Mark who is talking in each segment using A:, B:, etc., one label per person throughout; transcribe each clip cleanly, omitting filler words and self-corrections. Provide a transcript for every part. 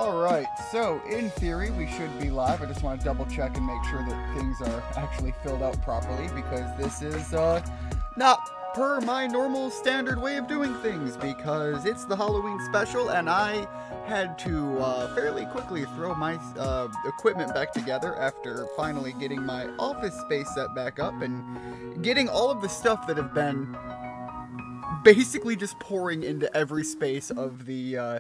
A: Alright, so in theory we should be live. I just want to double check and make sure that things are actually filled out properly because this is not per my normal standard way of doing things because it's the Halloween special and I had to fairly quickly throw my equipment back together after finally getting my office space set back up and getting all of the stuff that have been basically just pouring into every space of the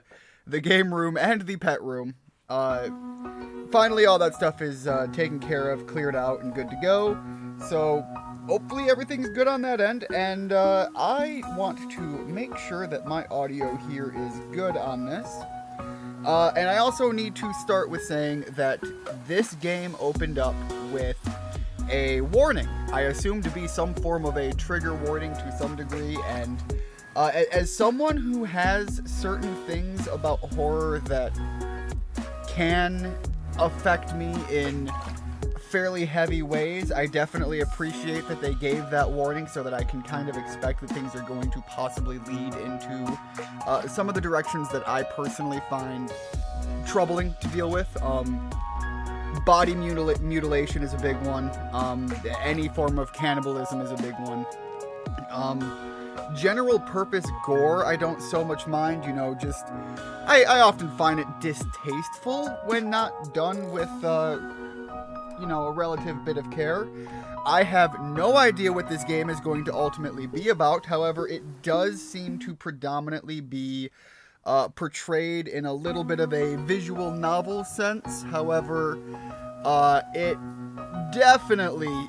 A: game room and the pet room. Finally, all that stuff is taken care of, cleared out, and good to go. So, hopefully everything's good on that end. And I want to make sure that my audio here is good on this. And I also need to start with saying that this game opened up with a warning. I assume to be some form of a trigger warning to some degree, and as someone who has certain things about horror that can affect me in fairly heavy ways, I definitely appreciate that they gave that warning so that I can kind of expect that things are going to possibly lead into some of the directions that I personally find troubling to deal with. Body mutilation is a big one. Any form of cannibalism is a big one. General purpose gore, I don't so much mind, I often find it distasteful when not done with, a relative bit of care. I have no idea what this game is going to ultimately be about, however, it does seem to predominantly be portrayed in a little bit of a visual novel sense. However, it definitely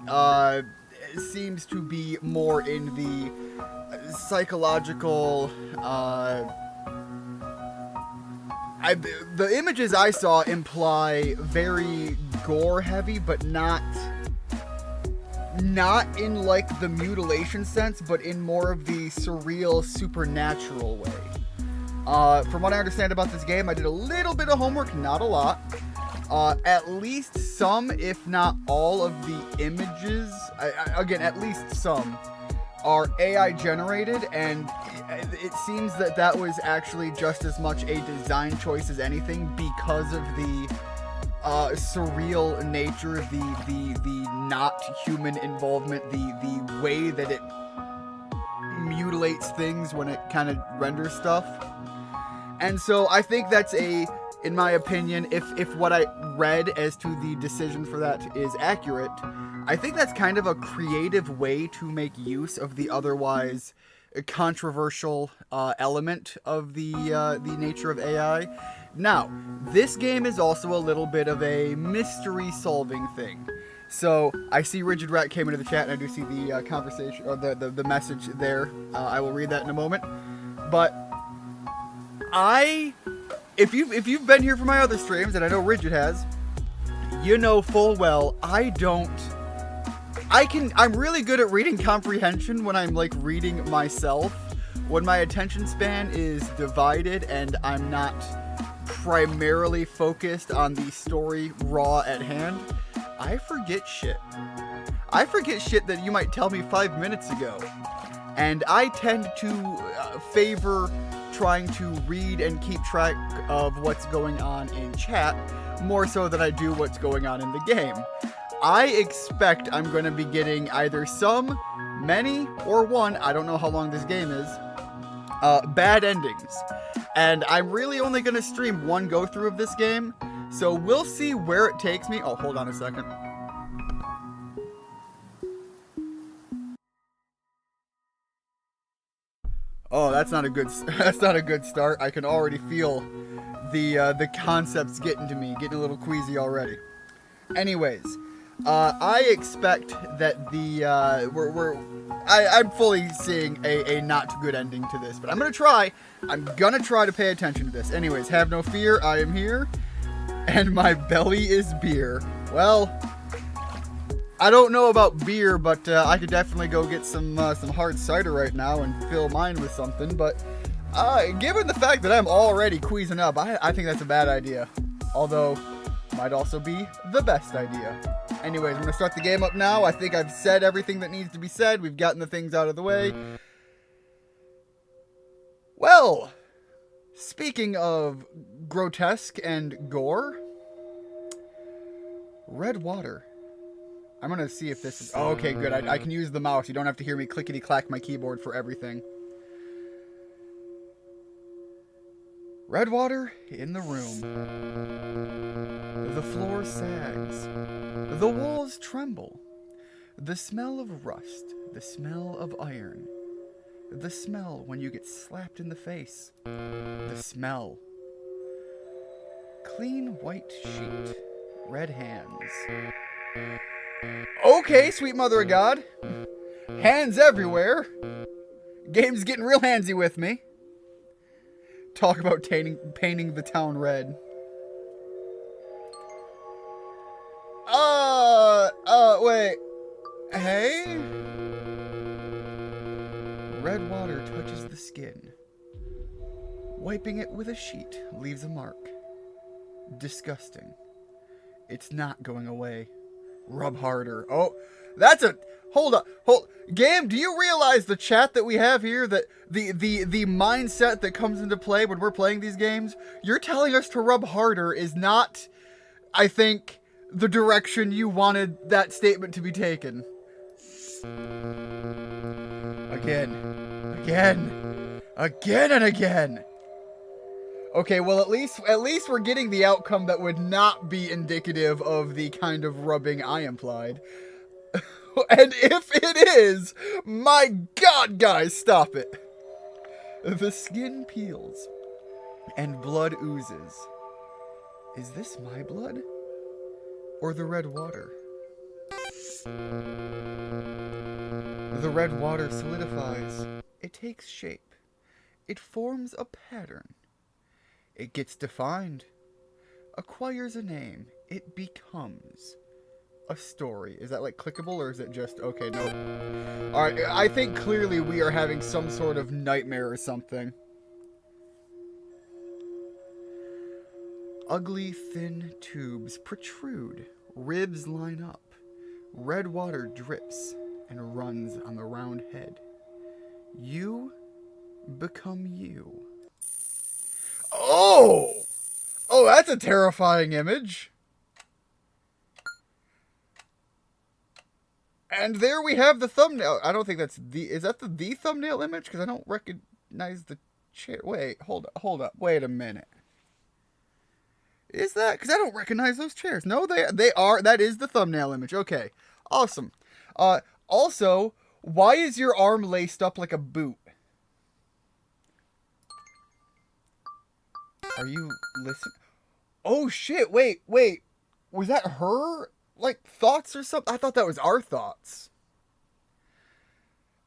A: seems to be more in the psychological. The images I saw imply very gore heavy, but not in like the mutilation sense, but in more of the surreal supernatural way. From what I understand about this game, I did a little bit of homework, not a lot. At least some, if not all, of the images, again, at least some, are AI generated, and it seems that that was actually just as much a design choice as anything because of the surreal nature, the not human involvement, the way that it mutilates things when it kind of renders stuff. And so I think that's in my opinion, if what I read as to the decision for that is accurate, I think that's kind of a creative way to make use of the otherwise controversial element of the nature of AI. Now, this game is also a little bit of a mystery-solving thing. So, I see Rigid Rat came into the chat, and I do see the conversation, or the message there. I will read that in a moment. But if you've been here for my other streams, and I know Rigid has, you know full well I'm really good at reading comprehension when I'm like reading myself. When my attention span is divided and I'm not primarily focused on the story raw at hand, I forget shit. I forget shit that you might tell me 5 minutes ago. And I tend to favor trying to read and keep track of what's going on in chat more so than I do what's going on in the game. I expect I'm going to be getting either some, many, or one, I don't know how long this game is, bad endings. And I'm really only going to stream one go-through of this game, so we'll see where it takes me. Oh, hold on a second. Oh, that's not a good start. I can already feel the concepts getting to me, getting a little queasy already. Anyways, I expect that I'm fully seeing a not good ending to this, but I'm gonna try to pay attention to this. Anyways, have no fear, I am here, and my belly is beer. Well, I don't know about beer, but I could definitely go get some hard cider right now and fill mine with something, but given the fact that I'm already queasing up, I think that's a bad idea. Although, might also be the best idea. Anyways, I'm going to start the game up now. I think I've said everything that needs to be said. We've gotten the things out of the way. Well, Speaking of grotesque and gore, red water. I'm gonna see if this is... Oh, okay, good. I can use the mouse. You don't have to hear me clickety-clack my keyboard for everything. Red water in the room. The floor sags. The walls tremble. The smell of rust. The smell of iron. The smell when you get slapped in the face. The smell. Clean white sheet. Red hands. Okay, sweet mother of God. Hands everywhere. Game's getting real handsy with me. Talk about painting the town red. Wait. Hey? Red water touches the skin. Wiping it with a sheet leaves a mark. Disgusting. It's not going away. Rub harder. Oh, that's a... Hold up. Game, do you realize the chat that we have here, that the mindset that comes into play when we're playing these games? You're telling us to rub harder is not, I think, the direction you wanted that statement to be taken. Again and again. Okay, well, at least we're getting the outcome that would not be indicative of the kind of rubbing I implied. And if it is, my God, guys, stop it. The skin peels and blood oozes. Is this my blood? Or the red water? The red water solidifies. It takes shape. It forms a pattern. It gets defined. Acquires a name. It becomes a story. Is that like clickable, or is it just... Okay, no. Alright, I think clearly we are having some sort of nightmare or something. Ugly, thin tubes protrude. Ribs line up. Red water drips and runs on the round head. You become you. Oh! Oh, that's a terrifying image. And there we have the thumbnail. I don't think that's the... Is that the thumbnail image? Because I don't recognize the chair. Wait, hold up. Wait a minute. Is that... Because I don't recognize those chairs. No, they are... That is the thumbnail image. Okay. Awesome. Also, why is your arm laced up like a boot? Are you listening? Oh, shit. Wait. Was that her... like thoughts or something? I thought that was our thoughts.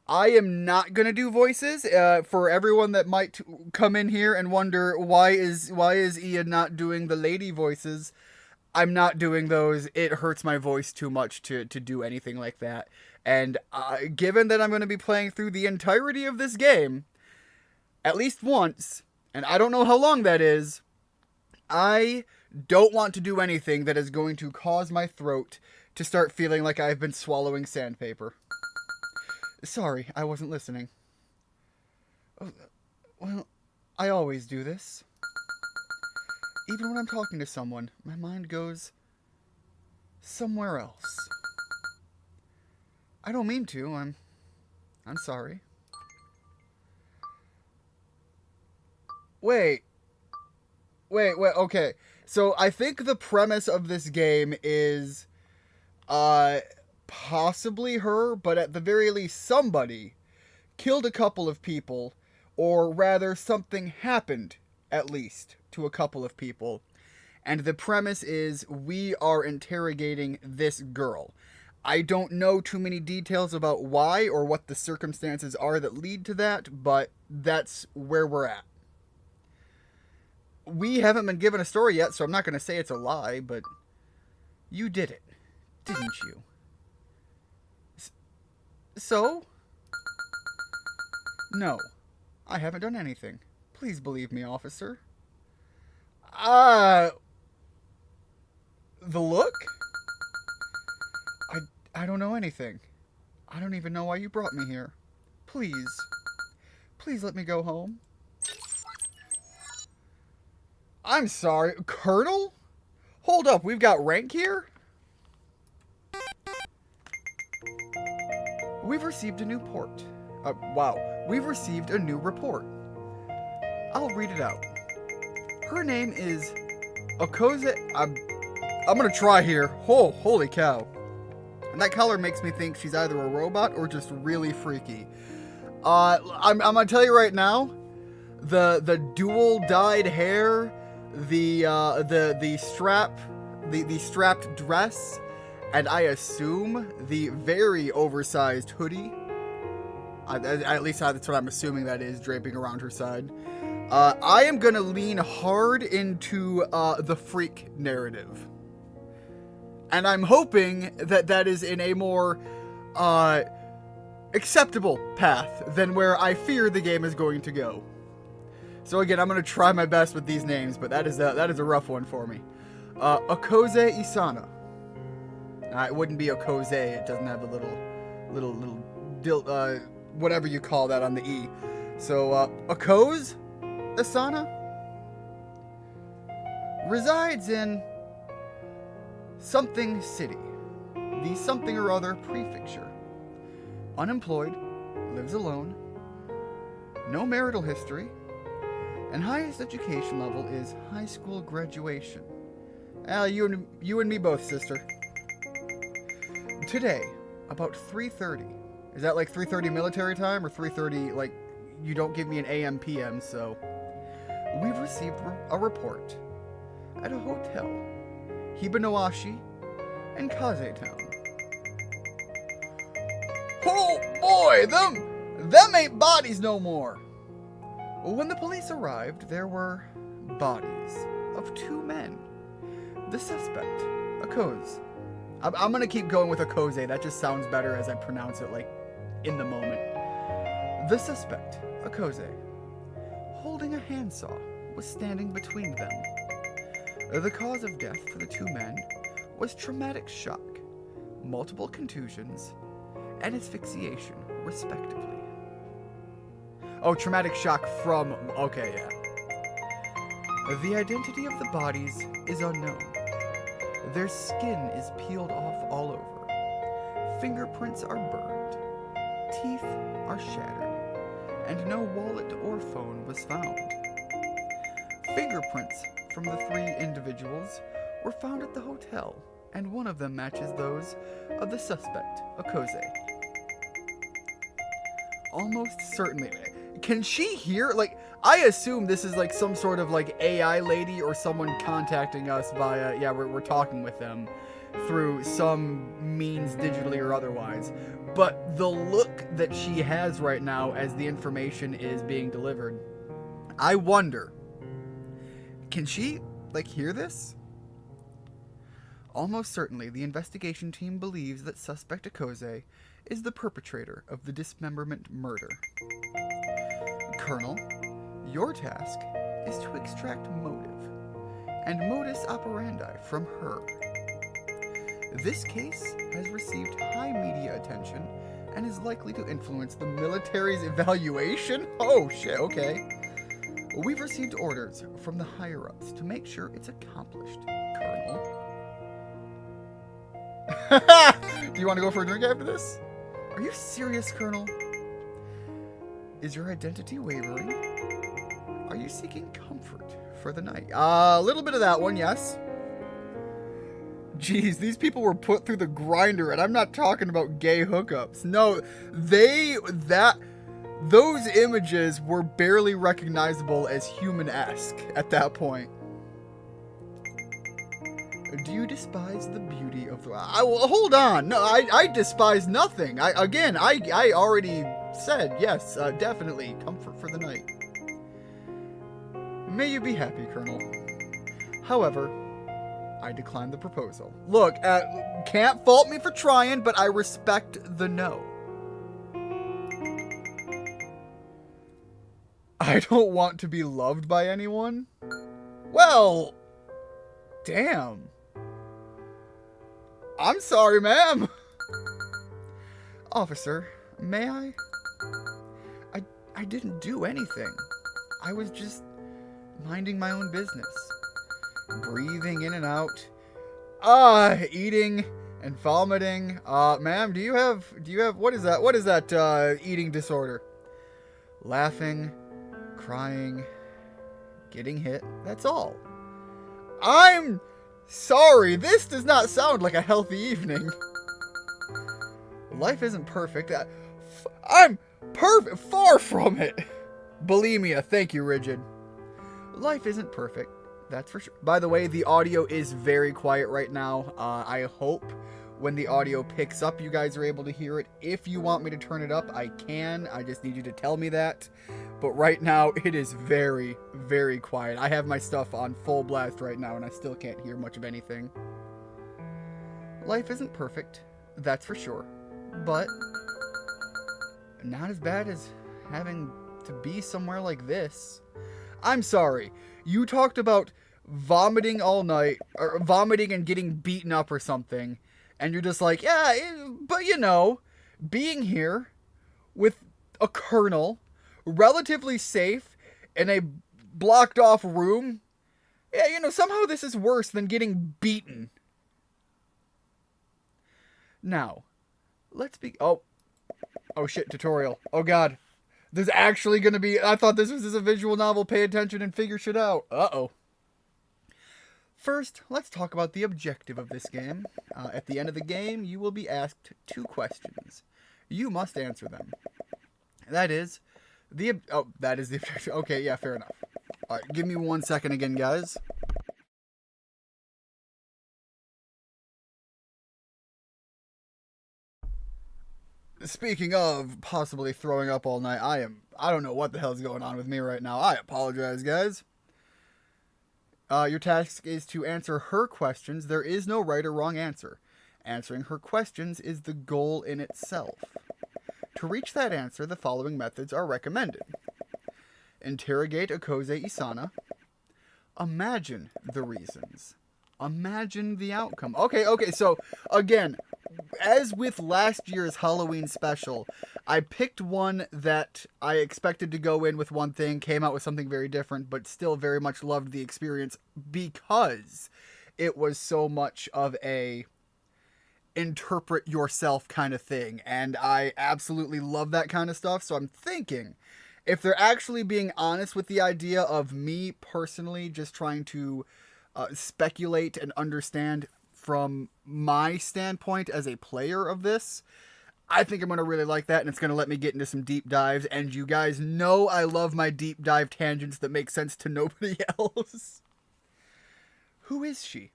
A: I am not gonna do voices. For everyone that might come in here and wonder why is Ian not doing the lady voices, I'm not doing those. It hurts my voice too much to do anything like that. And given that I'm going to be playing through the entirety of this game, at least once, and I don't know how long that is, I don't want to do anything that is going to cause my throat to start feeling like I've been swallowing sandpaper. Sorry, I wasn't listening. Oh, well, I always do this. Even when I'm talking to someone, my mind goes somewhere else. I don't mean to. I'm sorry. Wait, okay. So I think the premise of this game is possibly her, but at the very least somebody killed a couple of people, or rather something happened, at least, to a couple of people. And the premise is we are interrogating this girl. I don't know too many details about why or what the circumstances are that lead to that, but that's where we're at. We haven't been given a story yet, so I'm not going to say it's a lie, but you did it, didn't you? So? No, I haven't done anything. Please believe me, officer. The look? I don't know anything. I don't even know why you brought me here. Please let me go home. I'm sorry, Colonel? Hold up, we've got rank here? We've received a new port. Wow, we've received a new report. I'll read it out. Her name is Okoze. I'm gonna try here. Oh, holy cow. And that color makes me think she's either a robot or just really freaky. I'm gonna tell you right now, the dual dyed hair, the strapped dress, and I assume the very oversized hoodie. At least that's what I'm assuming that is, draping around her side. I am gonna lean hard into the freak narrative. And I'm hoping that that is in a more acceptable path than where I fear the game is going to go. So again, I'm gonna try my best with these names, but that is a rough one for me. Okoze Isana. It wouldn't be Okoze. It doesn't have the little whatever you call that on the E. So Okoze Isana resides in something city, the something or other prefecture. Unemployed, lives alone, no marital history, and highest education level is high school graduation. You and me both, sister. Today, about 3:30. Is that like 3:30 military time or 3:30 like you don't give me an AM PM, so we've received a report at a hotel, Hibanoashi and Kaze Town. Oh boy, them ain't bodies no more. When the police arrived, there were bodies of two men. The suspect, Okoze. I'm gonna keep going with Okoze. That just sounds better as I pronounce it, like, in the moment. The suspect, Okoze, holding a handsaw, was standing between them. The cause of death for the two men was traumatic shock, multiple contusions, and asphyxiation, respectively. Oh, traumatic shock from... Okay, yeah. The identity of the bodies is unknown. Their skin is peeled off all over. Fingerprints are burned. Teeth are shattered. And no wallet or phone was found. Fingerprints from the three individuals were found at the hotel, and one of them matches those of the suspect, Okoze. Almost certainly. Can she hear? Like, I assume this is like some sort of like AI lady or someone contacting us via, yeah, we're talking with them through some means, digitally or otherwise. But the look that she has right now as the information is being delivered, I wonder, can she, like, hear this? Almost certainly, the investigation team believes that suspect Okoze is the perpetrator of the dismemberment murder. Colonel, your task is to extract motive and modus operandi from her. This case has received high media attention and is likely to influence the military's evaluation. Oh shit, okay. We've received orders from the higher-ups to make sure it's accomplished, Colonel. Do you want to go for a drink after this? Are you serious, Colonel? Is your identity wavering? Are you seeking comfort for the night? A little bit of that one, yes. Jeez, these people were put through the grinder, and I'm not talking about gay hookups. No, those images were barely recognizable as human-esque at that point. Do you despise the beauty of the... hold on. No, I despise nothing. I already said, yes, definitely. Comfort for the night. May you be happy, Colonel. However, I decline the proposal. Look, can't fault me for trying, but I respect the no. I don't want to be loved by anyone? Well, damn. I'm sorry, ma'am. Officer, may I? I didn't do anything. I was just minding my own business, breathing in and out, eating and vomiting. Ma'am, do you have, what is that, eating disorder? Laughing, crying, getting hit, that's all. I'm sorry, this does not sound like a healthy evening. Life isn't perfect. I'm perfect, far from it. Bulimia, thank you, Rigid. Life isn't perfect, that's for sure. By the way, the audio is very quiet right now. I hope when the audio picks up, you guys are able to hear it. If you want me to turn it up, I can. I just need you to tell me that. But right now, it is very, very quiet. I have my stuff on full blast right now, and I still can't hear much of anything. Life isn't perfect, that's for sure. But not as bad as having to be somewhere like this. I'm sorry. You talked about vomiting all night, or vomiting and getting beaten up or something. And you're just like, yeah, but you know, being here with a colonel, relatively safe, in a blocked off room, yeah, you know, somehow this is worse than getting beaten. Now, let's be, oh shit, tutorial. Oh god. There's actually gonna be, I thought this was a visual novel, pay attention and figure shit out. Uh-oh. First, let's talk about the objective of this game. At the end of the game, you will be asked 2 questions. You must answer them. That is the objective. Okay, yeah, fair enough. Alright, give me 1 second again, guys. Speaking of possibly throwing up all night, I don't know what the hell's going on with me right now. I apologize, guys. Your task is to answer her questions. There is no right or wrong answer. Answering her questions is the goal in itself. To reach that answer, the following methods are recommended. Interrogate Okoze Isana. Imagine the reasons. Imagine the outcome. Okay, so, again, as with last year's Halloween special, I picked one that I expected to go in with one thing, came out with something very different, but still very much loved the experience because it was so much of a interpret yourself kind of thing, and I absolutely love that kind of stuff. So I'm thinking, if they're actually being honest with the idea of me personally just trying to speculate and understand from my standpoint as a player of this, I think I'm going to really like that, and it's going to let me get into some deep dives, and you guys know I love my deep dive tangents that make sense to nobody else. Who is she?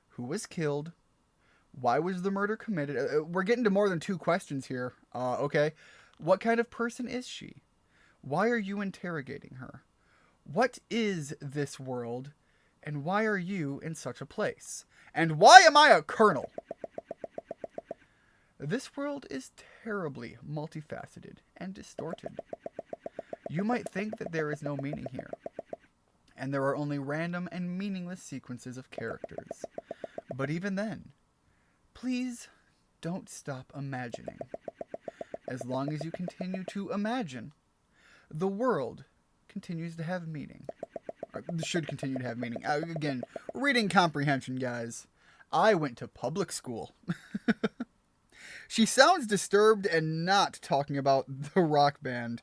A: Who was killed? Why was the murder committed? We're getting to more than 2 questions here. Okay. What kind of person is she? Why are you interrogating her? What is this world? And why are you in such a place? And why am I a colonel? This world is terribly multifaceted and distorted. You might think that there is no meaning here, and there are only random and meaningless sequences of characters. But even then, please don't stop imagining. As long as you continue to imagine, the world continues to have meaning. Or should continue to have meaning. Again, reading comprehension, guys. I went to public school. She sounds disturbed and not talking about the rock band.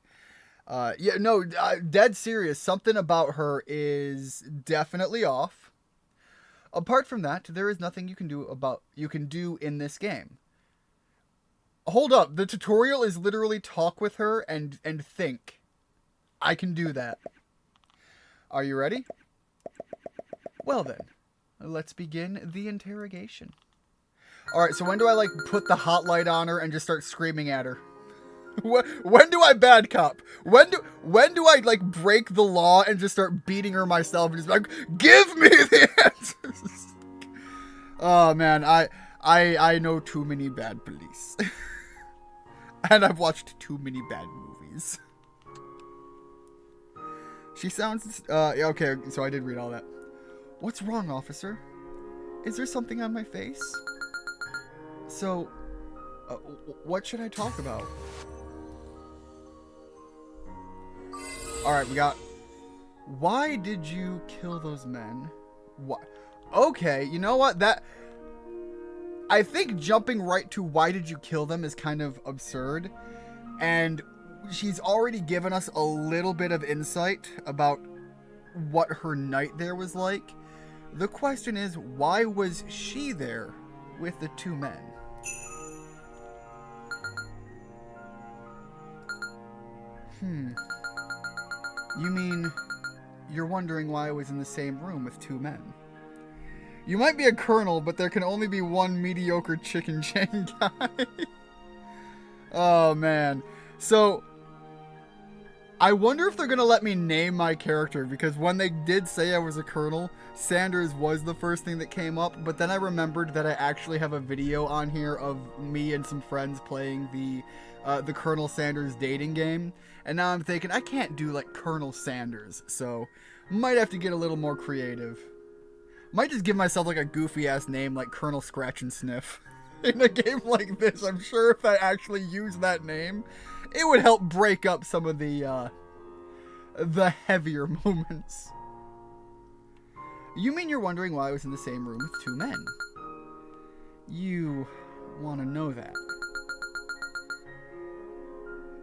A: Dead serious. Something about her is definitely off. Apart from that, there is nothing you can do in this game. Hold up, the tutorial is literally talk with her and think. I can do that. Are you ready? Well then, let's begin the interrogation. Alright, so when do I, put the hot light on her and just start screaming at her? When do I bad cop? When do I, break the law and just start beating her myself and just be like, give me the answers? Oh, man, I know too many bad police. And I've watched too many bad movies. She sounds, okay, so I did read all that. What's wrong, officer? Is there something on my face? So, what should I talk about? Alright, we got Why did you kill those men? What? Okay, you know what? I think jumping right to why did you kill them is kind of absurd. And she's already given us a little bit of insight about what her night there was like. The question is, why was she there with the two men? You mean you're wondering why I was in the same room with two men? You might be a colonel, but there can only be one mediocre chicken chain guy. Oh, man. So, I wonder if they're going to let me name my character, because when they did say I was a colonel, Sanders was the first thing that came up, but then I remembered that I actually have a video on here of me and some friends playing the Colonel Sanders dating game, and now I'm thinking I can't do like Colonel Sanders, so might have to get a little more creative. Might just give myself like a goofy ass name like Colonel Scratch and Sniff. In a game like this, I'm sure if I actually use that name, it would help break up some of the heavier moments. You mean you're wondering why I was in the same room with two men? You want to know that.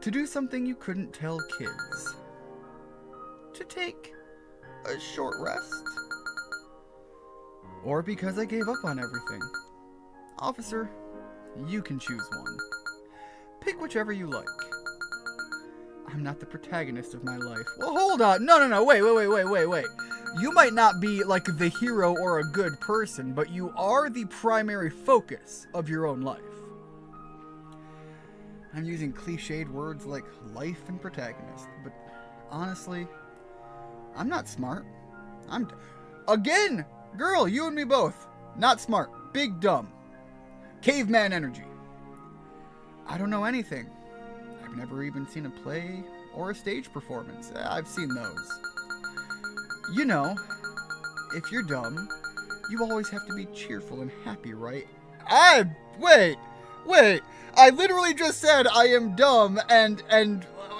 A: To do something you couldn't tell kids. To take a short rest. Or because I gave up on everything. Officer, you can choose one. Pick whichever you like. I'm not the protagonist of my life. Well, hold on. No. Wait. You might not be like the hero or a good person, but you are the primary focus of your own life. I'm using cliched words like life and protagonist, but honestly, I'm not smart. Again, girl, you and me both. Not smart. Big dumb. Caveman energy. I don't know anything. I've never even seen a play or a stage performance. I've seen those. You know, if you're dumb, you always have to be cheerful and happy, right? Wait. I literally just said I am dumb and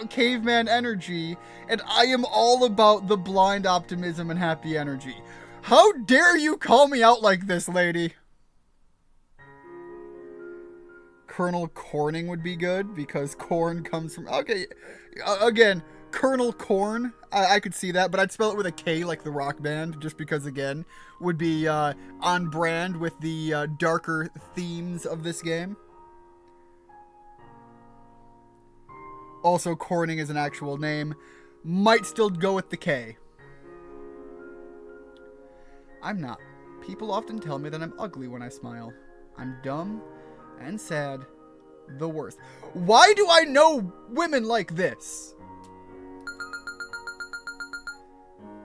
A: caveman energy, and I am all about the blind optimism and happy energy. How dare you call me out like this, lady? Colonel Corning would be good, because corn comes from... Okay, again, Colonel Corn, I could see that, but I'd spell it with a K like the rock band, just because, again, would be on brand with the darker themes of this game. Also, Corning is an actual name. Might still go with the K. I'm not. People often tell me that I'm ugly when I smile. I'm dumb and sad. The worst. Why do I know women like this?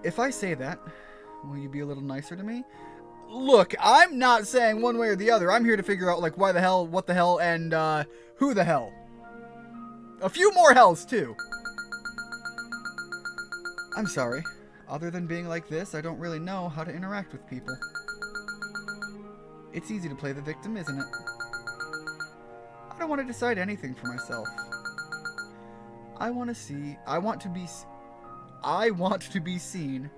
A: If I say that, will you be a little nicer to me? Look, I'm not saying one way or the other. I'm here to figure out, like, why the hell, what the hell, and, who the hell. A few more hells, too. I'm sorry. Other than being like this, I don't really know how to interact with people. It's easy to play the victim, isn't it? I don't want to decide anything for myself. I want to be seen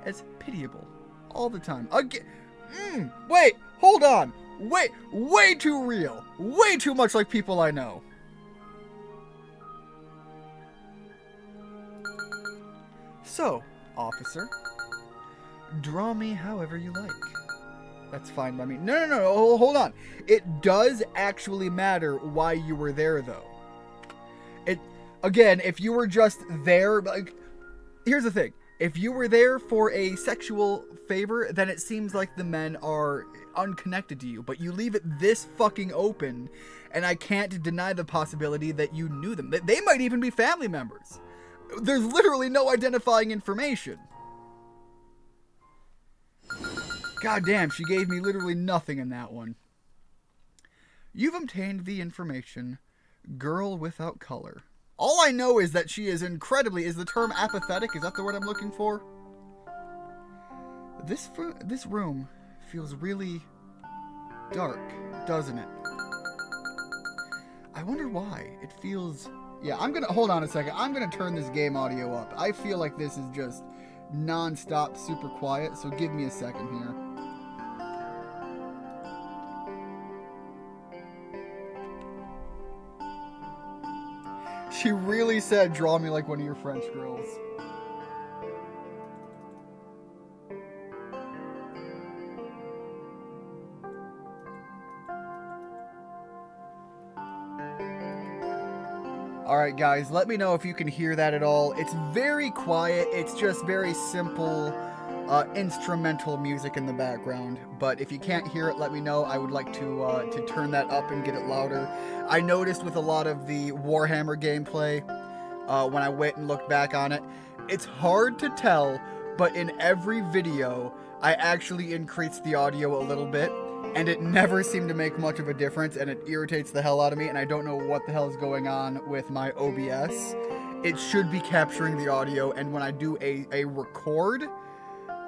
A: as pitiable all the time. Again. Wait, hold on. Wait, way too real. Way too much like people I know. So, officer, draw me however you like. That's fine by me. No, hold on. It does actually matter why you were there, though. Again, if you were just there, like, here's the thing. If you were there for a sexual favor, then it seems like the men are unconnected to you. But you leave it this fucking open, and I can't deny the possibility that you knew them. They might even be family members. There's literally no identifying information. God damn, she gave me literally nothing in that one. You've obtained the information, girl without color. All I know is that she is incredibly... Is the term apathetic? Is that the word I'm looking for? This room feels really dark, doesn't it? I wonder why. It feels... Yeah, hold on a second. I'm gonna turn this game audio up. I feel like this is just non-stop super quiet, so give me a second here. She really said, draw me like one of your French girls. Alright guys, let me know if you can hear that at all. It's very quiet, it's just very simple instrumental music in the background. But if you can't hear it, let me know. I would like to turn that up and get it louder. I noticed with a lot of the Warhammer gameplay, when I went and looked back on it, it's hard to tell, but in every video, I actually increased the audio a little bit. And it never seemed to make much of a difference, and it irritates the hell out of me, and I don't know what the hell is going on with my OBS. It should be capturing the audio, and when I do a record,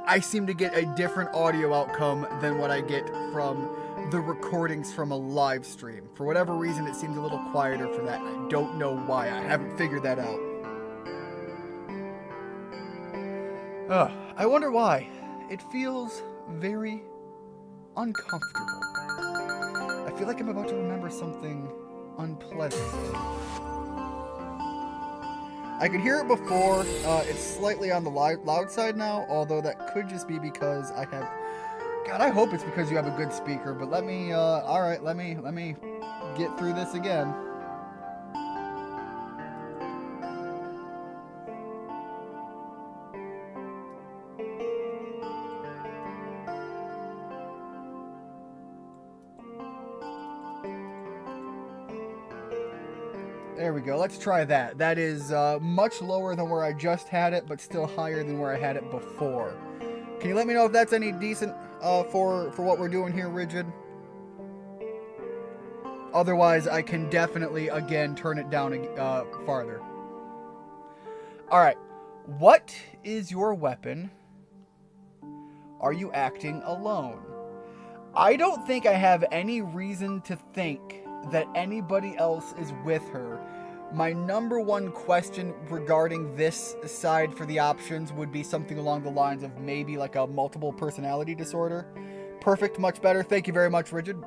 A: I seem to get a different audio outcome than what I get from the recordings from a live stream. For whatever reason, it seems a little quieter for that. I don't know why. I haven't figured that out. I wonder why. It feels very uncomfortable. I feel like I'm about to remember something unpleasant. I could hear it before. It's slightly on the loud side now, although that could just be because I have... God, I hope it's because you have a good speaker, but let me, alright, let me get through this again. There we go. Let's try that. That is much lower than where I just had it, but still higher than where I had it before. Can you let me know if that's any decent for what we're doing here, Rigid? Otherwise, I can definitely, again, turn it down farther. Alright. What is your weapon? Are you acting alone? I don't think I have any reason to think that anybody else is with her. My number one question regarding this side for the options would be something along the lines of maybe like a multiple personality disorder. Perfect, much better. Thank you very much, Rigid.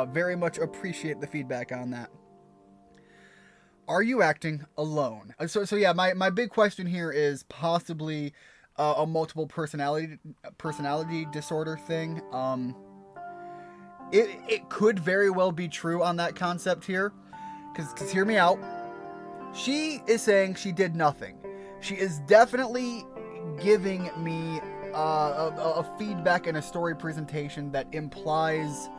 A: Very much appreciate the feedback on that. Are you acting alone? So yeah, my big question here is possibly a multiple personality disorder thing. It could very well be true on that concept here, because hear me out. She is saying she did nothing. She is definitely giving me a feedback and a story presentation that implies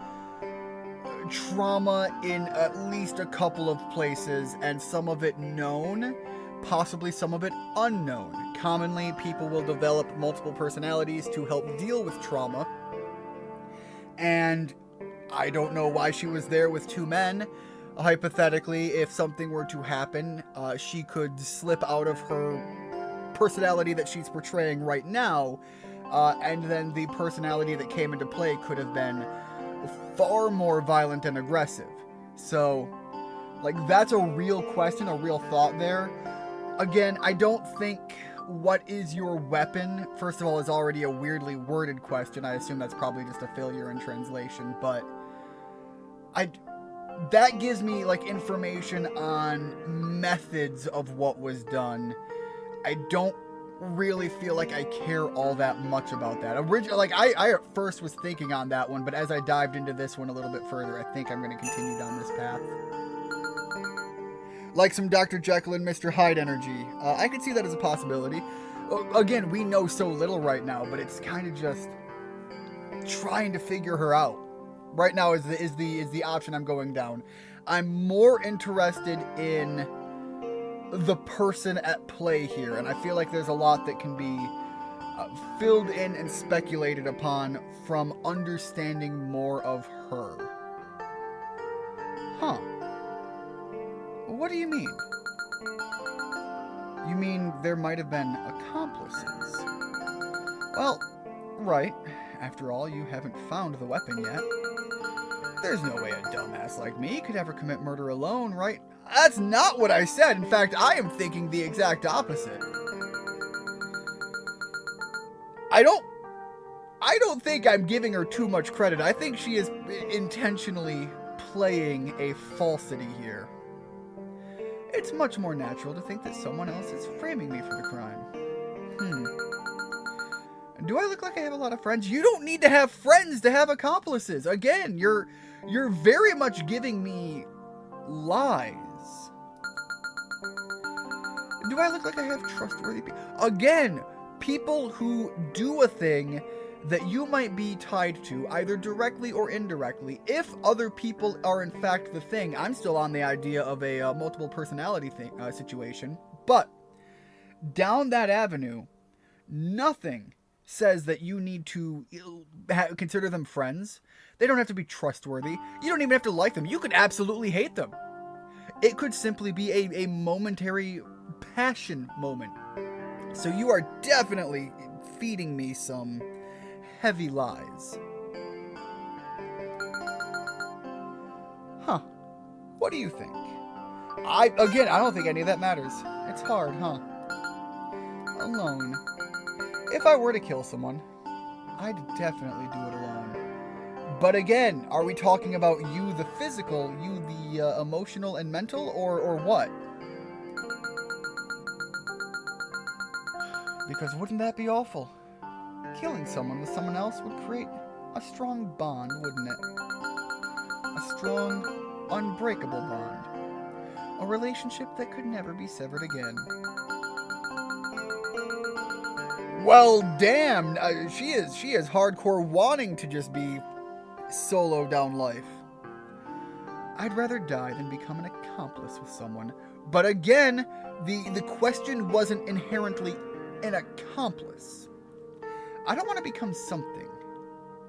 A: trauma in at least a couple of places, and some of it known, possibly some of it unknown. Commonly, people will develop multiple personalities to help deal with trauma, and I don't know why she was there with two men. Hypothetically, if something were to happen, she could slip out of her personality that she's portraying right now, and then the personality that came into play could have been far more violent and aggressive. So, like, that's a real question, a real thought there. Again, I don't think what is your weapon, first of all, is already a weirdly worded question. I assume that's probably just a failure in translation, but that gives me, like, information on methods of what was done. I don't really feel like I care all that much about that. Like, I at first was thinking on that one, but as I dived into this one a little bit further, I think I'm going to continue down this path. Like some Dr. Jekyll and Mr. Hyde energy. I could see that as a possibility. Again, we know so little right now, but it's kind of just trying to figure her out. Right now is the option I'm going down. I'm more interested in the person at play here, and I feel like there's a lot that can be filled in and speculated upon from understanding more of her. Huh. What do you mean? You mean there might have been accomplices? Well, right. After all, you haven't found the weapon yet. There's no way a dumbass like me could ever commit murder alone, right? That's not what I said. In fact, I am thinking the exact opposite. I don't think I'm giving her too much credit. I think she is intentionally playing a falsity here. It's much more natural to think that someone else is framing me for the crime. Do I look like I have a lot of friends? You don't need to have friends to have accomplices. Again, you're very much giving me lies. Do I look like I have trustworthy people? Again, people who do a thing that you might be tied to, either directly or indirectly. If other people are in fact the thing, I'm still on the idea of a multiple personality situation. But down that avenue, nothing says that you need to consider them friends. They don't have to be trustworthy. You don't even have to like them. You could absolutely hate them. It could simply be a momentary passion moment. So you are definitely feeding me some heavy lies. Huh. What do you think? I don't think any of that matters. It's hard, huh? Alone. If I were to kill someone, I'd definitely do it alone. But again, are we talking about you the physical, you the emotional and mental, or what? Because wouldn't that be awful? Killing someone with someone else would create a strong bond, wouldn't it? A strong, unbreakable bond. A relationship that could never be severed again. Well, damn, she is hardcore wanting to just be solo down life. I'd rather die than become an accomplice with someone. But again, the question wasn't inherently an accomplice. I don't want to become something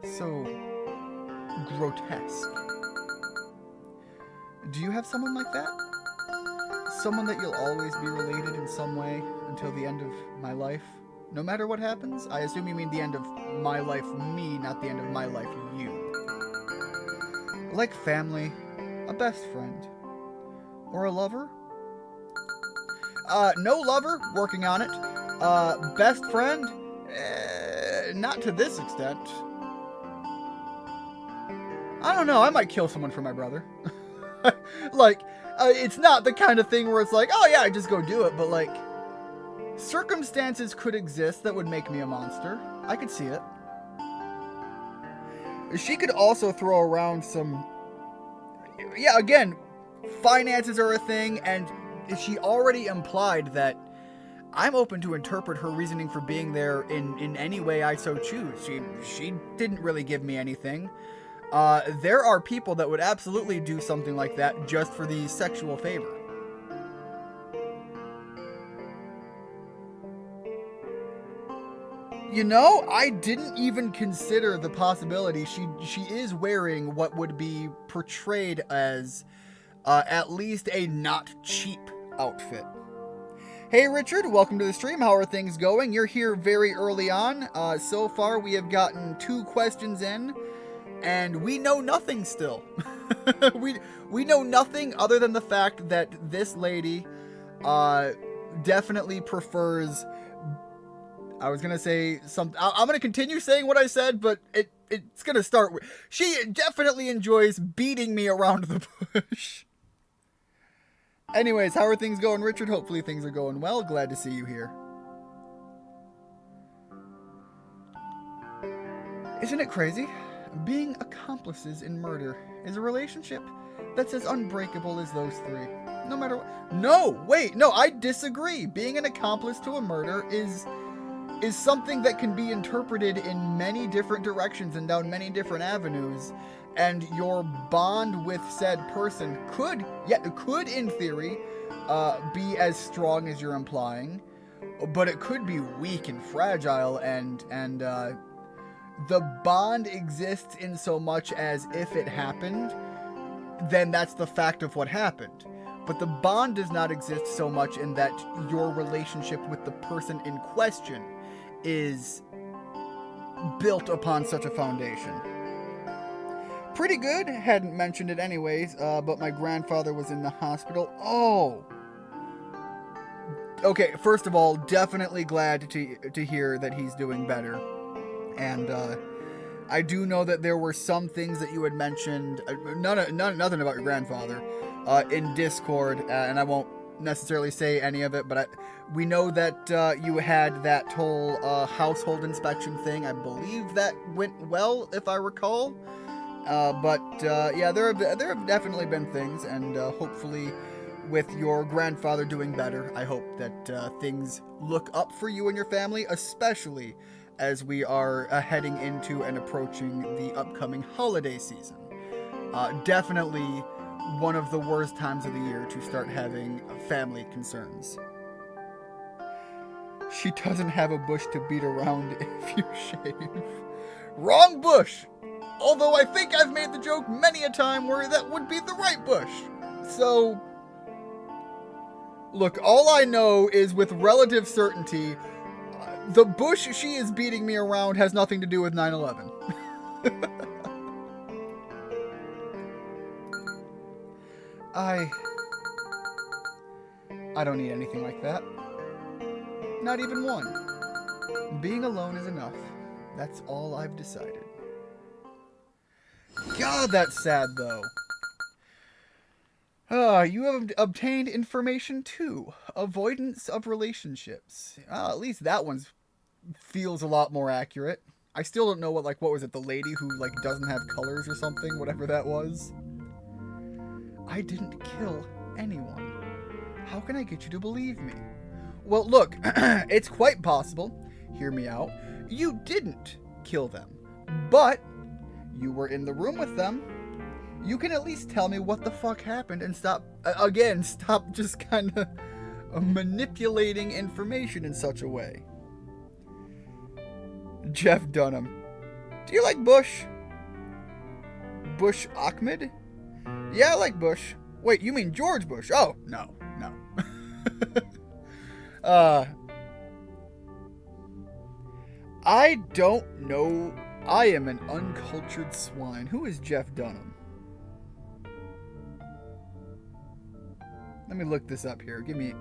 A: so grotesque. Do you have someone like that? Someone that you'll always be related in some way until the end of my life? No matter what happens? I assume you mean the end of my life me, not the end of my life you. Like family, a best friend, or a lover? No lover, working on it. Best friend? Not to this extent. I don't know, I might kill someone for my brother. Like, it's not the kind of thing where it's like, oh yeah, I just go do it, but like, circumstances could exist that would make me a monster. I could see it. She could also throw around some... Yeah, again, finances are a thing, and she already implied that I'm open to interpret her reasoning for being there in any way I so choose. She didn't really give me anything. There are people that would absolutely do something like that just for the sexual favor. You know, I didn't even consider the possibility she is wearing what would be portrayed as at least a not cheap outfit. Hey Richard, welcome to the stream. How are things going? You're here very early on. So far we have gotten 2 questions in, and we know nothing still. we know nothing other than the fact that this lady definitely prefers... I was going to say something. I'm going to continue saying what I said, but it's going to start with... She definitely enjoys beating me around the bush. Anyways, how are things going, Richard? Hopefully things are going well. Glad to see you here. Isn't it crazy? Being accomplices in murder is a relationship that's as unbreakable as those 3. No matter what... No! Wait! No, I disagree! Being an accomplice to a murder is something that can be interpreted in many different directions and down many different avenues, and your bond with said person could in theory be as strong as you're implying, but it could be weak and fragile, and the bond exists in so much as if it happened, then that's the fact of what happened. But the bond does not exist so much in that your relationship with the person in question is built upon such a foundation. Pretty good. Hadn't mentioned it anyways, but my grandfather was in the hospital. Oh! Okay, first of all, definitely glad to hear that he's doing better. And I do know that there were some things that you had mentioned, nothing about your grandfather, in Discord, and I won't necessarily say any of it, but we know that you had that whole household inspection thing. I believe that went well, if I recall. But yeah, there have definitely been things, and hopefully with your grandfather doing better, I hope that things look up for you and your family, especially as we are heading into and approaching the upcoming holiday season. Definitely one of the worst times of the year to start having family concerns. She doesn't have a bush to beat around if you shave. Wrong bush! Although I think I've made the joke many a time where that would be the right bush. So, look, all I know is with relative certainty, the bush she is beating me around has nothing to do with 9/11. I don't need anything like that. Not even one. Being alone is enough. That's all I've decided. God, that's sad, though. You have obtained information, too. Avoidance of relationships. At least that one feels a lot more accurate. I still don't know what was it, the lady who, doesn't have colors or something, whatever that was? I didn't kill anyone. How can I get you to believe me? Well, look, it's quite possible, hear me out, you didn't kill them, but you were in the room with them. You can at least tell me what the fuck happened and stop just kind of manipulating information in such a way. Jeff Dunham. Do you like Bush? Bush Ahmed? Yeah, I like Bush. Wait, you mean George Bush? Oh, no. I don't know. I am an uncultured swine. Who is Jeff Dunham? Let me look this up here. Give me...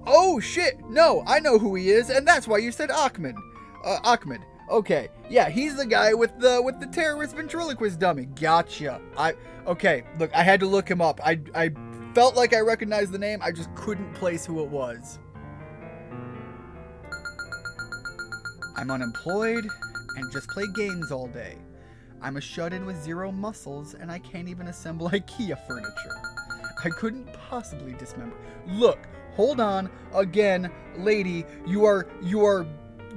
A: Oh, shit! No, I know who he is, and that's why you said Ahmed. Ahmed. Okay. Yeah, he's the guy with the terrorist ventriloquist dummy. Gotcha. Okay, look, I had to look him up. I felt like I recognized the name. I just couldn't place who it was. I'm unemployed and just play games all day. I'm a shut-in with 0 muscles, and I can't even assemble IKEA furniture. I couldn't possibly dismember. Look, hold on. Again, lady, you are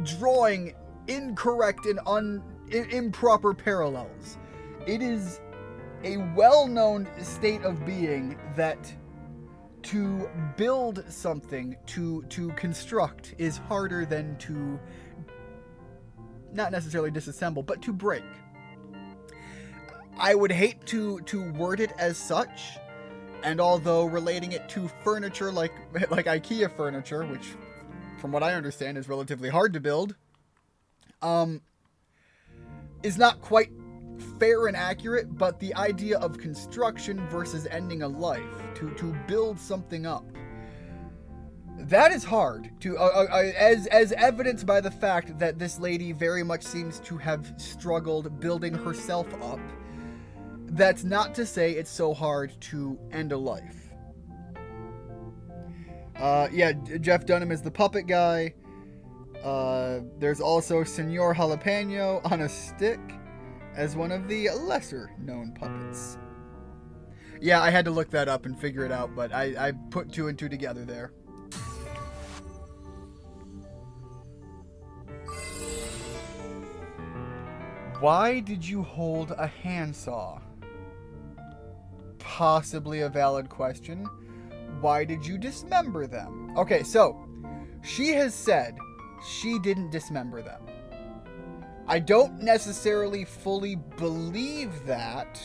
A: drawing incorrect and improper parallels. It is a well-known state of being that to build something, to construct, is harder than to not necessarily disassemble, but to break. I would hate to word it as such, and although relating it to furniture like IKEA furniture, which from what I understand is relatively hard to build, is not quite fair and accurate, but the idea of construction versus ending a life, to build something up, that is hard to, as evidenced by the fact that this lady very much seems to have struggled building herself up. That's not to say it's so hard to end a life. Yeah, Jeff Dunham is the puppet guy. There's also Senor Jalapeno on a stick as one of the lesser known puppets. Yeah, I had to look that up and figure it out, but I put 2 and 2 together there. Why did you hold a handsaw? Possibly a valid question. Why did you dismember them? Okay, so she has said she didn't dismember them. I don't necessarily fully believe that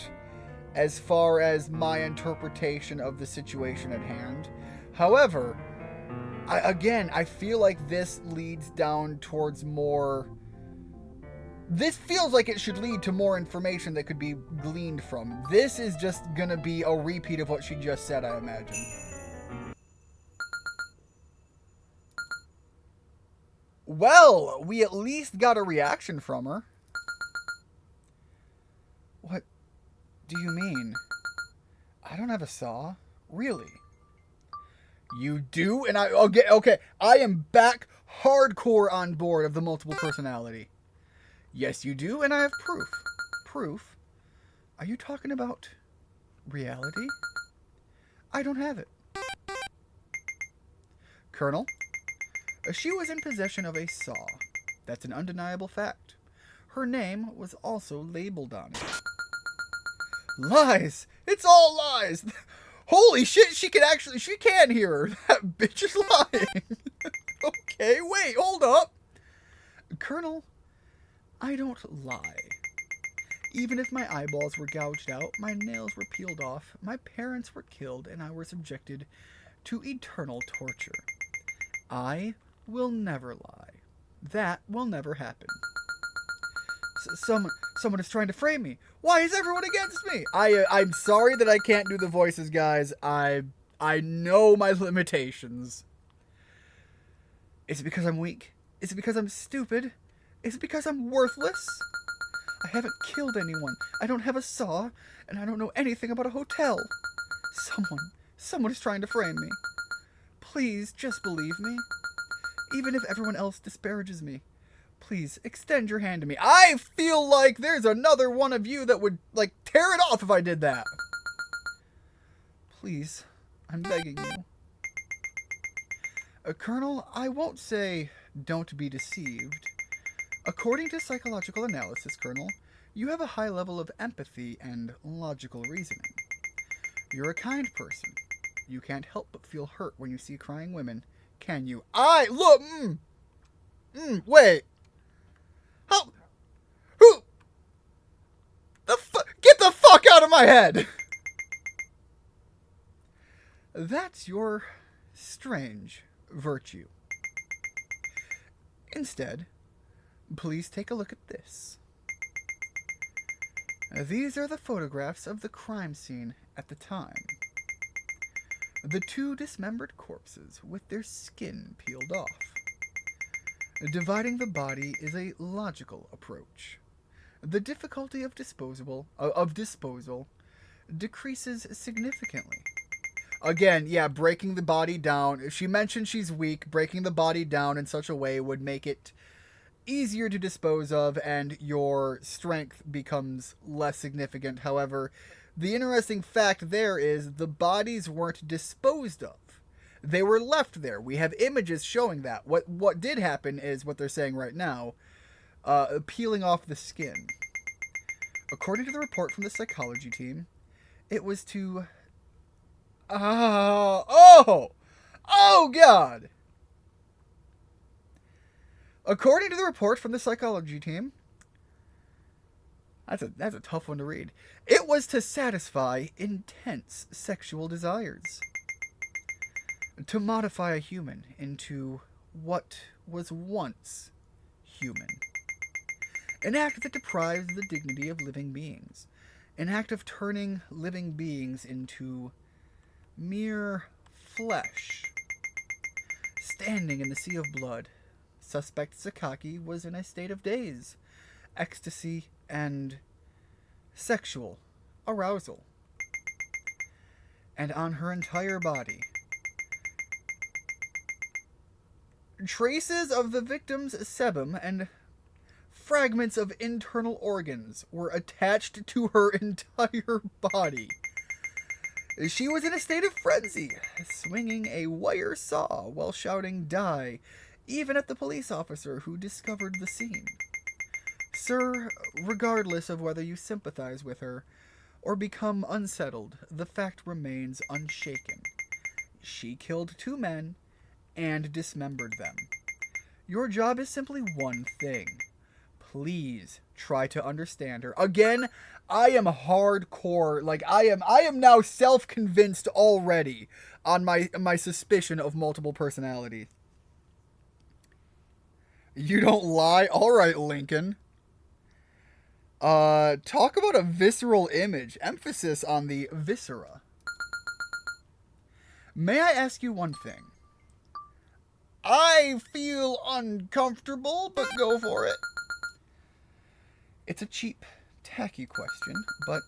A: as far as my interpretation of the situation at hand. However, I feel like this leads down towards more... This feels like it should lead to more information that could be gleaned from. This is just gonna be a repeat of what she just said, I imagine. Well, we at least got a reaction from her. What do you mean? I don't have a saw. Really? You do? And okay, I am back hardcore on board of the multiple personality. Yes, you do, and I have proof. Proof? Are you talking about reality? I don't have it. Colonel, she was in possession of a saw. That's an undeniable fact. Her name was also labeled on it. Lies! It's all lies! Holy shit, she can hear her. That bitch is lying. Okay, wait, hold up. Colonel, I don't lie. Even if my eyeballs were gouged out, my nails were peeled off, my parents were killed, and I was subjected to eternal torture. I will never lie. That will never happen. Someone is trying to frame me. Why is everyone against me? I'm sorry that I can't do the voices, guys. I know my limitations. Is it because I'm weak? Is it because I'm stupid? Is it because I'm worthless? I haven't killed anyone. I don't have a saw, and I don't know anything about a hotel. Someone is trying to frame me. Please, just believe me. Even if everyone else disparages me. Please, extend your hand to me. I feel like there's another one of you that would, like, tear it off if I did that. Please, I'm begging you. Colonel, I won't say don't be deceived. According to psychological analysis, Colonel, you have a high level of empathy and logical reasoning. You're a kind person. You can't help but feel hurt when you see crying women, can you? Wait. How? Who? Get the fuck out of my head! That's your strange virtue. Instead, please take a look at this. These are the photographs of the crime scene at the time. The two dismembered corpses with their skin peeled off. Dividing the body is a logical approach. The difficulty of disposal decreases significantly. Again, yeah, breaking the body down. She mentioned she's weak. Breaking the body down in such a way would make it easier to dispose of, and your strength becomes less significant. However, the interesting fact there is the bodies weren't disposed of. They were left there. We have images showing that. What did happen is what they're saying right now, peeling off the skin. According to the report from the psychology team, it was to... Oh God! According to the report from the psychology team, that's a tough one to read. It was to satisfy intense sexual desires. To modify a human into what was once human. An act that deprives the dignity of living beings. An act of turning living beings into mere flesh. Standing in the sea of blood, suspect Sakaki was in a state of daze, ecstasy, and sexual arousal. And on her entire body, traces of the victim's sebum and fragments of internal organs were attached to her entire body. She was in a state of frenzy, swinging a wire saw while shouting "Die," even at the police officer who discovered the scene. Sir, regardless of whether you sympathize with her or become unsettled, the fact remains unshaken. She killed two men and dismembered them. Your job is simply one thing. Please try to understand her. Again, I am hardcore. Like, I am now self-convinced already on my suspicion of multiple personality. You don't lie? Alright, Lincoln. Talk about a visceral image. Emphasis on the viscera. May I ask you one thing? I feel uncomfortable, but go for it. It's a cheap, tacky question, but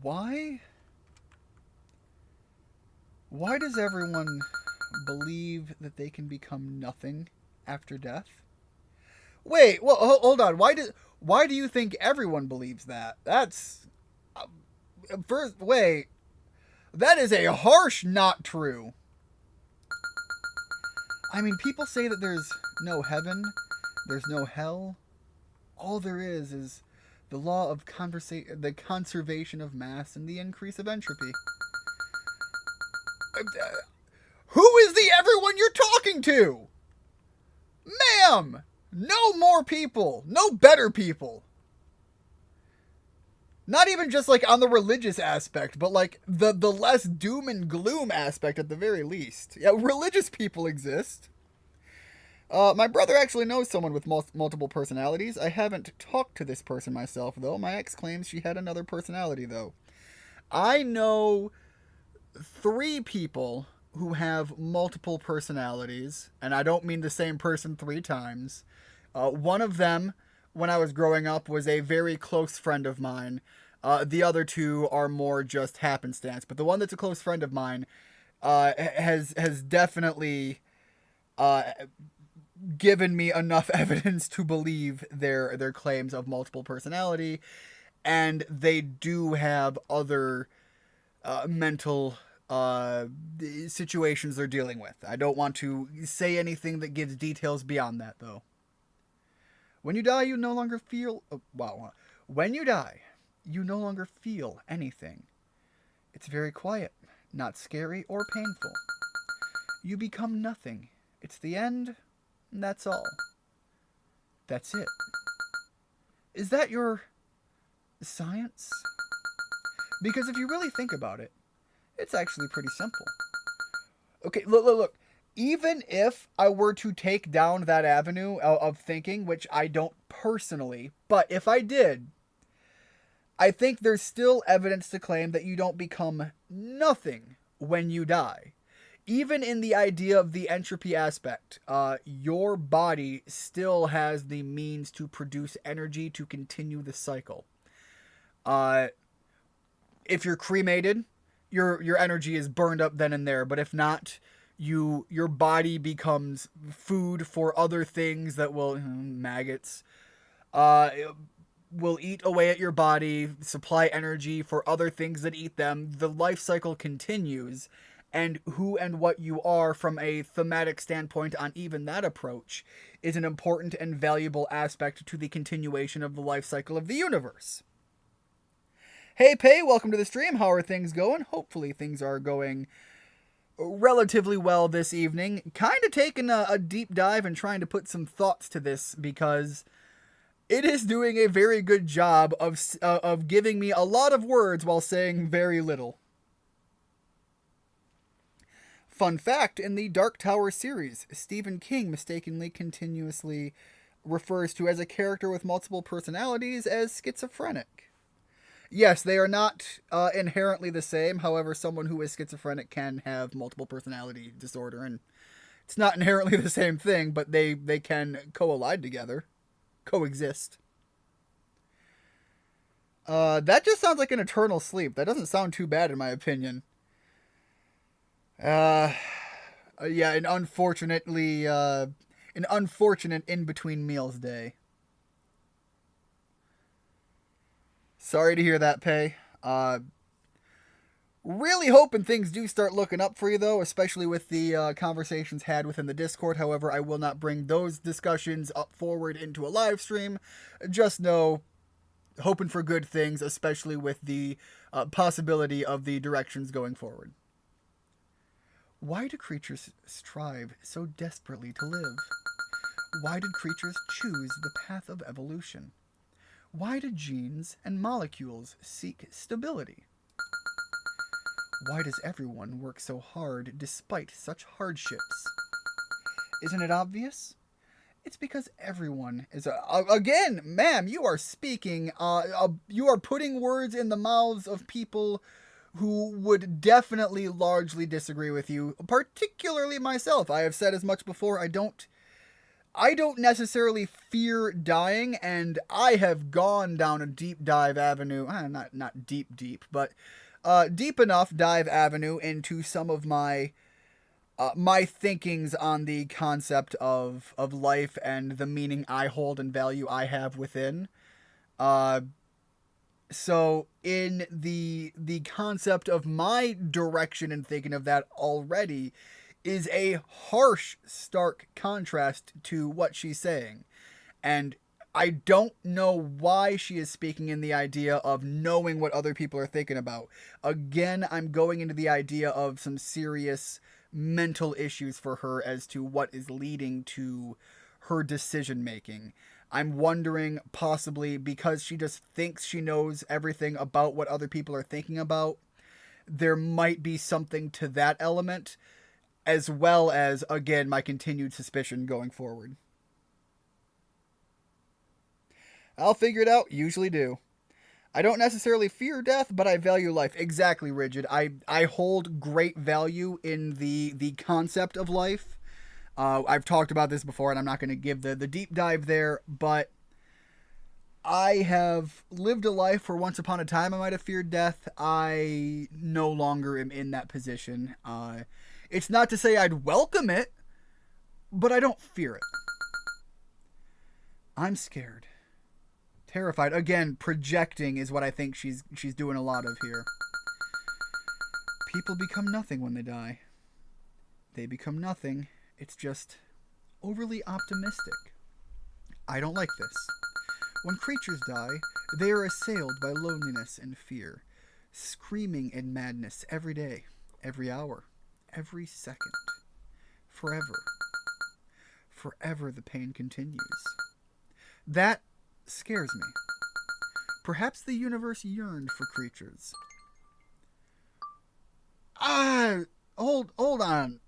A: why? Why does everyone believe that they can become nothing after death? Wait, well, hold on. Why do you think everyone believes that? That's first. Wait, that is a harsh not true. I mean, people say that there's no heaven, there's no hell. All there is the law of the conservation of mass and the increase of entropy. Who is the everyone you're talking to? Ma'am! No more people! No better people! Not even just like on the religious aspect, but like the less doom and gloom aspect at the very least. Yeah, religious people exist. My brother actually knows someone with multiple personalities. I haven't talked to this person myself, though. My ex claims she had another personality, though. I know 3 people who have multiple personalities, and I don't mean the same person 3 times. One of them, when I was growing up, was a very close friend of mine. The other 2 are more just happenstance, but the one that's a close friend of mine has definitely given me enough evidence to believe their claims of multiple personality, and they do have other mental situations they're dealing with. I don't want to say anything that gives details beyond that, though. When you die, you no longer feel... When you die, you no longer feel anything. It's very quiet, not scary or painful. You become nothing. It's the end, and that's all. That's it. Is that your science? Because if you really think about it, it's actually pretty simple. Okay, look. Even if I were to take down that avenue of thinking, which I don't personally, but if I did, I think there's still evidence to claim that you don't become nothing when you die. Even in the idea of the entropy aspect, your body still has the means to produce energy to continue the cycle. If you're cremated, your energy is burned up then and there, but if not, your body becomes food for other things that will maggots will eat away at your body, supply energy for other things that eat them. The life cycle continues, and who and what you are from a thematic standpoint on even that approach is an important and valuable aspect to the continuation of the life cycle of the universe. Hey Pei, welcome to the stream. How are things going? Hopefully things are going relatively well this evening. Kind of taking a deep dive and trying to put some thoughts to this because it is doing a very good job of giving me a lot of words while saying very little. Fun fact, in the Dark Tower series, Stephen King mistakenly continuously refers to as a character with multiple personalities as schizophrenic. Yes, they are not inherently the same. However, someone who is schizophrenic can have multiple personality disorder, and it's not inherently the same thing, but they can collide together, coexist. That just sounds like an eternal sleep. That doesn't sound too bad in my opinion. Yeah, an unfortunate in-between meals day. Sorry to hear that, Pei. Really hoping things do start looking up for you, though, especially with the conversations had within the Discord. However, I will not bring those discussions up forward into a live stream. Just know, hoping for good things, especially with the possibility of the directions going forward. Why do creatures strive so desperately to live? Why did creatures choose the path of evolution? Why do genes and molecules seek stability? Why does everyone work so hard despite such hardships? Isn't it obvious? It's because everyone is... again, ma'am, you are speaking... you are putting words in the mouths of people who would definitely largely disagree with you, particularly myself. I have said as much before. I don't necessarily fear dying, and I have gone down a deep dive avenue. Not deep, but deep enough dive avenue into some of my my thinkings on the concept of life and the meaning I hold and value I have within. Uh, so in the concept of my direction and thinking of that already is a harsh, stark contrast to what she's saying. And I don't know why she is speaking in the idea of knowing what other people are thinking about. Again, I'm going into the idea of some serious mental issues for her as to what is leading to her decision making. I'm wondering, possibly because she just thinks she knows everything about what other people are thinking about, there might be something to that element, as well as, again, my continued suspicion going forward. I'll figure it out, usually do. I don't necessarily fear death, but I value life. Exactly, Rigid. I hold great value in the concept of life. I've talked about this before, and I'm not going to give the deep dive there, but I have lived a life where once upon a time I might have feared death. I no longer am in that position. It's not to say I'd welcome it, but I don't fear it. I'm scared. Terrified. Again, projecting is what I think she's doing a lot of here. People become nothing when they die. They become nothing. It's just overly optimistic. I don't like this. When creatures die, they are assailed by loneliness and fear, screaming in madness every day, every hour, every second. Forever. Forever the pain continues. That scares me. Perhaps the universe yearned for creatures. Hold on.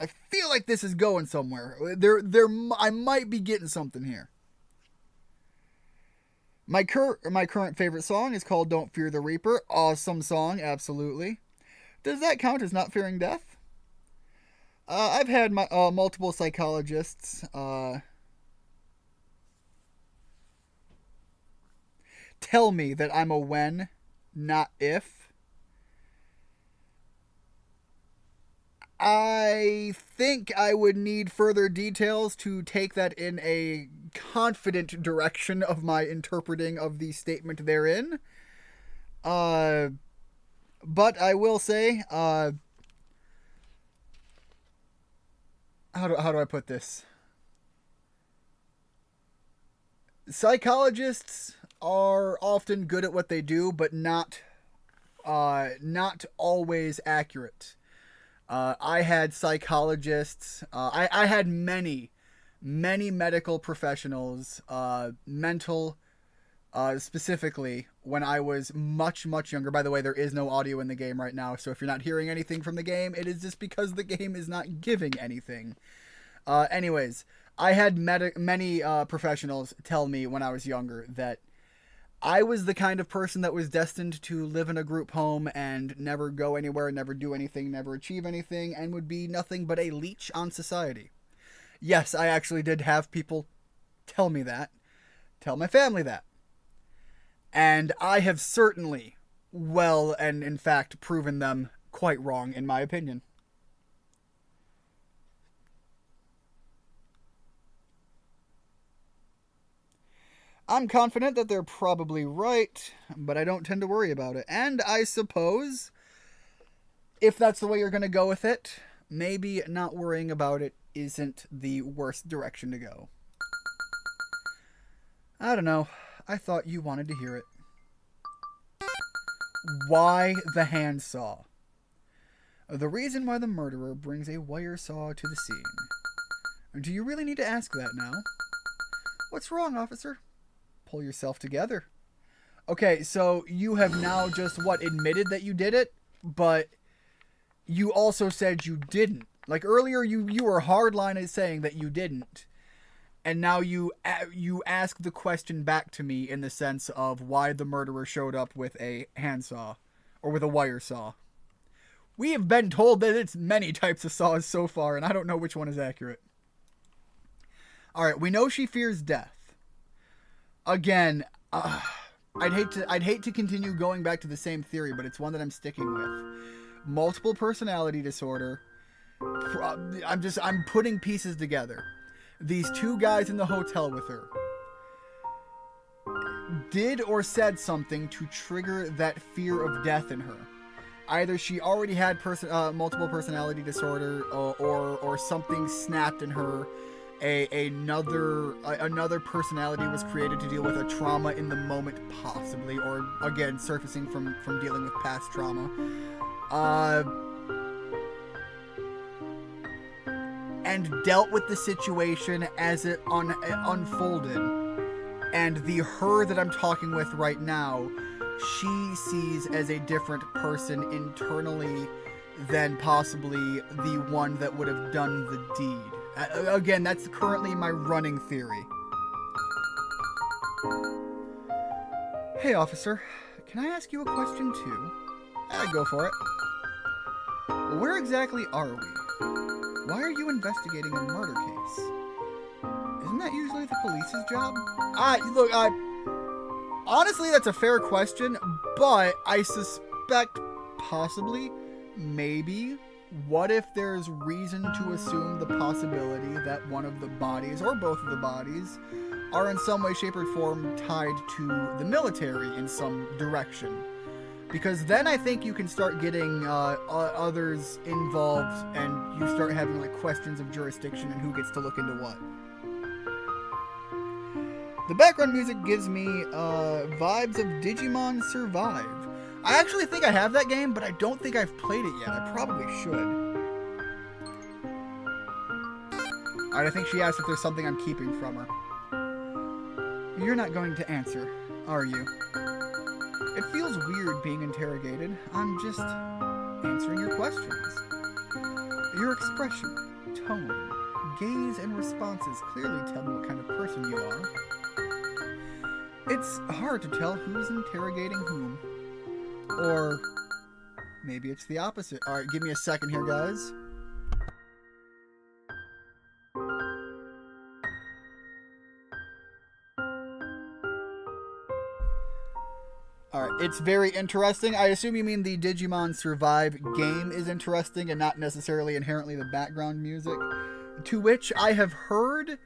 A: I feel like this is going somewhere. I might be getting something here. My current favorite song is called "Don't Fear the Reaper." Awesome song, absolutely. Does that count as not fearing death? I've had multiple psychologists tell me that I'm a when, not if. I think I would need further details to take that in a confident direction of my interpreting of the statement therein. But I will say, how do I put this? Psychologists are often good at what they do, but not always accurate. I had psychologists. I had many medical professionals, mental, specifically when I was much younger. By the way, there is no audio in the game right now, so if you're not hearing anything from the game, it is just because the game is not giving anything. Anyways, I had many professionals tell me when I was younger that I was the kind of person that was destined to live in a group home and never go anywhere, never do anything, never achieve anything, and would be nothing but a leech on society. Yes, I actually did have people tell me that, tell my family that. And I have certainly, well, and in fact, proven them quite wrong, in my opinion. I'm confident that they're probably right, but I don't tend to worry about it. And I suppose, if that's the way you're going to go with it, maybe not worrying about it isn't the worst direction to go. I don't know. I thought you wanted to hear it. Why the handsaw? The reason why the murderer brings a wire saw to the scene. Do you really need to ask that now? What's wrong, officer? Pull yourself together. Okay, so you have now just, admitted that you did it, but you also said you didn't. Like earlier, you were hardline at saying that you didn't. and now you ask the question back to me in the sense of why the murderer showed up with a handsaw or with a wire saw. We have been told that it's many types of saws so far, and I don't know which one is accurate. All right, we know she fears death. Again, I'd hate to continue going back to the same theory, but it's one that I'm sticking with. Multiple personality disorder. I'm putting pieces together. These two guys in the hotel with her did or said something to trigger that fear of death in her. Either she already had multiple personality disorder, or something snapped in her. Another personality was created to deal with a trauma in the moment, possibly, or again surfacing from dealing with past trauma. And dealt with the situation as it unfolded. And the her that I'm talking with right now, she sees as a different person internally than possibly the one that would have done the deed. Again, that's currently my running theory. Hey, officer. Can I ask you a question, too? Go for it. Where exactly are we? Why are you investigating a murder case? Isn't that usually the police's job? Honestly, that's a fair question, but I suspect possibly, maybe, what if there's reason to assume the possibility that one of the bodies, or both of the bodies, are in some way, shape, or form tied to the military in some direction? Because then I think you can start getting others involved, and you start having like questions of jurisdiction and who gets to look into what. The background music gives me vibes of Digimon Survive. I actually think I have that game, but I don't think I've played it yet. I probably should. Alright, I think she asked if there's something I'm keeping from her. You're not going to answer, are you? It feels weird being interrogated. I'm just answering your questions. Your expression, tone, gaze, and responses clearly tell me what kind of person you are. It's hard to tell who's interrogating whom. Or maybe it's the opposite. Alright, give me a second here, guys. Alright, it's very interesting. I assume you mean the Digimon Survive game is interesting and not necessarily inherently the background music. To which I have heard...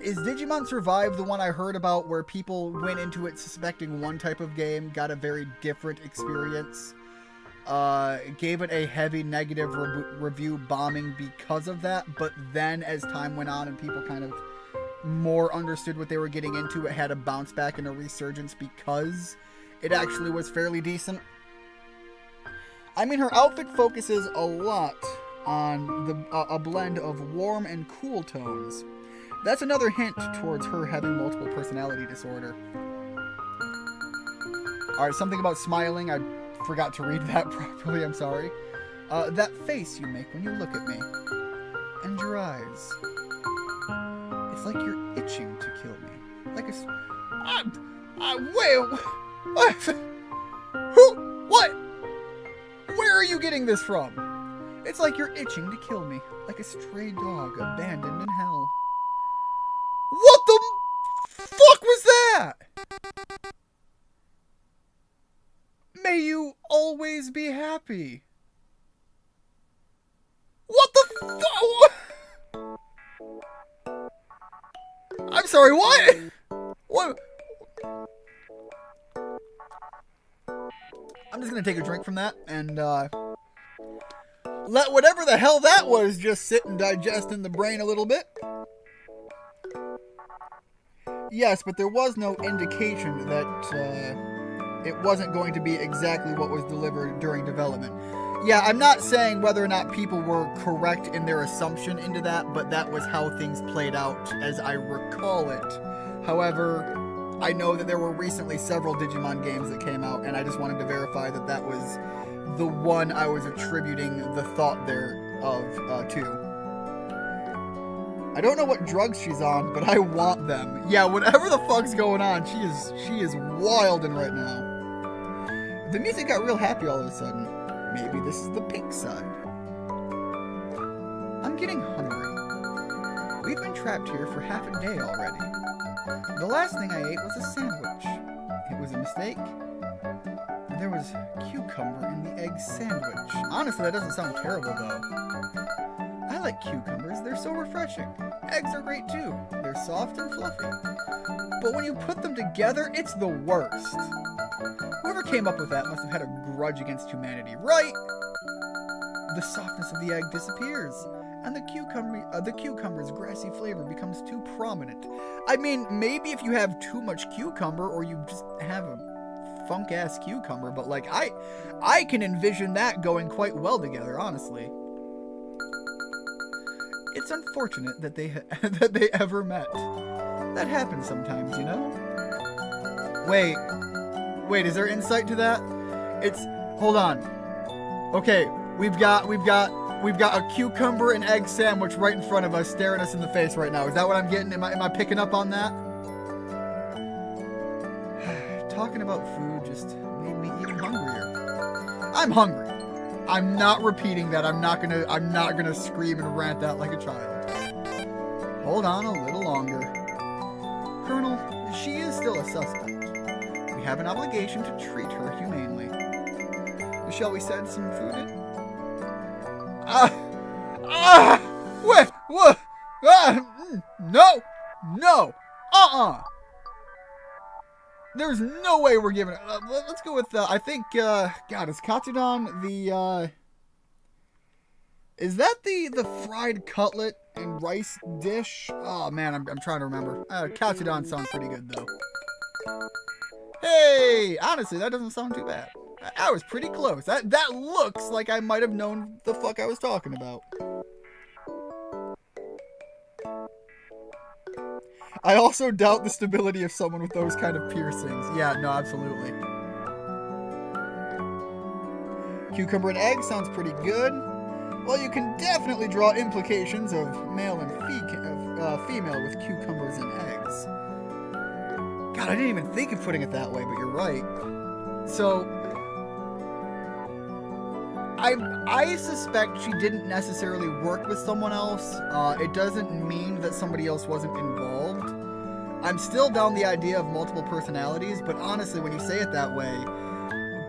A: Is Digimon Survive the one I heard about where people went into it suspecting one type of game, got a very different experience, gave it a heavy negative review bombing because of that, but then as time went on and people kind of more understood what they were getting into, it had a bounce back and a resurgence because it actually was fairly decent? I mean, her outfit focuses a lot on a blend of warm and cool tones. That's another hint towards her having multiple personality disorder. Alright, something about smiling. I forgot to read that properly, I'm sorry. That face you make when you look at me. And your eyes. It's like you're itching to kill me. Like a... Wait... What? Who? What? Where are you getting this from? It's like you're itching to kill me. Like a stray dog abandoned in hell. What the fuck was that? May you always be happy. What the fuck? I'm sorry, what? What? I'm just gonna take a drink from that and let whatever the hell that was just sit and digest in the brain a little bit. Yes, but there was no indication that it wasn't going to be exactly what was delivered during development. Yeah, I'm not saying whether or not people were correct in their assumption into that, but that was how things played out as I recall it. However, I know that there were recently several Digimon games that came out, and I just wanted to verify that that was the one I was attributing the thought there of to. I don't know what drugs she's on, but I want them. Yeah, whatever the fuck's going on, she is wildin' right now. The music got real happy all of a sudden. Maybe this is the pink side. I'm getting hungry. We've been trapped here for half a day already. The last thing I ate was a sandwich. It was a mistake. There was cucumber in the egg sandwich. Honestly, that doesn't sound terrible, though. I like cucumbers. They're so refreshing. Eggs are great, too. They're soft and fluffy. But when you put them together, it's the worst. Whoever came up with that must have had a grudge against humanity, right? The softness of the egg disappears, and the cucumber's grassy flavor becomes too prominent. I mean, maybe if you have too much cucumber, or you just have a funk-ass cucumber, but like, I can envision that going quite well together, honestly. It's unfortunate that they ever met. That happens sometimes, you know? Wait, is there insight to that? Hold on. Okay, we've got a cucumber and egg sandwich right in front of us, staring us in the face right now. Is that what I'm getting? Am I picking up on that? Talking about food just made me even hungrier. I'm hungry. I'm not repeating that. I'm not gonna scream and rant out like a child. Hold on a little longer. Colonel, she is still a suspect. We have an obligation to treat her humanely. Shall we send some food in? No! There's no way we're giving it. Let's go with, I think, God, is Katsudon the, is that the fried cutlet and rice dish? Oh, man, I'm trying to remember. Katsudon sounds pretty good, though. Hey, honestly, that doesn't sound too bad. I was pretty close. That looks like I might have known the fuck I was talking about. I also doubt the stability of someone with those kind of piercings. Yeah, no, absolutely. Cucumber and egg sounds pretty good. Well, you can definitely draw implications of male and female with cucumbers and eggs. God, I didn't even think of putting it that way, but you're right. So, I suspect she didn't necessarily work with someone else. It doesn't mean that somebody else wasn't involved. I'm still down the idea of multiple personalities, but honestly, when you say it that way,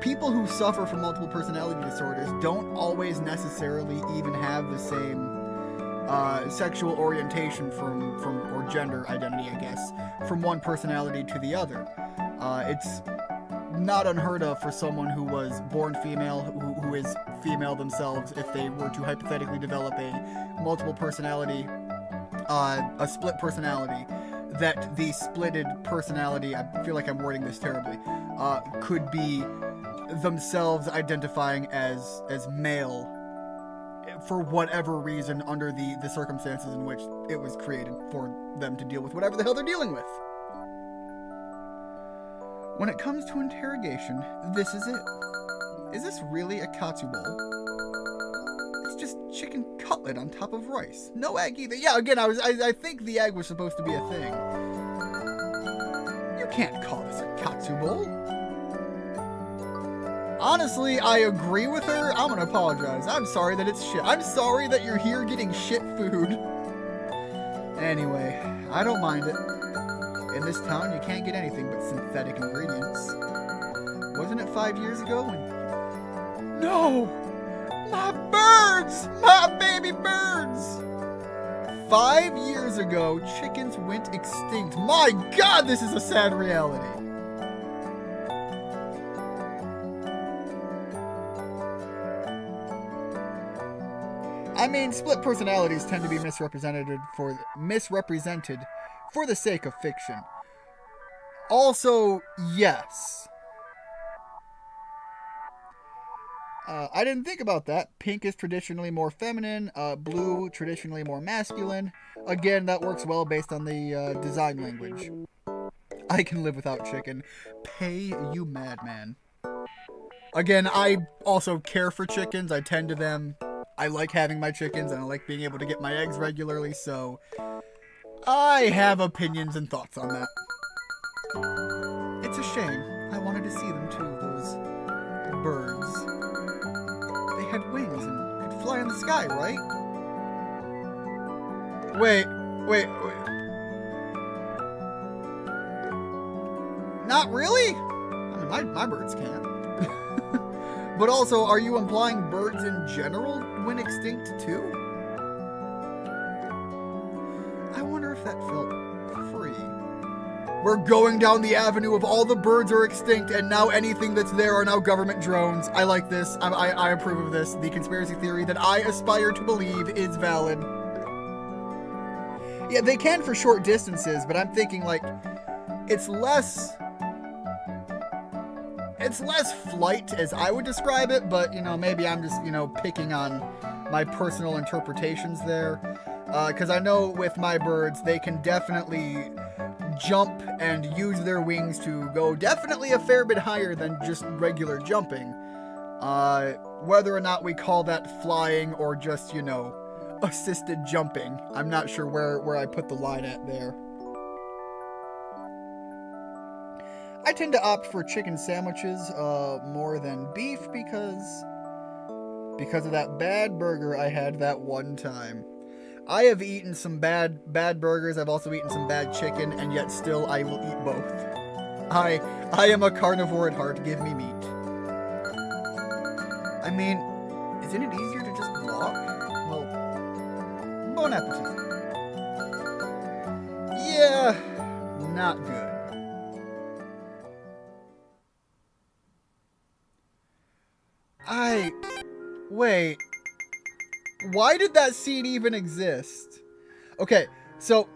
A: people who suffer from multiple personality disorders don't always necessarily even have the same sexual orientation or gender identity, I guess, from one personality to the other. It's not unheard of for someone who was born female, who is female themselves, if they were to hypothetically develop a multiple personality, a split personality, that the splitted personality, I feel like I'm wording this terribly, could be themselves identifying as male for whatever reason under the circumstances in which it was created for them to deal with whatever the hell they're dealing with. When it comes to interrogation, this is it. Is this really a katsu bowl? It's just chicken cutlet on top of rice. No egg either. Yeah, again, I think the egg was supposed to be a thing. You can't call this a katsu bowl. Honestly, I agree with her. I'm gonna apologize. I'm sorry that it's shit. I'm sorry that you're here getting shit food. Anyway, I don't mind it. In this town, you can't get anything but synthetic ingredients. Wasn't it 5 years ago when... No! My birds! My baby birds! 5 years ago, chickens went extinct. My God, this is a sad reality. I mean, split personalities tend to be misrepresented for the sake of fiction. Also, yes. I didn't think about that. Pink is traditionally more feminine, blue traditionally more masculine. Again, that works well based on the design language. I can live without chicken. Pay you madman. Again, I also care for chickens. I tend to them. I like having my chickens, and I like being able to get my eggs regularly, so I have opinions and thoughts on that. It's a shame. I wanted to see them too, those birds. They had wings and could fly in the sky, right? Wait. Not really? I mean, my birds can't. But also, are you implying birds in general went extinct too? I wonder if that felt free. We're going down the avenue of all the birds are extinct and now anything that's there are now government drones. I like this. I approve of this. The conspiracy theory that I aspire to believe is valid. Yeah, they can for short distances, but I'm thinking like it's less flight as I would describe it, but maybe I'm just picking on my personal interpretations there, because I know with my birds they can definitely jump and use their wings to go definitely a fair bit higher than just regular jumping. Whether or not we call that flying or just assisted jumping, I'm not sure where I put the line at there. I tend to opt for chicken sandwiches more than beef because of that bad burger I had that one time. I have eaten some bad burgers. I've also eaten some bad chicken, and yet still I will eat both. I am a carnivore at heart. Give me meat. I mean, isn't it easier to just walk? Well, bon appetit. Yeah, not good. Wait. Why did that scene even exist? Okay, so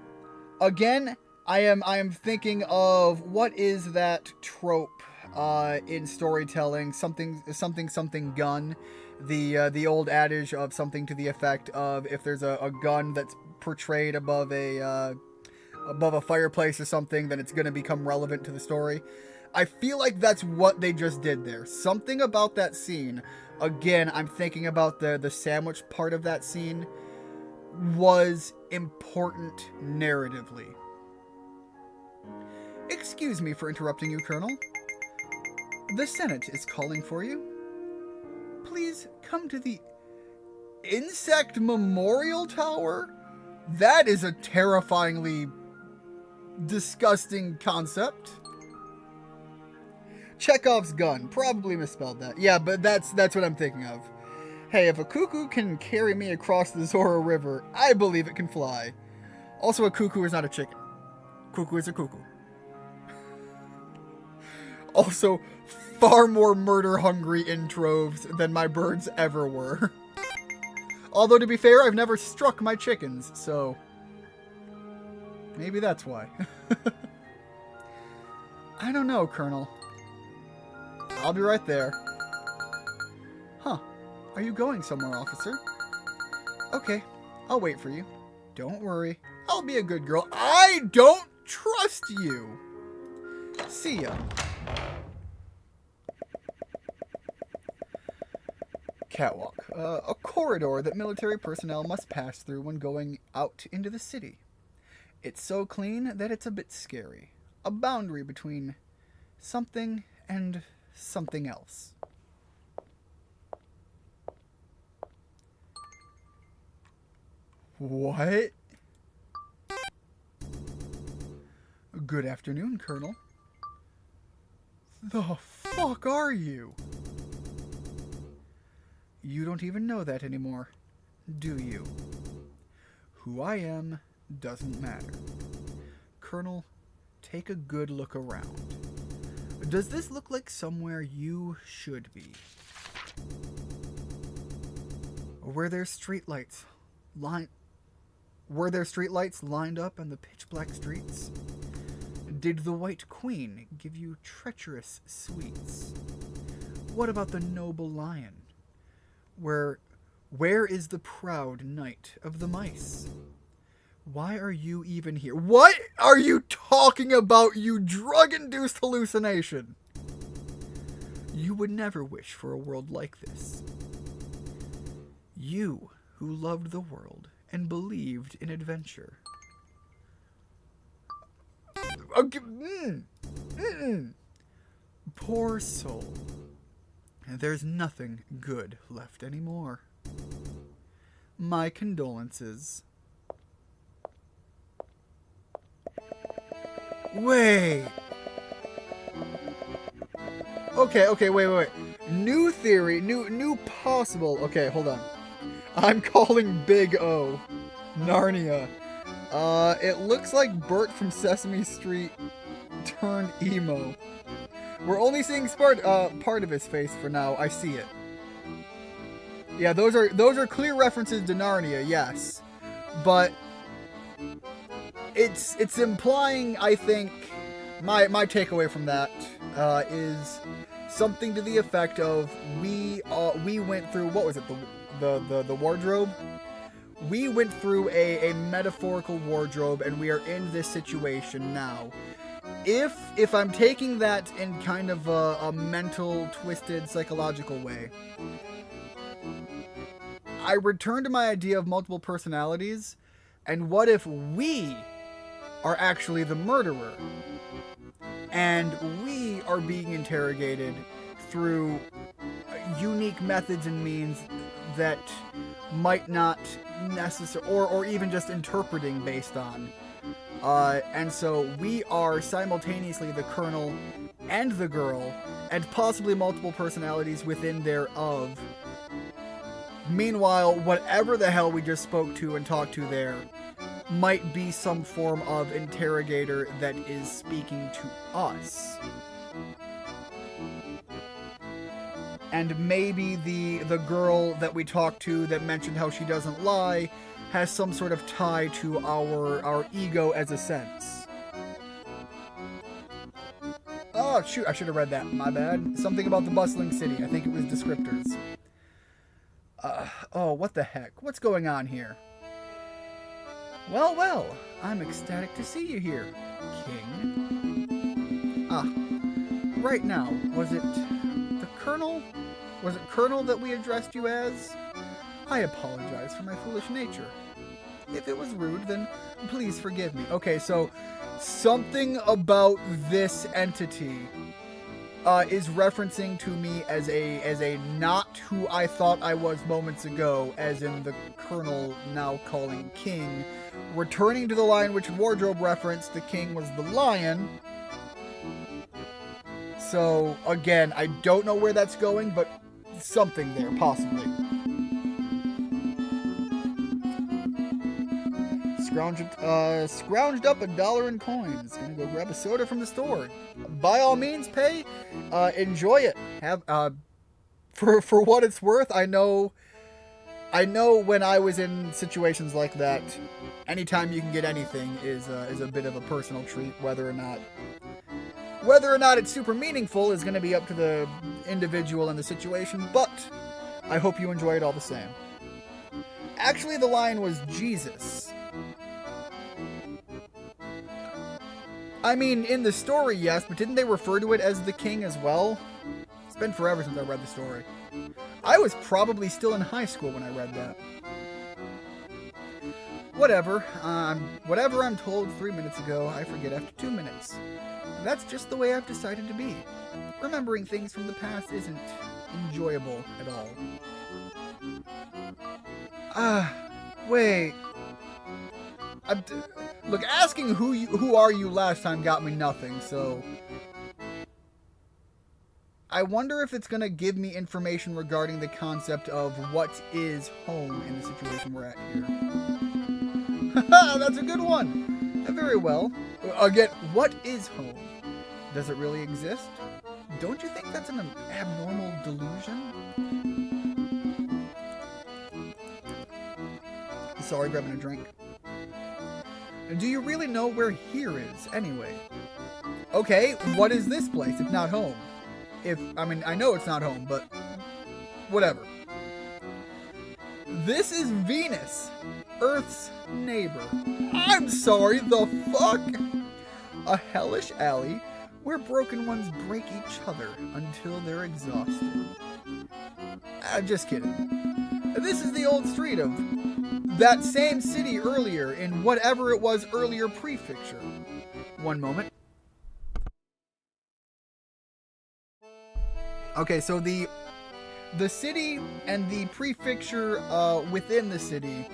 A: again, I am thinking of what is that trope in storytelling? Something gun. The old adage of something to the effect of if there's a gun that's portrayed above a fireplace or something, then it's gonna become relevant to the story. I feel like that's what they just did there. Something about that scene, again, I'm thinking about the sandwich part of that scene, was important narratively. Excuse me for interrupting you, Colonel. The Senate is calling for you. Please come to the Insect Memorial Tower? That is a terrifyingly disgusting concept. Chekhov's gun. Probably misspelled that. Yeah, but that's what I'm thinking of. Hey, if a cuckoo can carry me across the Zora River, I believe it can fly. Also, a cuckoo is not a chicken. Cuckoo is a cuckoo. Also, far more murder-hungry in troves than my birds ever were. Although, to be fair, I've never struck my chickens, so maybe that's why. I don't know, Colonel. I'll be right there. Huh. Are you going somewhere, officer? Okay, I'll wait for you. Don't worry. I'll be a good girl. I don't trust you. See ya. Catwalk. A corridor that military personnel must pass through when going out into the city. It's so clean that it's a bit scary. A boundary between something and something else. What? Good afternoon, Colonel. The fuck are you? You don't even know that anymore, do you? Who I am doesn't matter. Colonel, take a good look around. Does this look like somewhere you should be? Were there streetlights lined up on the pitch-black streets? Did the White Queen give you treacherous sweets? What about the noble lion? Where is the proud knight of the mice? Why are you even here? What are you talking about, you drug-induced hallucination? You would never wish for a world like this. You who loved the world and believed in adventure. Poor soul. There's nothing good left anymore. My condolences. Wait. Okay, wait. New theory, new possible. Okay, hold on. I'm calling Big O Narnia. It looks like Bert from Sesame Street turned emo. We're only seeing part of his face for now. I see it. Yeah, those are clear references to Narnia, yes. But it's implying, I think, my takeaway from that is something to the effect of we went through, what was it, the wardrobe? We went through a metaphorical wardrobe, and we are in this situation now. If I'm taking that in kind of a mental, twisted, psychological way, I return to my idea of multiple personalities, and what if we are actually the murderer, and we are being interrogated through unique methods and means that might not necessarily, or even just interpreting based on. And so we are simultaneously the Colonel and the girl, and possibly multiple personalities within thereof. Meanwhile, whatever the hell we just spoke to and talked to there might be some form of interrogator that is speaking to us. And maybe the girl that we talked to that mentioned how she doesn't lie has some sort of tie to our ego as a sense. Oh, shoot, I should have read that. My bad. Something about the bustling city. I think it was descriptors. Oh, what the heck? What's going on here? Well, I'm ecstatic to see you here, King. Right now, was it the Colonel? Was it Colonel that we addressed you as? I apologize for my foolish nature. If it was rude, then please forgive me. Okay, so something about this entity is referencing to me as a not who I thought I was moments ago, as in the Colonel now calling King, returning to the Lion Witch wardrobe reference. The King was the lion. So again, I don't know where that's going, but something there, possibly. Scrounged up $1 in coins. Gonna go grab a soda from the store. By all means, pay. Enjoy it. Have for what it's worth. I know when I was in situations like that, anytime you can get anything is a bit of a personal treat. Whether or not it's super meaningful is going to be up to the individual and the situation, but I hope you enjoy it all the same. Actually, the lion was Jesus. I mean, in the story, yes, but didn't they refer to it as the king as well? It's been forever since I read the story. I was probably still in high school when I read that. Whatever. Whatever I'm told 3 minutes ago, I forget after 2 minutes. That's just the way I've decided to be. Remembering things from the past isn't enjoyable at all. Wait. Look, asking who are you last time got me nothing, so I wonder if it's going to give me information regarding the concept of what is home in the situation we're at here. That's a good one. Very well. Again, what is home? Does it really exist? Don't you think that's an abnormal delusion? Sorry, grabbing a drink. Do you really know where here is, anyway? Okay, what is this place if not home? I know it's not home, but whatever. This is Venus, Earth's neighbor. I'm sorry, the fuck? A hellish alley where broken ones break each other until they're exhausted. Just kidding. This is the old street of that same city earlier in whatever it was earlier prefecture. One moment. Okay, so the city and the prefecture within the city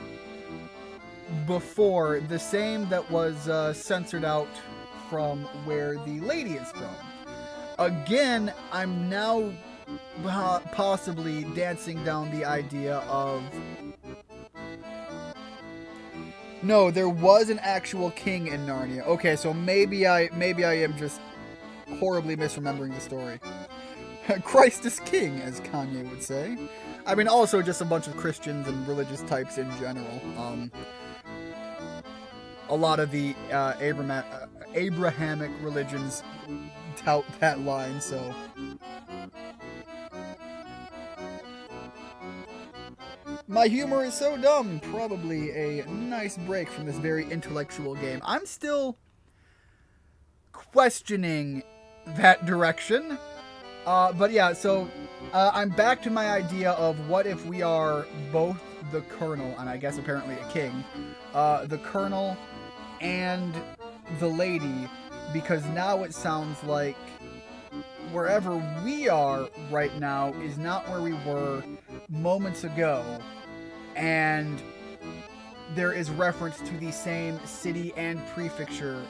A: before, the same that was censored out from where the lady is from. Again, I'm now possibly dancing down the idea of, no, there was an actual king in Narnia. Okay, so maybe I am just horribly misremembering the story. Christ is king, as Kanye would say. I mean, also just a bunch of Christians and religious types in general. A lot of the Abrahamic religions tout that line, so. My humor is so dumb. Probably a nice break from this very intellectual game. I'm still questioning that direction. But yeah, so I'm back to my idea of what if we are both the colonel, and I guess apparently a king, the colonel and the lady, because now it sounds like wherever we are right now is not where we were moments ago, and there is reference to the same city and prefecture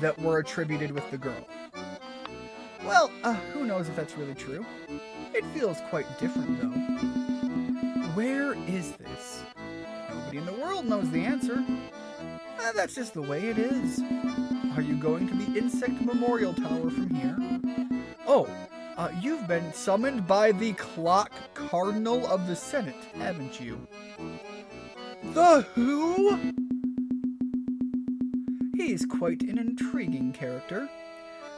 A: that were attributed with the girl. Well, who knows if that's really true. It feels quite different, though. Where is this? Nobody in the world knows the answer. That's just the way it is. Are you going to the Insect Memorial Tower from here? Oh, you've been summoned by the Clock Cardinal of the Senate, haven't you? The who? He's quite an intriguing character.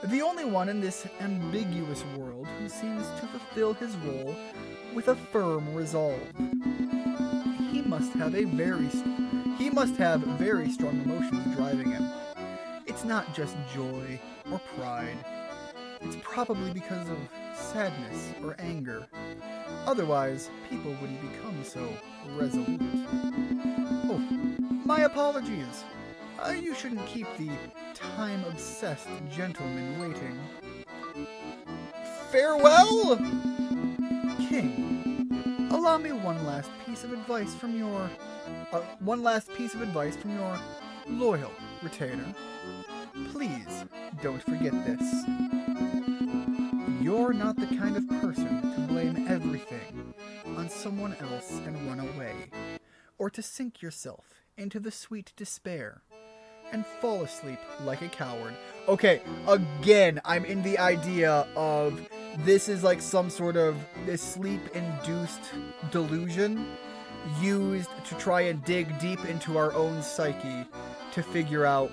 A: The only one in this ambiguous world who seems to fulfill his role with a firm resolve. He must have very strong emotions driving him. It's not just joy or pride. It's probably because of sadness or anger. Otherwise, people wouldn't become so resolute. Oh, my apologies. You shouldn't keep the time-obsessed gentleman waiting. Farewell, King. Allow me one last piece of advice from your loyal retainer. Please don't forget this. You're not the kind of person to blame everything on someone else and run away, or to sink yourself into the sweet despair and fall asleep like a coward. Okay, again, I'm in the idea of this is like some sort of this sleep-induced delusion used to try and dig deep into our own psyche to figure out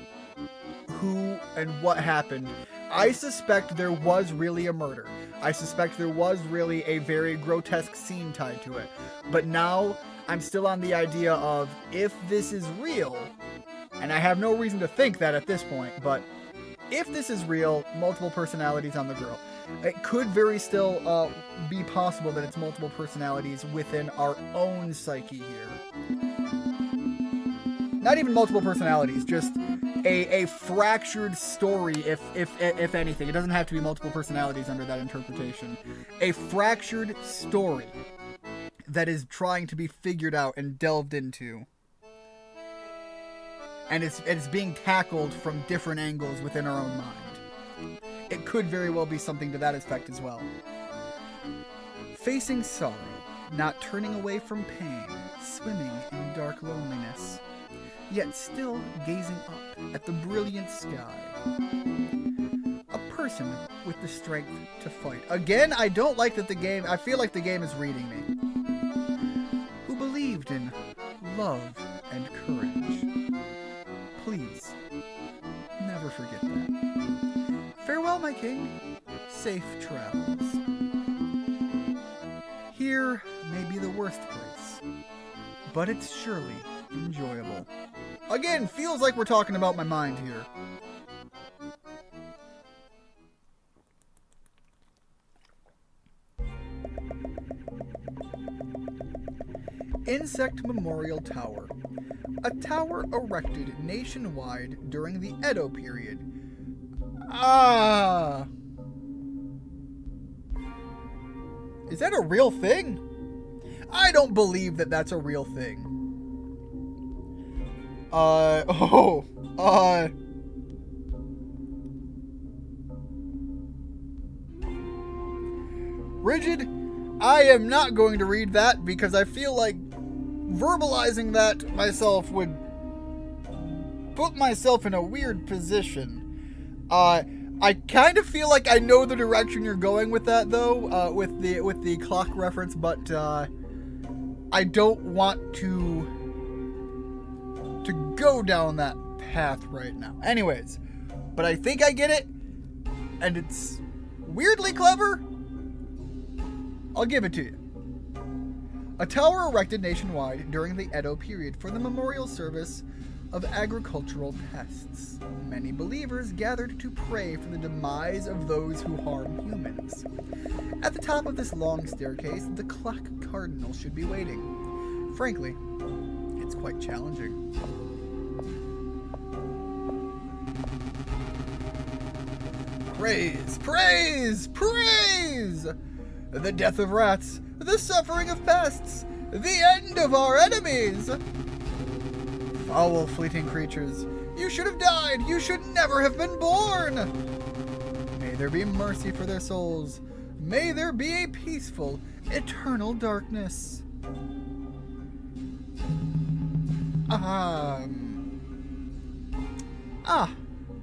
A: who and what happened. I suspect there was really a murder. I suspect there was really a very grotesque scene tied to it. But now I'm still on the idea of if this is real, and I have no reason to think that at this point, but if this is real, multiple personalities on the girl. It could very still be possible that it's multiple personalities within our own psyche here. Not even multiple personalities, just a fractured story, if anything. It doesn't have to be multiple personalities under that interpretation. A fractured story that is trying to be figured out and delved into. And it's being tackled from different angles within our own mind. It could very well be something to that effect as well. Facing sorrow, not turning away from pain, swimming in dark loneliness, yet still gazing up at the brilliant sky. A person with the strength to fight. Again, I don't like that I feel like the game is reading me. Who believed in love and courage. Please, never forget that. Farewell, my king. Safe travels. Here may be the worst place, but it's surely enjoyable. Again, feels like we're talking about my mind here. Insect Memorial Tower. A tower erected nationwide during the Edo period. Is that a real thing? I don't believe that that's a real thing. Rigid, I am not going to read that because I feel like verbalizing that myself would put myself in a weird position. I kind of feel like I know the direction you're going with that, though, with the clock reference, but I don't want to go down that path right now. Anyways, but I think I get it, and it's weirdly clever. I'll give it to you. A tower erected nationwide during the Edo period for the memorial service of agricultural pests. Many believers gathered to pray for the demise of those who harm humans. At the top of this long staircase, the clock cardinal should be waiting. Frankly, it's quite challenging. Praise, praise, praise! The death of rats, the suffering of pests, the end of our enemies! Foul, fleeting creatures, you should have died! You should never have been born! May there be mercy for their souls. May there be a peaceful, eternal darkness.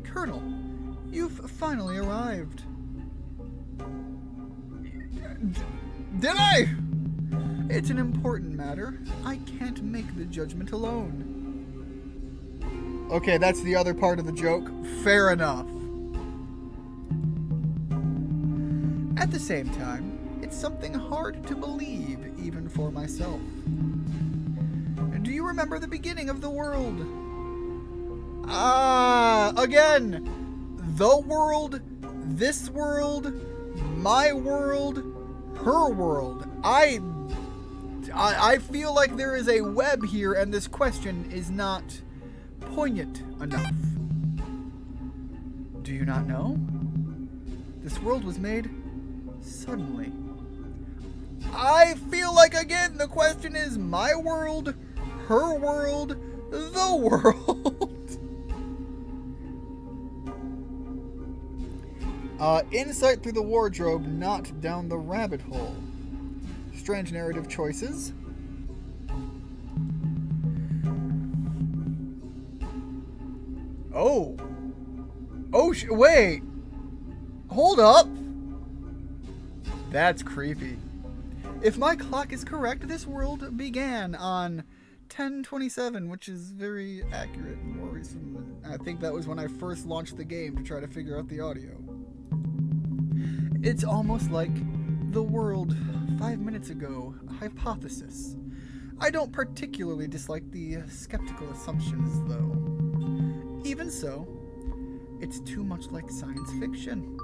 A: Colonel, you've finally arrived. Did I? It's an important matter. I can't make the judgment alone. Okay, that's the other part of the joke. Fair enough. At the same time, it's something hard to believe, even for myself. Do you remember the beginning of the world? Again, the world, this world, my world, her world. I feel like there is a web here, and this question is not poignant enough. Do you not know? This world was made suddenly. I feel like, again, the question is my world, her world, the world. Insight through the wardrobe, not down the rabbit hole. Strange narrative choices. Oh, wait. Hold up. That's creepy. If my clock is correct, this world began on 10/27, which is very accurate and worrisome. I think that was when I first launched the game to try to figure out the audio. It's almost like the world 5 minutes ago hypothesis. I don't particularly dislike the skeptical assumptions, though. Even so, it's too much like science fiction.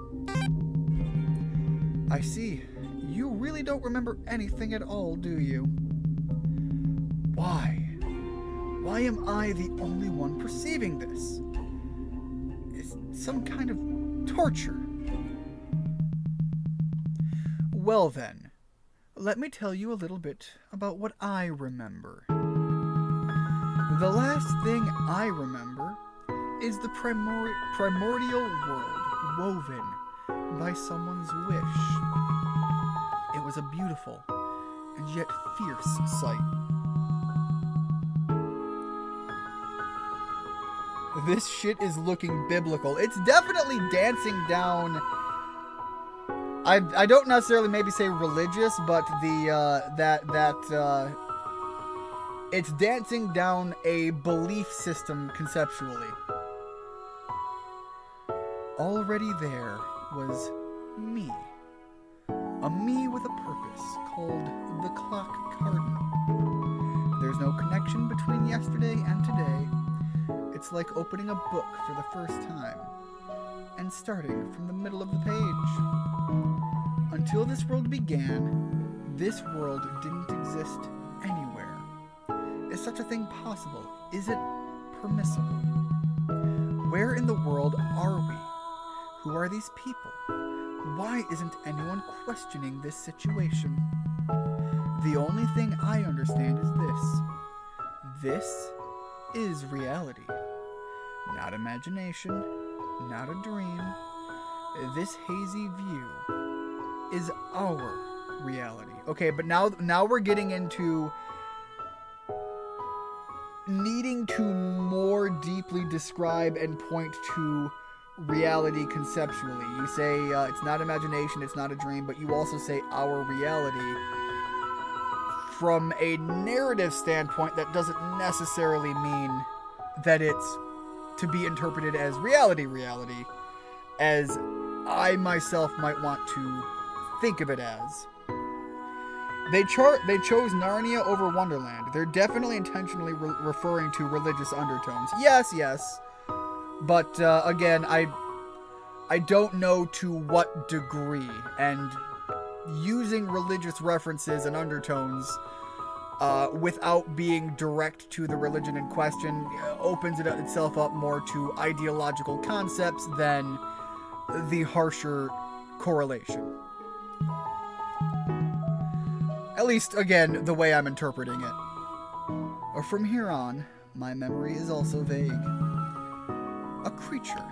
A: I see. You really don't remember anything at all, do you? Why? Why am I the only one perceiving this? It's some kind of torture. Well then, let me tell you a little bit about what I remember. The last thing I remember is the primordial world woven by someone's wish. It was a beautiful and yet fierce sight. This shit is looking biblical. It's definitely dancing down. I don't necessarily maybe say religious, but it's dancing down a belief system conceptually. Already there was me. A me with a purpose called the Clock Cardinal. There's no connection between yesterday and today. It's like opening a book for the first time and starting from the middle of the page. Until this world began, this world didn't exist anywhere. Is such a thing possible? Is it permissible? Where in the world are we? Who are these people? Why isn't anyone questioning this situation? The only thing I understand is this. This is reality. Not imagination, not a dream. This hazy view is our reality. Okay, but now we're getting into needing to more deeply describe and point to reality conceptually. You say it's not imagination, it's not a dream, but you also say our reality. From a narrative standpoint, that doesn't necessarily mean that it's to be interpreted as reality, as I myself might want to think of it as. They chose Narnia over Wonderland. They're definitely intentionally referring to religious undertones. Yes. But again, I don't know to what degree, and using religious references and undertones without being direct to the religion in question opens itself up more to ideological concepts than the harsher correlation. At least, again, the way I'm interpreting it. From here on, my memory is also vague. A creature.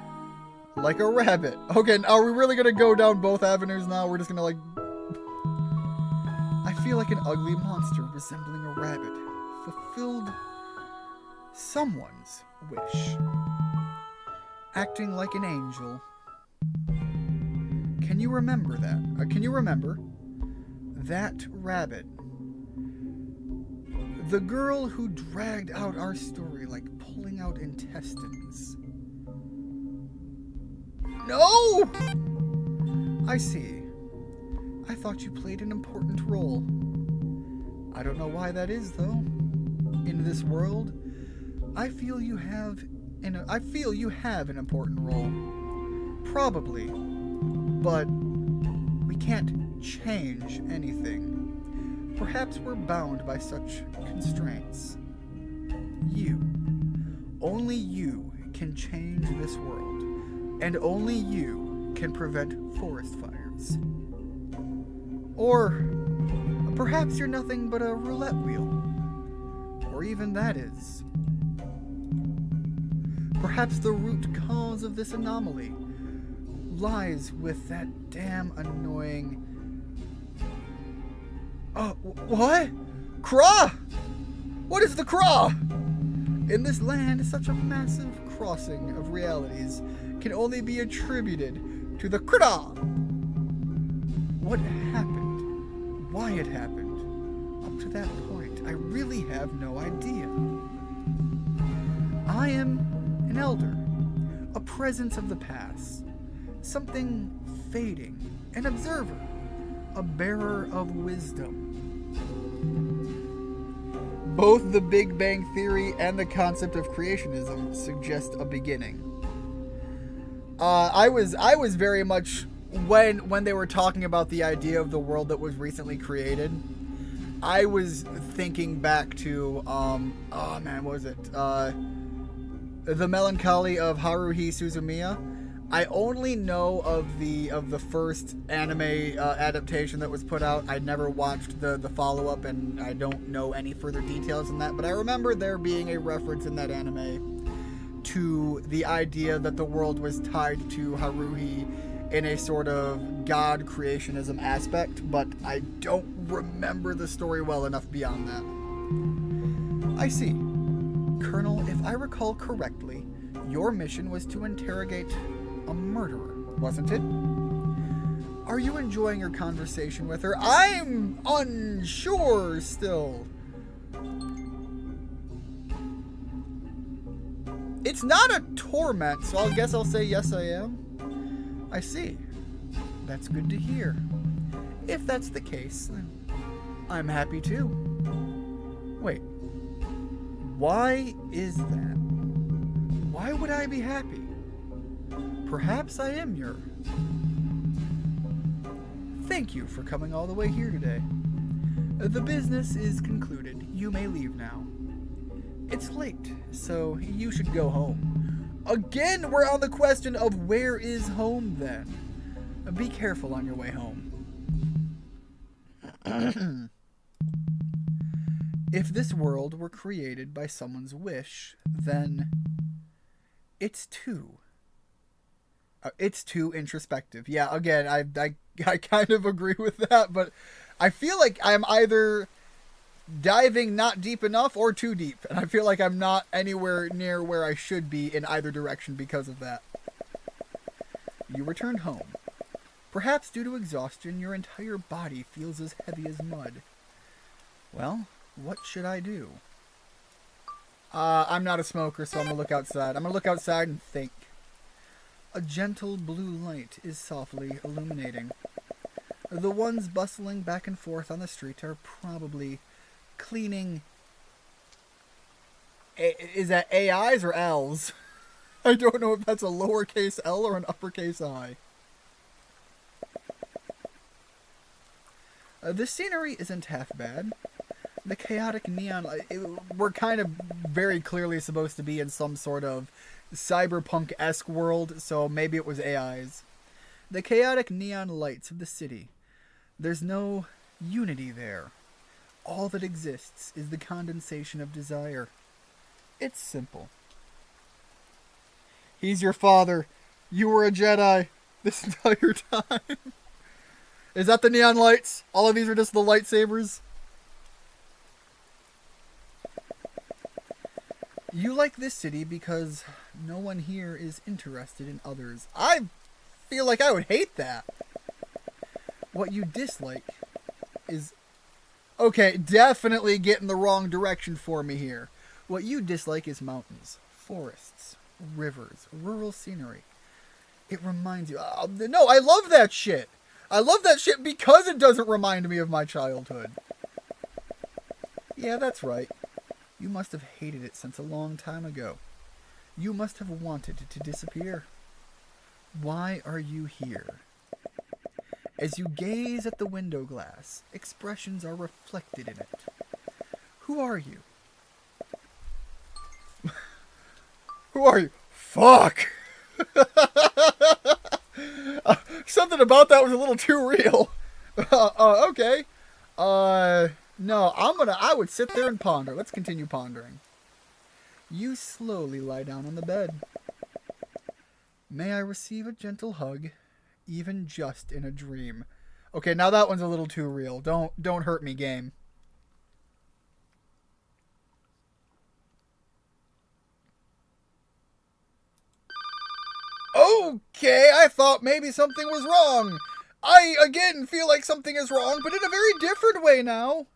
A: Like a rabbit. Okay, are we really gonna go down both avenues now? We're just gonna I feel like an ugly monster resembling a rabbit fulfilled someone's wish. Acting like an angel. Can you remember that? Can you remember that rabbit? The girl who dragged out our story like pulling out intestines. No! I see. I thought you played an important role. I don't know why that is, though. In this world, I feel you have an important role. Probably. But we can't change anything. Perhaps we're bound by such constraints. You. Only you can change this world. And only you can prevent forest fires. Or perhaps you're nothing but a roulette wheel. Or even that is. Perhaps the root cause of this anomaly lies with that damn annoying... What? Craw! What is the craw? In this land, such a massive crossing of realities can only be attributed to the craw. What happened? Why it happened? Up to that point, I really have no idea. I am an elder, a presence of the past, something fading, an observer, a bearer of wisdom. Both the Big Bang Theory and the concept of creationism suggest a beginning. I was very much, when they were talking about the idea of the world that was recently created, I was thinking back to, what was it? The Melancholy of Haruhi Suzumiya. I only know of the first anime adaptation that was put out. I never watched the follow-up, and I don't know any further details than that, but I remember there being a reference in that anime to the idea that the world was tied to Haruhi in a sort of god creationism aspect, but I don't remember the story well enough beyond that. I see. Colonel, if I recall correctly, your mission was to interrogate a murderer, wasn't it? Are you enjoying your conversation with her? I'm unsure still. It's not a torment, so I guess I'll say yes, I am. I see. That's good to hear. If that's the case, then I'm happy too. Wait. Why is that? Why would I be happy? Perhaps I am your... Thank you for coming all the way here today. The business is concluded. You may leave now. It's late, so you should go home. Again, we're on the question of where is home then? Be careful on your way home. If this world were created by someone's wish, then it's too introspective. Yeah, again, I kind of agree with that, but I feel like I'm either diving not deep enough or too deep, and I feel like I'm not anywhere near where I should be in either direction because of that. You returned home. Perhaps due to exhaustion, your entire body feels as heavy as mud. Well, what should I do? I'm not a smoker, so I'm gonna look outside. I'm gonna look outside and think. A gentle blue light is softly illuminating. The ones bustling back and forth on the street are probably cleaning... Is that AIs or L's? I don't know if that's a lowercase L or an uppercase I. The scenery isn't half bad. The chaotic neon... we're kind of very clearly supposed to be in some sort of cyberpunk-esque world, so maybe it was AIs. The chaotic neon lights of the city. There's no unity there. All that exists is the condensation of desire. It's simple. He's your father. You were a Jedi this entire time. Is that the neon lights? All of these are just the lightsabers? You like this city because no one here is interested in others. I feel like I would hate that. What you dislike is... Okay, definitely getting the wrong direction for me here. What you dislike is mountains, forests, rivers, rural scenery. It reminds you... no, I love that shit. I love that shit because it doesn't remind me of my childhood. Yeah, that's right. You must have hated it since a long time ago. You must have wanted it to disappear. Why are you here? As you gaze at the window glass, expressions are reflected in it. Who are you? Who are you? Fuck! Something about that was a little too real. Okay. No, I would sit there and ponder. Let's continue pondering. You slowly lie down on the bed. May I receive a gentle hug, even just in a dream. Okay, now that one's a little too real. Don't hurt me, game. Okay, I thought maybe something was wrong. I, again, feel like something is wrong, but in a very different way now.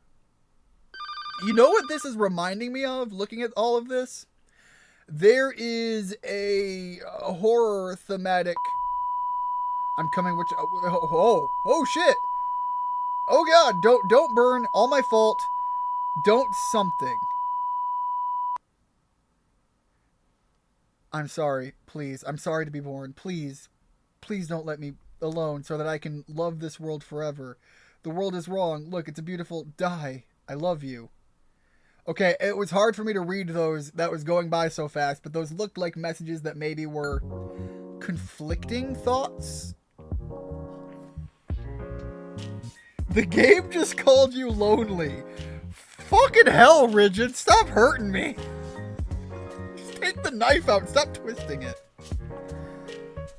A: You know what this is reminding me of, looking at all of this? There is a horror thematic... I'm coming, which... Oh, shit. Oh, God, don't burn. All my fault. Don't something. I'm sorry, please. I'm sorry to be born. Please. Please don't let me alone so that I can love this world forever. The world is wrong. Look, it's a beautiful... Die. I love you. Okay, it was hard for me to read those. That was going by so fast, but those looked like messages that maybe were conflicting thoughts. The game just called you lonely. Fucking hell, Rigid. Stop hurting me. Just take the knife out and stop twisting it.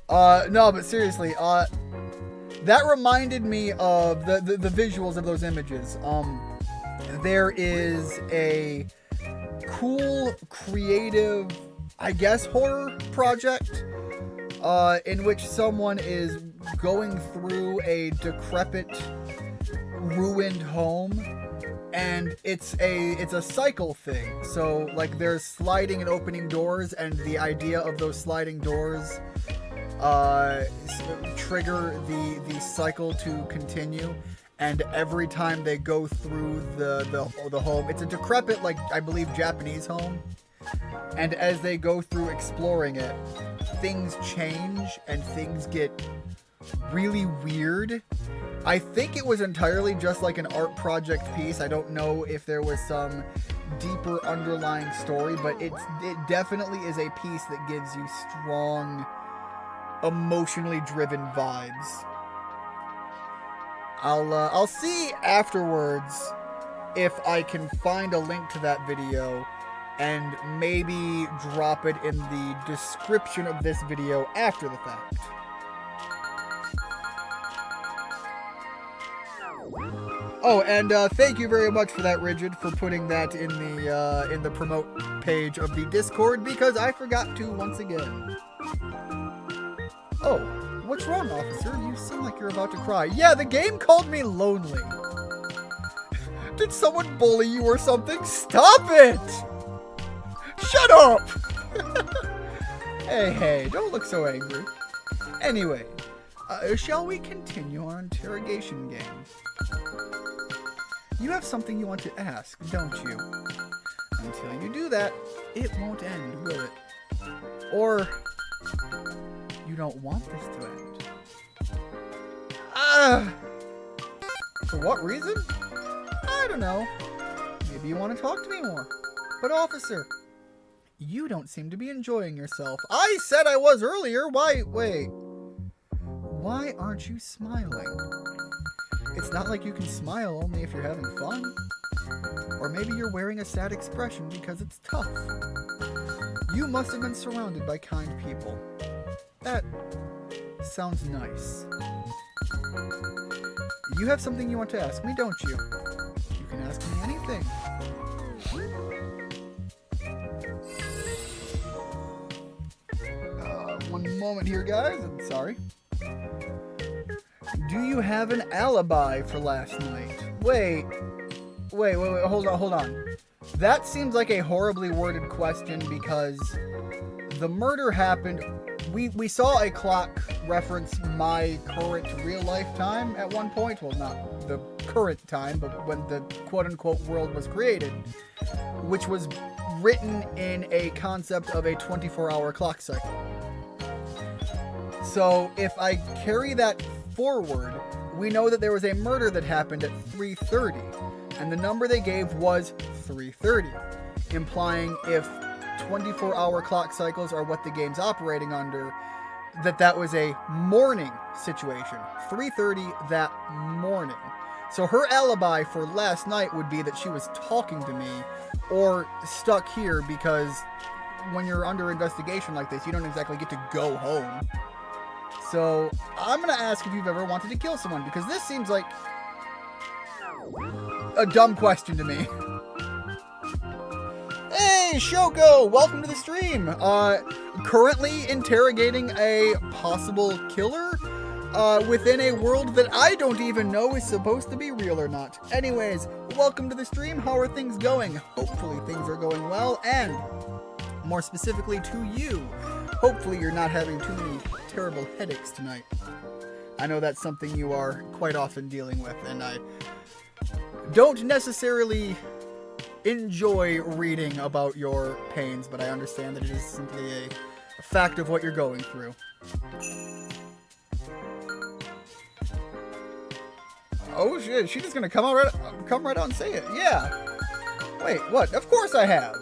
A: No, but seriously, that reminded me of the visuals of those images. There is a cool, creative, I guess, horror project in which someone is going through a decrepit, ruined home, and it's a cycle thing. So, like, there's sliding and opening doors, and the idea of those sliding doors trigger the cycle to continue. And every time they go through the home, it's a decrepit, like, I believe, Japanese home. And as they go through exploring it, things change and things get really weird. I think it was entirely just like an art project piece. I don't know if there was some deeper underlying story, but it definitely is a piece that gives you strong, emotionally driven vibes. I'll see afterwards if I can find a link to that video and maybe drop it in the description of this video after the fact. Oh, and thank you very much for that, Rigid, for putting that in the promote page of the Discord, because I forgot to once again. Oh, what's wrong, officer? You seem like you're about to cry. Yeah, the game called me lonely. Did someone bully you or something? Stop it! Shut up! Hey, don't look so angry. Anyway, shall we continue our interrogation game? You have something you want to ask, don't you? Until you do that, it won't end, will it? Or you don't want this to end. For what reason? I don't know. Maybe you want to talk to me more. But officer, you don't seem to be enjoying yourself. I said I was earlier. Wait. Why aren't you smiling? It's not like you can smile only if you're having fun. Or maybe you're wearing a sad expression because it's tough. You must have been surrounded by kind people. That sounds nice. You have something you want to ask me, don't you? You can ask me anything. One moment here, guys. I'm sorry. Do you have an alibi for last night? Wait, hold on. That seems like a horribly worded question because the murder happened. We saw a clock reference my current real life time at one point. Well, not the current time, but when the quote-unquote world was created, which was written in a concept of a 24-hour clock cycle. So if I carry that forward, we know that there was a murder that happened at 3:30, and the number they gave was 3:30, implying if 24-hour clock cycles are what the game's operating under, that was a morning situation. 3:30 that morning. So her alibi for last night would be that she was talking to me or stuck here, because when you're under investigation like this, you don't exactly get to go home. So I'm going to ask if you've ever wanted to kill someone, because this seems like a dumb question to me. Hey, Shoko! Welcome to the stream! Currently interrogating a possible killer within a world that I don't even know is supposed to be real or not. Anyways, welcome to the stream. How are things going? Hopefully things are going well, and more specifically to you, hopefully you're not having too many terrible headaches tonight. I know that's something you are quite often dealing with, and I don't necessarily enjoy reading about your pains, but I understand that it is simply a fact of what you're going through. Oh shit, she's just gonna come right out and say it. Yeah. Wait, what? Of course I have.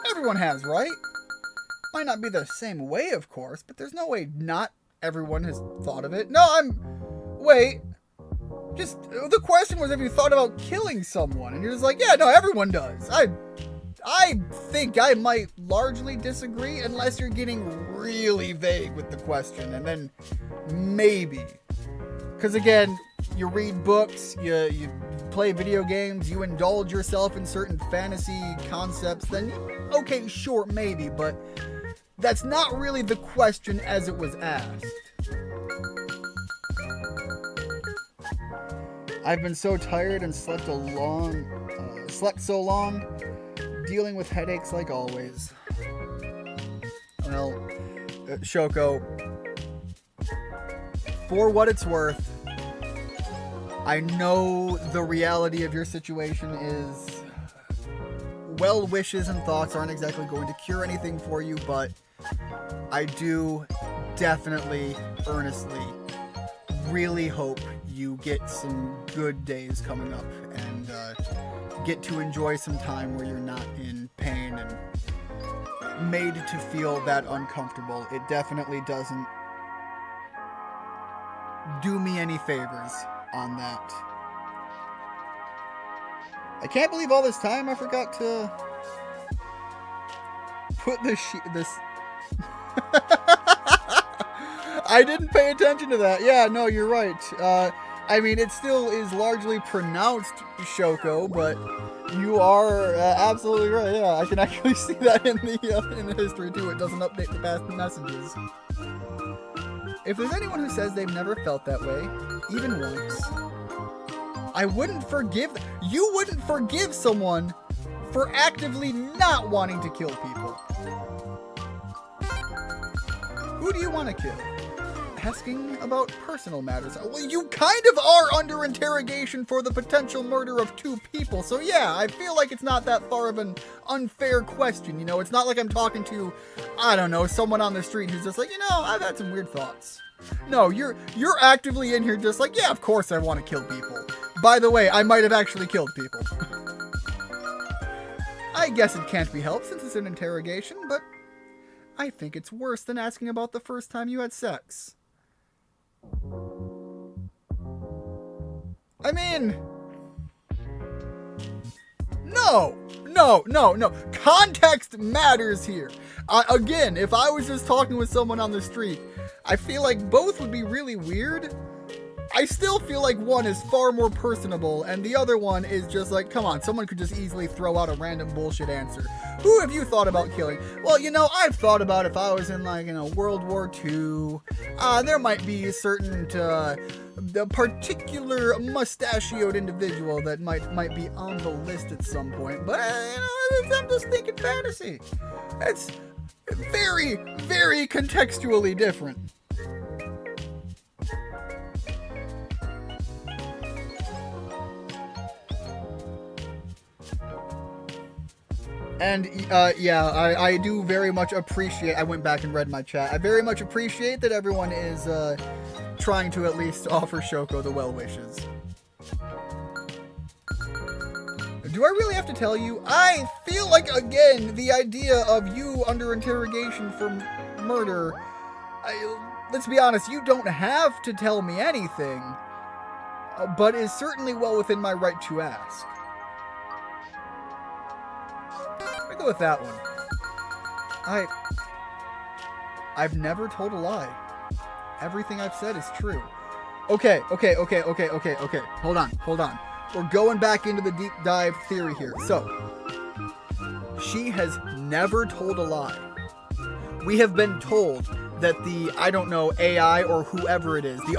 A: Everyone has, right? Might not be the same way, of course, but there's no way not everyone has thought of it. No, wait. Just, the question was if you thought about killing someone, and you're just like, yeah, no, everyone does. I think I might largely disagree, unless you're getting really vague with the question, and then maybe. Because again, you read books, you play video games, you indulge yourself in certain fantasy concepts, then okay, sure, maybe, but that's not really the question as it was asked. I've been so tired and slept so long, dealing with headaches like always. Well, Shoko, for what it's worth, I know the reality of your situation is well wishes and thoughts aren't exactly going to cure anything for you, but I do definitely, earnestly, really hope you get some good days coming up and get to enjoy some time where you're not in pain and made to feel that uncomfortable. It definitely doesn't do me any favors on that. I can't believe all this time I forgot to put this. I didn't pay attention to that. Yeah, no, you're right. I mean, it still is largely pronounced Shoko, but you are absolutely right. Yeah, I can actually see that in the history too. It doesn't update the past messages. If there's anyone who says they've never felt that way, even once, I wouldn't forgive. You wouldn't forgive someone for actively not wanting to kill people. Who do you want to kill? Asking about personal matters. Well, you kind of are under interrogation for the potential murder of 2 people, so yeah, I feel like it's not that far of an unfair question, you know? It's not like I'm talking to, I don't know, someone on the street who's just like, you know, I've had some weird thoughts. No, you're actively in here just like, yeah, of course I want to kill people. By the way, I might have actually killed people. I guess it can't be helped since it's an interrogation, but I think it's worse than asking about the first time you had sex. I mean, no. Context matters here. Again, if I was just talking with someone on the street, I feel like both would be really weird. I still feel like one is far more personable, and the other one is just like, come on, someone could just easily throw out a random bullshit answer. Who have you thought about killing? Well, you know, I've thought about if I was in, like, you know, World War II, there might be a certain, the particular mustachioed individual that might be on the list at some point, but, you know, I'm just thinking fantasy. It's very, very contextually different. And, yeah, I do very much appreciate, I went back and read my chat, I very much appreciate that everyone is, trying to at least offer Shoko the well wishes. Do I really have to tell you? I feel like, again, the idea of you under interrogation for murder, let's be honest, you don't have to tell me anything, but is certainly well within my right to ask. Go with that one. I've never told a lie. Everything I've said is true. Okay. Hold on. We're going back into the deep dive theory here. So, she has never told a lie. We have been told that the, I don't know, AI or whoever it is, the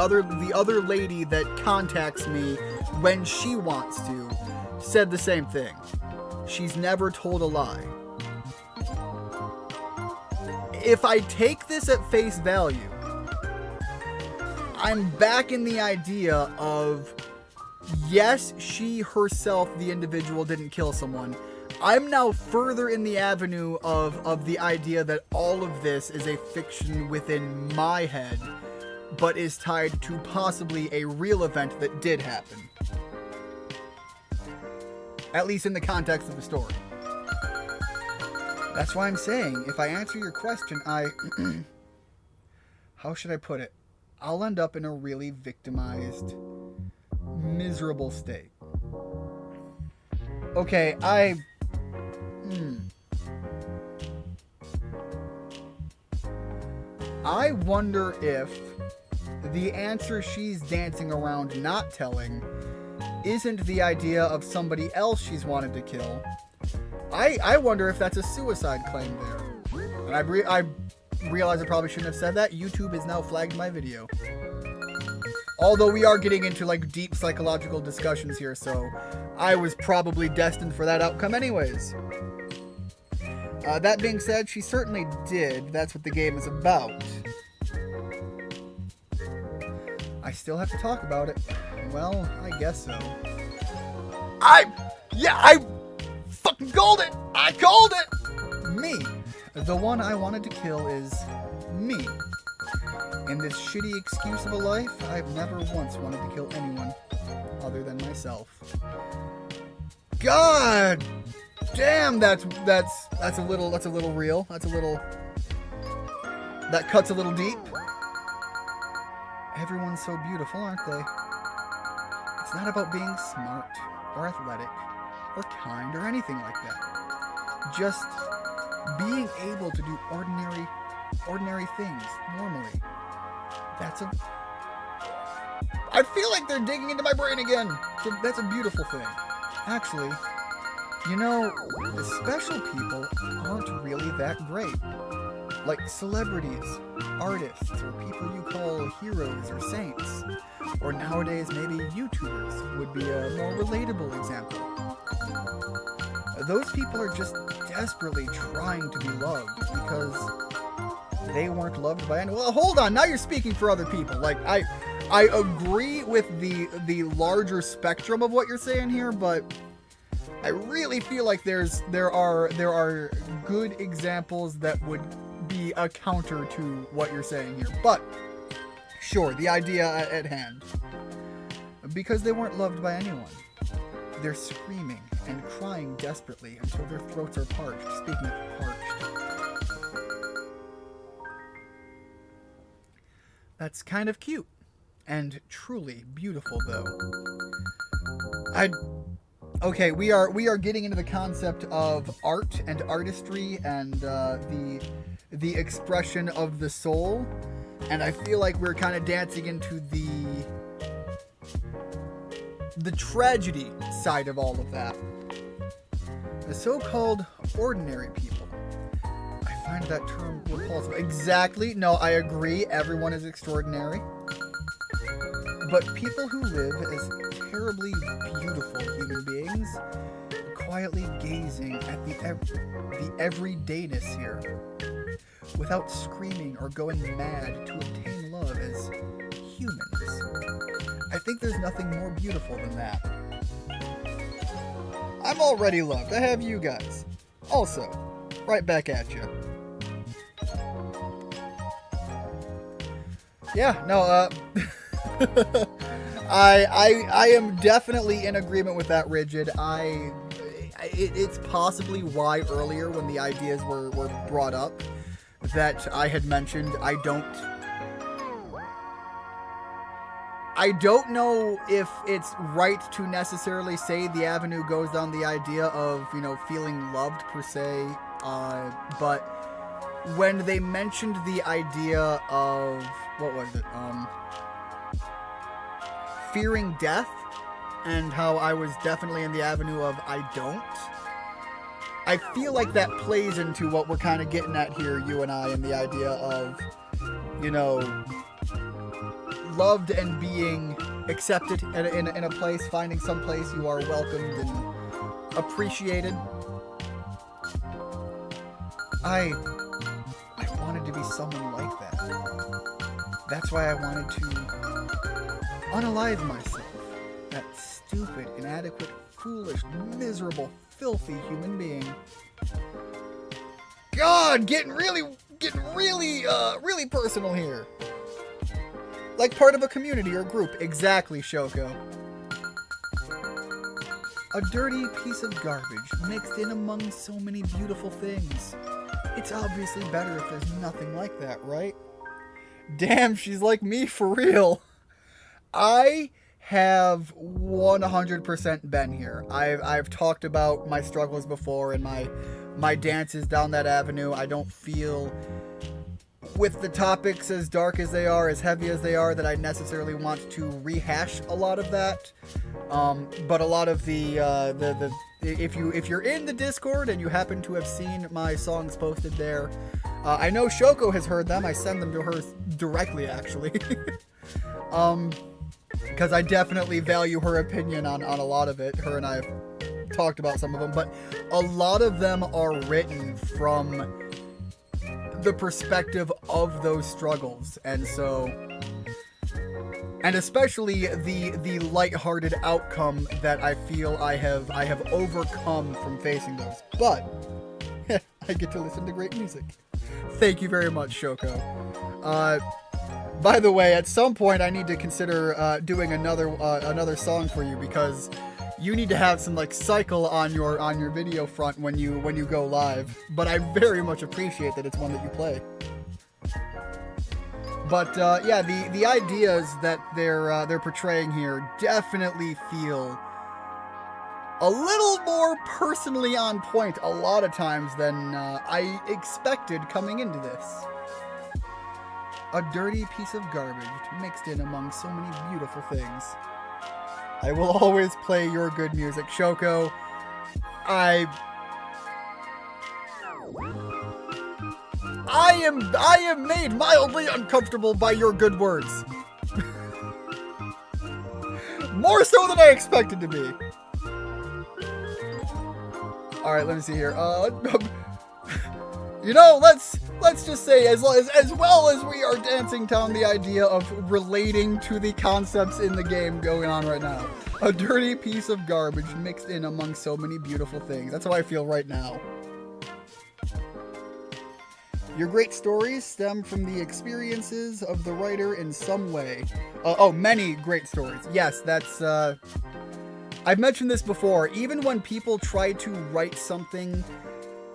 A: other lady that contacts me when she wants to, said the same thing. She's never told a lie. If I take this at face value, I'm back in the idea of, yes, she herself, the individual, didn't kill someone. I'm now further in the avenue of the idea that all of this is a fiction within my head, but is tied to possibly a real event that did happen. At least in the context of the story. That's why I'm saying, if I answer your question, how should I put it? I'll end up in a really victimized, miserable state. Okay, I wonder if the answer she's dancing around not telling isn't the idea of somebody else she's wanted to kill. I wonder if that's a suicide claim there. And I realize I probably shouldn't have said that. YouTube has now flagged my video. Although we are getting into like deep psychological discussions here, so I was probably destined for that outcome anyways. That being said, she certainly did. That's what the game is about. I still have to talk about it. Well, I guess so. I fucking called it! I called it! Me. The one I wanted to kill is me. In this shitty excuse of a life, I've never once wanted to kill anyone other than myself. God damn, that's a little real. That cuts a little deep. Everyone's so beautiful, aren't they? It's not about being smart or athletic or kind or anything like that. Just being able to do ordinary things normally. I feel like they're digging into my brain again. So that's a beautiful thing. Actually, you know, the special people aren't really that great. Like celebrities, artists, or people you call heroes or saints. Or nowadays, maybe YouTubers would be a more relatable example. Those people are just desperately trying to be loved because they weren't loved by anyone. Well, hold on, now you're speaking for other people. Like, I agree with the larger spectrum of what you're saying here, but I really feel like there are good examples that would be a counter to what you're saying here. But sure, the idea at hand. Because they weren't loved by anyone. They're screaming and crying desperately until their throats are parched. Speaking of parched. That's kind of cute. And truly beautiful, though. Okay, we are getting into the concept of art and artistry and the expression of the soul, and I feel like we're kind of dancing into the tragedy side of all of that. The so-called ordinary people. I find that term repulsive. Exactly. No, I agree. Everyone is extraordinary. But people who live as terribly beautiful human beings, quietly gazing at the everydayness here, without screaming or going mad to obtain love as humans. I think there's nothing more beautiful than that. I'm already loved. I have you guys. Also, right back at you. Yeah, no, I am definitely in agreement with that, Rigid. It's possibly why earlier when the ideas were brought up that I had mentioned I don't know if it's right to necessarily say the avenue goes down the idea of, you know, feeling loved per se, but when they mentioned the idea of, what was it, fearing death, and how I was definitely in the avenue of I don't, I feel like that plays into what we're kind of getting at here, you and I, and the idea of, you know, loved and being accepted in a place, finding some place you are welcomed and appreciated. I wanted to be someone like that. That's why I wanted to unalive myself. That stupid, inadequate, foolish, miserable, filthy human being. God, getting really personal here. Like part of a community or group. Exactly, Shoko. A dirty piece of garbage mixed in among so many beautiful things. It's obviously better if there's nothing like that, right? Damn, she's like me for real. I have 100% been here. I've talked about my struggles before and my dances down that avenue. I don't feel, with the topics as dark as they are, as heavy as they are, that I necessarily want to rehash a lot of that. But a lot of if you're in the Discord and you happen to have seen my songs posted there, I know Shoko has heard them. I send them to her directly, actually. Because I definitely value her opinion on a lot of it. Her and I have talked about some of them, but a lot of them are written from the perspective of those struggles, and especially the lighthearted outcome that I feel I have overcome from facing those. But I get to listen to great music. Thank you very much, Shoko. By the way, at some point I need to consider doing another song for you, because you need to have some like cycle on your video front when you go live. But I very much appreciate that it's one that you play. But yeah, the ideas that they're portraying here definitely feel a little more personally on point a lot of times than I expected coming into this. A dirty piece of garbage mixed in among so many beautiful things. I will always play your good music, Shoko. I am made mildly uncomfortable by your good words. More so than I expected to be. All right, let me see here. You know, let's just say as well as we are dancing down the idea of relating to the concepts in the game going on right now. A dirty piece of garbage mixed in among so many beautiful things. That's how I feel right now. Your great stories stem from the experiences of the writer in some way. Many great stories. Yes, that's I've mentioned this before. Even when people try to write something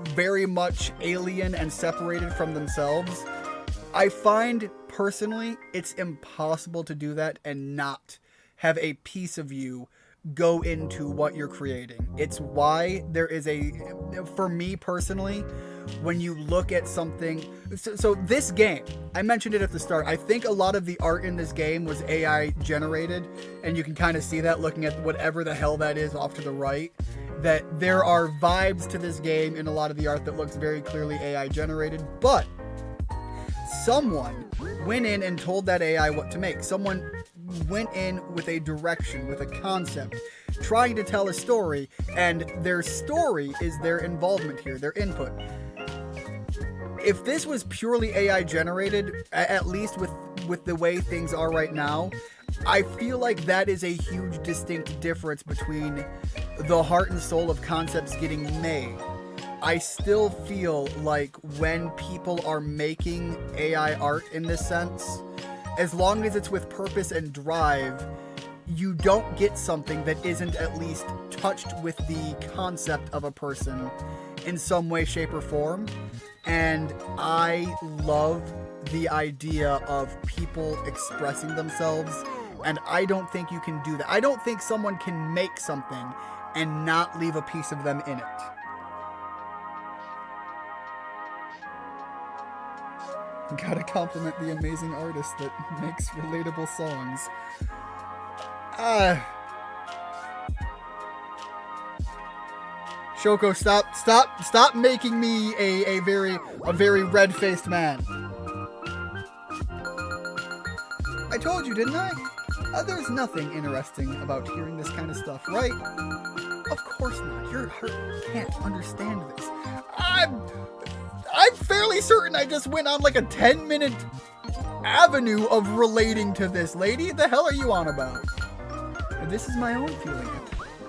A: very much alien and separated from themselves, I find personally it's impossible to do that and not have a piece of you go into what you're creating. It's why there is for me personally, when you look at something, so this game, I mentioned it at the start, I think a lot of the art in this game was AI generated, and you can kind of see that looking at whatever the hell that is off to the right, that there are vibes to this game in a lot of the art that looks very clearly AI generated, but someone went in and told that AI what to make. Someone went in with a direction, with a concept, trying to tell a story, and their story is their involvement here, their input. If this was purely AI generated, at least with the way things are right now, I feel like that is a huge distinct difference between the heart and soul of concepts getting made. I still feel like when people are making AI art in this sense, as long as it's with purpose and drive, you don't get something that isn't at least touched with the concept of a person in some way, shape, or form. And I love the idea of people expressing themselves, and I don't think you can do that. I don't think someone can make something and not leave a piece of them in it. Gotta compliment the amazing artist that makes relatable songs. Shoko, stop making me a very red-faced man. I told you, didn't I? There's nothing interesting about hearing this kind of stuff, right? Of course not. Your heart can't understand this. I'm fairly certain I just went on like a 10-minute avenue of relating to this lady. The hell are you on about? And this is my own feeling.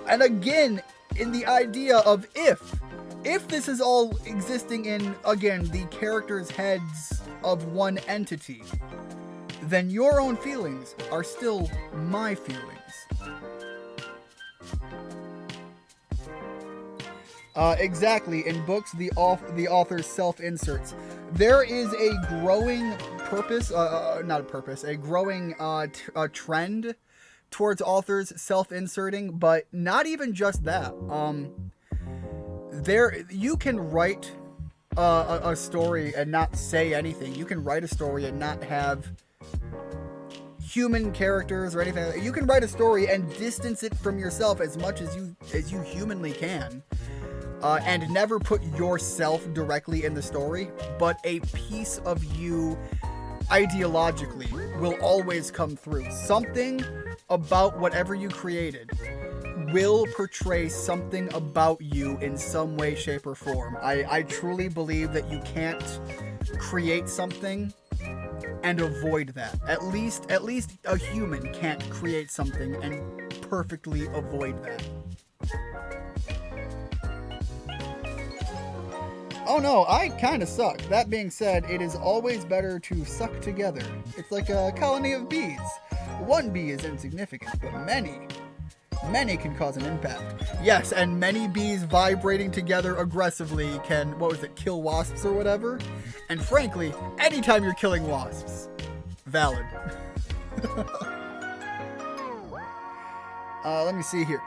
A: And again, in the idea of if this is all existing in, again, the characters' heads of one entity, then your own feelings are still my feelings. Exactly. In books, the author self-inserts. There is a growing a growing trend towards authors self-inserting, but not even just that. You can write a story and not say anything. You can write a story and not have human characters or anything like that. You can write a story and distance it from yourself as much as you humanly can. And never put yourself directly in the story, but a piece of you ideologically will always come through. Something about whatever you created will portray something about you in some way, shape, or form. I truly believe that you can't create something and avoid that. At least a human can't create something and perfectly avoid that. Oh no, I kinda suck. That being said, it is always better to suck together. It's like a colony of bees. One bee is insignificant, but many can cause an impact. Yes, and many bees vibrating together aggressively can, kill wasps or whatever? And frankly, anytime you're killing wasps, Valid. Let me see here.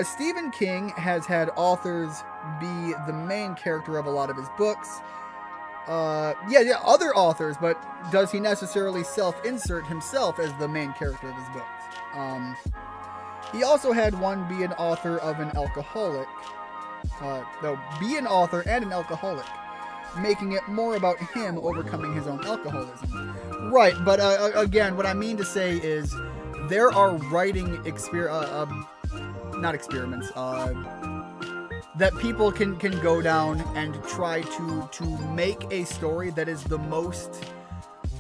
A: Stephen King has had authors be the main character of a lot of his books. Yeah, other authors, but does he necessarily self-insert himself as the main character of his books? He also had one be an author of an alcoholic. Be an author and an alcoholic, making it more about him overcoming his own alcoholism. Right, but again, what I mean to say is there are writing not experiments, that people can go down and try to make a story that is the most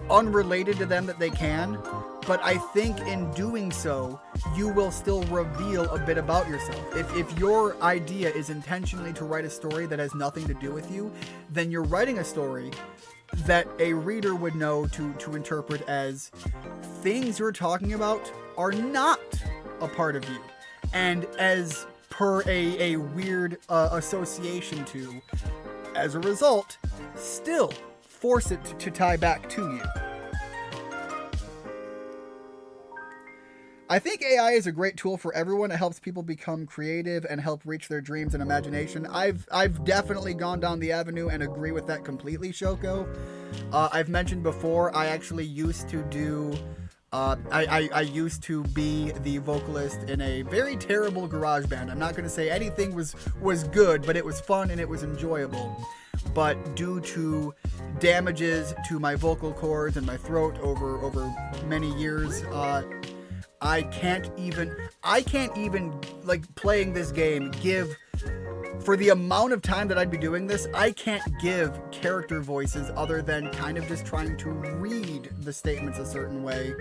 A: unrelated to them that they can. But I think in doing so, you will still reveal a bit about yourself. If your idea is intentionally to write a story that has nothing to do with you, then you're writing a story that a reader would know to interpret as things you're talking about are not a part of you. And as per a weird association to, as a result, still force it to tie back to you. I think AI is a great tool for everyone. It helps people become creative and help reach their dreams and imagination. I've definitely gone down the avenue and agree with that completely, Shoko. I've mentioned before, I actually used to do... I used to be the vocalist in a very terrible garage band. I'm not going to say anything was good, but it was fun and it was enjoyable. But due to damages to my vocal cords and my throat over many years, I can't even, like, playing this game, for the amount of time that I'd be doing this, I can't give character voices other than kind of just trying to read the statements a certain way,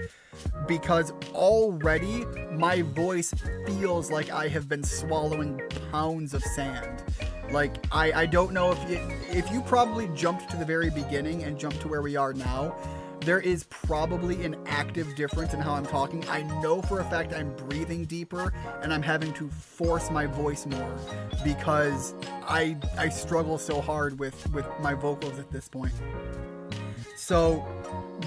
A: because already my voice feels like I have been swallowing pounds of sand. Like, I don't know if you probably jumped to the very beginning and jumped to where we are now, there is probably an active difference in how I'm talking. I know for a fact I'm breathing deeper and I'm having to force my voice more because I struggle so hard with my vocals at this point. So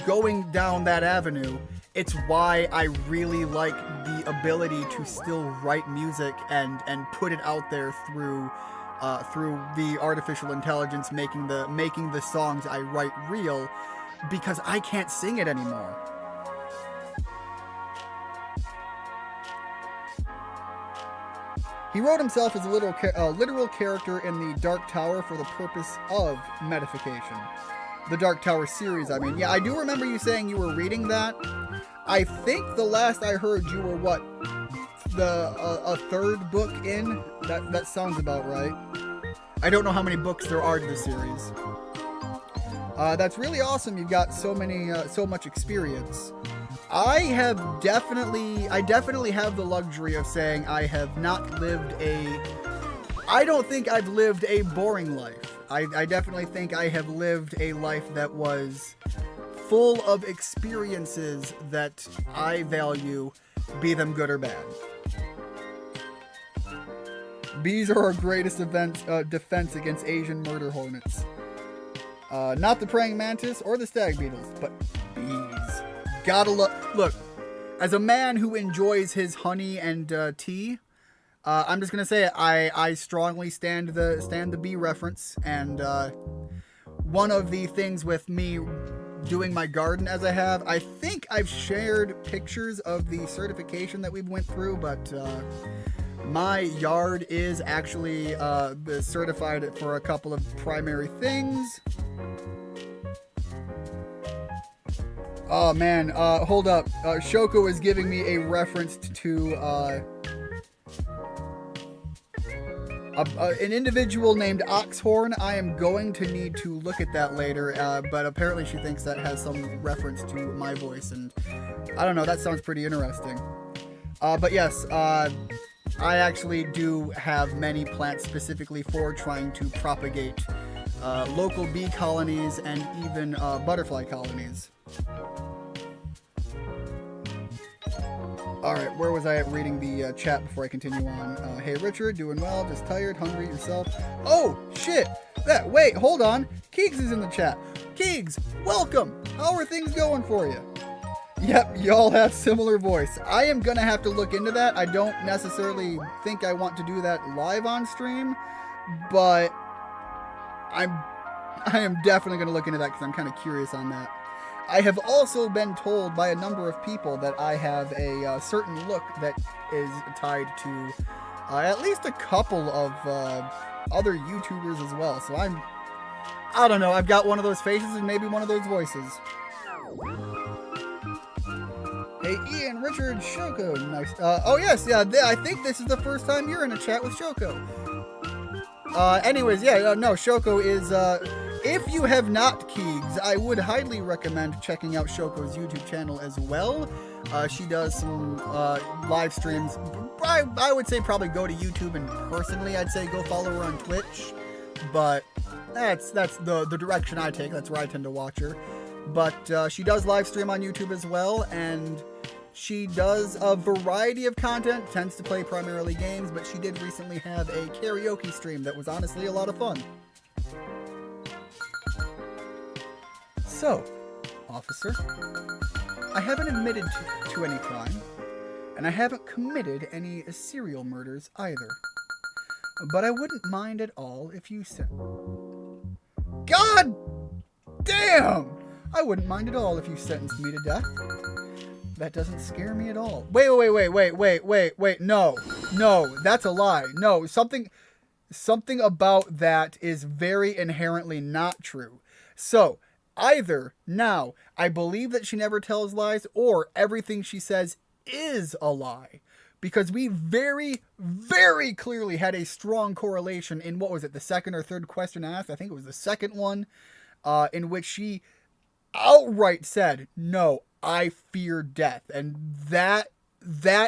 A: going down that avenue, it's why I really like the ability to still write music and put it out there through the artificial intelligence making the songs I write real, because I can't sing it anymore. He wrote himself as a literal character in the Dark Tower for the purpose of metification. The Dark Tower series, I mean. Yeah, I do remember you saying you were reading that. I think the last I heard you were a third book in? That sounds about right. I don't know how many books there are to the series. That's really awesome. You've got so much experience. I definitely have the luxury of saying I have not lived I don't think I've lived a boring life. I definitely think I have lived a life that was full of experiences that I value, be them good or bad. Bees are our greatest defense against Asian murder hornets. Not the praying mantis or the stag beetles, but bees. Gotta look, as a man who enjoys his honey and tea, I'm just gonna say it, I strongly stand the bee reference, and one of the things with me doing my garden as I think I've shared pictures of the certification that we went through, but my yard is actually certified for a couple of primary things. Oh man, hold up. Shoko is giving me a reference to an individual named Oxhorn. I am going to need to look at that later, but apparently she thinks that has some reference to my voice, and I don't know, that sounds pretty interesting. But yes, I actually do have many plants specifically for trying to propagate local bee colonies and even butterfly colonies. Alright, where was I at reading the chat before I continue on? Hey Richard, doing well, just tired, hungry, yourself? Oh, shit! Wait, hold on! Keegs is in the chat. Keegs, welcome! How are things going for you? Yep, y'all have similar voice. I am gonna have to look into that. I don't necessarily think I want to do that live on stream, but I am definitely gonna look into that because I'm kind of curious on that. I have also been told by a number of people that I have a certain look that is tied to at least a couple of other YouTubers as well. So I don't know, I've got one of those faces and maybe one of those voices. Hey, Ian, Richard, Shoko, nice. Oh yes, yeah, I think this is the first time you're in a chat with Shoko. Anyways, yeah, no, Shoko is, if you have not, Keegs, I would highly recommend checking out Shoko's YouTube channel as well. She does some, live streams. I would say probably go to YouTube, and personally, I'd say go follow her on Twitch. But that's the direction I take. That's where I tend to watch her. But she does live stream on YouTube as well, and she does a variety of content, tends to play primarily games, but she did recently have a karaoke stream that was honestly a lot of fun. So, officer, I haven't admitted to any crime, and I haven't committed any serial murders either. But I wouldn't mind at all if you said... God damn! I wouldn't mind at all if you sentenced me to death. That doesn't scare me at all. Wait, no, that's a lie. No, something about that is very inherently not true. So, either, now, I believe that she never tells lies, or everything she says is a lie. Because we very, very clearly had a strong correlation in, what was it, the second or third question asked? I think it was the second one, in which she outright said, no, I fear death. And that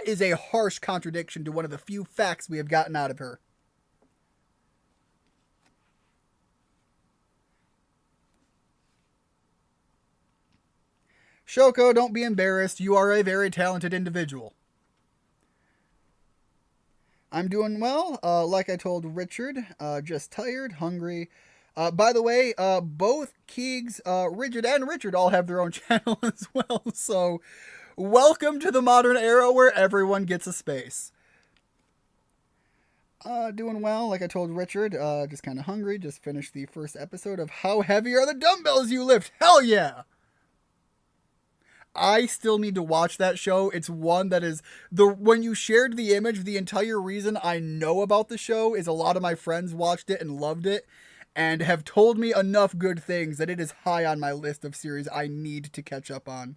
A: is a harsh contradiction to one of the few facts we have gotten out of her. Shoko, don't be embarrassed. You are a very talented individual. I'm doing well. Like I told Richard, just tired, hungry. By the way, both Keegs, Rigid, and Richard all have their own channel as well. So, welcome to the modern era where everyone gets a space. Doing well. Like I told Richard, just kind of hungry. Just finished the first episode of How Heavy Are the Dumbbells You Lift? Hell yeah! I still need to watch that show. It's one that is when you shared the image, the entire reason I know about the show is a lot of my friends watched it and loved it and have told me enough good things that it is high on my list of series I need to catch up on.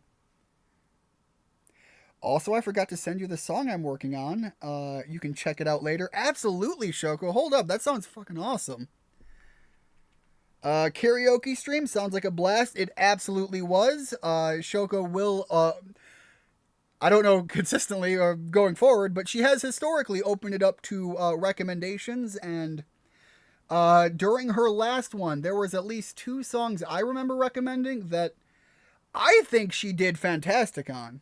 A: Also, I forgot to send you the song I'm working on. You can check it out later. Absolutely, Shoko. Hold up. That sounds fucking awesome. Karaoke stream sounds like a blast. It absolutely was. Shoko will, I don't know consistently or going forward, but she has historically opened it up to recommendations, and during her last one, there was at least 2 songs I remember recommending that I think she did fantastic on.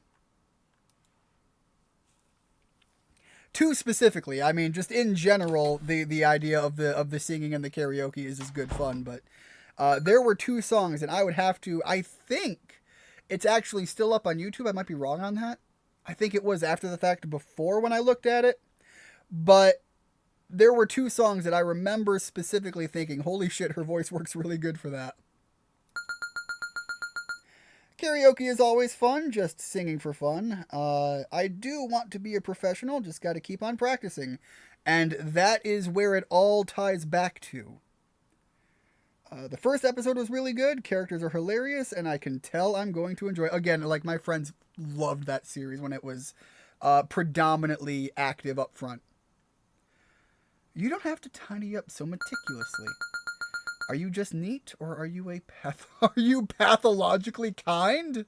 A: 2 specifically. I mean, just in general, the idea of the singing and the karaoke is just good fun. But there were 2 songs, and I would have to. I think it's actually still up on YouTube. I might be wrong on that. I think it was after the fact, before when I looked at it. But there were 2 songs that I remember specifically thinking, "Holy shit, her voice works really good for that." Karaoke is always fun, just singing for fun. I do want to be a professional, just got to keep on practicing. And that is where it all ties back to. The first episode was really good, characters are hilarious, and I can tell I'm going to enjoy it. Again, like, my friends loved that series when it was predominantly active up front. You don't have to tidy up so meticulously. Are you just neat, or are you are you pathologically kind?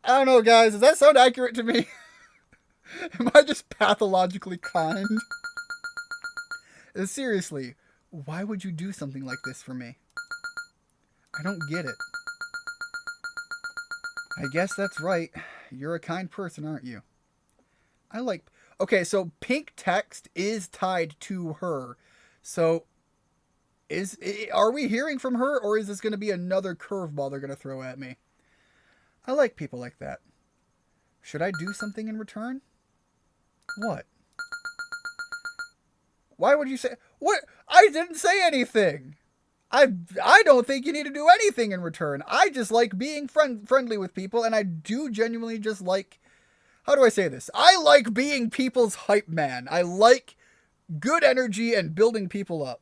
A: I don't know, guys. Does that sound accurate to me? Am I just pathologically kind? Seriously, why would you do something like this for me? I don't get it. I guess that's right. You're a kind person, aren't you? Okay, so pink text is tied to her. So... are we hearing from her, or is this going to be another curveball they're going to throw at me? I like people like that. Should I do something in return? What? Why would you say... What? I didn't say anything! I don't think you need to do anything in return. I just like being friendly with people, and I do genuinely just like... How do I say this? I like being people's hype man. I like good energy and building people up.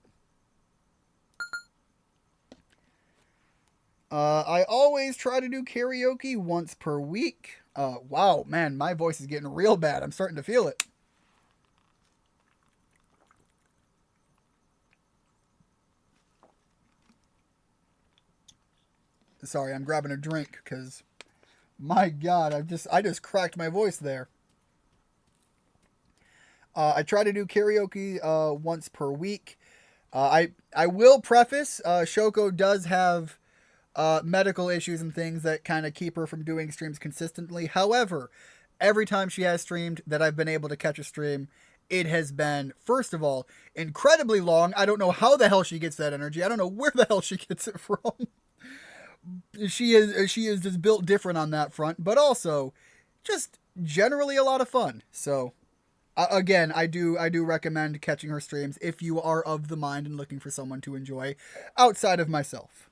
A: I always try to do karaoke once per week. Wow, man, my voice is getting real bad. I'm starting to feel it. Sorry, I'm grabbing a drink because, my God, I just cracked my voice there. I try to do karaoke once per week. I will preface, Shoko does have medical issues and things that kind of keep her from doing streams consistently. However, every time she has streamed that I've been able to catch a stream, it has been, first of all, incredibly long. I don't know how the hell she gets that energy. I don't know where the hell she gets it from. She is just built different on that front, but also just generally a lot of fun. So again, I do recommend catching her streams if you are of the mind and looking for someone to enjoy outside of myself.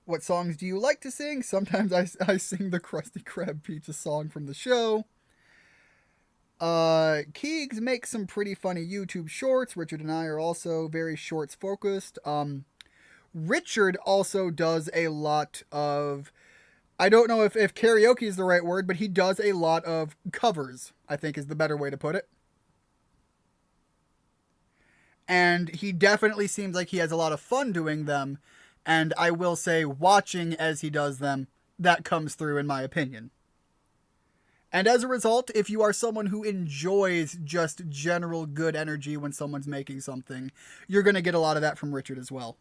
A: What songs do you like to sing? Sometimes I sing the Krusty Krab pizza song from the show. Keegs makes some pretty funny YouTube shorts. Richard and I are also very shorts focused. Richard also does a lot of, I don't know if karaoke is the right word, but he does a lot of covers, I think is the better way to put it. And he definitely seems like he has a lot of fun doing them. And I will say, watching as he does them, that comes through in my opinion. And as a result, if you are someone who enjoys just general good energy when someone's making something, you're going to get a lot of that from Richard as well.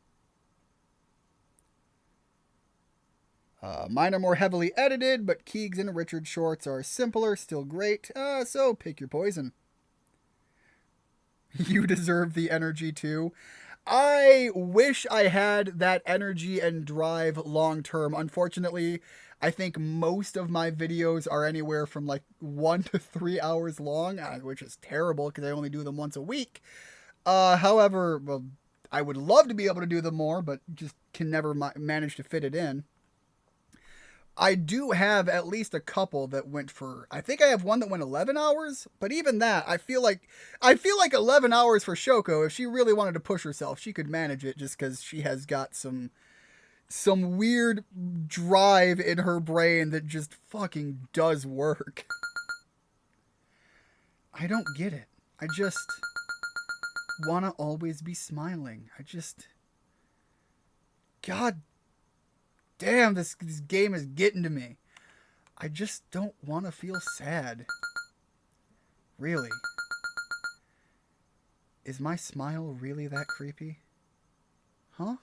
A: Mine are more heavily edited, but Keegs and Richard shorts are simpler, still great, so pick your poison. You deserve the energy too. I wish I had that energy and drive long term. Unfortunately, I think most of my videos are anywhere from like 1 to 3 hours long, which is terrible because I only do them once a week. However, well, I would love to be able to do them more, but just can never manage to fit it in. I do have at least a couple that went for, I think I have one that went 11 hours, but even that, I feel like 11 hours for Shoko, if she really wanted to push herself, she could manage it just because she has got some weird drive in her brain that just fucking does work. I don't get it. I just want to always be smiling. God damn, this game is getting to me. I just don't want to feel sad. Really? Is my smile really that creepy? Huh?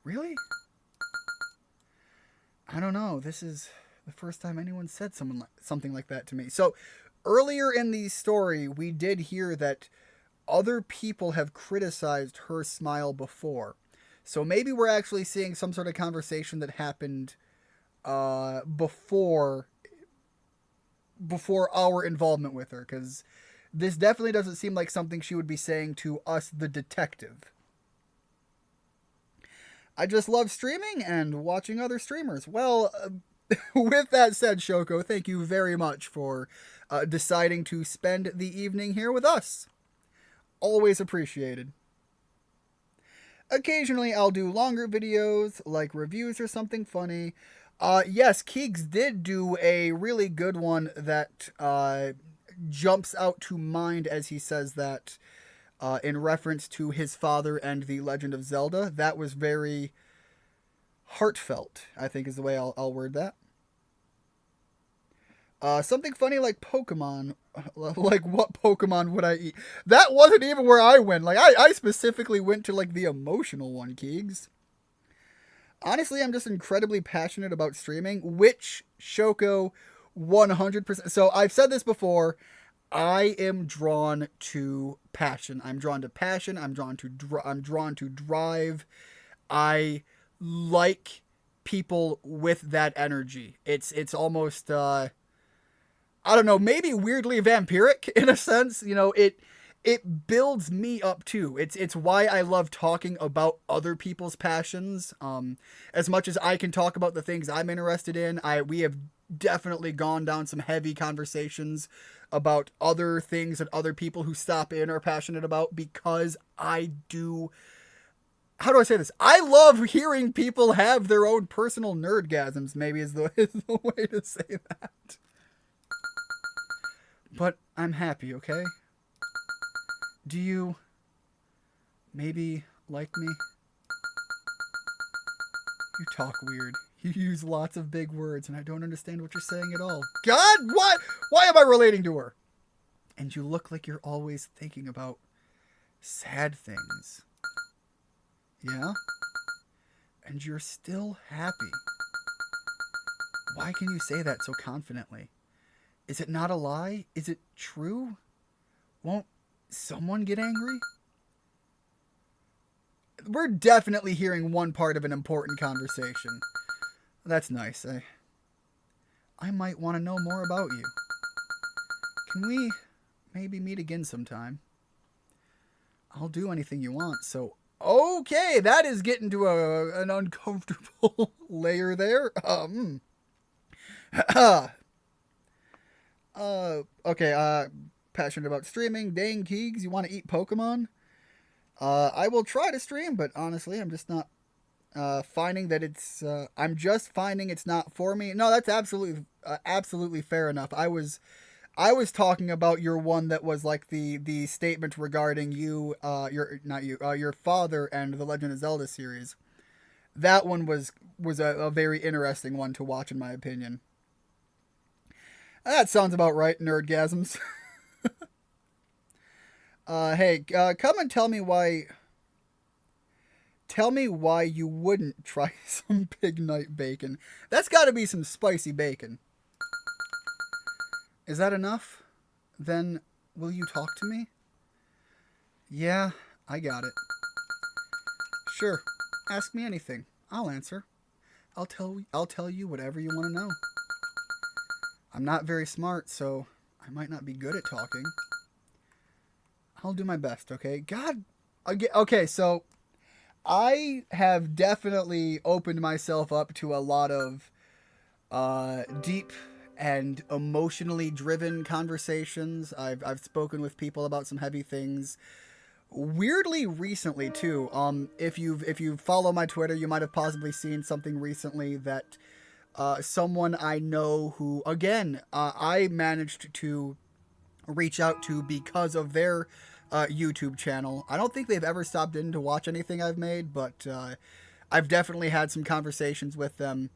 A: Really? I don't know. This is the first time anyone said something like that to me. So, earlier in the story, we did hear that other people have criticized her smile before. So maybe we're actually seeing some sort of conversation that happened before our involvement with her, because this definitely doesn't seem like something she would be saying to us, the detective. I just love streaming and watching other streamers. Well, with that said, Shoko, thank you very much for deciding to spend the evening here with us. Always appreciated. Occasionally, I'll do longer videos, like reviews or something funny. Yes, Keegs did do a really good one that jumps out to mind as he says that in reference to his father and The Legend of Zelda. That was very heartfelt, I think is the way I'll word that. Something funny like Pokemon. Like, what Pokemon would I eat? That wasn't even where I went. Like, I specifically went to, like, the emotional one, Keegs. Honestly, I'm just incredibly passionate about streaming, which Shoko 100%. So, I've said this before. I am drawn to passion. I'm drawn to passion. I'm drawn to drive. I like people with that energy. It's almost I don't know, maybe weirdly vampiric in a sense. You know, it builds me up too. It's why I love talking about other people's passions. As much as I can talk about the things I'm interested in, we have definitely gone down some heavy conversations about other things that other people who stop in are passionate about, because I do. How do I say this? I love hearing people have their own personal nerdgasms, maybe is the way to say that. But I'm happy, okay? Do you maybe like me? You talk weird. You use lots of big words, and I don't understand what you're saying at all. God, what? Why am I relating to her? And you look like you're always thinking about sad things. Yeah? And you're still happy. Why can you say that so confidently? Is it not a lie? Is it true? Won't someone get angry? We're definitely hearing one part of an important conversation. That's nice. I might want to know more about you. Can we maybe meet again sometime? I'll do anything you want, so... Okay, that is getting to an uncomfortable layer there. Okay, passionate about streaming. Dang Keegs, you want to eat Pokemon? I will try to stream, but honestly, I'm just not finding that it's... I'm just finding it's not for me. No, that's absolutely fair enough. I was talking about your one that was like the statement regarding you, your father and the Legend of Zelda series. That one was a very interesting one to watch, in my opinion. That sounds about right, nerdgasms. Hey, come and tell me why... Tell me why you wouldn't try some Pig Night bacon. That's gotta be some spicy bacon. Is that enough? Then will you talk to me? Yeah, I got it. Sure, ask me anything. I'll answer. I'll tell you whatever you want to know. I'm not very smart, so I might not be good at talking. I'll do my best, okay? God, okay, so I have definitely opened myself up to a lot of deep and emotionally driven conversations. I've spoken with people about some heavy things. Weirdly recently too. If you follow my Twitter, you might have possibly seen something recently that someone I know who, again, I managed to reach out to because of their YouTube channel. I don't think they've ever stopped in to watch anything I've made, but I've definitely had some conversations with them.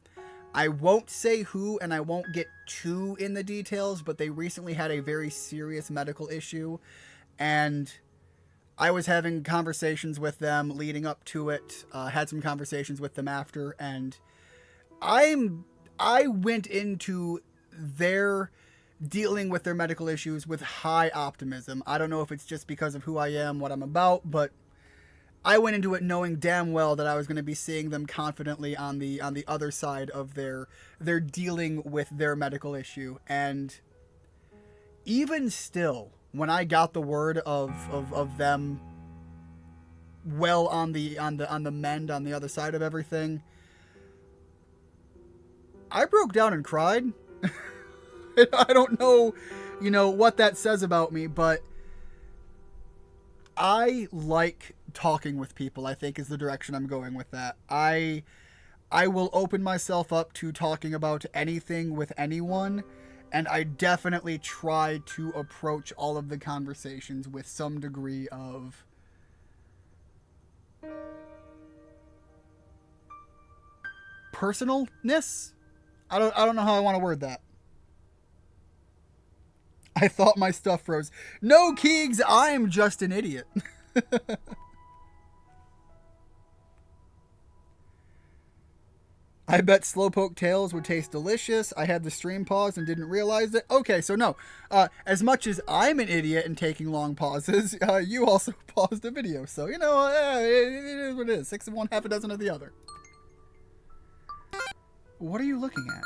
A: I won't say who, and I won't get too in the details, but they recently had a very serious medical issue, and I was having conversations with them leading up to it, had some conversations with them after, and I went into their dealing with their medical issues with high optimism. I don't know if it's just because of who I am, what I'm about, but I went into it knowing damn well that I was going to be seeing them confidently on the other side of their dealing with their medical issue. And even still, when I got the word of them well on the mend on the other side of everything, I broke down and cried. I don't know, what that says about me, but I like talking with people, I think, is the direction I'm going with that. I will open myself up to talking about anything with anyone, and I definitely try to approach all of the conversations with some degree of personalness. I don't know how I want to word that. I thought my stuff froze. No, Keegs, I'm just an idiot. I bet Slowpoke Tails would taste delicious. I had the stream pause and didn't realize it. Okay, so no. As much as I'm an idiot and taking long pauses, you also paused the video. So, it is what it is. 6 of one, half a dozen of the other. What are you looking at?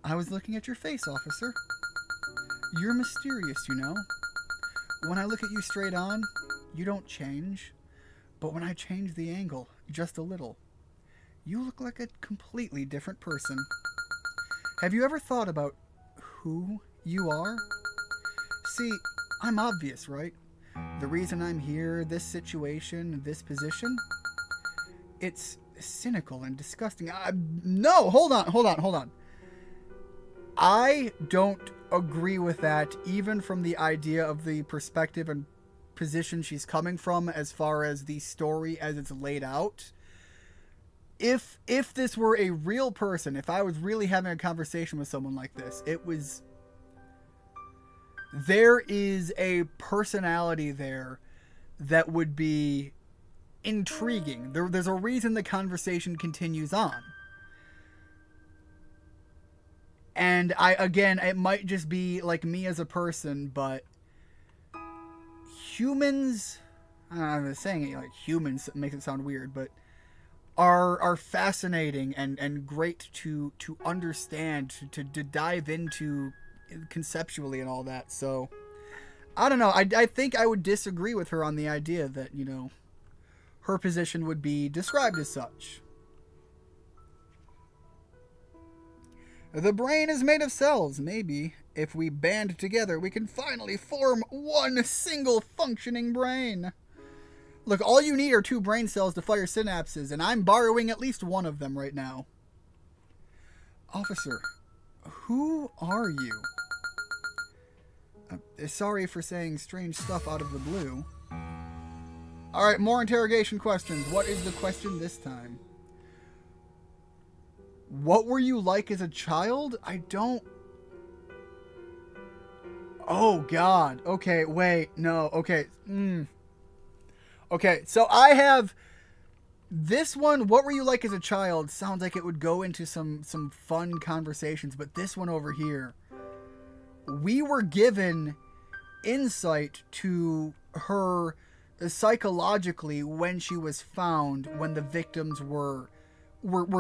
A: I was looking at your face, officer. You're mysterious, you know. When I look at you straight on, you don't change. But when I change the angle, just a little, you look like a completely different person. Have you ever thought about who you are? See, I'm obvious, right? The reason I'm here, this situation, this position, it's cynical and disgusting. No, hold on. I don't agree with that, even from the idea of the perspective and position she's coming from as far as the story as it's laid out. If this were a real person, if I was really having a conversation with someone like this, there is a personality there that would be intriguing. There's a reason the conversation continues on. And again, it might just be like me as a person, but humans, I'm saying it like humans makes it sound weird, but are fascinating and great to understand, to dive into conceptually and all that. So I don't know. I think I would disagree with her on the idea that, you know, her position would be described as such. The brain is made of cells. Maybe if we band together, we can finally form one single functioning brain. Look, all you need are 2 brain cells to fire synapses, and I'm borrowing at least one of them right now. Officer, who are you? Sorry for saying strange stuff out of the blue. Alright, more interrogation questions. What is the question this time? What were you like as a child? I don't... Oh, God. Okay, wait. No, okay. Okay, so I have... This one, what were you like as a child, sounds like it would go into some fun conversations, but this one over here, we were given insight to her psychologically when she was found, when the victims were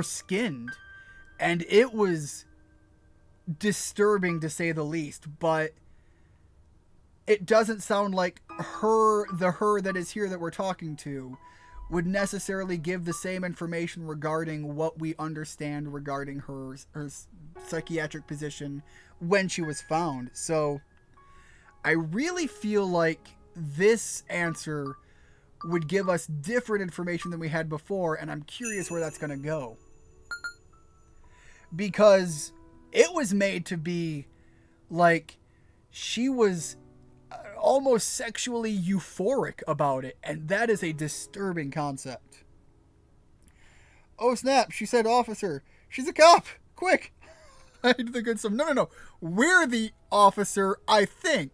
A: skinned. And it was disturbing to say the least, but it doesn't sound like the her that is here that we're talking to would necessarily give the same information regarding what we understand regarding her psychiatric position when she was found. So I really feel like this answer would give us different information than we had before, and I'm curious where that's going to go. Because it was made to be like she was almost sexually euphoric about it, and that is a disturbing concept. Oh snap, she said officer. She's a cop. Quick. I need the good stuff. No. We're the officer, I think.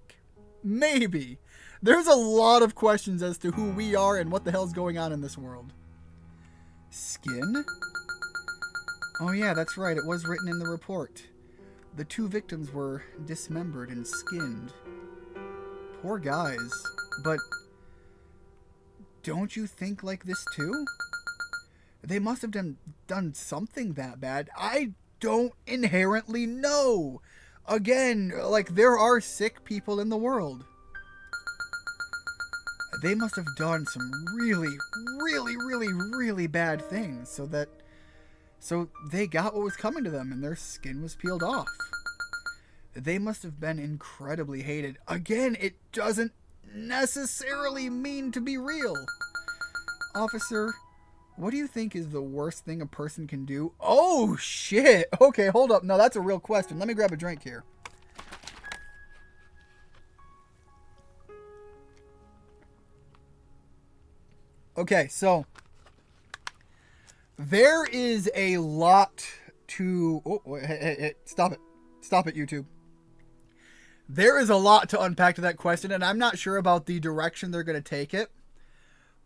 A: Maybe. There's a lot of questions as to who we are and what the hell's going on in this world. Skin? Oh yeah, that's right. It was written in the report. The 2 victims were dismembered and skinned. Poor guys. But don't you think like this too? They must have done something that bad. I don't inherently know. Again, like, there are sick people in the world. They must have done some really, really, really, really bad things so they got what was coming to them and their skin was peeled off. They must have been incredibly hated. Again, it doesn't necessarily mean to be real. Officer, what do you think is the worst thing a person can do? Oh, shit. Okay, hold up. No, that's a real question. Let me grab a drink here. Okay, so there is a lot to... Oh, wait, hey, stop it. Stop it, YouTube. There is a lot to unpack to that question, and I'm not sure about the direction they're going to take it.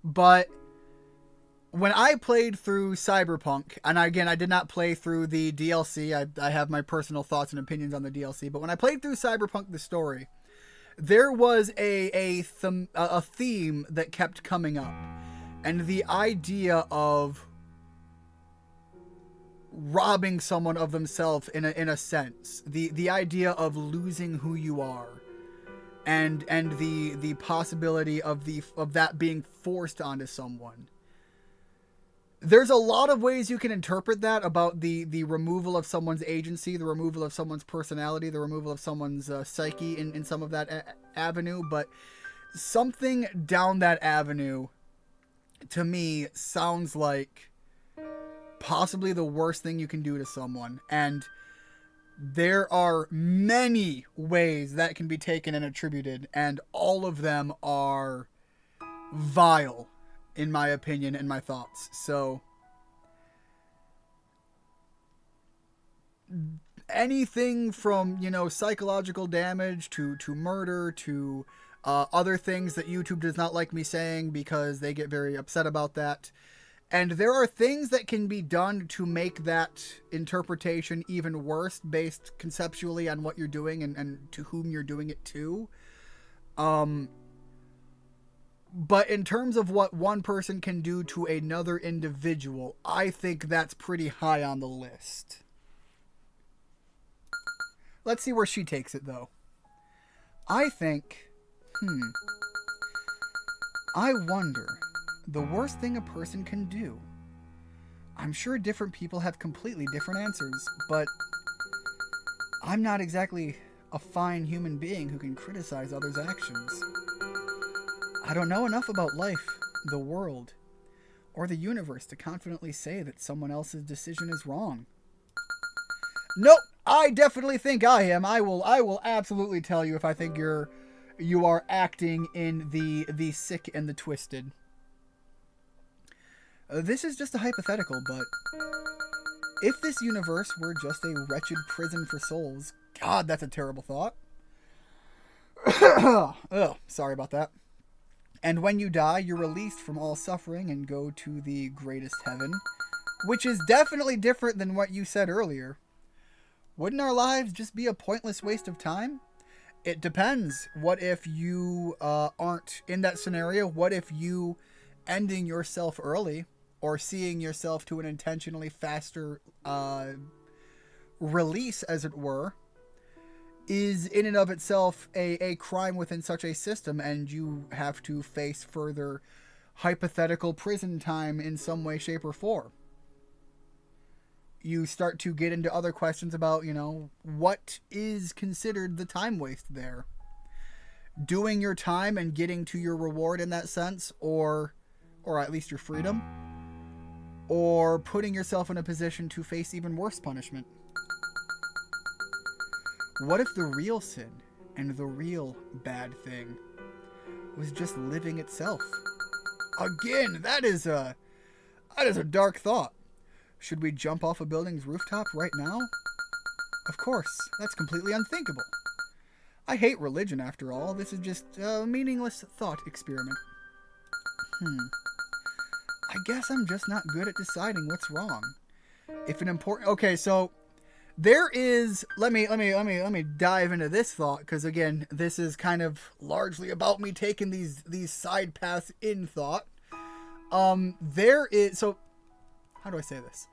A: But when I played through Cyberpunk, and again, I did not play through the DLC. I have my personal thoughts and opinions on the DLC. But when I played through Cyberpunk, the story, there was a theme that kept coming up. And the idea of robbing someone of themselves in a sense. The idea of losing who you are, and the possibility of that being forced onto someone. There's a lot of ways you can interpret that about the removal of someone's agency, the removal of someone's personality, the removal of someone's psyche in some of that avenue, but something down that avenue to me sounds like possibly the worst thing you can do to someone. And there are many ways that can be taken and attributed, and all of them are vile, in my opinion and my thoughts. So anything from, psychological damage to murder to other things that YouTube does not like me saying because they get very upset about that. And there are things that can be done to make that interpretation even worse based conceptually on what you're doing and to whom you're doing it to. But in terms of what one person can do to another individual, I think that's pretty high on the list. Let's see where she takes it, though. I think, I wonder, the worst thing a person can do. I'm sure different people have completely different answers, but I'm not exactly a fine human being who can criticize others' actions. I don't know enough about life, the world, or the universe to confidently say that someone else's decision is wrong. Nope, I definitely think I am. I will absolutely tell you if I think you are acting in the sick and the twisted. This is just a hypothetical, but if this universe were just a wretched prison for souls, God, that's a terrible thought. Oh, sorry about that. And when you die, you're released from all suffering and go to the greatest heaven, which is definitely different than what you said earlier. Wouldn't our lives just be a pointless waste of time? It depends. What if you aren't in that scenario? What if you ending yourself early or seeing yourself to an intentionally faster release, as it were, is in and of itself a crime within such a system, and you have to face further hypothetical prison time in some way, shape, or form? You start to get into other questions about, what is considered the time waste there? Doing your time and getting to your reward in that sense, or at least your freedom, or putting yourself in a position to face even worse punishment. What if the real sin and the real bad thing was just living itself? Again, that is a dark thought. Should we jump off a building's rooftop right now? Of course, that's completely unthinkable. I hate religion, after all. This is just a meaningless thought experiment. I guess I'm just not good at deciding what's wrong. If an important... Okay, so there is... Let me dive into this thought, because again, this is kind of largely about me taking these side paths in thought. There is... So, how do I say this?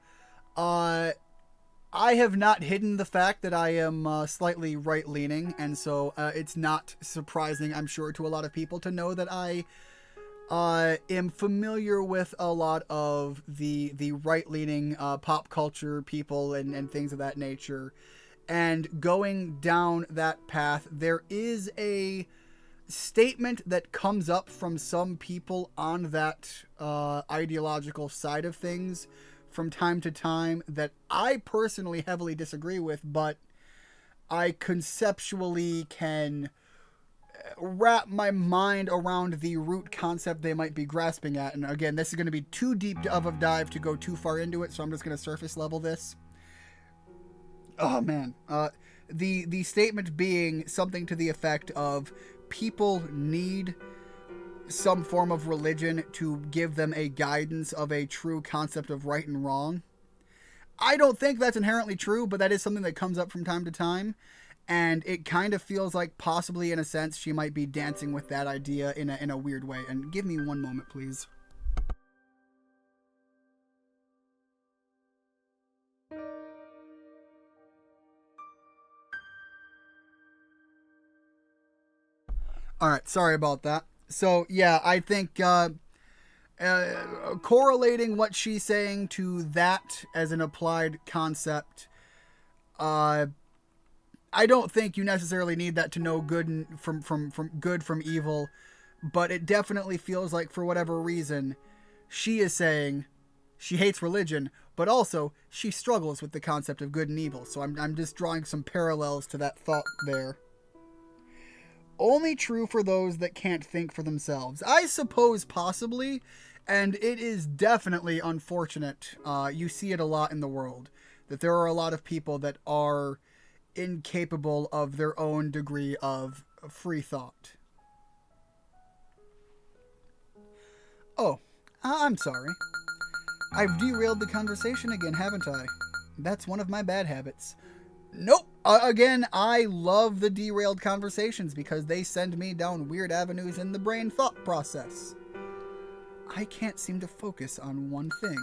A: I have not hidden the fact that I am slightly right-leaning, and so it's not surprising, I'm sure, to a lot of people to know that I am familiar with a lot of the right-leaning pop culture people and things of that nature. And going down that path, there is a statement that comes up from some people on that ideological side of things from time to time that I personally heavily disagree with, but I conceptually can wrap my mind around the root concept they might be grasping at. And again, this is going to be too deep of a dive to go too far into it, so I'm just going to surface level this. Oh man. The statement being something to the effect of people need some form of religion to give them a guidance of a true concept of right and wrong. I don't think that's inherently true, but that is something that comes up from time to time. And it kind of feels like possibly, in a sense, she might be dancing with that idea in a weird way. And give me one moment, please. All right, sorry about that. So yeah, I think correlating what she's saying to that as an applied concept, uh, I don't think you necessarily need that to know good from good from evil, but it definitely feels like for whatever reason, she is saying she hates religion, but also she struggles with the concept of good and evil. So I'm just drawing some parallels to that thought there. Only true for those that can't think for themselves. I suppose possibly, and it is definitely unfortunate. You see it a lot in the world, that there are a lot of people that are incapable of their own degree of free thought. Oh, I'm sorry. I've derailed the conversation again, haven't I? That's one of my bad habits. Nope. Again, I love the derailed conversations because they send me down weird avenues in the brain thought process. I can't seem to focus on one thing.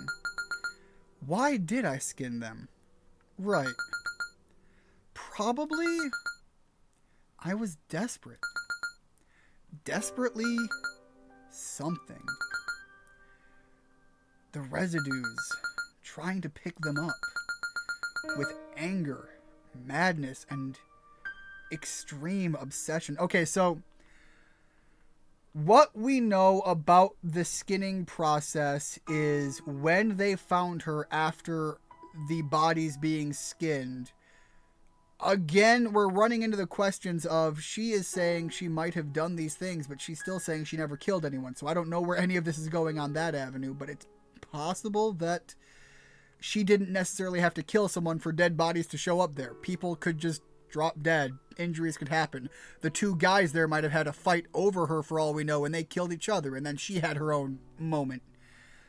A: Why did I skin them? Right. Probably I was desperate. Desperately something. The residues, trying to pick them up with anger, madness, and extreme obsession. Okay, so what we know about the skinning process is when they found her after the bodies being skinned. Again, we're running into the questions of she is saying she might have done these things, but she's still saying she never killed anyone. So I don't know where any of this is going on that avenue, but it's possible that she didn't necessarily have to kill someone for dead bodies to show up there. People could just drop dead. Injuries could happen. The two guys there might have had a fight over her for all we know, and they killed each other, and then she had her own moment.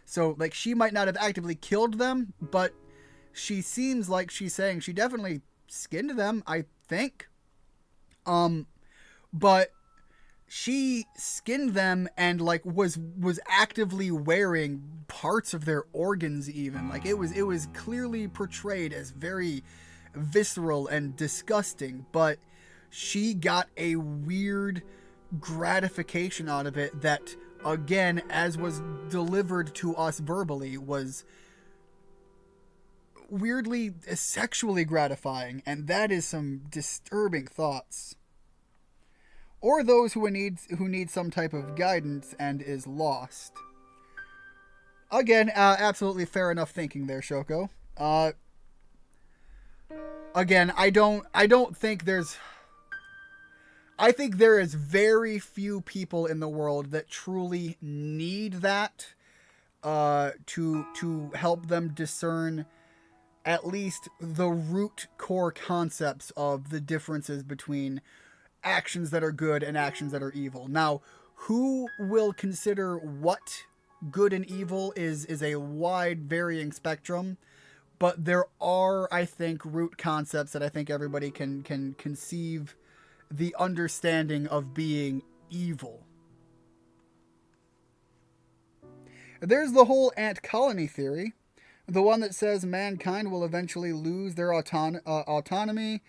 A: So, like, she might not have actively killed them, but she seems like she's saying she definitely skinned them, I think. But she skinned them and like was actively wearing parts of their organs even. Like it was clearly portrayed as very visceral and disgusting, but she got a weird gratification out of it that, again, as was delivered to us verbally, was weirdly sexually gratifying, and that is some disturbing thoughts. Or those who need some type of guidance and is lost. Again, absolutely fair enough thinking there, Shoko. Again, I don't think there's... I think there is very few people in the world that truly need that to help them discern at least the root core concepts of the differences between actions that are good and actions that are evil. Now, who will consider what good and evil is a wide varying spectrum, but there are, I think, root concepts that I think everybody can conceive the understanding of being evil. There's the whole ant colony theory, the one that says mankind will eventually lose their autonomy.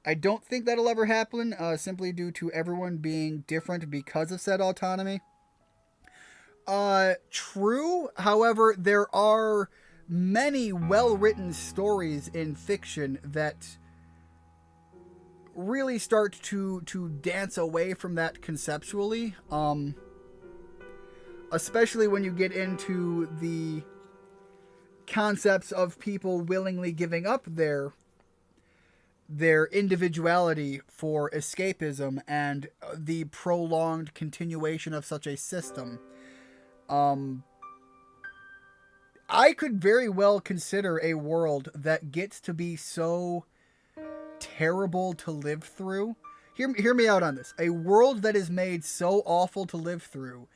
A: I don't think that'll ever happen, simply due to everyone being different because of said autonomy. True. However, there are many well-written stories in fiction that really start to dance away from that conceptually. Especially when you get into the concepts of people willingly giving up their individuality for escapism and the prolonged continuation of such a system. I could very well consider a world that gets to be so terrible to live through. Hear me out on this. A world that is made so awful to live through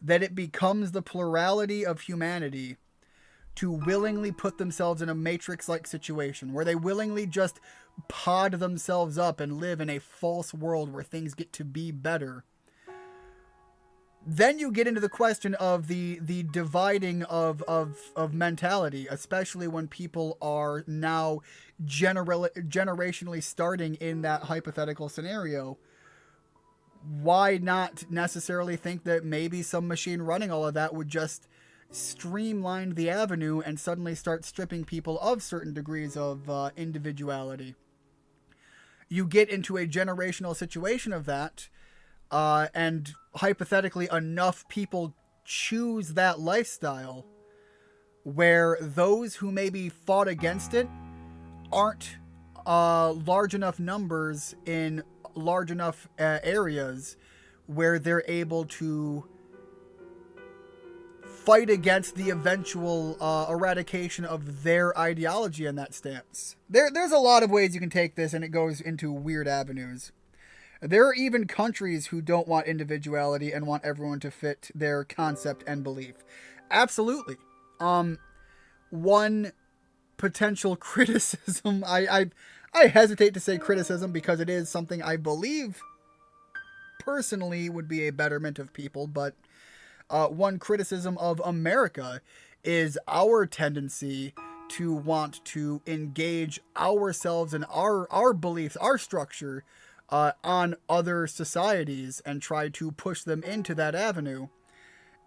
A: that it becomes the plurality of humanity to willingly put themselves in a Matrix-like situation where they willingly just pod themselves up and live in a false world where things get to be better. Then you get into the question of the dividing of mentality, especially when people are now generationally starting in that hypothetical scenario. why not necessarily think that maybe some machine running all of that would just streamline the avenue and suddenly start stripping people of certain degrees of individuality? You get into a generational situation of that, and hypothetically, enough people choose that lifestyle where those who maybe fought against it aren't large enough numbers in large enough areas where they're able to fight against the eventual eradication of their ideology in that stance. There's a lot of ways you can take this, and it goes into weird avenues. There are even countries who don't want individuality and want everyone to fit their concept and belief. Absolutely. One potential criticism, I hesitate to say criticism because it is something I believe personally would be a betterment of people, but one criticism of America is our tendency to want to engage ourselves and our beliefs, our structure, on other societies and try to push them into that avenue.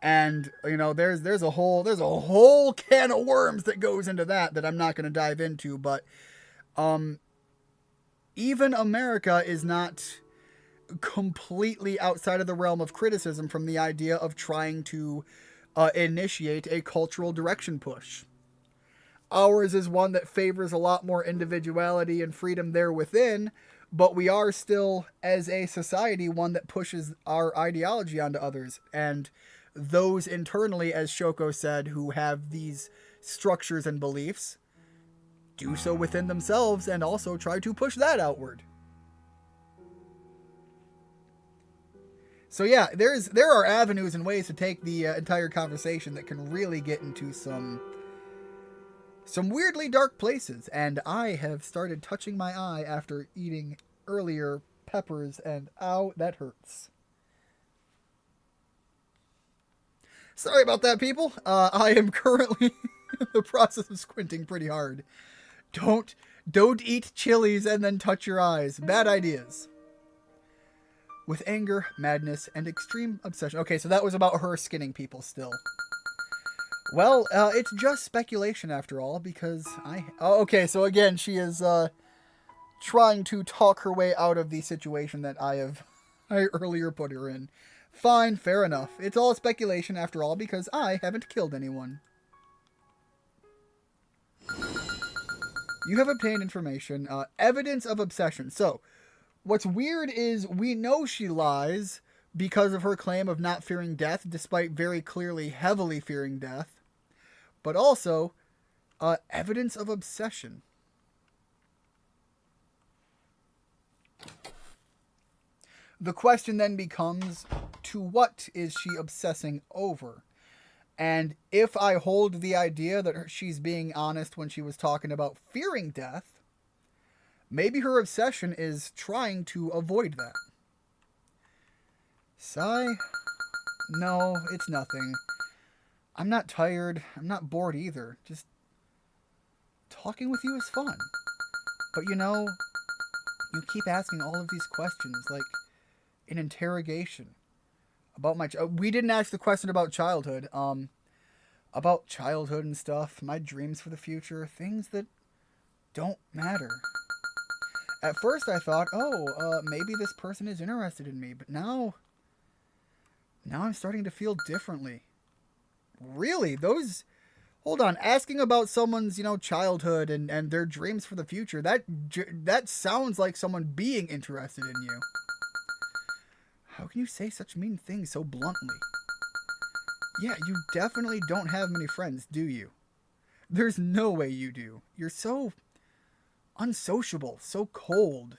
A: And there's a whole can of worms that goes into that I'm not going to dive into. But even America is not completely outside of the realm of criticism from the idea of trying to initiate a cultural direction push. Ours is one that favors a lot more individuality and freedom there within, but we are still, as a society, one that pushes our ideology onto others. And those internally, as Shoko said, who have these structures and beliefs, do so within themselves and also try to push that outward. So yeah, there are avenues and ways to take the entire conversation that can really get into some weirdly dark places, and I have started touching my eye after eating earlier peppers, and ow, that hurts. Sorry about that, people. I am currently in the process of squinting pretty hard. Don't eat chilies and then touch your eyes. Bad ideas. With anger, madness, and extreme obsession. Okay, so that was about her skinning people still. Well, it's just speculation after all, because okay, so again, she is trying to talk her way out of the situation that I earlier put her in. Fine, fair enough. It's all speculation after all, because I haven't killed anyone. You have obtained information, evidence of obsession. So, what's weird is we know she lies because of her claim of not fearing death, despite very clearly heavily fearing death. But also, evidence of obsession. The question then becomes, to what is she obsessing over? And if I hold the idea that she's being honest when she was talking about fearing death, maybe her obsession is trying to avoid that. Sigh? No, it's nothing. I'm not tired. I'm not bored either. Just talking with you is fun. But you keep asking all of these questions, like an interrogation. About we didn't ask the question about childhood. About childhood and stuff, my dreams for the future, things that don't matter. At first I thought, maybe this person is interested in me, but now I'm starting to feel differently. Really? Hold on, asking about someone's, childhood and their dreams for the future, that sounds like someone being interested in you. How can you say such mean things so bluntly? Yeah, you definitely don't have many friends, do you? There's no way you do. You're so unsociable, so cold.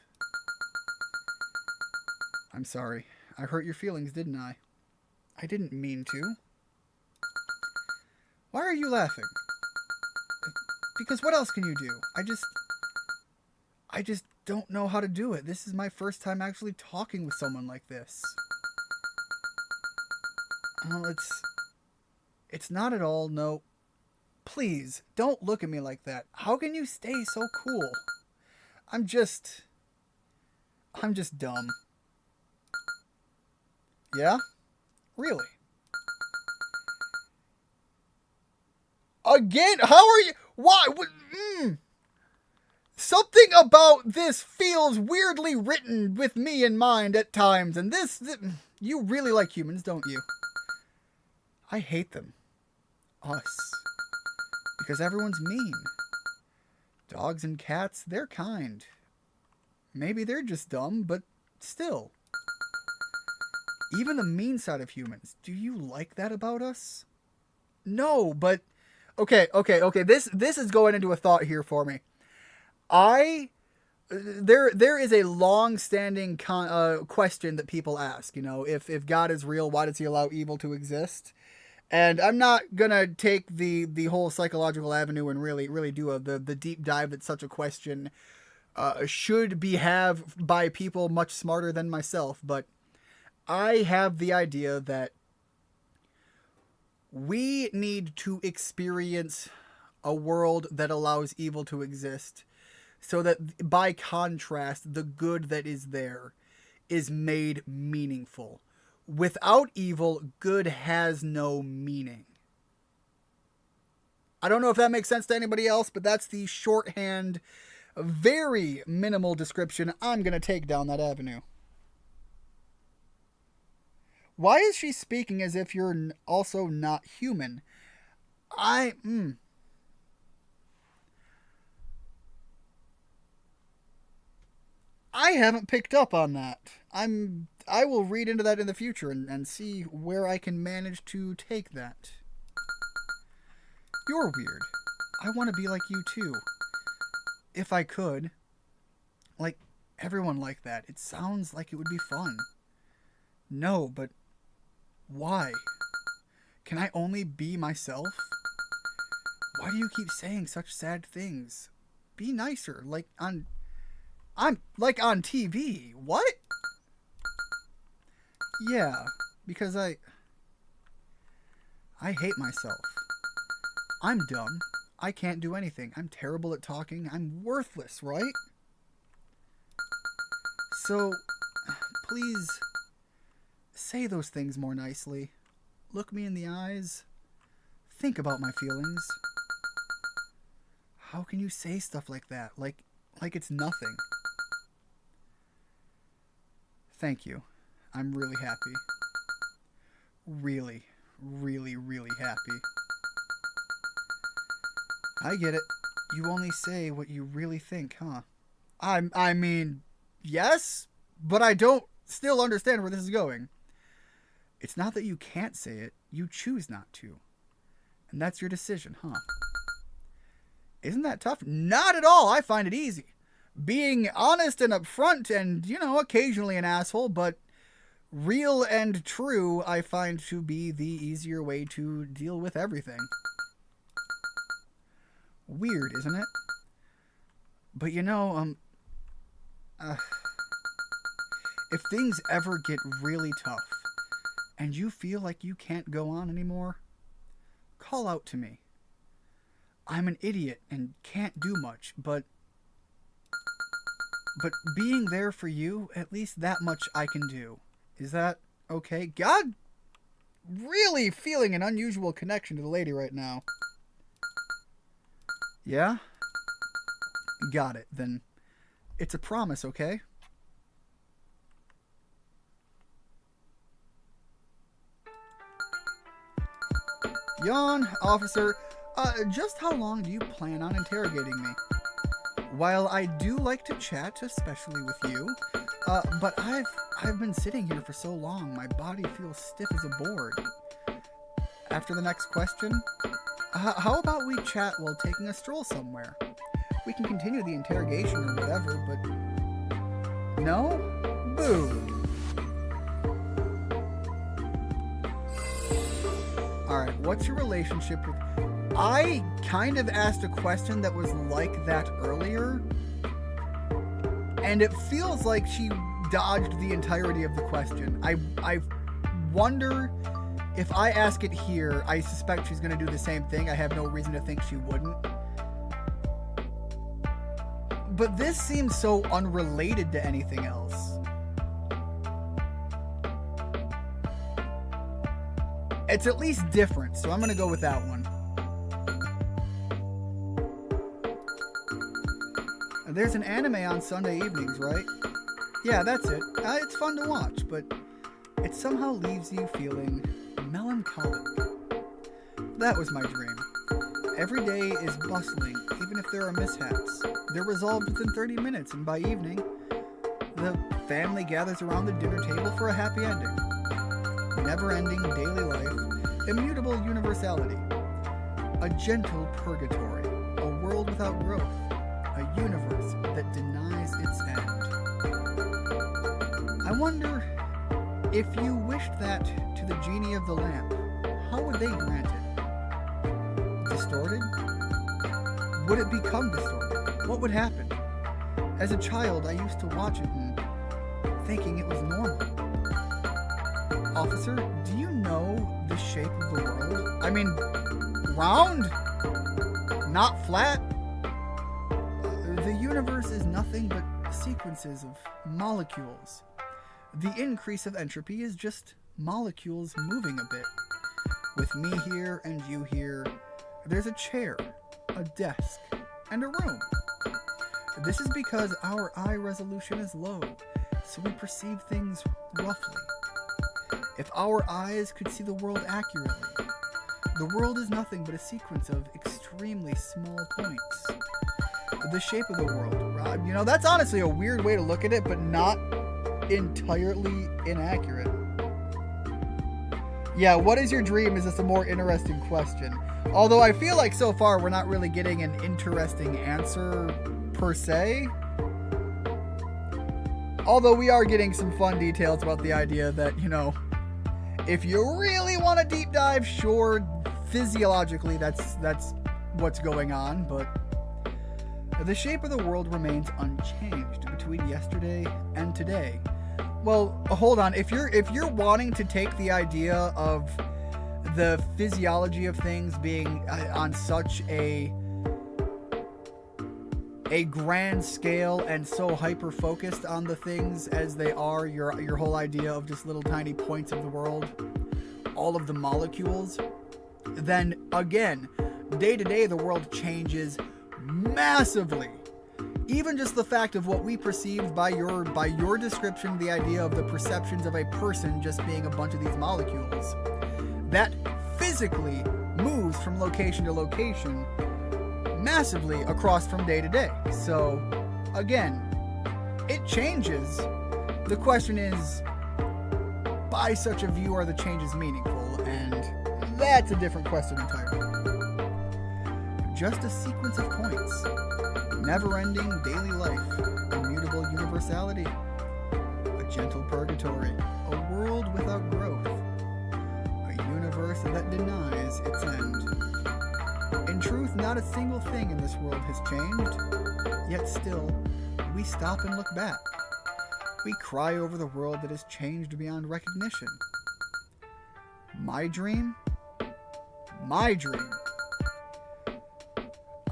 A: I'm sorry. I hurt your feelings, didn't I? I didn't mean to. Why are you laughing? Because what else can you do? I just don't know how to do it. This is my first time actually talking with someone like this. Well, it's not at all, no. Please, don't look at me like that. How can you stay so cool? I'm just dumb. Yeah? Really? Again? How are you? Why? Something about this feels weirdly written with me in mind at times, and you really like humans, don't you? I hate them. Us. Because everyone's mean. Dogs and cats, they're kind. Maybe they're just dumb, but still. Even the mean side of humans, do you like that about us? No, but... Okay. This is going into a thought here for me. There is a long-standing question that people ask. You know, if God is real, why does He allow evil to exist? And I'm not gonna take the whole psychological avenue and really do the deep dive that such a question should be have by people much smarter than myself. But I have the idea that we need to experience a world that allows evil to exist, so that by contrast, the good that is there is made meaningful. Without evil, good has no meaning. I don't know if that makes sense to anybody else, but that's the shorthand, very minimal description I'm going to take down that avenue. Why is she speaking as if you're also not human? I haven't picked up on that. I will read into that in the future and see where I can manage to take that. You're weird. I want to be like you too. If I could. Like everyone like that. It sounds like it would be fun. No, but why? Can I only be myself? Why do you keep saying such sad things? Be nicer, I'm like on TV. What? Yeah, because I hate myself. I'm dumb. I can't do anything. I'm terrible at talking. I'm worthless, right? So, please say those things more nicely. Look me in the eyes. Think about my feelings. How can you say stuff like that? Like it's nothing. Thank you. I'm really happy. Really, really, really happy. I get it. You only say what you really think, huh? I mean, yes, but I don't still understand where this is going. It's not that you can't say it, you choose not to. And that's your decision, huh? Isn't that tough? Not at all. I find it easy. Being honest and upfront and, occasionally an asshole, but real and true, I find to be the easier way to deal with everything. Weird, isn't it? But if things ever get really tough and you feel like you can't go on anymore, call out to me. I'm an idiot and can't do much, but being there for you, at least that much I can do. Is that okay? God, really feeling an unusual connection to the lady right now. Yeah? Got it. Then it's a promise, okay? Yawn, officer. Just how long do you plan on interrogating me? While I do like to chat, especially with you, but I've been sitting here for so long, my body feels stiff as a board. After the next question, how about we chat while taking a stroll somewhere? We can continue the interrogation or whatever, but... No? Boo! Alright, what's your relationship with... I kind of asked a question that was like that earlier, and it feels like she dodged the entirety of the question. I wonder if I ask it here, I suspect she's going to do the same thing. I have no reason to think she wouldn't. But this seems so unrelated to anything else. It's at least different, so I'm going to go with that one. There's an anime on Sunday evenings, right? Yeah, that's it. It's fun to watch, but it somehow leaves you feeling melancholic. That was my dream. Every day is bustling, even if there are mishaps. They're resolved within 30 minutes, and by evening, the family gathers around the dinner table for a happy ending. Never-ending daily life, immutable universality. A gentle purgatory, a world without growth, a universe that denies its end. I wonder, if you wished that to the genie of the lamp, how would they grant it? Distorted? Would it become distorted? What would happen? As a child, I used to watch it and thinking it was normal. Officer, do you know the shape of the world? I mean, round? Not flat? The universe is nothing but sequences of molecules. The increase of entropy is just molecules moving a bit. With me here and you here, there's a chair, a desk, and a room. This is because our eye resolution is low, so we perceive things roughly. If our eyes could see the world accurately, the world is nothing but a sequence of extremely small points. The shape of the world, you know, that's honestly a weird way to look at it, but not entirely inaccurate. Yeah, what is your dream is just a more interesting question. Although I feel like so far we're not really getting an interesting answer per se. Although we are getting some fun details about the idea that, you know, if you really want to deep dive, sure, physiologically that's what's going on, but the shape of the world remains unchanged between yesterday and today. Well, hold on. If you're wanting to take the idea of the physiology of things being on such a grand scale and so hyper focused on the things as they are, your whole idea of just little tiny points of the world, all of the molecules, then again, day to day the world changes massively. Even just the fact of what we perceive by your description, the idea of the perceptions of a person just being a bunch of these molecules, that physically moves from location to location massively across from day to day. So again, it changes. The question is, by such a view, are the changes meaningful? And that's a different question entirely. Just a sequence of points. Never-ending daily life. Immutable universality. A gentle purgatory. A world without growth. A universe that denies its end. In truth, not a single thing in this world has changed. Yet still, we stop and look back. We cry over the world that has changed beyond recognition. My dream? My dream.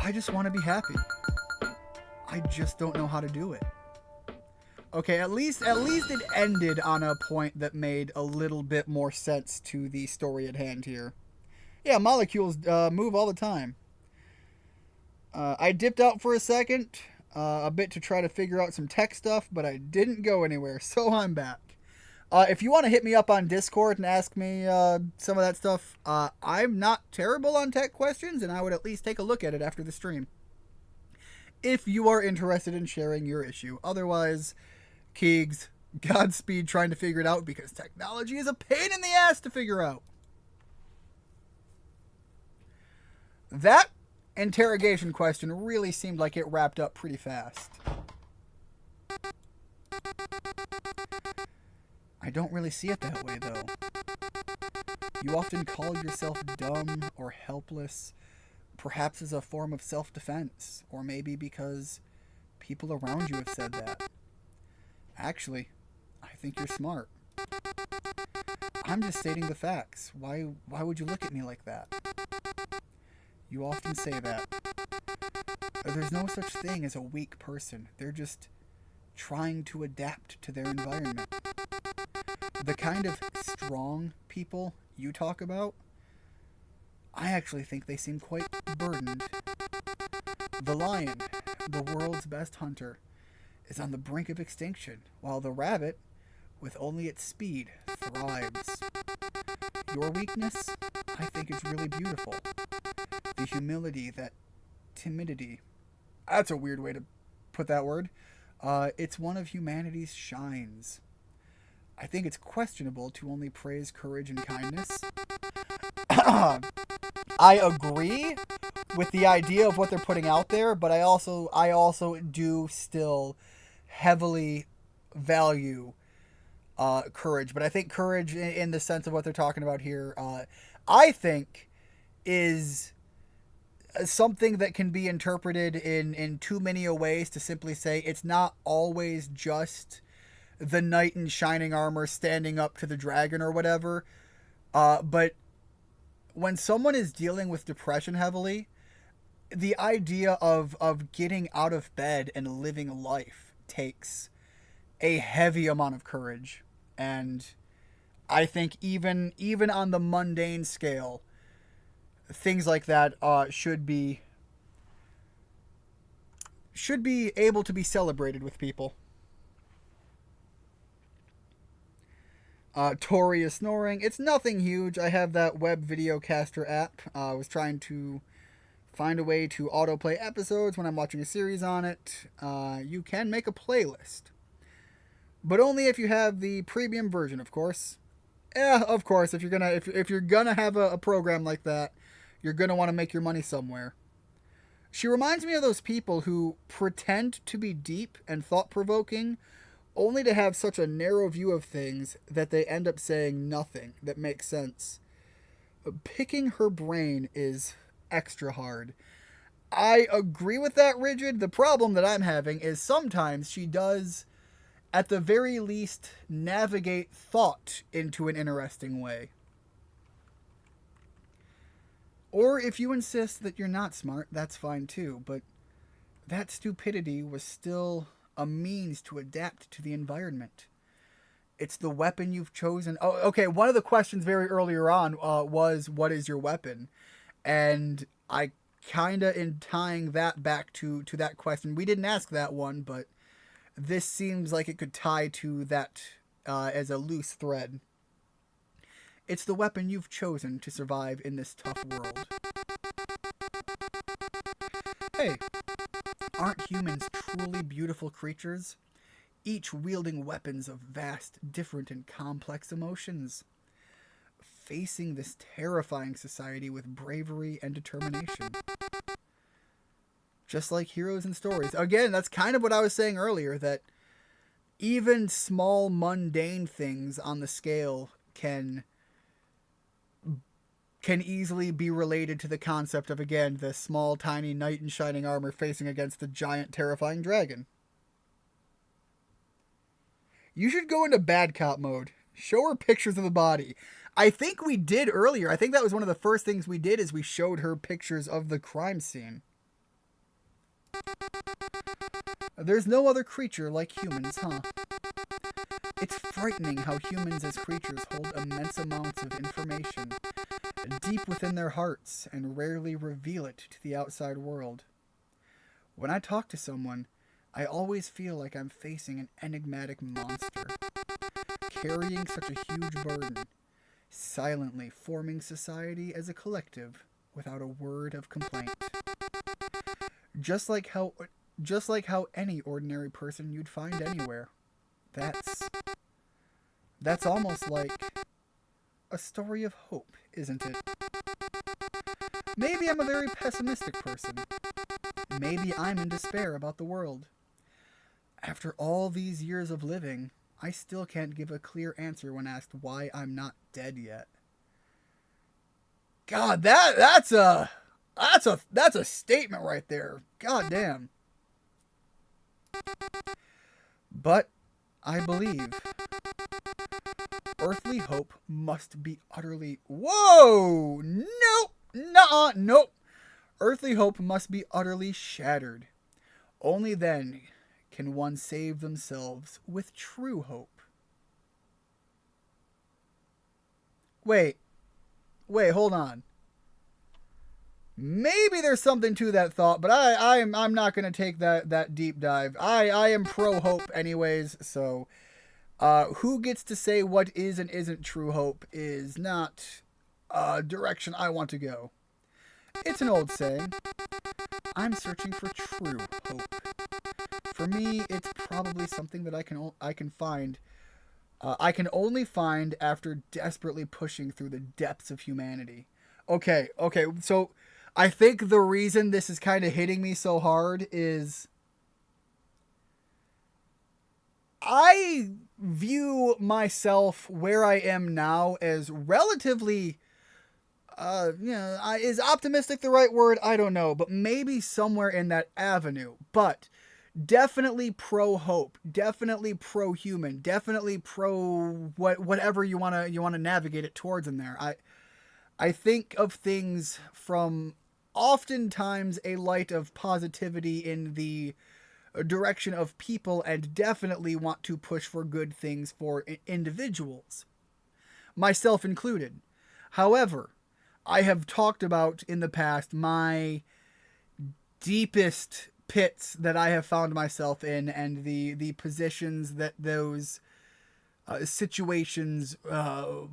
A: I just want to be happy. I just don't know how to do it. Okay, at least it ended on a point that made a little bit more sense to the story at hand here. Yeah, molecules move all the time. I dipped out for a second, a bit to try to figure out some tech stuff, but I didn't go anywhere, so I'm back. If you want to hit me up on Discord and ask me some of that stuff, I'm not terrible on tech questions, and I would at least take a look at it after the stream, if you are interested in sharing your issue. Otherwise, Keegs, Godspeed trying to figure it out, because technology is a pain in the ass to figure out. That interrogation question really seemed like it wrapped up pretty fast. I don't really see it that way, though. You often call yourself dumb or helpless, perhaps as a form of self-defense, or maybe because people around you have said that. Actually, I think you're smart. I'm just stating the facts. Why would you look at me like that? You often say that. There's no such thing as a weak person. They're just trying to adapt to their environment. The kind of strong people you talk about, I actually think they seem quite burdened. The lion, the world's best hunter, is on the brink of extinction, while the rabbit, with only its speed, thrives. Your weakness, I think, is really beautiful. The humility, that timidity. That's a weird way to put that word. It's one of humanity's shines. I think it's questionable to only praise courage and kindness. I agree with the idea of what they're putting out there, but I also do still heavily value courage. But I think courage, in the sense of what they're talking about here, I think is something that can be interpreted in too many a ways to simply say it's not always just the knight in shining armor standing up to the dragon or whatever. But when someone is dealing with depression heavily, the idea of getting out of bed and living life takes a heavy amount of courage. And I think even on the mundane scale, things like that should be able to be celebrated with people. Tori is snoring. It's nothing huge. I have that web videocaster app. I was trying to find a way to autoplay episodes when I'm watching a series on it. You can make a playlist, but only if you have the premium version, of course. Yeah, of course. If you're gonna have a program like that, you're gonna want to make your money somewhere. She reminds me of those people who pretend to be deep and thought-provoking, only to have such a narrow view of things that they end up saying nothing that makes sense. Picking her brain is extra hard. I agree with that, Rigid. The problem that I'm having is sometimes she does, at the very least, navigate thought into an interesting way. Or if you insist that you're not smart, that's fine too, but that stupidity was still a means to adapt to the environment. It's the weapon you've chosen. Oh, okay, one of the questions very earlier on was, what is your weapon? And I kinda, in tying that back to that question, we didn't ask that one, but this seems like it could tie to that as a loose thread. It's the weapon you've chosen to survive in this tough world. Hey, aren't humans truly beautiful creatures? Each wielding weapons of vast, different, and complex emotions. Facing this terrifying society with bravery and determination. Just like heroes and stories. Again, that's kind of what I was saying earlier, that even small, mundane things on the scale can easily be related to the concept of, again, the small, tiny knight in shining armor facing against the giant, terrifying dragon. You should go into bad cop mode. Show her pictures of the body. I think we did earlier. I think that was one of the first things we did, is we showed her pictures of the crime scene. There's no other creature like humans, huh? It's frightening how humans as creatures hold immense amounts of information deep within their hearts and rarely reveal it to the outside world. When I talk to someone, I always feel like I'm facing an enigmatic monster, carrying such a huge burden, silently forming society as a collective without a word of complaint. Just like how any ordinary person you'd find anywhere. That's almost like a story of hope, isn't it? Maybe I'm a very pessimistic person. Maybe I'm in despair about the world. After all these years of living, I still can't give a clear answer when asked why I'm not dead yet. God, that's a statement right there. God damn. But I believe earthly hope must be utterly... Whoa! Nope! Nuh-uh! Nope! Earthly hope must be utterly shattered. Only then can one save themselves with true hope. Wait, Wait, hold on. Maybe there's something to that thought, but I'm not gonna take that deep dive. I am pro hope anyways, so who gets to say what is and isn't true hope is not a direction I want to go. It's an old saying. I'm searching for true hope. For me, it's probably something that I can find. I can only find after desperately pushing through the depths of humanity. Okay. So I think the reason this is kind of hitting me so hard is I view myself where I am now as relatively, is optimistic the right word? I don't know, but maybe somewhere in that avenue. But definitely pro hope, definitely pro human, definitely pro whatever you wanna navigate it towards in there. I think of things from oftentimes a light of positivity in the direction of people and definitely want to push for good things for individuals, myself included. However, I have talked about in the past my deepest pits that I have found myself in and the positions that those situations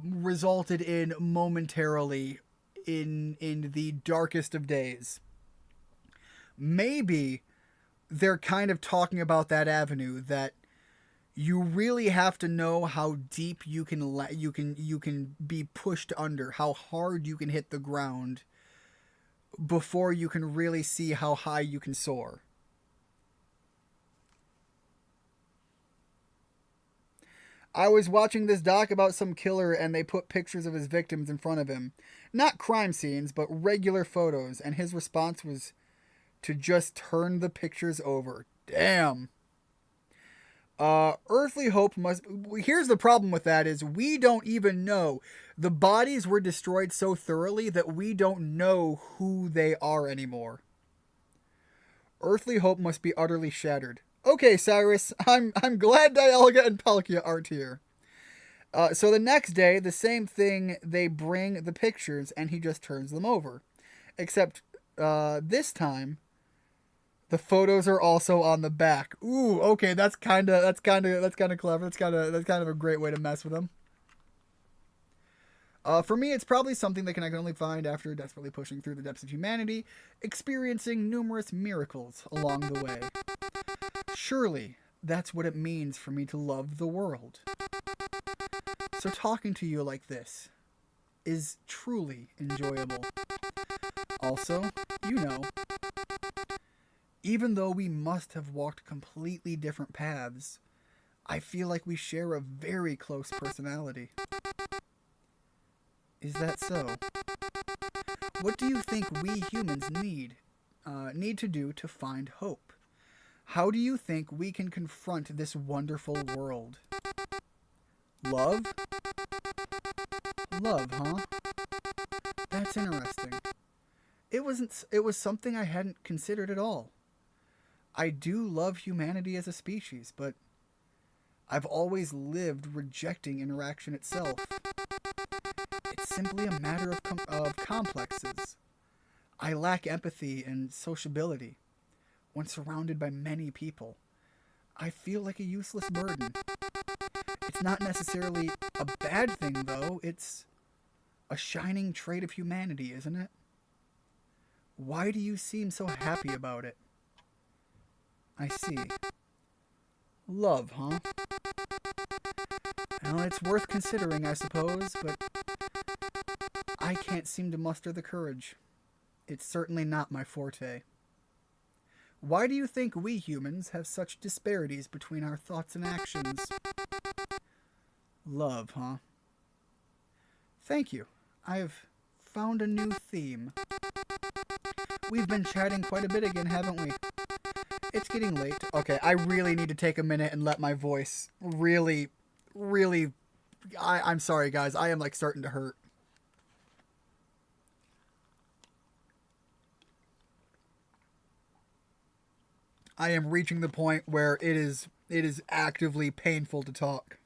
A: resulted in momentarily in the darkest of days. Maybe they're kind of talking about that avenue that you really have to know how deep you can be pushed under, how hard you can hit the ground before you can really see how high you can soar. I was watching this doc about some killer and they put pictures of his victims in front of him. Not crime scenes, but regular photos, and his response was to just turn the pictures over. Damn. Earthly hope must. Here's the problem with that is we don't even know. The bodies were destroyed so thoroughly that we don't know who they are anymore. Earthly hope must be utterly shattered. Okay, Cyrus, I'm glad Dialga and Palkia aren't here. So the next day, the same thing. They bring the pictures, and he just turns them over. Except this time, the photos are also on the back. Ooh, okay, that's kind of clever. That's kind of a great way to mess with them. For me, it's probably something that I can only find after desperately pushing through the depths of humanity, experiencing numerous miracles along the way. Surely, that's what it means for me to love the world. So talking to you like this is truly enjoyable. Also, you know, even though we must have walked completely different paths, I feel like we share a very close personality. Is that so? What do you think we humans need to do to find hope? How do you think we can confront this wonderful world? Love? Love, huh? That's interesting. It was something I hadn't considered at all. I do love humanity as a species, but I've always lived rejecting interaction itself. It's simply a matter of complexes. I lack empathy and sociability. When surrounded by many people, I feel like a useless burden. It's not necessarily a bad thing, though. It's a shining trait of humanity, isn't it? Why do you seem so happy about it? I see. Love, huh? Well, it's worth considering, I suppose, but I can't seem to muster the courage. It's certainly not my forte. Why do you think we humans have such disparities between our thoughts and actions? Love, huh? Thank you. I've found a new theme. We've been chatting quite a bit again, haven't we? It's getting late. Okay, I really need to take a minute and let my voice really. I'm sorry, guys. I am like starting to hurt. I am reaching the point where it is actively painful to talk.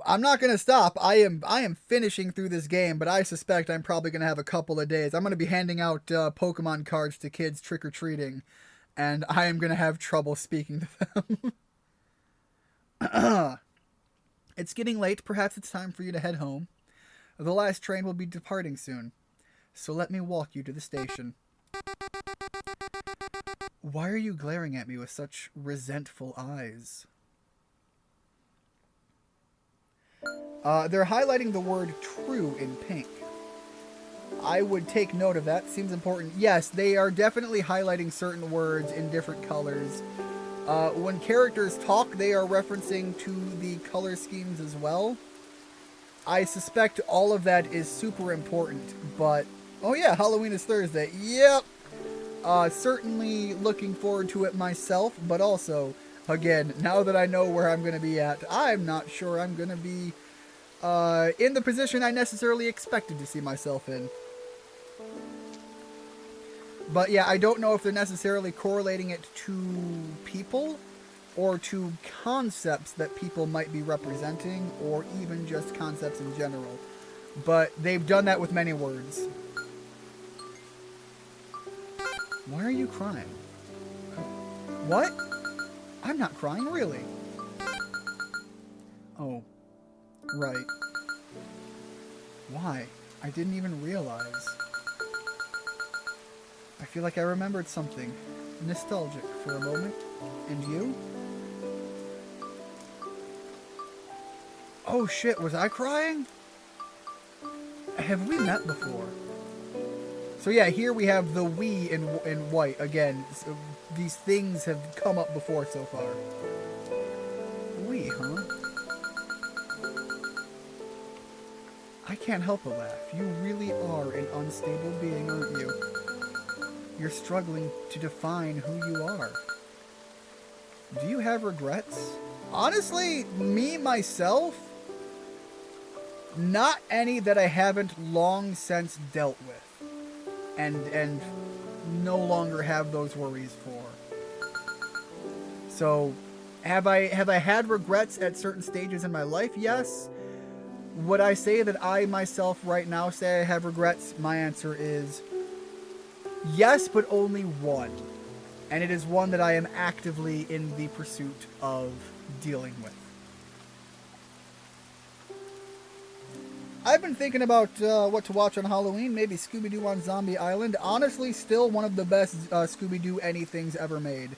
A: I'm not gonna stop. I am finishing through this game, but I suspect I'm probably gonna have a couple of days. I'm gonna be handing out Pokemon cards to kids trick or treating, and I am gonna have trouble speaking to them. It's getting late. Perhaps it's time for you to head home. The last train will be departing soon, so let me walk you to the station. Why are you glaring at me with such resentful eyes? They're highlighting the word true in pink. I would take note of that. Seems important. Yes, they are definitely highlighting certain words in different colors. When characters talk, they are referencing to the color schemes as well. I suspect all of that is super important, but... Oh yeah, Halloween is Thursday. Yep! Certainly looking forward to it myself, but also, again, now that I know where I'm going to be at, I'm not sure I'm going to be in the position I necessarily expected to see myself in. But yeah, I don't know if they're necessarily correlating it to people or to concepts that people might be representing, or even just concepts in general. But they've done that with many words. Why are you crying? What? I'm not crying, really. Oh, right. Why? I didn't even realize. I feel like I remembered something. Nostalgic for a moment. And you? Oh shit, was I crying? Have we met before? So yeah, here we have the we in white. Again, so these things have come up before so far. We, huh? I can't help but laugh. You really are an unstable being, aren't you? You're struggling to define who you are. Do you have regrets? Honestly, me, myself, not any that I haven't long since dealt with. And no longer have those worries for. So, have I had regrets at certain stages in my life? Yes. Would I say that I myself right now say I have regrets? My answer is yes, but only one. And it is one that I am actively in the pursuit of dealing with. I've been thinking about what to watch on Halloween. Maybe Scooby-Doo on Zombie Island. Honestly, still one of the best Scooby-Doo anythings ever made.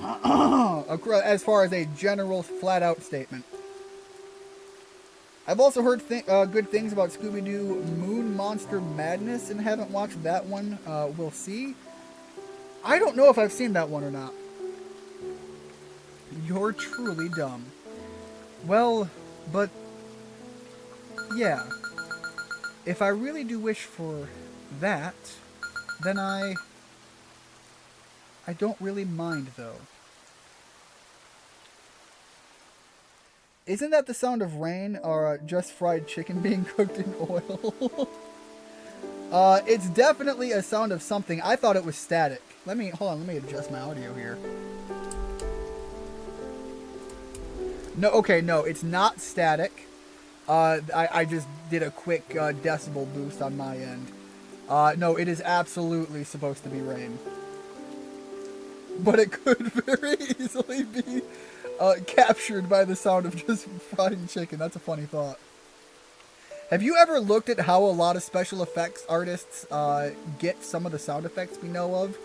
A: As far as a general, flat-out statement. I've also heard good things about Scooby-Doo Moon Monster Madness and haven't watched that one. We'll see. I don't know if I've seen that one or not. You're truly dumb. Well, but... yeah. If I really do wish for that, then I don't really mind, though. Isn't that the sound of rain or just fried chicken being cooked in oil? It's definitely a sound of something. I thought it was static. Hold on, let me adjust my audio here. No, okay, no, it's not static. I just did a quick decibel boost on my end. No, it is absolutely supposed to be rain. But it could very easily be captured by the sound of just frying chicken. That's a funny thought. Have you ever looked at how a lot of special effects artists get some of the sound effects we know of?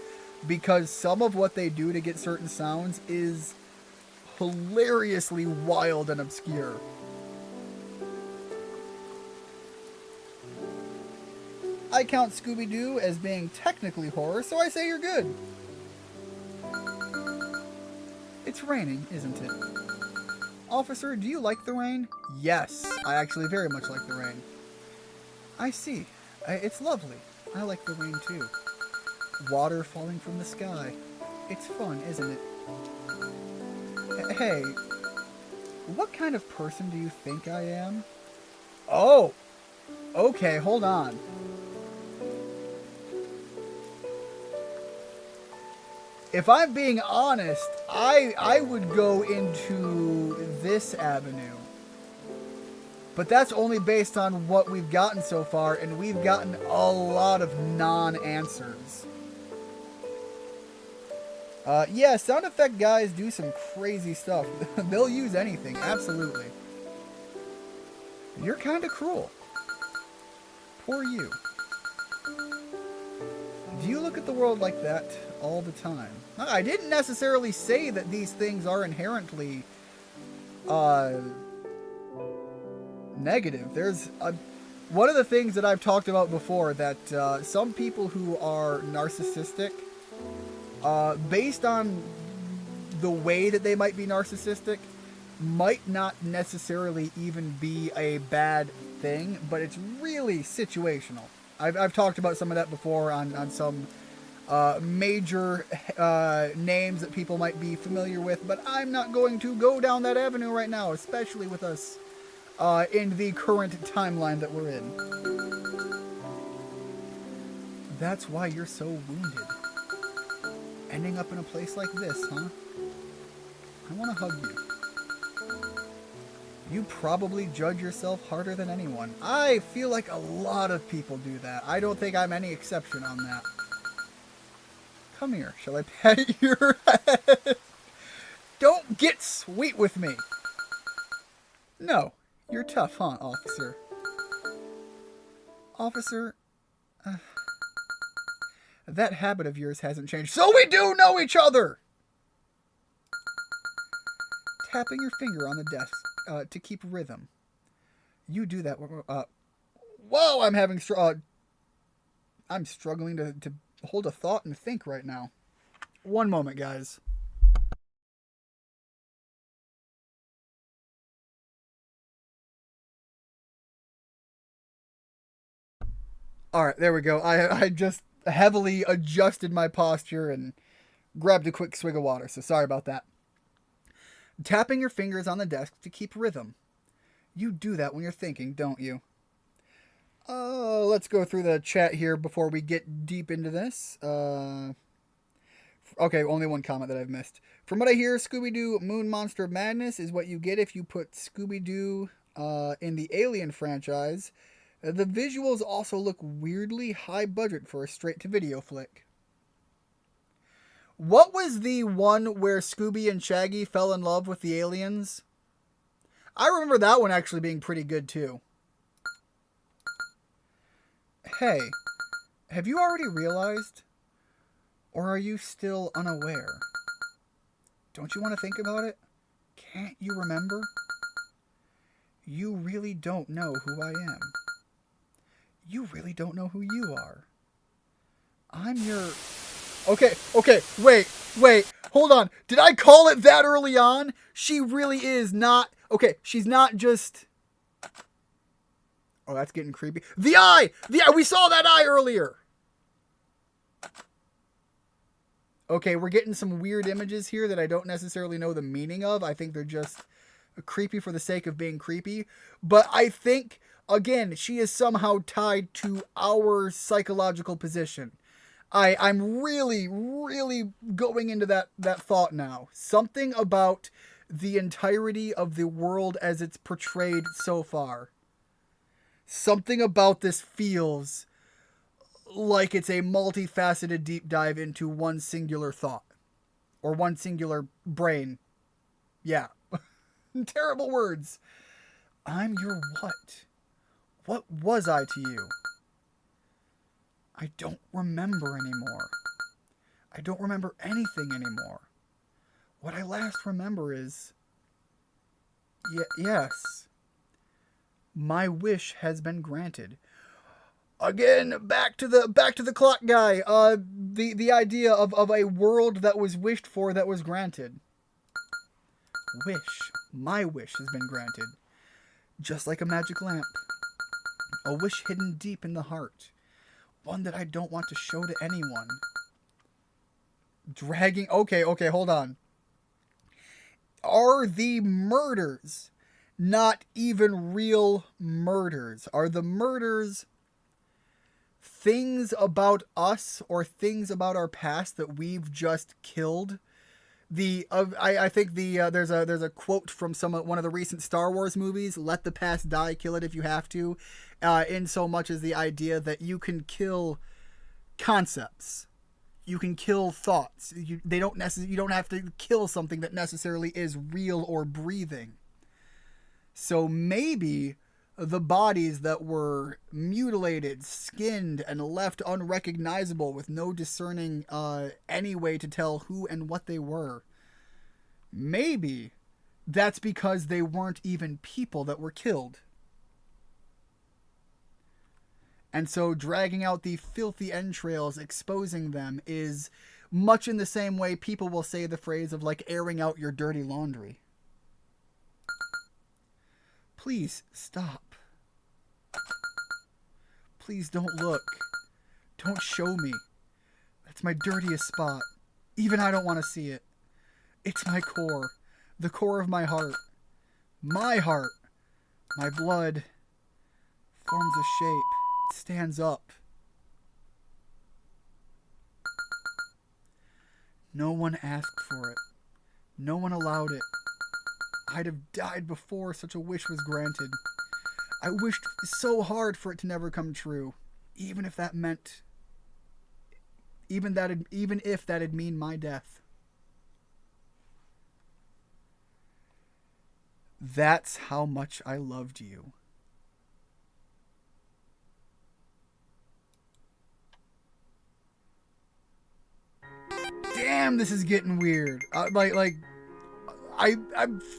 A: Because some of what they do to get certain sounds is hilariously wild and obscure. I count Scooby-Doo as being technically horror, so I say you're good. It's raining, isn't it? Officer, do you like the rain? Yes, I actually very much like the rain. I see. It's lovely. I like the rain too. Water falling from the sky. It's fun, isn't it? Hey, what kind of person do you think I am? Oh! Okay, hold on. If I'm being honest, I would go into this avenue. But that's only based on what we've gotten so far, and we've gotten a lot of non-answers. Yeah, sound effect guys do some crazy stuff. They'll use anything, absolutely. You're kind of cruel. Poor you. Do you look at the world like that all the time? I didn't necessarily say that these things are inherently negative. There's one of the things that I've talked about before, that some people who are narcissistic, based on the way that they might be narcissistic, might not necessarily even be a bad thing, but it's really situational. I've talked about some of that before on some major names that people might be familiar with, but I'm not going to go down that avenue right now, especially with us in the current timeline that we're in. That's why you're so wounded. Ending up in a place like this, huh? I want to hug you. You probably judge yourself harder than anyone. I feel like a lot of people do that. I don't think I'm any exception on that. Come here. Shall I pat your head? Don't get sweet with me. No. You're tough, huh, officer? Officer, that habit of yours hasn't changed. So we do know each other! Tapping your finger on the desk to keep rhythm. You do that. Whoa, I'm having I'm struggling to hold a thought and think right now. One moment, guys. All right, there we go. I just heavily adjusted my posture and grabbed a quick swig of water, so sorry about that. Tapping your fingers on the desk to keep rhythm. You do that when you're thinking, don't you? Let's go through the chat here before we get deep into this. Okay, only one comment that I've missed. From what I hear, Scooby-Doo Moon Monster Madness is what you get if you put Scooby-Doo in the Alien franchise. The visuals also look weirdly high budget for a straight-to-video flick. What was the one where Scooby and Shaggy fell in love with the aliens? I remember that one actually being pretty good too. Hey, have you already realized? Or are you still unaware? Don't you want to think about it? Can't you remember? You really don't know who I am. You really don't know who you are. I'm your... Okay, wait, hold on. Did I call it that early on? She really is not... Okay, she's not just... Oh, that's getting creepy. The eye! We saw that eye earlier! Okay, we're getting some weird images here that I don't necessarily know the meaning of. I think they're just creepy for the sake of being creepy. But I think, again, she is somehow tied to our psychological position. I'm really going into that thought now. Something about the entirety of the world as it's portrayed so far. Something about this feels like it's a multifaceted deep dive into one singular thought. Or one singular brain. Yeah. Terrible words. I'm your what? What was I to you? I don't remember anymore. I don't remember anything anymore. What I last remember is... yes. My wish has been granted. Again, back to the clock guy. The idea of a world that was wished for that was granted. Wish. My wish has been granted. Just like a magic lamp. A wish hidden deep in the heart. One that I don't want to show to anyone. Dragging... Okay, hold on. Are the murders not even real murders? Are the murders things about us or things about our past that we've just killed I think there's a quote from one of the recent Star Wars movies. Let the past die, kill it if you have to. In so much as the idea that you can kill concepts, you can kill thoughts. You don't have to kill something that necessarily is real or breathing. So maybe the bodies that were mutilated, skinned, and left unrecognizable with no discerning any way to tell who and what they were, maybe that's because they weren't even people that were killed. And so dragging out the filthy entrails, exposing them, is much in the same way people will say the phrase of, like, airing out your dirty laundry. Please stop. Please don't look. Don't show me. That's my dirtiest spot. Even I don't want to see it. It's my core. The core of my heart. My heart. My blood forms a shape. It stands up. No one asked for it. No one allowed it. I'd have died before such a wish was granted. I wished so hard for it to never come true, even if that meant, even if that'd mean my death. That's how much I loved you. Damn, this is getting weird. I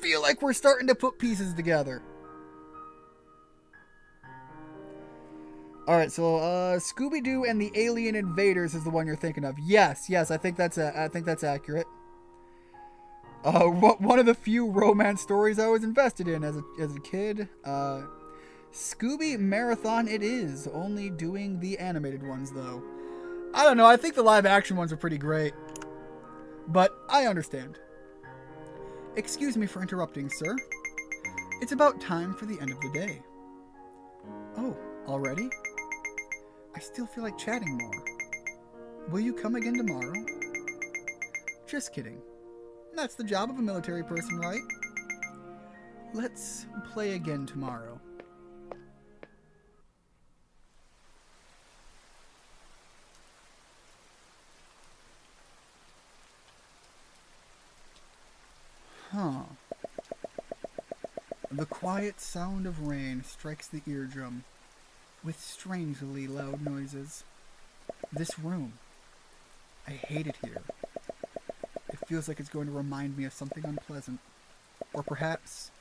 A: feel like we're starting to put pieces together. Alright, so Scooby-Doo and the Alien Invaders is the one you're thinking of. Yes, I think that's accurate. One of the few romance stories I was invested in as a kid. Scooby Marathon it is, only doing the animated ones though. I don't know, I think the live action ones are pretty great. But I understand. Excuse me for interrupting, sir. It's about time for the end of the day. Oh, already? I still feel like chatting more. Will you come again tomorrow? Just kidding. That's the job of a military person, right? Let's play again tomorrow. Huh. The quiet sound of rain strikes the eardrum with strangely loud noises. This room. I hate it here. It feels like it's going to remind me of something unpleasant. Or perhaps,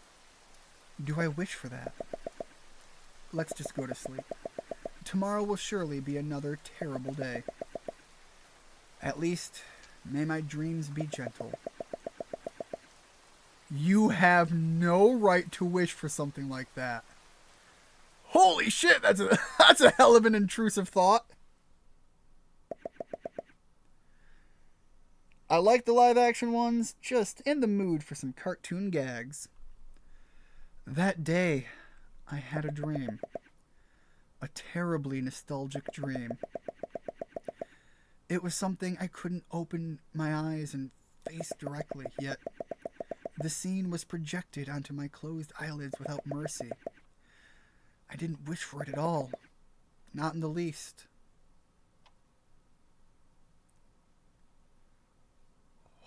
A: do I wish for that? Let's just go to sleep. Tomorrow will surely be another terrible day. At least, may my dreams be gentle. You have no right to wish for something like that. Holy shit, that's a hell of an intrusive thought. I like the live action ones, just in the mood for some cartoon gags. That day, I had a dream. A terribly nostalgic dream. It was something I couldn't open my eyes and face directly, yet the scene was projected onto my closed eyelids without mercy. I didn't wish for it at all. Not in the least.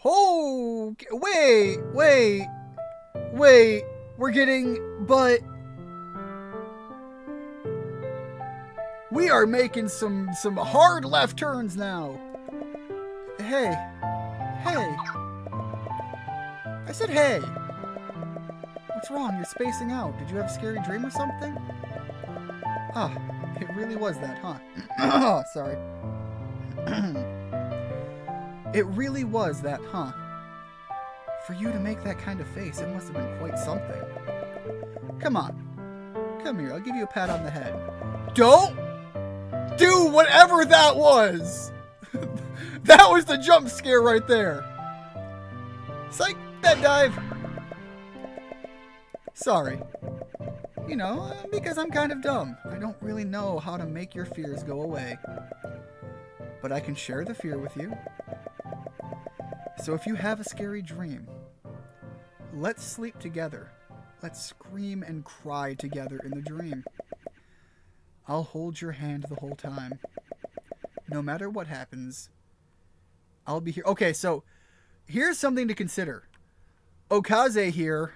A: Oh, wait. We're getting, but we are making some hard left turns now. Hey. I said hey. What's wrong? You're spacing out. Did you have a scary dream or something? Ah, it really was that, huh? Sorry. It really was that, huh? For you to make that kind of face, it must have been quite something. Come on. Come here, I'll give you a pat on the head. Don't do whatever that was! That was the jump scare right there. Psych, bed dive. Sorry. You know, because I'm kind of dumb. I don't really know how to make your fears go away. But I can share the fear with you. So if you have a scary dream, let's sleep together. Let's scream and cry together in the dream. I'll hold your hand the whole time. No matter what happens, I'll be here. Okay, so here's something to consider. Okaze here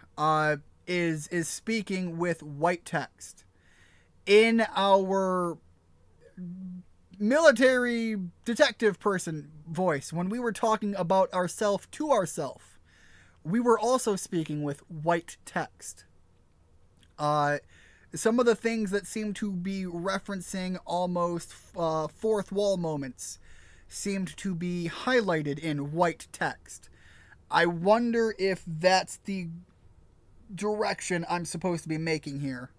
A: is speaking with white text. In our military detective person voice, when we were talking about ourself to ourself, we were also speaking with white text. Some of the things that seem to be referencing almost fourth wall moments seemed to be highlighted in white text. I wonder if that's the direction I'm supposed to be making here.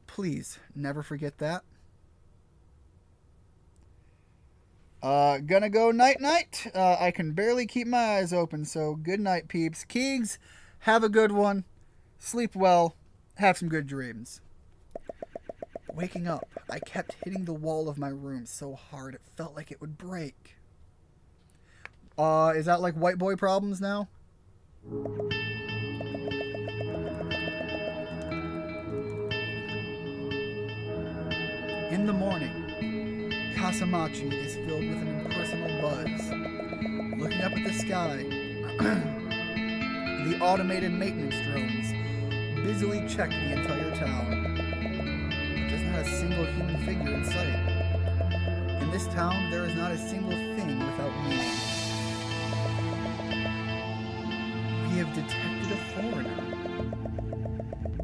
A: Please, never forget that. Gonna go night-night. I can barely keep my eyes open, so good night, peeps. Keegs, have a good one. Sleep well. Have some good dreams. Waking up, I kept hitting the wall of my room so hard it felt like it would break. Is that like white boy problems now? In the morning, Kasamachi is filled with an impersonal buzz. Looking up at the sky, the automated maintenance drones busily check the entire town. There's not a single human figure in sight. In this town, there is not a single thing without meaning. We have detected a foreigner.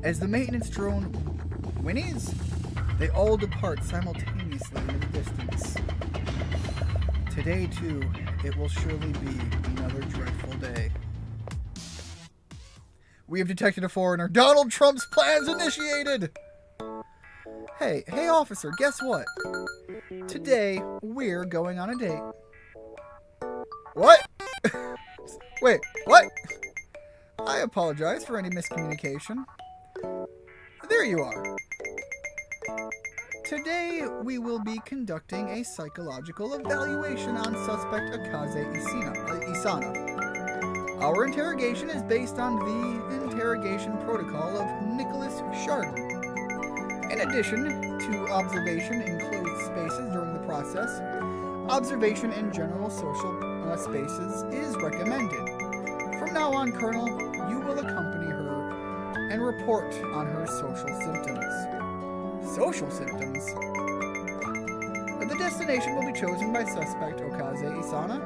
A: As the maintenance drone whinnies, they all depart simultaneously in the distance. Today, too, it will surely be another dreadful day. We have detected a foreigner. Donald Trump's plans initiated! Hey, officer, guess what? Today, we're going on a date. What? Wait, what? I apologize for any miscommunication. There you are. Today, we will be conducting a psychological evaluation on suspect Akaze Isana. Our interrogation is based on the interrogation protocol of Nicholas Chardon. In addition to observation in closed spaces during the process, observation in general social spaces is recommended. From now on, Colonel, you will accompany her and report on her social symptoms. Social symptoms? The destination will be chosen by suspect Okaze Isana.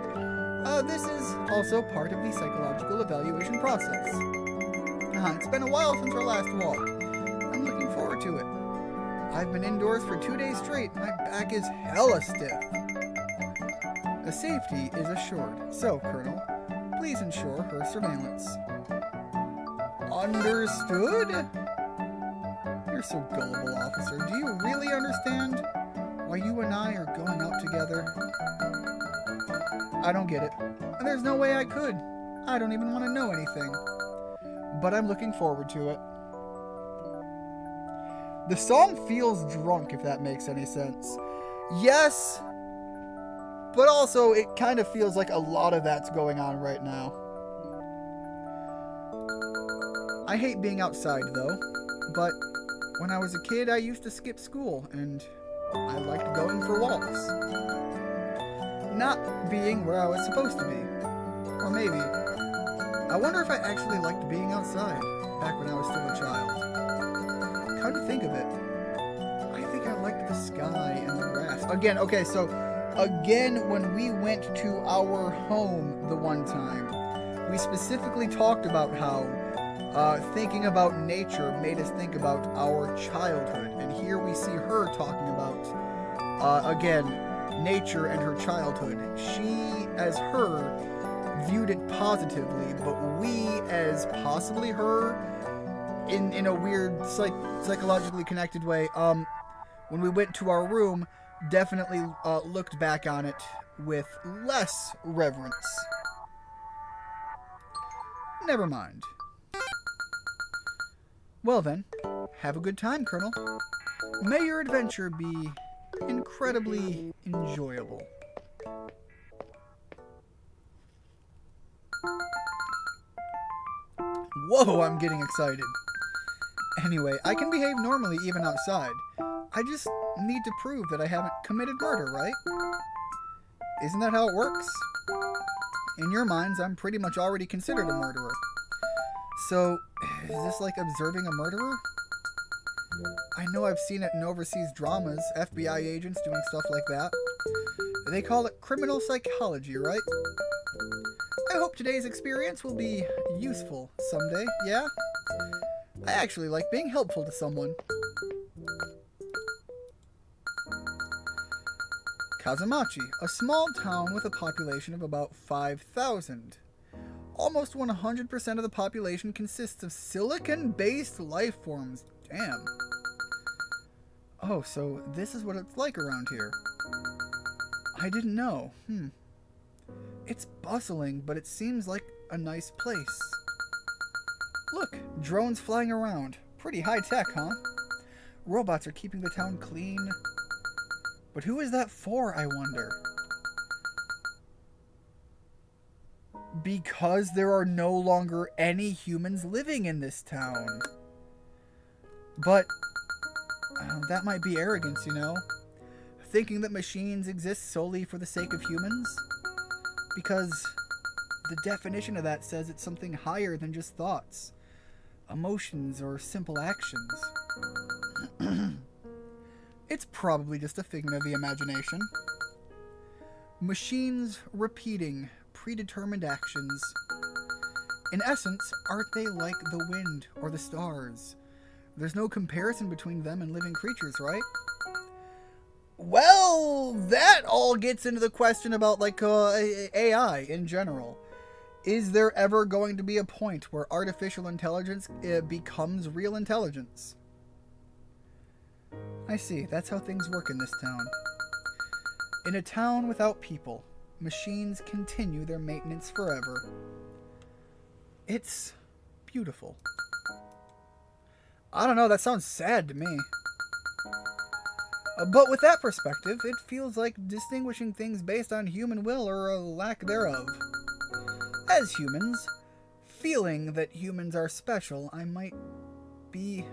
A: This is also part of the psychological evaluation process. It's been a while since our last walk. I'm looking forward to it. I've been indoors for 2 days straight. My back is hella stiff. The safety is assured. So, Colonel, please ensure her surveillance. Understood? You're so gullible, officer. Do you really understand why you and I are going out together? I don't get it. There's no way I could. I don't even want to know anything. But I'm looking forward to it. The song feels drunk, if that makes any sense. Yes, but also it kind of feels like a lot of that's going on right now. I hate being outside, though, but when I was a kid, I used to skip school, and I liked going for walks. Not being where I was supposed to be. Or maybe. I wonder if I actually liked being outside, back when I was still a child. Come to think of it, I think I liked the sky and the grass. Again, when we went to our home the one time, we specifically talked about how thinking about nature made us think about our childhood. And here we see her talking about, again, nature and her childhood. She, as her, viewed it positively, but we, as possibly her, in a weird, psychologically connected way, when we went to our room, definitely looked back on it with less reverence. Never mind. Well then, have a good time, Colonel. May your adventure be incredibly enjoyable. Whoa, I'm getting excited. Anyway, I can behave normally even outside. I just need to prove that I haven't committed murder, right? Isn't that how it works? In your minds, I'm pretty much already considered a murderer. So, is this like observing a murderer? I know I've seen it in overseas dramas, FBI agents doing stuff like that. They call it criminal psychology, right? I hope today's experience will be useful someday, yeah? I actually like being helpful to someone. Kazamachi, a small town with a population of about 5,000. Almost 100% of the population consists of silicon-based life forms. Damn. Oh, so this is what it's like around here. I didn't know. It's bustling, but it seems like a nice place. Look, drones flying around. Pretty high-tech, huh? Robots are keeping the town clean. But who is that for, I wonder? Because there are no longer any humans living in this town. But that might be arrogance, you know? Thinking that machines exist solely for the sake of humans? Because the definition of that says it's something higher than just thoughts, emotions, or simple actions. It's probably just a figment of the imagination. Machines repeating predetermined actions. In essence, aren't they like the wind or the stars? There's no comparison between them and living creatures, right? Well, that all gets into the question about, like, AI in general. Is there ever going to be a point where artificial intelligence becomes real intelligence? I see. That's how things work in this town. In a town without people, machines continue their maintenance forever. It's beautiful. I don't know, that sounds sad to me. But with that perspective, it feels like distinguishing things based on human will or a lack thereof. As humans, feeling that humans are special, I might be...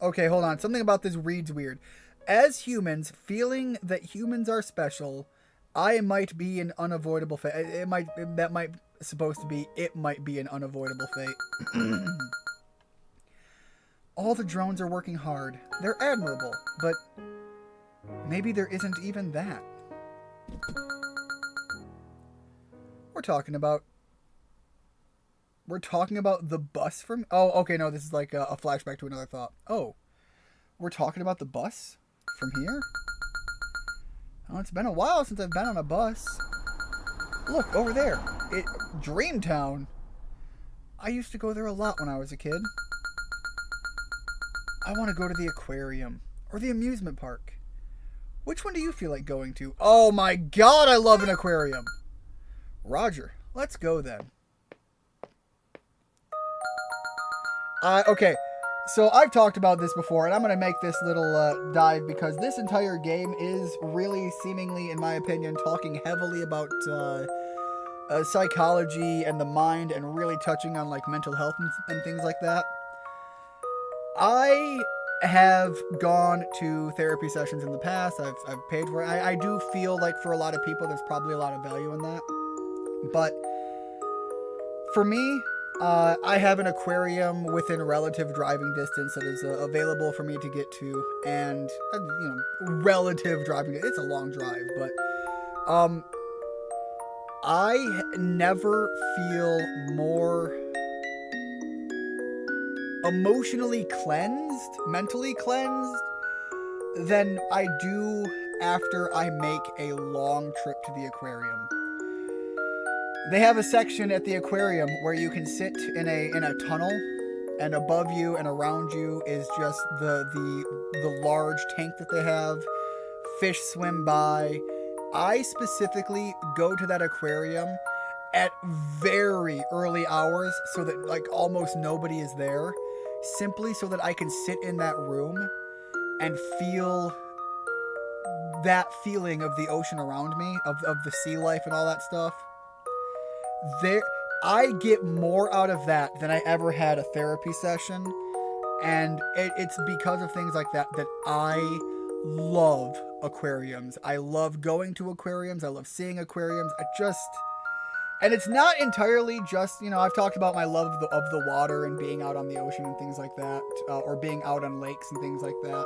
A: Okay, hold on. Something about this reads weird. As humans, feeling that humans are special, I might be an unavoidable fate. It might be an unavoidable fate. All the drones are working hard. They're admirable, but maybe there isn't even that. We're talking about the bus from... Oh, okay, no, this is like a flashback to another thought. Oh, we're talking about the bus from here? Oh, it's been a while since I've been on a bus. Look, over there. Dreamtown. I used to go there a lot when I was a kid. I want to go to the aquarium or the amusement park. Which one do you feel like going to? Oh my god, I love an aquarium. Roger, let's go then. Okay, so I've talked about this before, and I'm going to make this little dive because this entire game is really seemingly, in my opinion, talking heavily about psychology and the mind and really touching on like mental health and things like that. I have gone to therapy sessions in the past. I've paid for it. I do feel like for a lot of people there's probably a lot of value in that. But for me, I have an aquarium within relative driving distance that is available for me to get to, and relative driving. It's a long drive, but I never feel more emotionally cleansed, mentally cleansed, than I do after I make a long trip to the aquarium. They have a section at the aquarium where you can sit in a tunnel, and above you and around you is just the large tank that they have. Fish swim by. I specifically go to that aquarium at very early hours so that like almost nobody is there, simply so that I can sit in that room and feel that feeling of the ocean around me, of the sea life and all that stuff. I get more out of that than I ever had a therapy session. And it's because of things like that that I love aquariums. I love going to aquariums. I love seeing aquariums. And it's not entirely just, I've talked about my love of the water and being out on the ocean and things like that, or being out on lakes and things like that.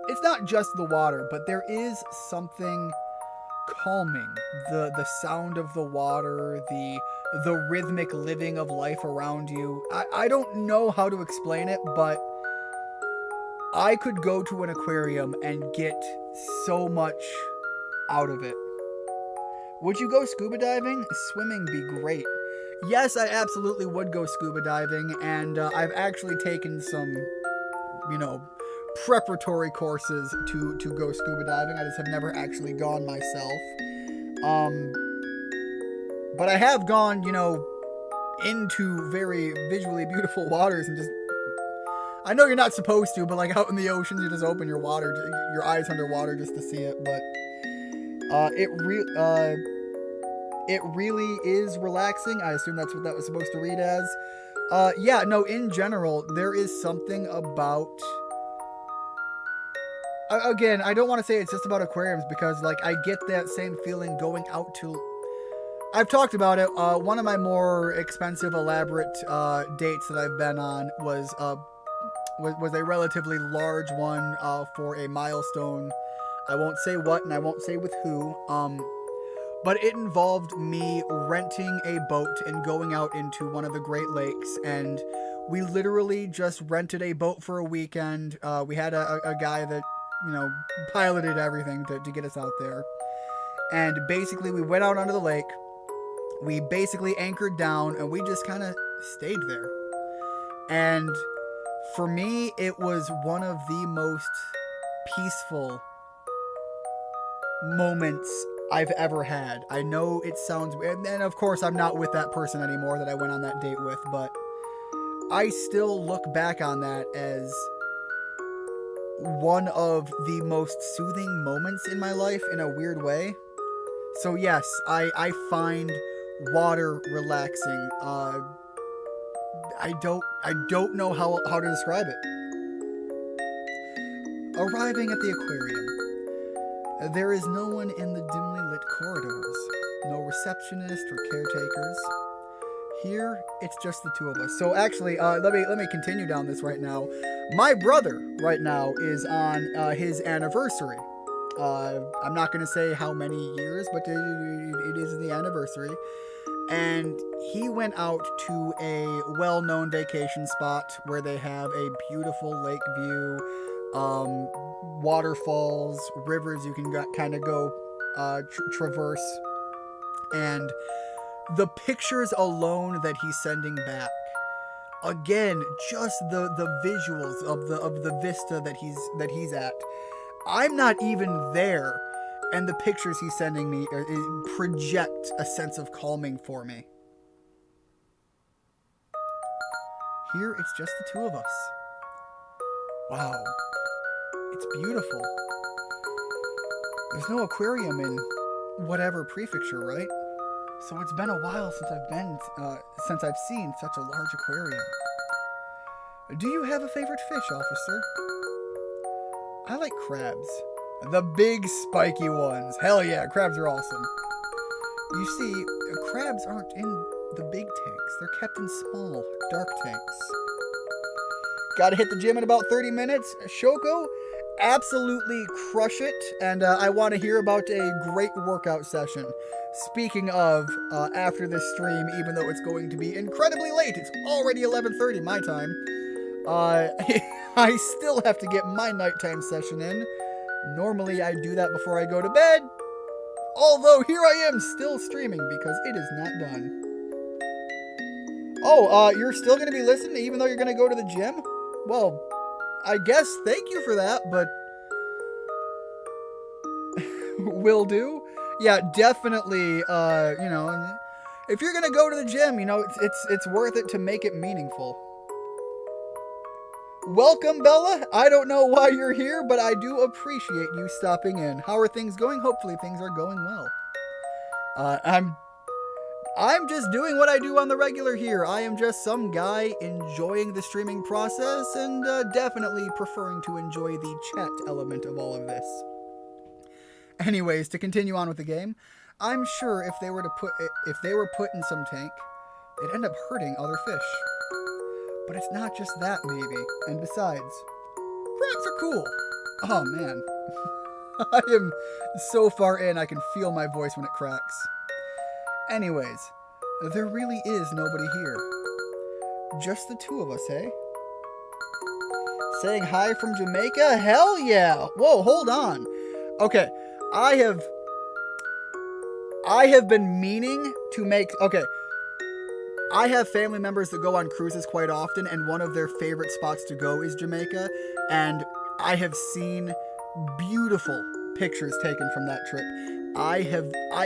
A: It's not just the water, but there is something calming. The sound of the water, the rhythmic living of life around you. I don't know how to explain it, but I could go to an aquarium and get so much out of it. Would you go scuba diving? Swimming be great. Yes, I absolutely would go scuba diving, and I've actually taken some, preparatory courses to go scuba diving. I just have never actually gone myself. But I have gone, into very visually beautiful waters and just... I know you're not supposed to, but like out in the oceans, you just open your eyes underwater just to see it, but it really is relaxing. I assume that's what that was supposed to read as. In general, there is something about... Again, I don't want to say it's just about aquariums because, I get that same feeling going out to... I've talked about it. One of my more expensive, elaborate dates that I've been on was a relatively large one for a milestone. I won't say what and I won't say with who. But it involved me renting a boat and going out into one of the Great Lakes, and we literally just rented a boat for a weekend. We had a guy that, piloted everything to get us out there. And basically we went out onto the lake, we basically anchored down, and we just kind of stayed there. And for me, it was one of the most peaceful moments I've ever had. I know it sounds weird, and of course I'm not with that person anymore that I went on that date with, but I still look back on that as one of the most soothing moments in my life in a weird way. So yes, I find water relaxing. I don't know how to describe it. Arriving at the aquarium. There is no one in the dimly lit corridors. No receptionist or caretakers. Here, it's just the two of us. So actually, let me continue down this right now. My brother right now is on his anniversary. I'm not going to say how many years, but it is the anniversary. And he went out to a well-known vacation spot where they have a beautiful lake view, waterfalls, rivers you can kind of go traverse. And the pictures alone that he's sending back, again, just the visuals of the vista that he's at. I'm not even there, and the pictures he's sending me project a sense of calming for me. Here, it's just the two of us. Wow. It's beautiful. There's no aquarium in whatever prefecture, right? So it's been a while since I've seen such a large aquarium. Do you have a favorite fish, officer? I like crabs. The big spiky ones. Hell yeah, crabs are awesome. You see, crabs aren't in the big tanks. They're kept in small, dark tanks. Gotta hit the gym in about 30 minutes. Shoko, absolutely crush it. And I want to hear about a great workout session. Speaking of, after this stream, even though it's going to be incredibly late, it's already 11:30 my time, I still have to get my nighttime session in. Normally I do that before I go to bed, although here I am still streaming because it is not done. Oh, you're still going to be listening even though you're going to go to the gym? Well, I guess thank you for that, but will do. Yeah, definitely, if you're gonna go to the gym, it's worth it to make it meaningful. Welcome, Bella. I don't know why you're here, but I do appreciate you stopping in. How are things going? Hopefully things are going well. I'm just doing what I do on the regular here. I am just some guy enjoying the streaming process and definitely preferring to enjoy the chat element of all of this. Anyways, to continue on with the game, I'm sure if they were put in some tank, it'd end up hurting other fish. But it's not just that, maybe. And besides, crabs are cool. Oh man, I am so far in I can feel my voice when it cracks. Anyways, there really is nobody here. Just the two of us, hey? Saying hi from Jamaica? Hell yeah! Whoa, hold on. Okay, I have been meaning to make... Okay, I have family members that go on cruises quite often, and one of their favorite spots to go is Jamaica, and I have seen beautiful pictures taken from that trip.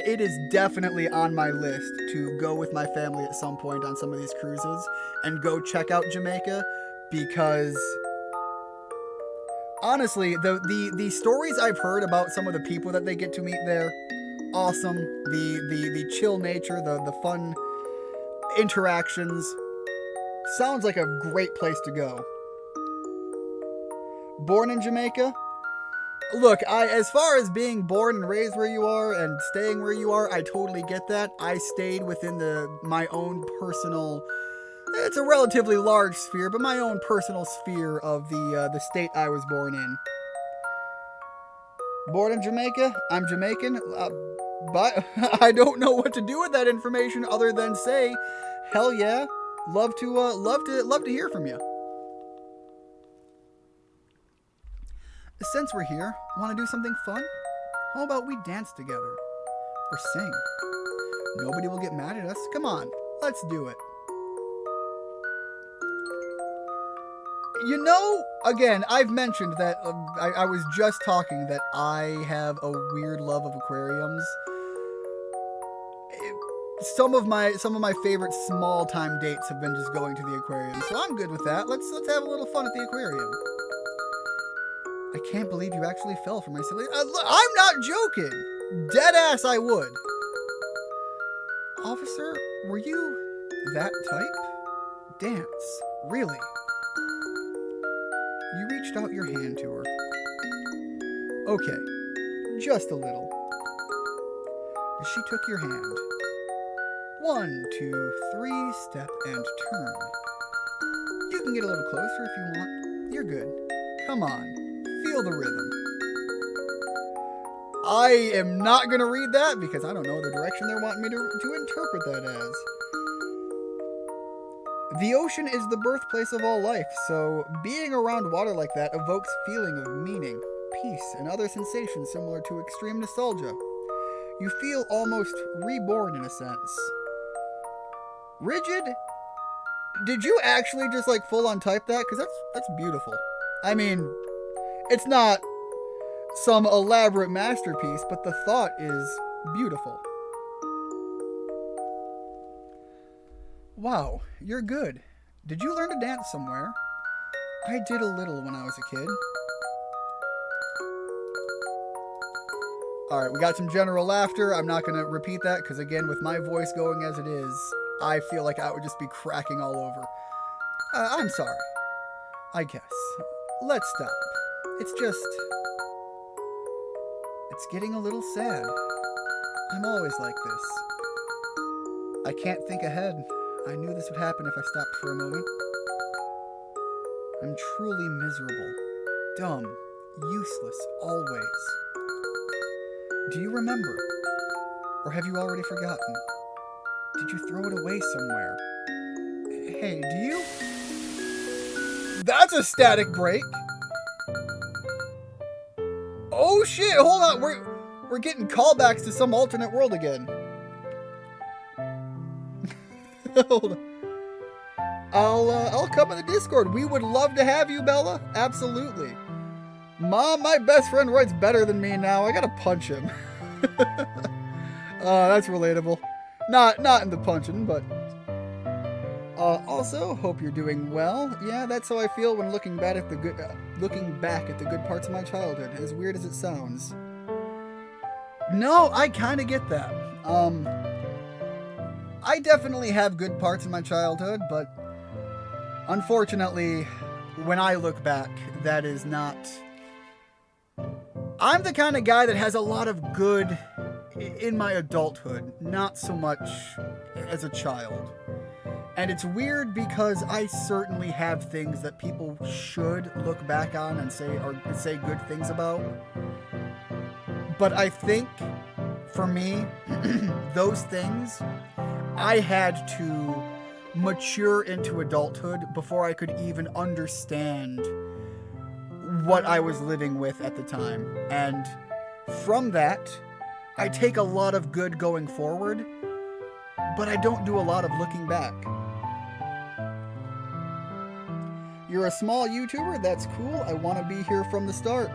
A: It is definitely on my list to go with my family at some point on some of these cruises and go check out Jamaica, because honestly, the stories I've heard about some of the people that they get to meet there, awesome. The chill nature, the fun interactions, sounds like a great place to go. Born in Jamaica? Look, as far as being born and raised where you are and staying where you are, I totally get that. I stayed within my own personal, it's a relatively large sphere, but my own personal sphere of the state I was born in. Born in Jamaica? I'm Jamaican, but I don't know what to do with that information other than say, hell yeah, love to hear from you. Since we're here, want to do something fun? How about we dance together? Or sing? Nobody will get mad at us. Come on, let's do it. You know, again, I've mentioned that I was just talking that I have a weird love of aquariums. Some of my favorite small time dates have been just going to the aquarium, so I'm good with that. Let's have a little fun at the aquarium. I can't believe you actually fell for my silly... I'm not joking! Deadass I would. Officer, were you that type? Dance. Really? You reached out your hand to her. Okay. Just a little. She took your hand. 1, 2, 3, step and turn. You can get a little closer if you want. You're good. Come on. Feel the rhythm. I am not going to read that because I don't know the direction they're wanting me to interpret that as. The ocean is the birthplace of all life, so being around water like that evokes feeling of meaning, peace, and other sensations similar to extreme nostalgia. You feel almost reborn in a sense. Rigid? Did you actually just like full on type that? Because that's beautiful. I mean, it's not some elaborate masterpiece, but the thought is beautiful. Wow, you're good. Did you learn to dance somewhere? I did a little when I was a kid. Alright, we got some general laughter. I'm not going to repeat that because, again, with my voice going as it is, I feel like I would just be cracking all over. I'm sorry. I guess. Let's stop. It's getting a little sad. I'm always like this. I can't think ahead. I knew this would happen if I stopped for a moment. I'm truly miserable. Dumb. Useless. Always. Do you remember? Or have you already forgotten? Did you throw it away somewhere? Hey, do you? That's a static break! Oh shit, hold on, we're getting callbacks to some alternate world again. Hold on. I'll come in the Discord. We would love to have you, Bella. Absolutely. Mom, my best friend writes better than me now. I gotta punch him. That's relatable. Not in the punching, but... also, hope you're doing well. Yeah, that's how I feel when looking back at the good parts of my childhood, as weird as it sounds. No, I kind of get that. I definitely have good parts in my childhood, but unfortunately, when I look back, that is not... I'm the kind of guy that has a lot of good in my adulthood, not so much as a child. And it's weird because I certainly have things that people should look back on and say good things about. But I think, for me, those things, I had to mature into adulthood before I could even understand what I was living with at the time. And from that, I take a lot of good going forward, but I don't do a lot of looking back. You're a small YouTuber? That's cool. I want to be here from the start.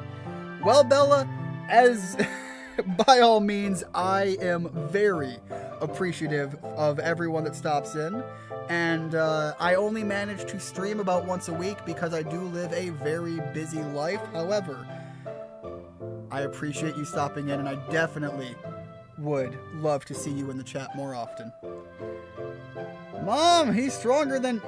A: Well, Bella, as by all means, I am very appreciative of everyone that stops in. And I only manage to stream about once a week because I do live a very busy life. However, I appreciate you stopping in, and I definitely would love to see you in the chat more often. Mom, he's stronger than...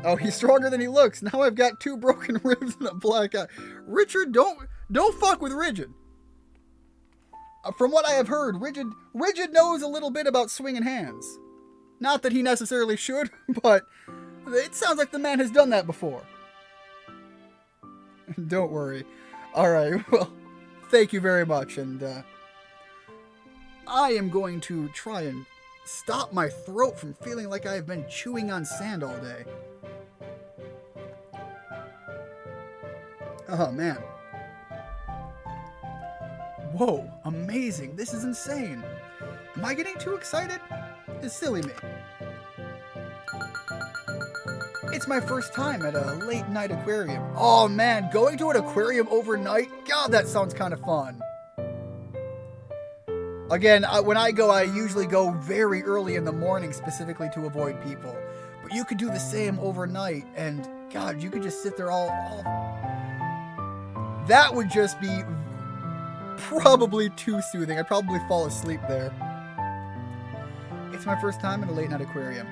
A: Oh, he's stronger than he looks. Now I've got 2 broken ribs and a black eye. Richard, don't fuck with Rigid. From what I have heard, Rigid knows a little bit about swinging hands. Not that he necessarily should, but it sounds like the man has done that before. Don't worry. Alright, well, thank you very much, and I am going to try and stop my throat from feeling like I've been chewing on sand all day. Oh, man. Whoa, amazing. This is insane. Am I getting too excited? It's silly me. It's my first time at a late night aquarium. Oh man, going to an aquarium overnight? God, that sounds kind of fun. Again, when I go, I usually go very early in the morning specifically to avoid people. But you could do the same overnight, and God, you could just sit there all... That would just be probably too soothing. I'd probably fall asleep there. It's my first time in a late night aquarium.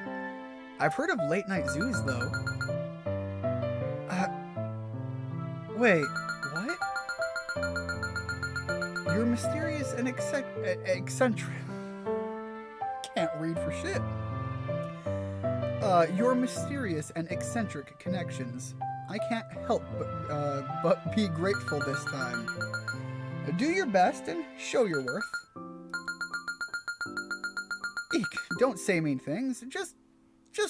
A: I've heard of late night zoos, though. Wait, what? You're mysterious and eccentric. Can't read for shit. Your mysterious and eccentric connections. I can't help but be grateful this time. Do your best and show your worth. Eek, don't say mean things. Just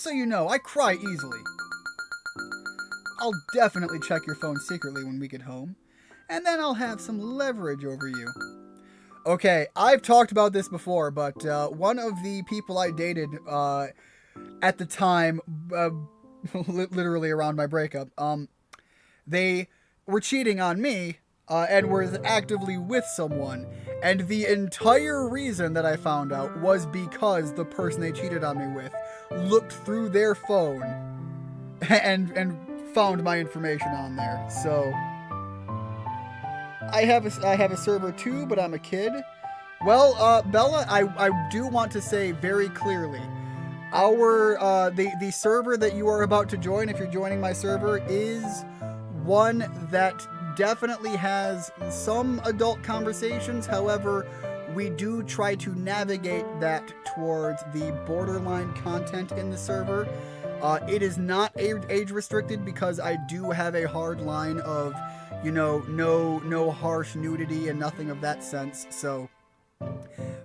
A: so you know, I cry easily. I'll definitely check your phone secretly when we get home, and then I'll have some leverage over you. Okay, I've talked about this before, but one of the people I dated at the time, literally around my breakup, they were cheating on me and were actively with someone. And the entire reason that I found out was because the person they cheated on me with looked through their phone and found my information on there. So I have a server too, but I'm a kid. Well, Bella, I do want to say very clearly, the server that you are about to join, if you're joining my server, is one that definitely has some adult conversations. However, we do try to navigate that towards the borderline content in the server. It is not age restricted because I do have a hard line of, you know, no harsh nudity and nothing of that sense. So,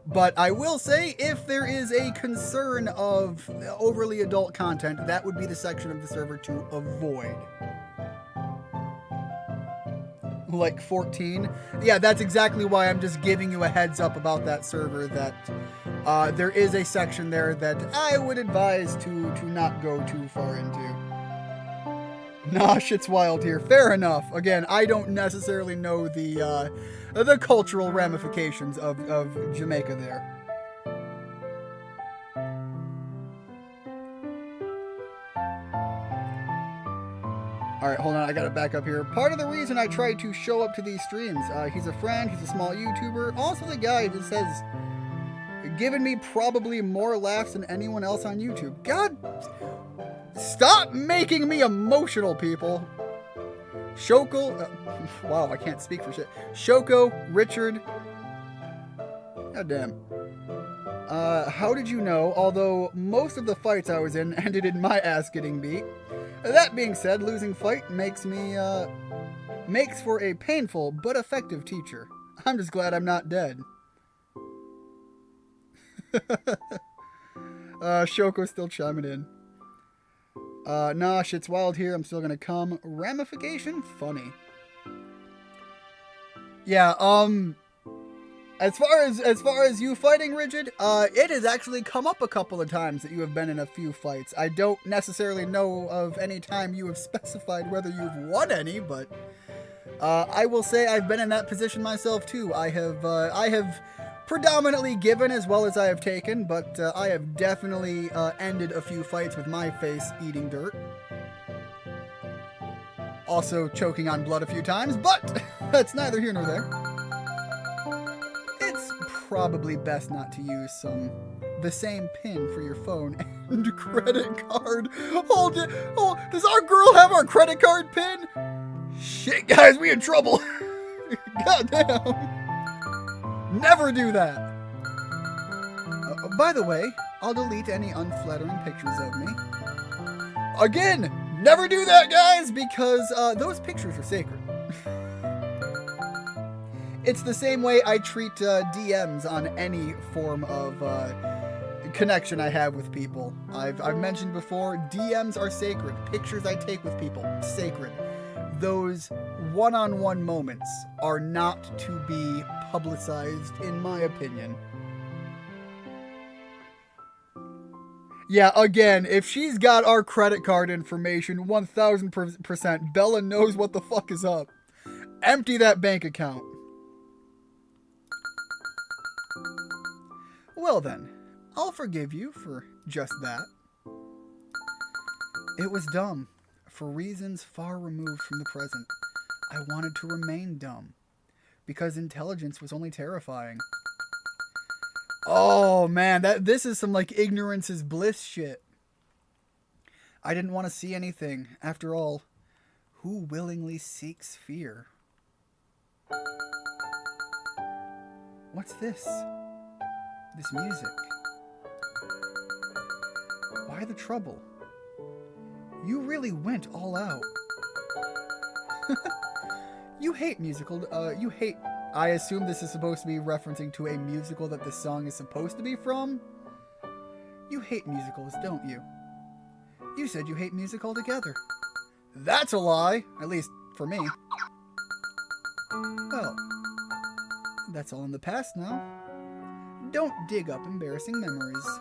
A: but I will say, if there is a concern of overly adult content, that would be the section of the server to avoid. Like 14. Yeah, that's exactly why I'm just giving you a heads up about that server, that there is a section there that I would advise to not go too far into. Nah, shit's wild here. Fair enough. Again, I don't necessarily know the cultural ramifications of Jamaica there. Alright, hold on, I gotta back up here. Part of the reason I try to show up to these streams, he's a friend, he's a small YouTuber, also the guy that says given me probably more laughs than anyone else on YouTube. God, stop making me emotional, people. Shoko, wow, I can't speak for shit. Shoko, Richard, god damn. How did you know? Although most of the fights I was in ended in my ass getting beat. That being said, losing fight makes for a painful but effective teacher. I'm just glad I'm not dead. Shoko's still chiming in. Nah, shit's wild here. I'm still gonna come. Ramification? Funny. Yeah, as far as you fighting, Rigid, it has actually come up a couple of times that you have been in a few fights. I don't necessarily know of any time you have specified whether you've won any, but I will say I've been in that position myself too. I have predominantly given as well as I have taken, but I have definitely ended a few fights with my face eating dirt. Also choking on blood a few times, but that's neither here nor there. It's probably best not to use the same pin for your phone and credit card. Hold it. Oh, does our girl have our credit card pin? Shit, guys, we in trouble. Goddamn. Never do that. By the way, I'll delete any unflattering pictures of me. Again, never do that, guys, because those pictures are sacred. It's the same way I treat DMs on any form of connection I have with people. I've mentioned before, DMs are sacred. Pictures I take with people, sacred. Those one-on-one moments are not to be publicized, in my opinion. Yeah, again, if she's got our credit card information, 1000%, Bella knows what the fuck is up. Empty that bank account. Well then, I'll forgive you for just that. It was dumb. For reasons far removed from the present, I wanted to remain dumb, because intelligence was only terrifying. Oh man, this is some like ignorance is bliss shit. I didn't want to see anything. After all, who willingly seeks fear? What's this? This music. Why the trouble? You really went all out. You hate musical, I assume this is supposed to be referencing to a musical that this song is supposed to be from? You hate musicals, don't you? You said you hate music altogether. That's a lie, at least for me. Well, that's all in the past now. Don't dig up embarrassing memories.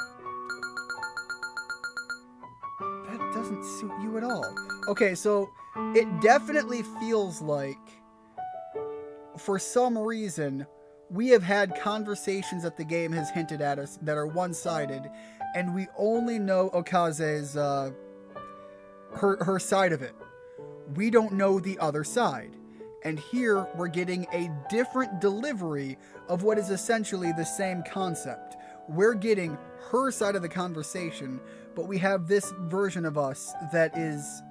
A: That doesn't suit you at all. Okay, so it definitely feels like, for some reason, we have had conversations that the game has hinted at us that are one-sided, and we only know Okaze's, her side of it. We don't know the other side. And here, we're getting a different delivery of what is essentially the same concept. We're getting her side of the conversation, but we have this version of us that is...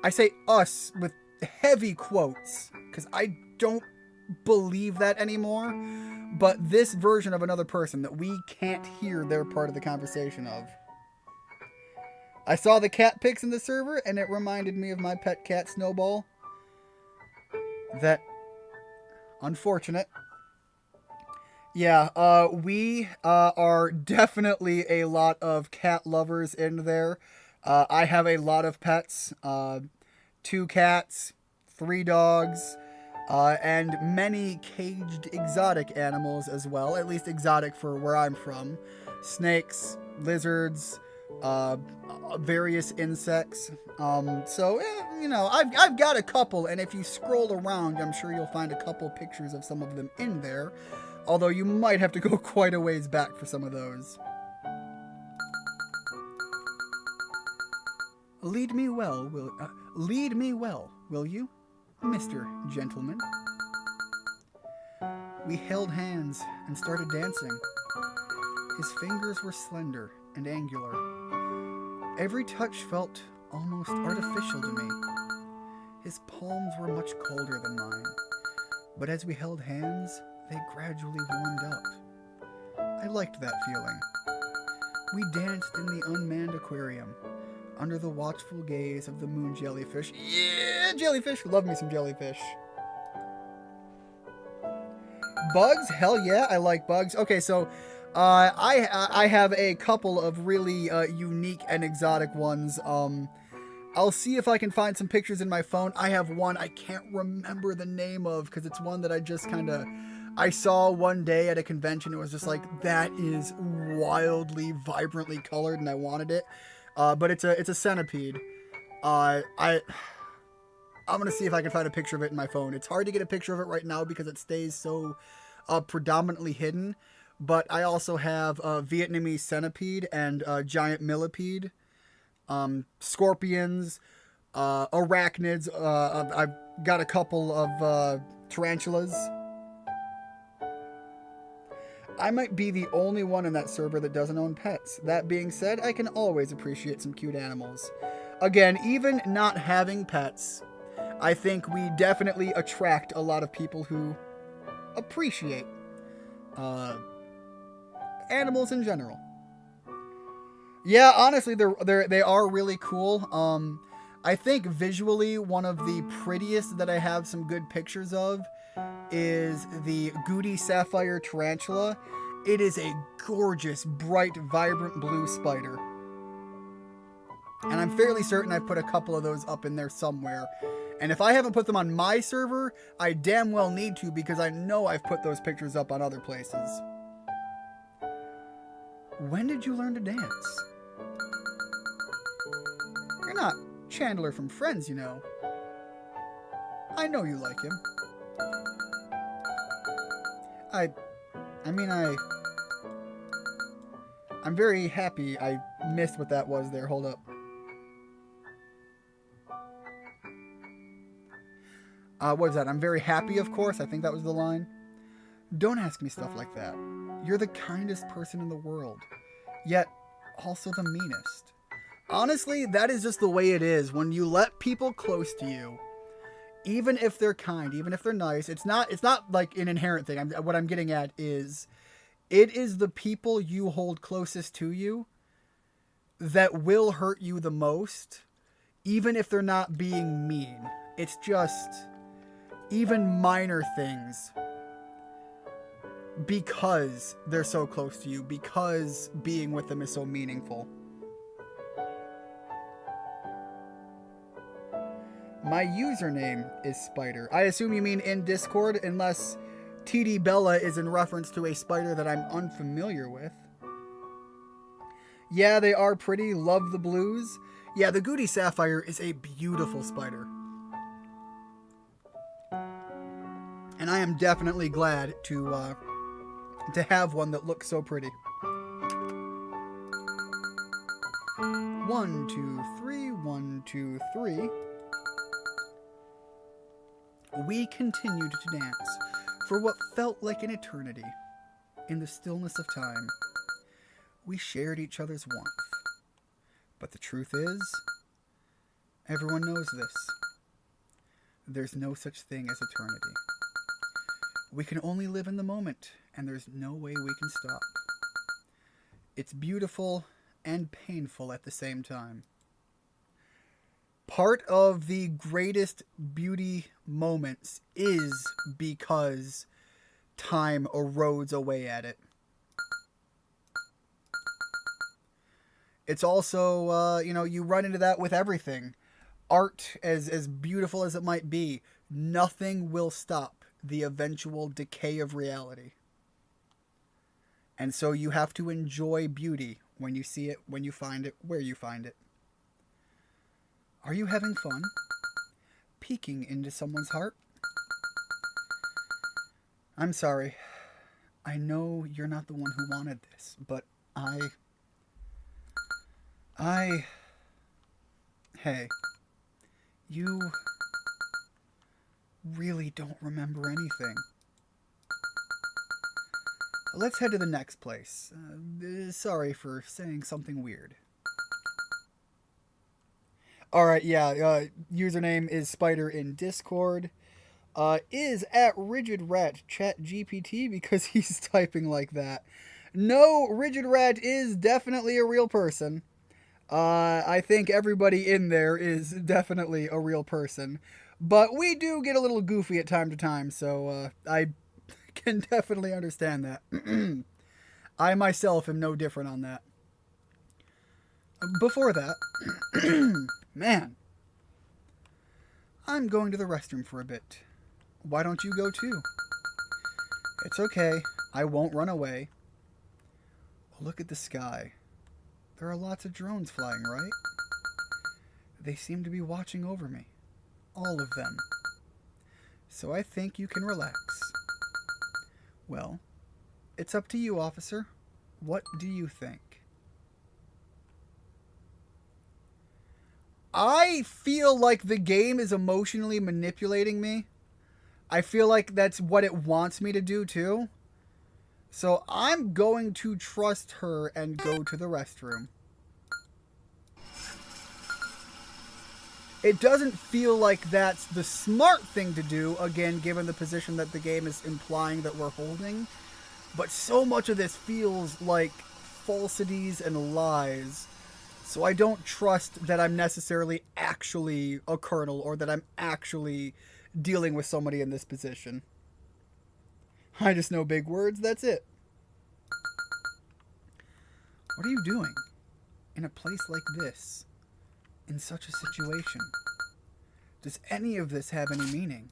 A: I say us with heavy quotes, because I don't believe that anymore, but this version of another person that we can't hear their part of the conversation of. I saw the cat pics in the server, and it reminded me of my pet cat, Snowball. That... unfortunate. Yeah, we are definitely a lot of cat lovers in there. I have a lot of pets. 2 cats, 3 dogs, and many caged exotic animals as well. At least exotic for where I'm from. Snakes, lizards, various insects. So, you know, I've got a couple, and if you scroll around, I'm sure you'll find a couple pictures of some of them in there. Although you might have to go quite a ways back for some of those. Lead me well, will you, Mr. Gentleman? We held hands and started dancing. His fingers were slender and angular. Every touch felt almost artificial to me. His palms were much colder than mine, but as we held hands, they gradually warmed up. I liked that feeling. We danced in the unmanned aquarium, under the watchful gaze of the moon jellyfish. Yeah, jellyfish! Love me some jellyfish. Bugs? Hell yeah, I like bugs. Okay, so I have a couple of really unique and exotic ones. I'll see if I can find some pictures in my phone. I have one I can't remember the name of because it's one that I just kind of I saw one day at a convention. It was just like, that is wildly, vibrantly colored, and I wanted it. But it's a centipede. I'm gonna see if I can find a picture of it in my phone. It's hard to get a picture of it right now because it stays so predominantly hidden. But I also have a Vietnamese centipede and a giant millipede, scorpions, arachnids. I've got a couple of tarantulas. I might be the only one in that server that doesn't own pets. That being said, I can always appreciate some cute animals. Again, even not having pets, I think we definitely attract a lot of people who appreciate animals in general. Yeah, honestly, they are really cool. I think visually one of the prettiest that I have some good pictures of is the Goody Sapphire Tarantula. It is a gorgeous, bright, vibrant blue spider. And I'm fairly certain I've put a couple of those up in there somewhere. And if I haven't put them on my server, I damn well need to, because I know I've put those pictures up on other places. When did you learn to dance? You're not Chandler from Friends, you know. I know you like him. I'm very happy I missed what that was there. Hold up. What is that? I'm very happy, of course. I think that was the line. Don't ask me stuff like that. You're the kindest person in the world, yet also the meanest. Honestly, that is just the way it is. When you let people close to you, even if they're kind, even if they're nice, it's not like an inherent thing. What I'm getting at is, it is the people you hold closest to you that will hurt you the most, even if they're not being mean. It's just even minor things, because they're so close to you, because being with them is so meaningful. My username is Spider. I assume you mean in Discord, unless TD Bella is in reference to a spider that I'm unfamiliar with. Yeah, they are pretty. Love the blues. Yeah, the Goody Sapphire is a beautiful spider. And I am definitely glad to have one that looks so pretty. 1, 2, 3, 1, 2, 3. We continued to dance for what felt like an eternity. In the stillness of time, we shared each other's warmth. But the truth is, everyone knows this. There's no such thing as eternity. We can only live in the moment, and there's no way we can stop. It's beautiful and painful at the same time. Part of the greatest beauty moments is because time erodes away at it. It's also, you run into that with everything. Art, as beautiful as it might be, nothing will stop the eventual decay of reality. And so you have to enjoy beauty when you see it, when you find it, where you find it. Are you having fun? Peeking into someone's heart? I'm sorry. I know you're not the one who wanted this, but Hey, you really don't remember anything. Let's head to the next place. Sorry for saying something weird. Alright, yeah, username is Spider in Discord. Is at Rigid Rat Chat GPT because he's typing like that. No, Rigid Rat is definitely a real person. I think everybody in there is definitely a real person. But we do get a little goofy at time to time, so I can definitely understand that. I myself am no different on that. Before that, man, I'm going to the restroom for a bit. Why don't you go too? It's okay. I won't run away. Look at the sky. There are lots of drones flying, right? They seem to be watching over me. All of them. So I think you can relax. Well, it's up to you, officer. What do you think? I feel like the game is emotionally manipulating me. I feel like that's what it wants me to do too. So I'm going to trust her and go to the restroom. It doesn't feel like that's the smart thing to do, again, given the position that the game is implying that we're holding. But so much of this feels like falsities and lies. So I don't trust that I'm necessarily actually a colonel or that I'm actually dealing with somebody in this position. I just know big words, that's it. What are you doing in a place like this, in such a situation? Does any of this have any meaning?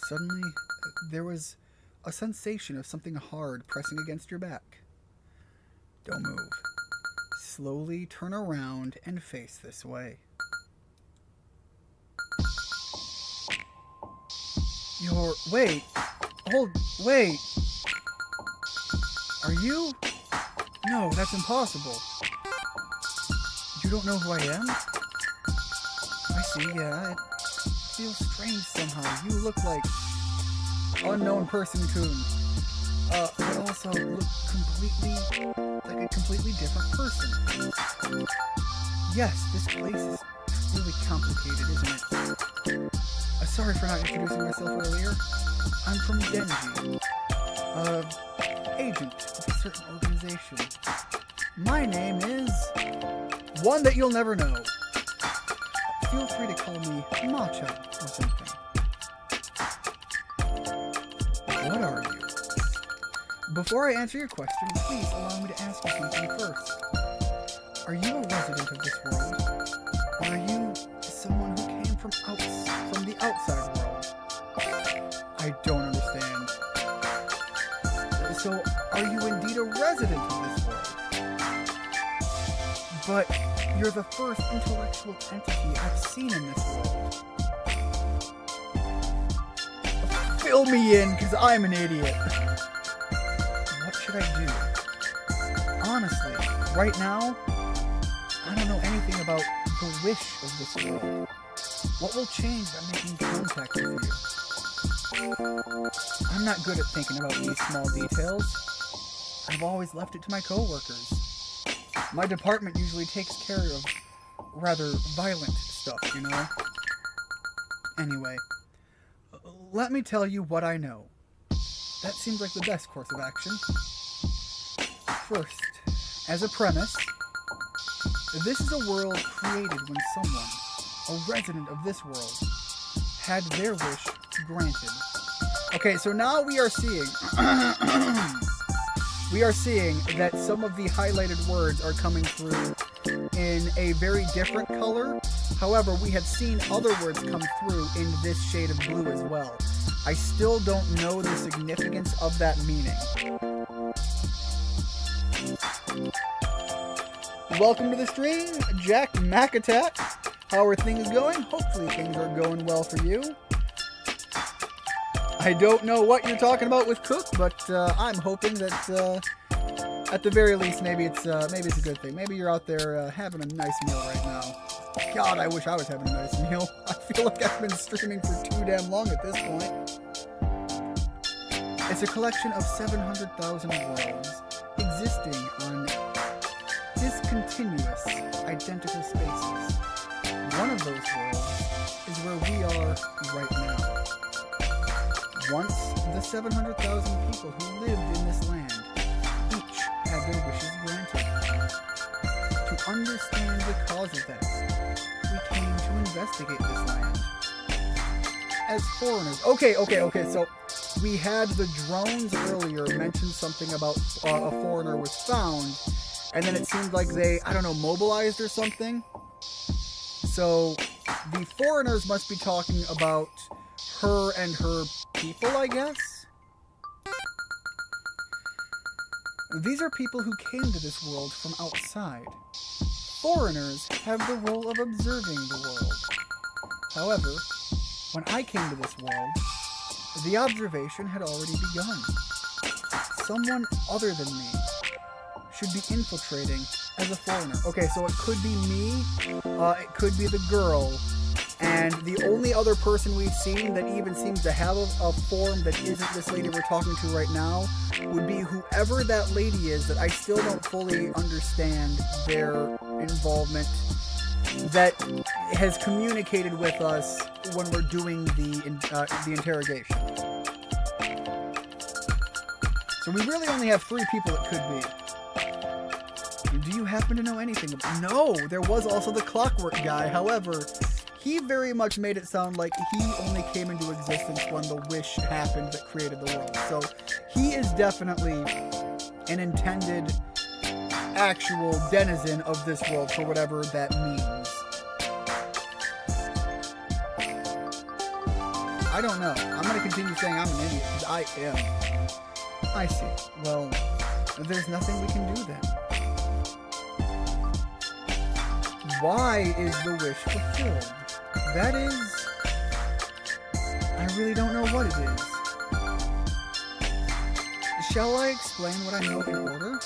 A: Suddenly, there was a sensation of something hard pressing against your back. Don't move. Slowly turn around and face this way. Wait. Wait. Are you? No, that's impossible. You don't know who I am? I see, yeah. It feels strange somehow. You look like unknown person coon. But also look like a completely different person. Yes, this place is really complicated, isn't it? Sorry for not introducing myself earlier. I'm from Denji. Agent of a certain organization. My name is one that you'll never know. Feel free to call me Matcha or something. What are you? Before I answer your question, please allow me to ask you something first. Are you a resident of this world? Or are you someone who came from the outside world? I don't understand. So, are you indeed a resident of this world? But you're the first intellectual entity I've seen in this world. Fill me in, because I'm an idiot. What should I do? Honestly, right now, I don't know anything about the wish of this world. What will change by making contact with you? I'm not good at thinking about these small details. I've always left it to my coworkers. My department usually takes care of rather violent stuff, you know? Anyway, let me tell you what I know. That seems like the best course of action. First, as a premise, this is a world created when someone, a resident of this world, had their wish granted. Okay, so now we are seeing that some of the highlighted words are coming through in a very different color. However, we have seen other words come through in this shade of blue as well. I still don't know the significance of that meaning. Welcome to the stream, Jack Macatat. How are things going? Hopefully things are going well for you. I don't know what you're talking about with Cook, but I'm hoping that at the very least, maybe it's a good thing. Maybe you're out there having a nice meal right now. God, I wish I was having a nice meal. I feel like I've been streaming for too damn long at this point. It's a collection of 700,000 worlds existing on discontinuous, identical spaces. One of those worlds is where we are right now. Once, the 700,000 people who lived in this land each had their wishes granted. To understand the cause of that, we came to investigate this land. As foreigners... Okay, so we had the drones earlier mention something about a foreigner was found, and then it seemed like they, I don't know, mobilized or something. So the foreigners must be talking about her and her people, I guess? These are people who came to this world from outside. Foreigners have the role of observing the world. However, when I came to this world, the observation had already begun. Someone other than me should be infiltrating as a foreigner. Okay, so it could be me, it could be the girl, and the only other person we've seen that even seems to have a form that isn't this lady we're talking to right now would be whoever that lady is that I still don't fully understand their involvement, that has communicated with us when we're doing the interrogation. So we really only have 3 people it could be. Do you happen to know anything about... No, there was also the clockwork guy. However, he very much made it sound like he only came into existence when the wish happened that created the world. So he is definitely an intended actual denizen of this world for whatever that means. I don't know. I'm going to continue saying I'm an idiot, because I am. I see. Well, there's nothing we can do then. Why is the wish fulfilled? That is... I really don't know what it is. Shall I explain what I know in order?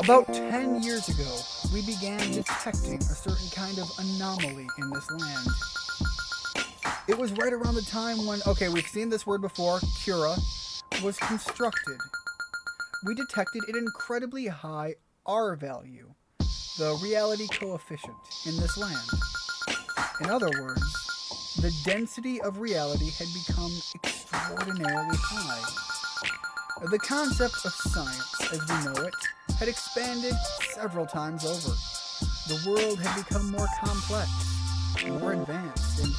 A: About 10 years ago, we began detecting a certain kind of anomaly in this land. It was right around the time when, okay, we've seen this word before, Cura, was constructed. We detected an incredibly high R value, the reality coefficient, in this land. In other words, the density of reality had become extraordinarily high. The concept of science, as we know it, had expanded several times over. The world had become more complex, more advanced, and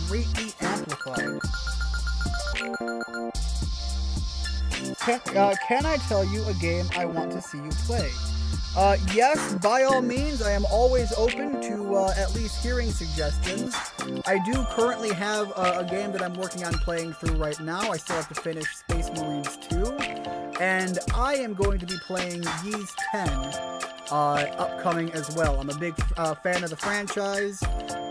A: greatly amplified. Can I tell you a game I want to see you play? Yes, by all means, I am always open to at least hearing suggestions. I do currently have a game that I'm working on playing through right now. I still have to finish Space Marines 2. And I am going to be playing Ys 10 upcoming as well. I'm a big fan of the franchise,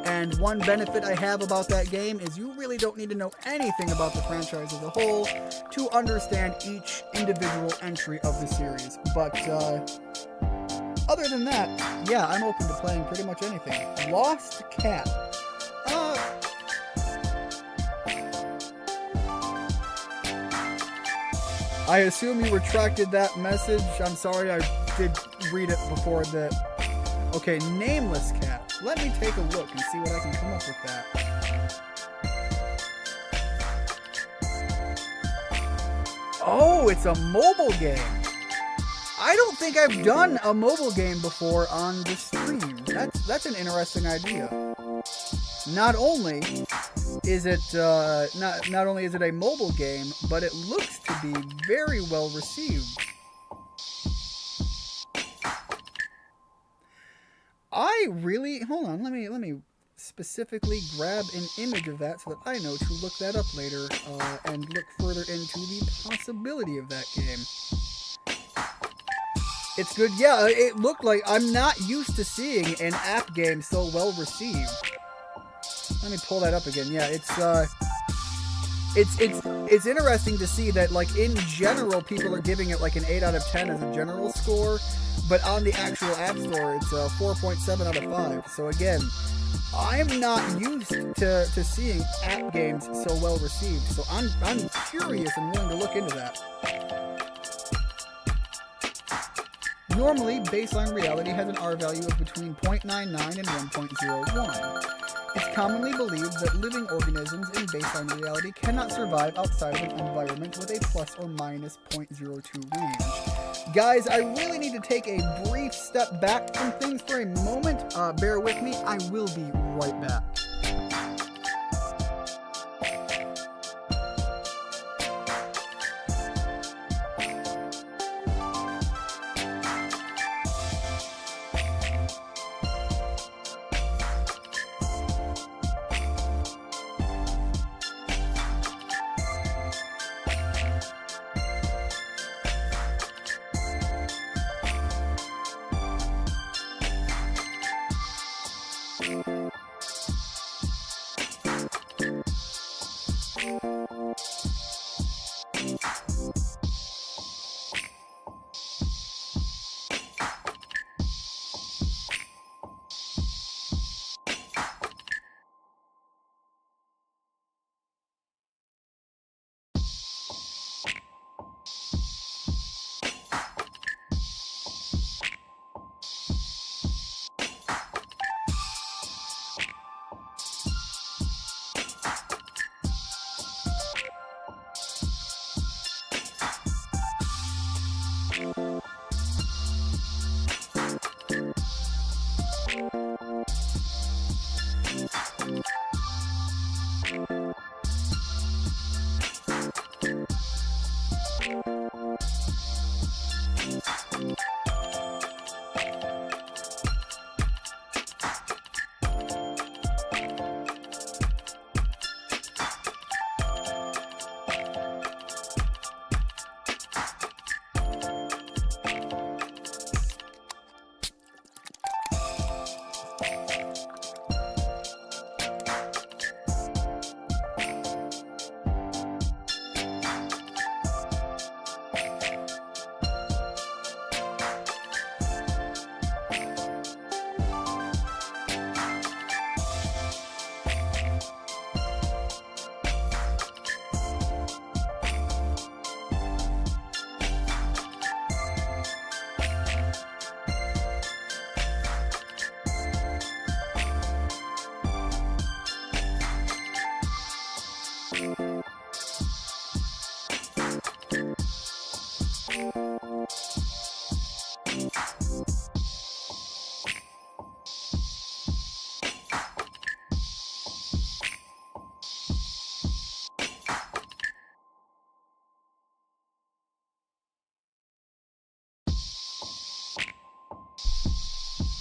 A: and one benefit I have about that game is you really don't need to know anything about the franchise as a whole to understand each individual entry of the series. But other than that, yeah, I'm open to playing pretty much anything. Lost Cat. I assume you retracted that message. I'm sorry, I did read it before that. Okay, Nameless Cat. Let me take a look and see what I can come up with that. Oh, it's a mobile game. I don't think I've done a mobile game before on the stream. That's an interesting idea. Not only is it not only is it a mobile game, but it looks to be very well received. Hold on, let me specifically grab an image of that so that I know to look that up later and look further into the possibility of that game. It's good. Yeah, it looked like... I'm not used to seeing an app game so well received. Let me pull that up again. Yeah, it's interesting to see that, like, in general, people are giving it like an 8 out of 10 as a general score, but on the actual App Store, it's a 4.7 out of 5. So again, I'm not used to seeing app games so well received, so I'm curious and willing to look into that. Normally, baseline reality has an R value of between 0.99 and 1.01. It's commonly believed that living organisms in baseline reality cannot survive outside of an environment with a plus or minus 0.02 range. Guys, I really need to take a brief step back from things for a moment. Bear with me, I will be right back.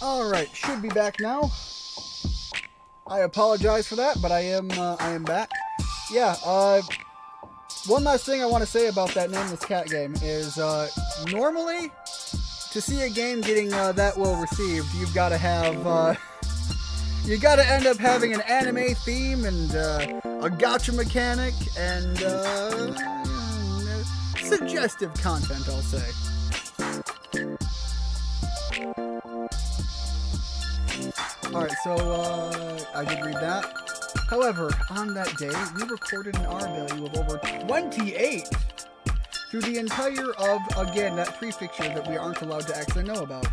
A: Alright, should be back now. I apologize for that, but I am back. Yeah, one last thing I want to say about that Nameless Cat game is, normally, to see a game getting that well received, you've got to have, you got to end up having an anime theme and a gacha mechanic and suggestive content, I'll say. Alright, so I did read that. However, on that day, we recorded an R value of over 28 through the entire of, again, that prefixture that we aren't allowed to actually know about.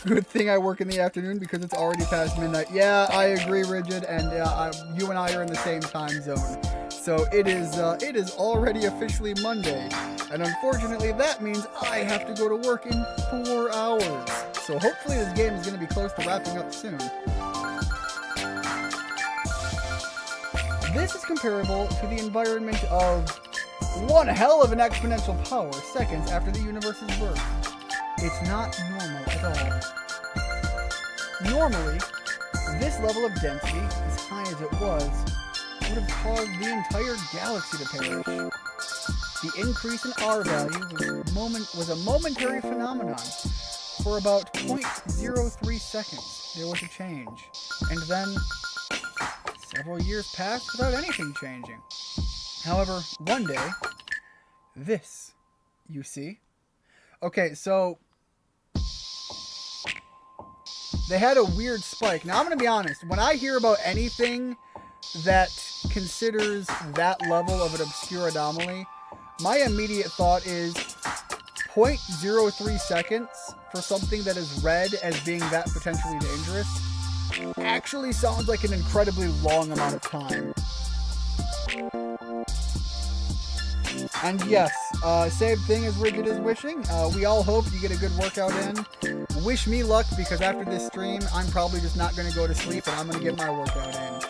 A: Good thing I work in the afternoon because it's already past midnight. Yeah, I agree, Rigid, and you and I are in the same time zone. So it is already officially Monday, and unfortunately that means I have to go to work in 4 hours. So hopefully this game is going to be close to wrapping up soon. This is comparable to the environment of one hell of an exponential power seconds after the universe's birth. It's not normal at all. Normally, this level of density, as high as it was, would have caused the entire galaxy to perish. The increase in R value was a momentary phenomenon. For about 0.03 seconds, there was a change. And then, several years passed without anything changing. However, one day, this, you see? Okay, so They had a weird spike. Now, I'm going to be honest. When I hear about anything that considers that level of an obscure anomaly, my immediate thought is 0.03 seconds for something that is read as being that potentially dangerous actually sounds like an incredibly long amount of time. And yes, same thing as Rigid is wishing. We all hope you get a good workout in. Wish me luck, because after this stream, I'm probably just not going to go to sleep and I'm going to get my workout in.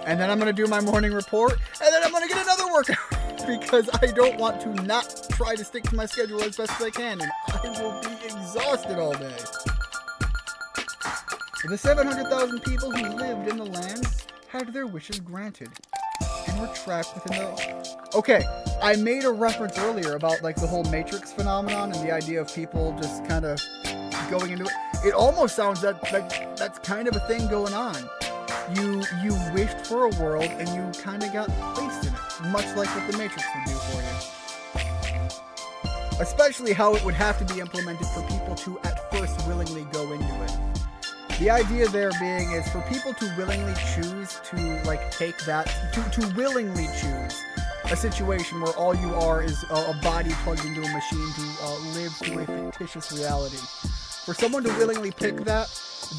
A: And then I'm going to do my morning report, and then I'm going to get another workout because I don't want to not try to stick to my schedule as best as I can, and I will be exhausted all day. The 700,000 people who lived in the land had their wishes granted and were trapped within the... Okay, I made a reference earlier about like the whole Matrix phenomenon and the idea of people just kind of going into it. It almost sounds like that's kind of a thing going on. You wished for a world and you kind of got placed in it, much like what the Matrix would do for you. Especially how it would have to be implemented for people to at first willingly go into it. The idea there being is for people to willingly choose to like take that, to willingly choose a situation where all you are is a body plugged into a machine to live through a fictitious reality. For someone to willingly pick that,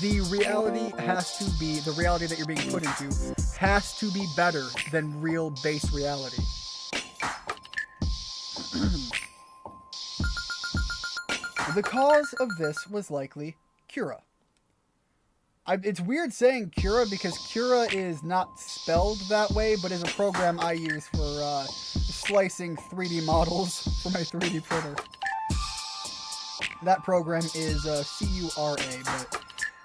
A: the reality that you're being put into has to be better than real base reality. The cause of this was likely Cura. It's weird saying Cura because Cura is not spelled that way, but is a program I use for slicing 3D models for my 3D printer. That program is Cura, but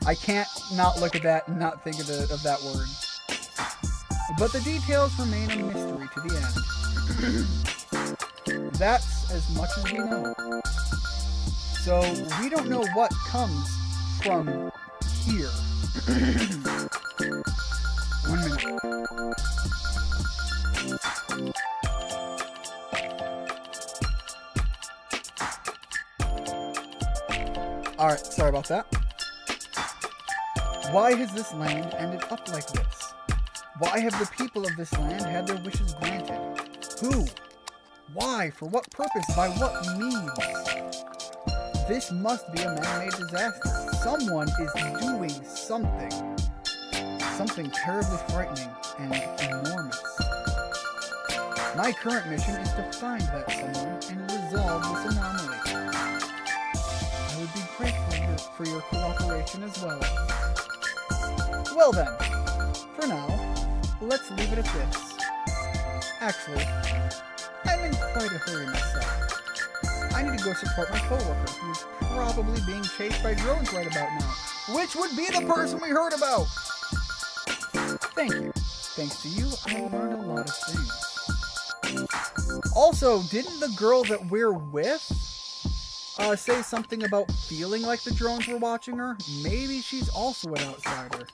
A: I can't not look at that and not think of that word. But the details remain a mystery to the end. That's as much as we know. So we don't know what comes from here. 1 minute. Alright, sorry about that. Why has this land ended up like this? Why have the people of this land had their wishes granted? Who? Why? For what purpose? By what means? This must be a man-made disaster. Someone is doing something. Something terribly frightening and enormous. My current mission is to find that someone and resolve this anomaly. I would be grateful for your cooperation as well. Well then, for now, let's leave it at this. Actually, I'm in quite a hurry myself. I need to go support my coworker, who's probably being chased by drones right about now, which would be the person we heard about. Thank you. Thanks to you, I learned a lot of things. Also, didn't the girl that we're with say something about feeling like the drones were watching her? Maybe she's also an outsider.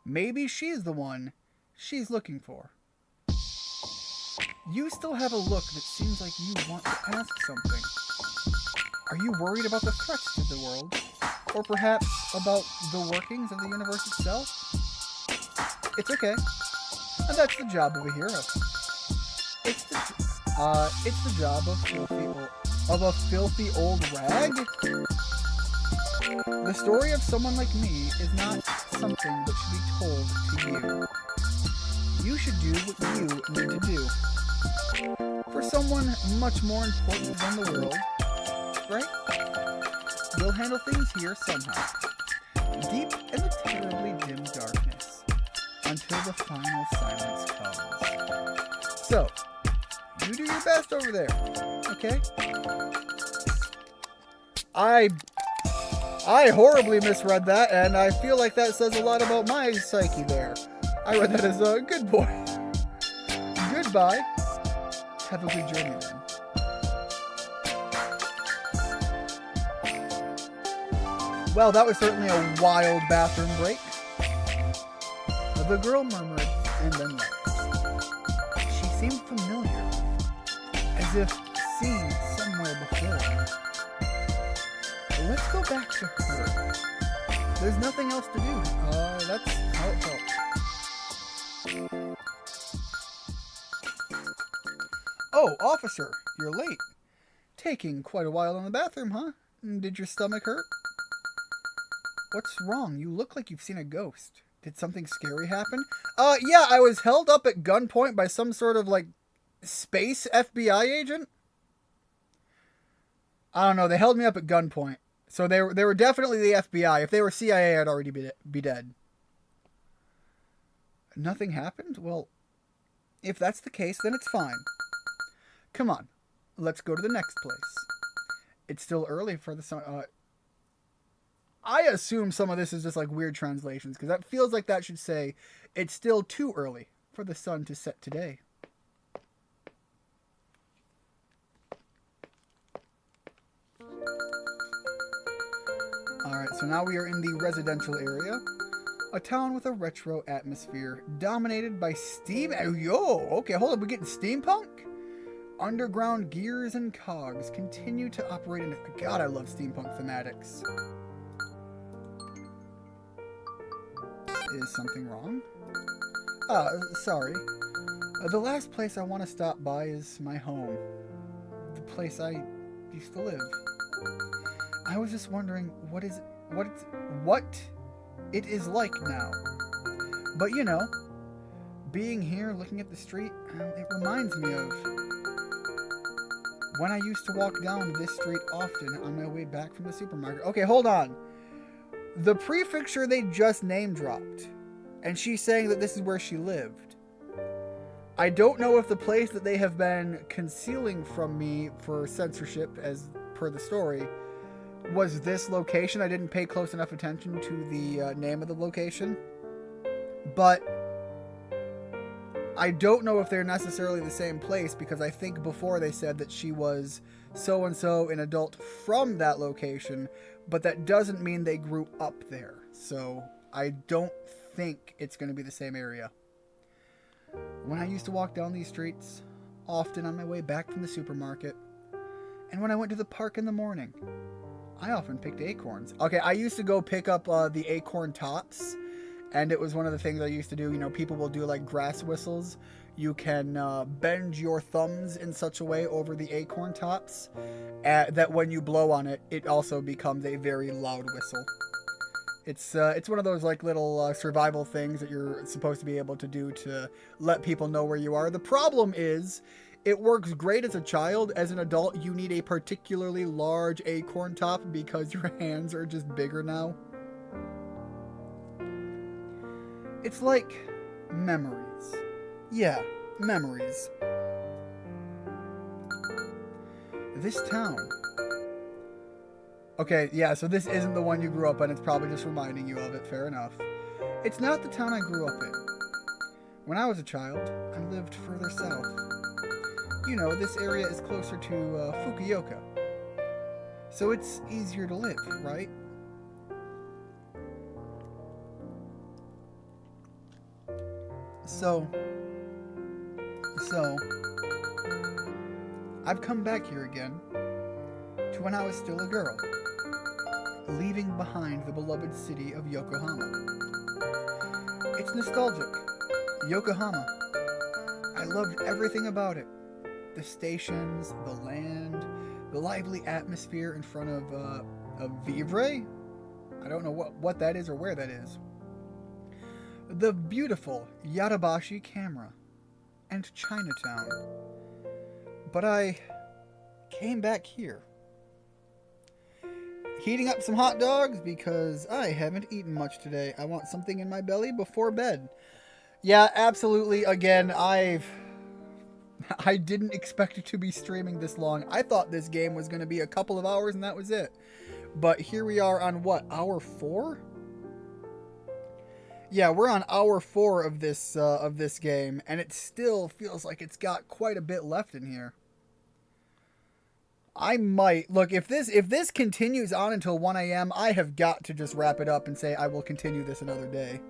A: Maybe she's the one she's looking for. You still have a look that seems like you want to ask something. Are you worried about the threats to the world? Or perhaps about the workings of the universe itself? It's okay. And that's the job of a hero. It's the job of a filthy old rag? The story of someone like me is not something that should be told to you. You should do what you need to do. For someone much more important than the world, right? We'll handle things here somehow. Deep in the terribly dim darkness. Until the final silence comes. So, you do your best over there, okay? I horribly misread that, and I feel like that says a lot about my psyche there. I read that as a good boy. Goodbye. Have a good journey then. Well, that was certainly a wild bathroom break. The girl murmured and then left. She seemed familiar, as if seen somewhere before. Let's go back to her. There's nothing else to do. That's how it felt. Oh, officer, you're late. Taking quite a while in the bathroom, huh? Did your stomach hurt? What's wrong? You look like you've seen a ghost. Did something scary happen? Yeah, I was held up at gunpoint by some sort of, like, space FBI agent. I don't know, they held me up at gunpoint. So they were definitely the FBI. If they were CIA, I'd already be dead. Nothing happened? Well, if that's the case, then it's fine. Come on, let's go to the next place. It's still early for the sun. I assume some of this is just like weird translations, because that feels like that should say, it's still too early for the sun to set today. Alright, so now we are in the residential area. A town with a retro atmosphere, dominated by steam... Yo! Okay, hold up, we're getting steampunk? Underground gears and cogs continue to operate in... God, I love steampunk thematics. Is something wrong? Sorry. The last place I want to stop by is my home. The place I used to live. I was just wondering what it is like now. But you know, being here, looking at the street, it reminds me of when I used to walk down this street often on my way back from the supermarket. Okay, hold on. The prefecture they just name dropped, and she's saying that this is where she lived. I don't know if the place that they have been concealing from me for censorship, as per the story, was this location. I didn't pay close enough attention to the name of the location. But I don't know if they're necessarily the same place, because I think before they said that she was so-and-so, an adult from that location, but that doesn't mean they grew up there. So I don't think it's going to be the same area. When I used to walk down these streets, often on my way back from the supermarket, and when I went to the park in the morning, I often picked acorns. Okay, I used to go pick up the acorn tops, and it was one of the things I used to do. You know, people will do like grass whistles. You can bend your thumbs in such a way over the acorn tops that when you blow on it, it also becomes a very loud whistle. It's one of those like little survival things that you're supposed to be able to do to let people know where you are. The problem is, it works great as a child. As an adult, you need a particularly large acorn top because your hands are just bigger now. It's like memories. Yeah, memories. This town. Okay, yeah, so this isn't the one you grew up in. It's probably just reminding you of it. Fair enough. It's not the town I grew up in. When I was a child, I lived further south. You know, this area is closer to Fukuoka. So it's easier to live, right? So, I've come back here again to when I was still a girl, leaving behind the beloved city of Yokohama. It's nostalgic. Yokohama. I loved everything about it. The stations, the land, the lively atmosphere in front of Vivre. I don't know what that is or where that is. The beautiful Yadabashi camera and Chinatown. But I came back here, heating up some hot dogs because I haven't eaten much today. I want something in my belly before bed. Yeah, absolutely. Again, I didn't expect it to be streaming this long. I thought this game was going to be a couple of hours and that was it. But here we are on what, hour 4? Yeah, we're on hour 4 of this game, and it still feels like it's got quite a bit left in here. I might look if this continues on until 1 a.m. I have got to just wrap it up and say I will continue this another day.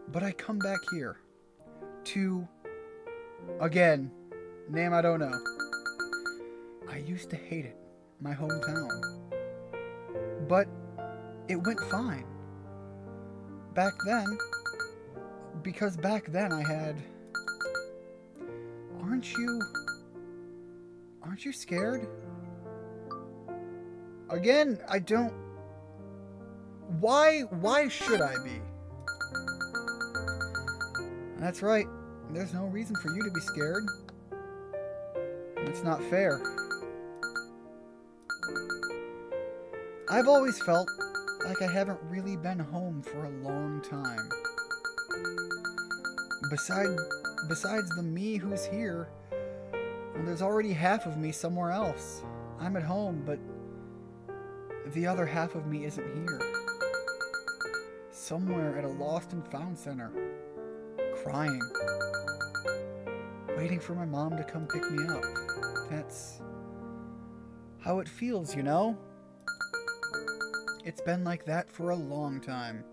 A: But I come back here to, again, name I don't know. I used to hate it, my hometown. But it went fine. Back then, because back then I had... Aren't you scared? Again, I don't... Why should I be? That's right. There's no reason for you to be scared. It's not fair. I've always felt like I haven't really been home for a long time. Besides the me who's here, well, there's already half of me somewhere else. I'm at home, but the other half of me isn't here. Somewhere at a lost and found center, crying, waiting for my mom to come pick me up. That's how it feels, you know? It's been like that for a long time.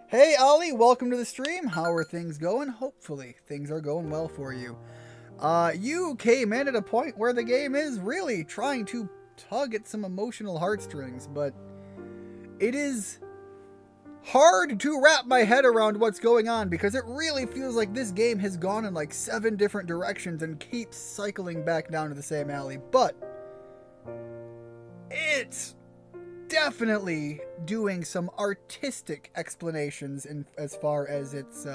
A: Hey, Ollie, welcome to the stream. How are things going? Hopefully, things are going well for you. You came in at a point where the game is really trying to tug at some emotional heartstrings, but it is hard to wrap my head around what's going on because it really feels like this game has gone in like 7 different directions and keeps cycling back down to the same alley. But it's definitely doing some artistic explanations as far as its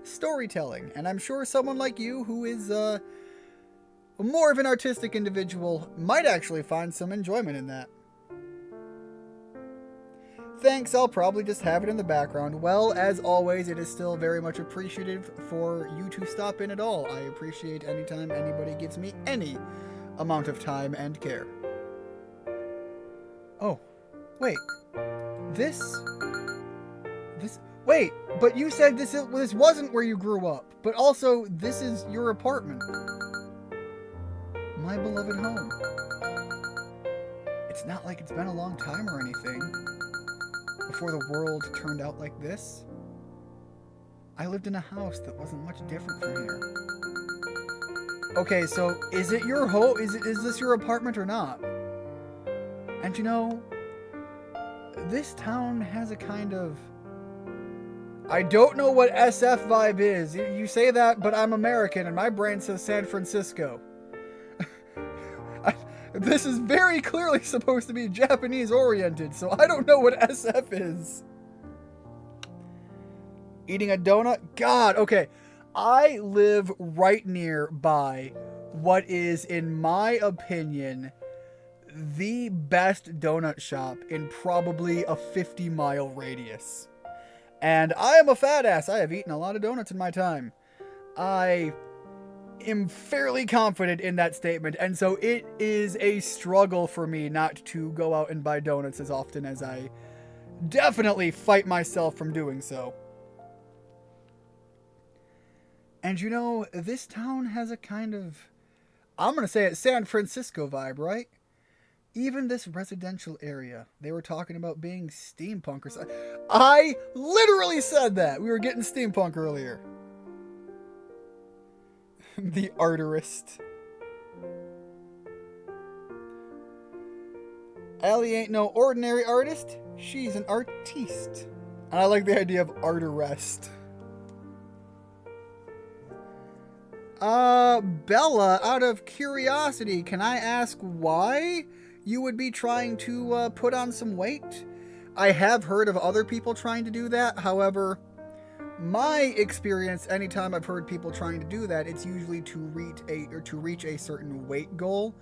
A: storytelling, and I'm sure someone like you who is more of an artistic individual might actually find some enjoyment in that. Thanks, I'll probably just have it in the background. Well, as always, it is still very much appreciative for you to stop in at all. I appreciate anytime anybody gives me any amount of time and care. Oh, wait. Wait, but you said this wasn't where you grew up, but also this is your apartment. My beloved home. It's not like it's been a long time or anything before the world turned out like this. I lived in a house that wasn't much different from here. Okay, so is it your home? Is this your apartment or not? And you know, this town has a kind of... I don't know what SF vibe is. You say that, but I'm American and my brain says San Francisco. This is very clearly supposed to be Japanese oriented, so I don't know what SF is. Eating a donut? God, okay. I live right nearby what is, in my opinion, the best donut shop in probably a 50-mile radius. And I am a fat ass. I have eaten a lot of donuts in my time. I am fairly confident in that statement, and so it is a struggle for me not to go out and buy donuts as often as I definitely fight myself from doing so. And you know, this town has a kind of, I'm going to say it, San Francisco vibe, right? Even this residential area, they were talking about being steampunk or something. I literally said that. We were getting steampunk earlier. The arterist. Allie ain't no ordinary artist. She's an artiste. And I like the idea of arterist. Bella, out of curiosity, can I ask why you would be trying to put on some weight? I have heard of other people trying to do that. However, my experience, anytime I've heard people trying to do that, it's usually to reach a certain weight goal.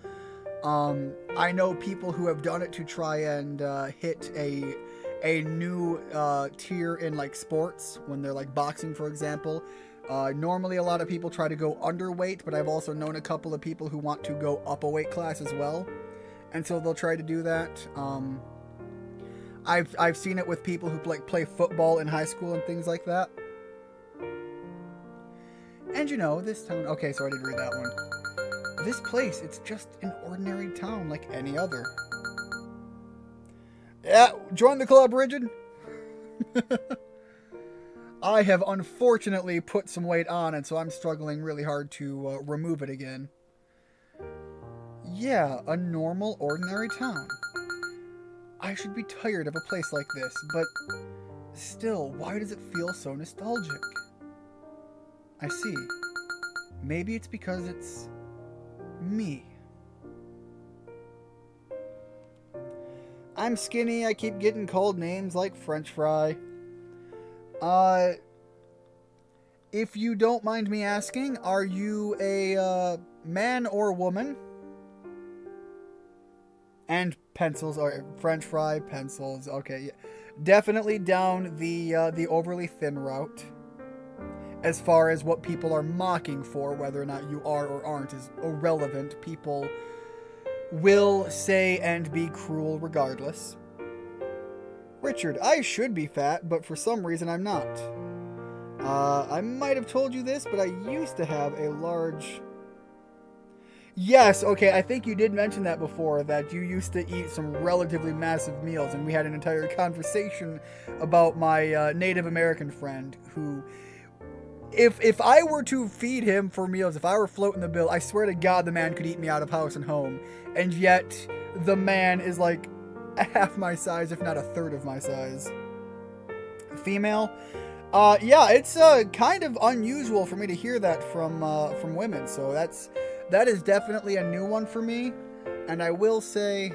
A: I know people who have done it to try and hit a new tier in like sports, when they're like boxing, for example. Normally a lot of people try to go underweight, but I've also known a couple of people who want to go up a weight class as well, and so they'll try to do that. I've seen it with people who like play football in high school and things like that. And you know, this town... Okay, so I didn't read that one. This place, it's just an ordinary town like any other. Yeah, join the club, Rigid. I have unfortunately put some weight on, and so I'm struggling really hard to remove it again. Yeah, a normal, ordinary town. I should be tired of a place like this, but still, why does it feel so nostalgic? I see. Maybe it's because it's me. I'm skinny, I keep getting called names like French fry. If you don't mind me asking, are you a man or woman? And pencils, or French fry, pencils, okay. Yeah. Definitely down the overly thin route. As far as what people are mocking for, whether or not you are or aren't is irrelevant. People will say and be cruel regardless. Richard, I should be fat, but for some reason I'm not. I might have told you this, but I used to have a large... Yes, okay, I think you did mention that before, that you used to eat some relatively massive meals, and we had an entire conversation about my Native American friend who... If I were to feed him for meals, if I were floating the bill, I swear to God the man could eat me out of house and home. And yet, the man is like half my size, if not a third of my size. Female? Yeah, it's kind of unusual for me to hear that from women. So that is definitely a new one for me. And I will say,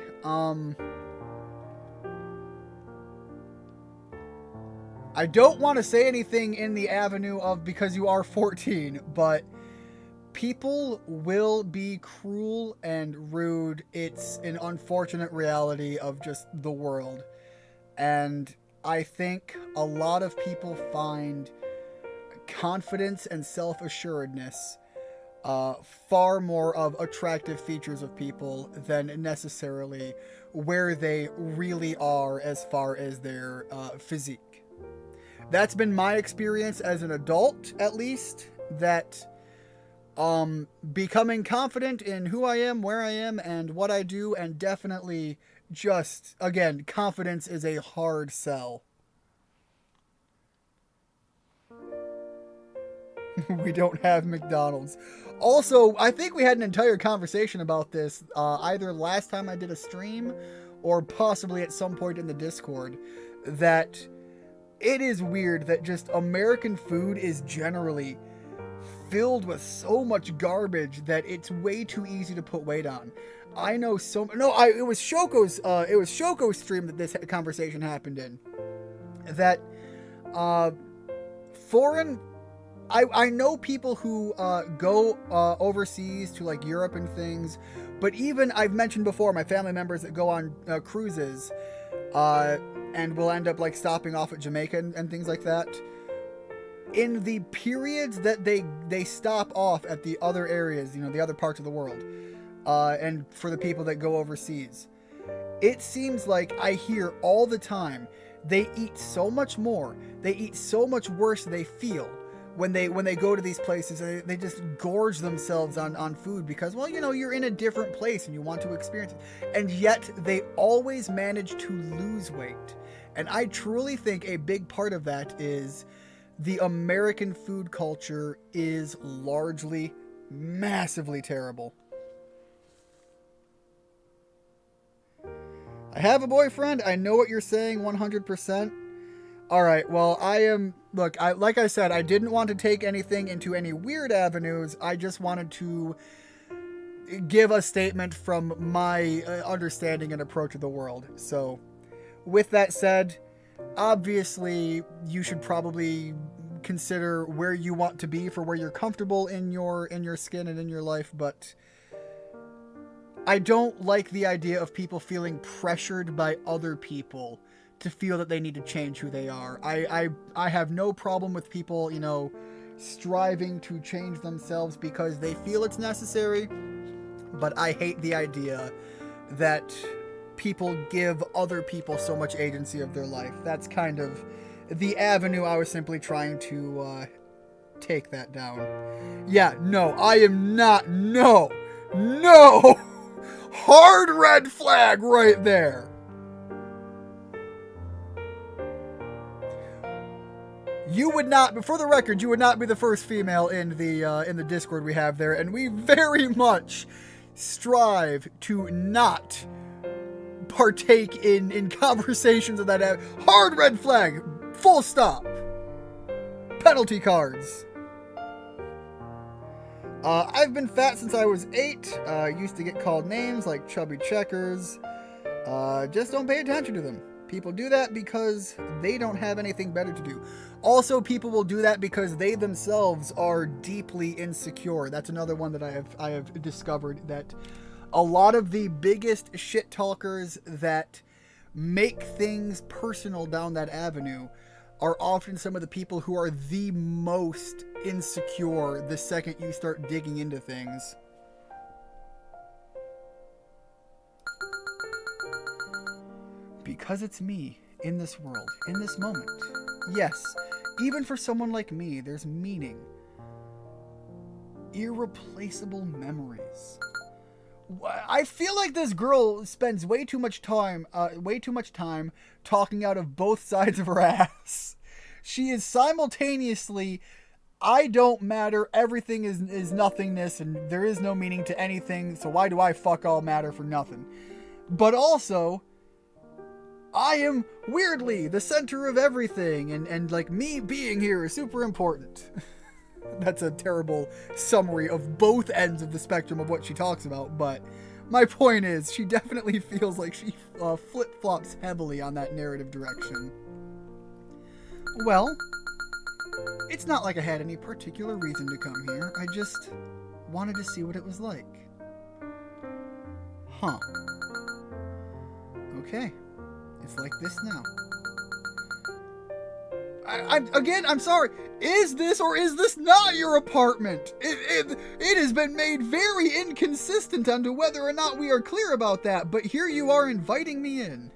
A: I don't want to say anything in the avenue of because you are 14, but people will be cruel and rude. It's an unfortunate reality of just the world. And I think a lot of people find confidence and self-assuredness far more of attractive features of people than necessarily where they really are as far as their physique. That's been my experience as an adult, at least, that becoming confident in who I am, where I am, and what I do, and definitely just, again, confidence is a hard sell. We don't have McDonald's. Also, I think we had an entire conversation about this either last time I did a stream or possibly at some point in the Discord, that it is weird that just American food is generally filled with so much garbage that it's way too easy to put weight on. I know so... No, it was Shoko's stream that this conversation happened in. That foreign... I know people who go overseas to like Europe and things, but even I've mentioned before my family members that go on cruises and will end up like stopping off at Jamaica and things like that. In the periods that they stop off at the other areas, the other parts of the world, and for the people that go overseas, it seems like I hear all the time they eat so much more, they eat so much worse they feel when they go to these places. They just gorge themselves on food because, well, you're in a different place and you want to experience it. And yet they always manage to lose weight. And I truly think a big part of that is the American food culture is largely massively terrible. I have a boyfriend. I know what you're saying 100%. All right, well, like I said, I didn't want to take anything into any weird avenues. I just wanted to give a statement from my understanding and approach of the world. So, with that said, obviously, you should probably consider where you want to be for where you're comfortable in your skin and in your life, but I don't like the idea of people feeling pressured by other people to feel that they need to change who they are. I have no problem with people, striving to change themselves because they feel it's necessary, but I hate the idea that people give other people so much agency of their life. That's kind of the avenue I was simply trying to take that down. Yeah, no, I am not. No! Hard red flag right there. You would not, for the record, you would not be the first female in the Discord we have there, and we very much strive to not partake in conversations of that. Hard red flag. Full stop. Penalty cards. I've been fat since I was 8. Used to get called names like Chubby Checkers. Just don't pay attention to them. People do that because they don't have anything better to do. Also, people will do that because they themselves are deeply insecure. That's another one that I have discovered, that a lot of the biggest shit talkers that make things personal down that avenue are often some of the people who are the most insecure the second you start digging into things. Because it's me in this world, in this moment. Yes, even for someone like me, there's meaning. Irreplaceable memories. I feel like this girl spends way too much time talking out of both sides of her ass. She is simultaneously, I don't matter, everything is nothingness, and there is no meaning to anything, so why do I fuck all matter for nothing? But also, I am weirdly the center of everything, and like me being here is super important. That's a terrible summary of both ends of the spectrum of what she talks about, but my point is, she definitely feels like she flip-flops heavily on that narrative direction. Well, it's not like I had any particular reason to come here. I just wanted to see what it was like. Huh. Okay. It's like this now. I'm sorry. Is this or is this not your apartment? It has been made very inconsistent on to whether or not we are clear about that, but here you are inviting me in.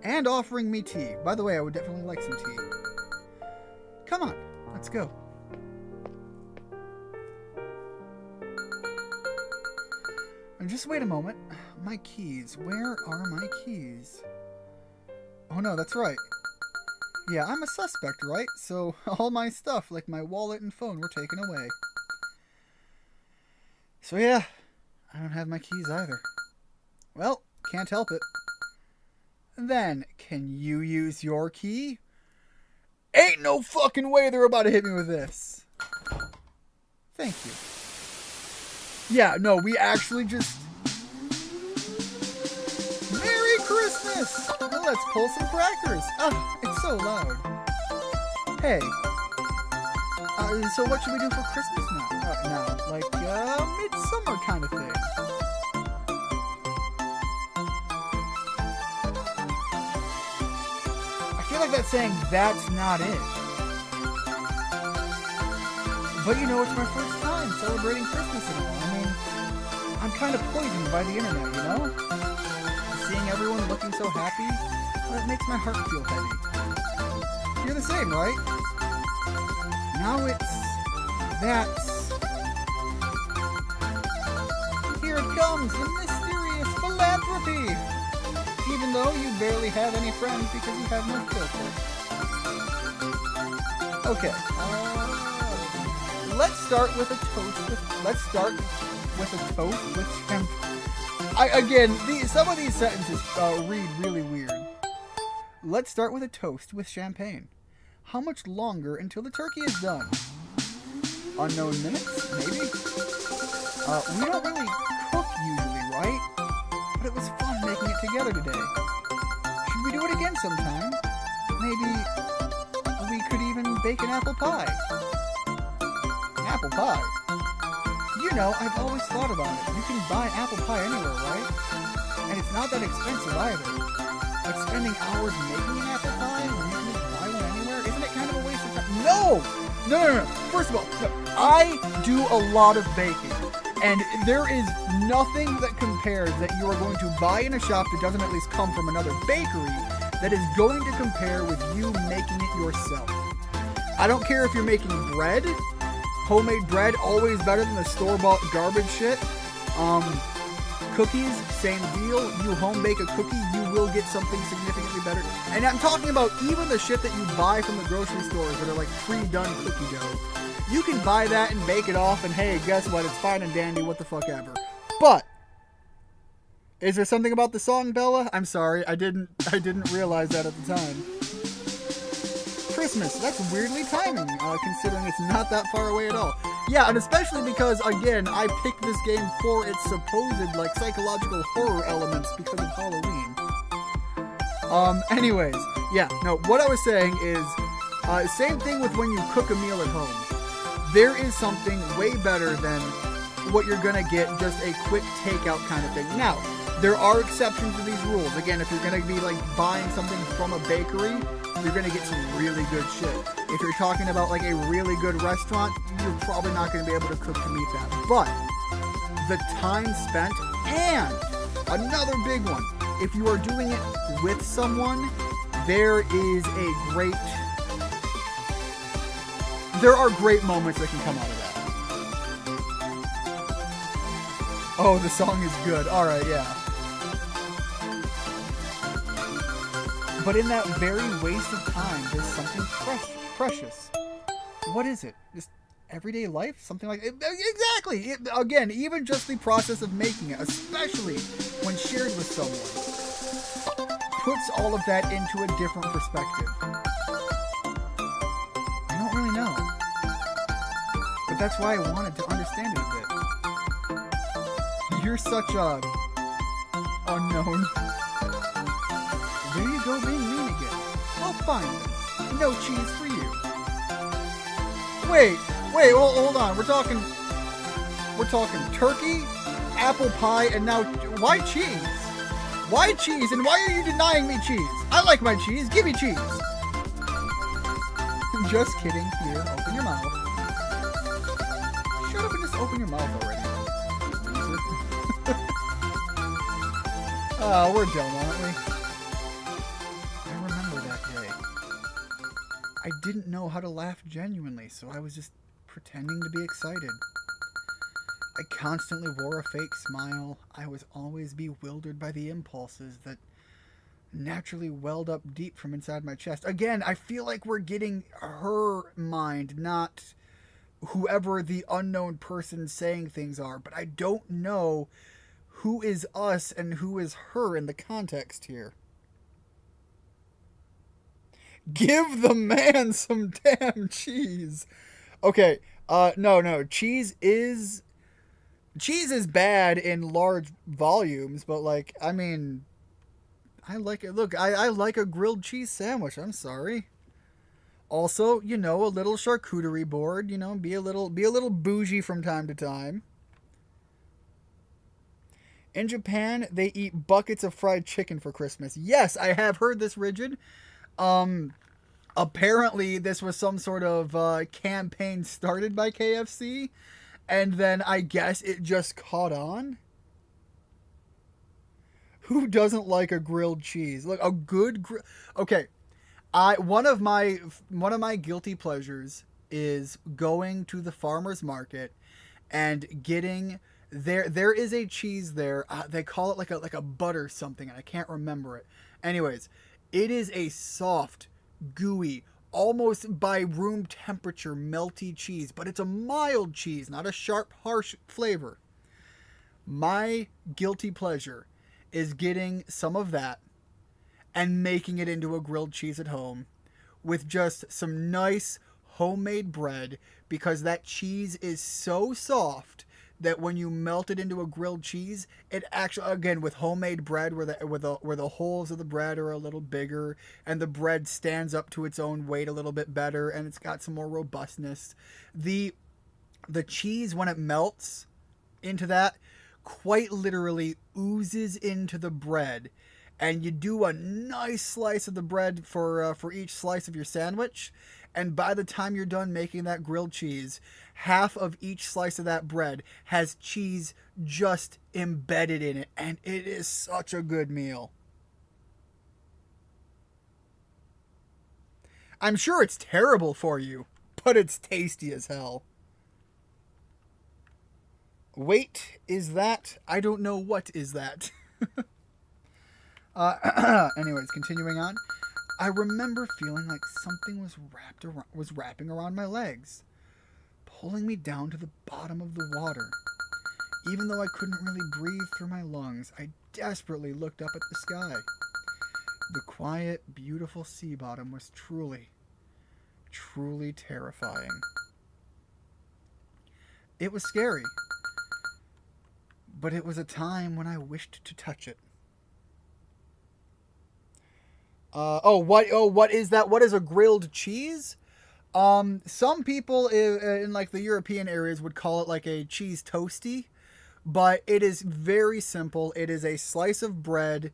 A: And offering me tea. By the way, I would definitely like some tea. Come on, let's go. And just wait a moment. My keys. Where are my keys? Oh no, that's right. Yeah, I'm a suspect, right? So all my stuff, like my wallet and phone, were taken away. So yeah, I don't have my keys either. Well, can't help it. Then, can you use your key? Ain't no fucking way they're about to hit me with this. Thank you. Yeah, no, we actually just... Merry Christmas! Now let's pull some crackers. Ah, it's so loud. Hey. So what should we do for Christmas now? Like, midsummer kind of thing. I feel like that's saying that's not it. But you know, it's my first time celebrating Christmas at all. I mean, I'm kind of poisoned by the internet, you know? Seeing everyone looking so happy, well, it makes my heart feel heavy. You're the same, right? Now that's... Here it comes, the mysterious philanthropy! Even though you barely have any friends because you have no filter. Okay, let's start with a toast with champagne. Some of these sentences read really weird. Let's start with a toast with champagne. How much longer until the turkey is done? Unknown minutes, maybe? We don't really cook usually, right? But it was fun making it together today. Should we do it again sometime? Maybe we could even bake an apple pie. Apple pie? You know, I've always thought about it. You can buy apple pie anywhere, right? And it's not that expensive either. Like spending hours making an apple pie when you can just buy one anywhere, isn't it kind of a waste of time? No! First of all, I do a lot of baking. And there is nothing that compares that you are going to buy in a shop that doesn't at least come from another bakery that is going to compare with you making it yourself. I don't care if you're making bread. Homemade bread, always better than the store-bought garbage shit. Cookies, same deal. You home bake a cookie, you will get something significantly better. And I'm talking about even the shit that you buy from the grocery stores that are like pre-done cookie dough. You can buy that and bake it off, and hey, guess what? It's fine and dandy, what the fuck ever. But Is there something about the song, Bella? I'm sorry, I didn't realize that at the time. Christmas, that's weirdly timing, considering it's not that far away at all. Yeah, and especially because, again, I picked this game for its supposed, like, psychological horror elements because of Halloween. Anyways, yeah, no, what I was saying is, same thing with when you cook a meal at home. There is something way better than what you're gonna get just a quick takeout kind of thing. Now, there are exceptions to these rules. Again, if you're gonna be, like, buying something from a bakery, you're gonna get some really good shit. If you're talking about like a really good restaurant, you're probably not gonna be able to cook to meet that. But the time spent, and another big one, if you are doing it with someone, there are great moments that can come out of that. Oh, the song is good. Alright, yeah. But in that very waste of time, there's something precious. What is it? Just everyday life? Something like it? Exactly! Again, even just the process of making it, especially when shared with someone, puts all of that into a different perspective. I don't really know. But that's why I wanted to understand it a bit. You're such a unknown. There you go being mean again. Oh, fine. No cheese for you. Wait, hold on. We're talking turkey, apple pie, and now why cheese? Why cheese? And why are you denying me cheese? I like my cheese. Give me cheese. Just kidding. Here, open your mouth. Shut up and just open your mouth already. Oh, we're done, aren't we? I didn't know how to laugh genuinely, so I was just pretending to be excited. I constantly wore a fake smile. I was always bewildered by the impulses that naturally welled up deep from inside my chest. Again, I feel like we're getting her mind, not whoever the unknown person saying things are, but I don't know who is us and who is her in the context here. Give the man some damn cheese. Okay, no. Cheese is bad in large volumes, but like, I mean, I like it. Look, I like a grilled cheese sandwich. I'm sorry. Also, you know, a little charcuterie board. You know, be a little bougie from time to time. In Japan, they eat buckets of fried chicken for Christmas. Yes, I have heard this, Rigid. Apparently this was some sort of campaign started by KFC, and then I guess it just caught on. Who doesn't like a grilled cheese? Look, a good okay. One of my guilty pleasures is going to the farmer's market and getting there is a cheese there. They call it like a butter something, and I can't remember it. Anyways, it is a soft, gooey, almost by room temperature melty cheese, but it's a mild cheese, not a sharp, harsh flavor. My guilty pleasure is getting some of that and making it into a grilled cheese at home with just some nice homemade bread, because that cheese is so soft that when you melt it into a grilled cheese, it actually, again, with homemade bread where the holes of the bread are a little bigger and the bread stands up to its own weight a little bit better and it's got some more robustness. The cheese, when it melts into that, quite literally oozes into the bread, and you do a nice slice of the bread for each slice of your sandwich. And by the time you're done making that grilled cheese, half of each slice of that bread has cheese just embedded in it. And it is such a good meal. I'm sure it's terrible for you, but it's tasty as hell. Wait, is that? I don't know what is that. Anyways, continuing on. I remember feeling like something was wrapping around my legs, pulling me down to the bottom of the water. Even though I couldn't really breathe through my lungs, I desperately looked up at the sky. The quiet, beautiful sea bottom was truly, truly terrifying. It was scary, but it was a time when I wished to touch it. What is that? What is a grilled cheese? Some people in like the European areas would call it like a cheese toasty, but it is very simple. It is a slice of bread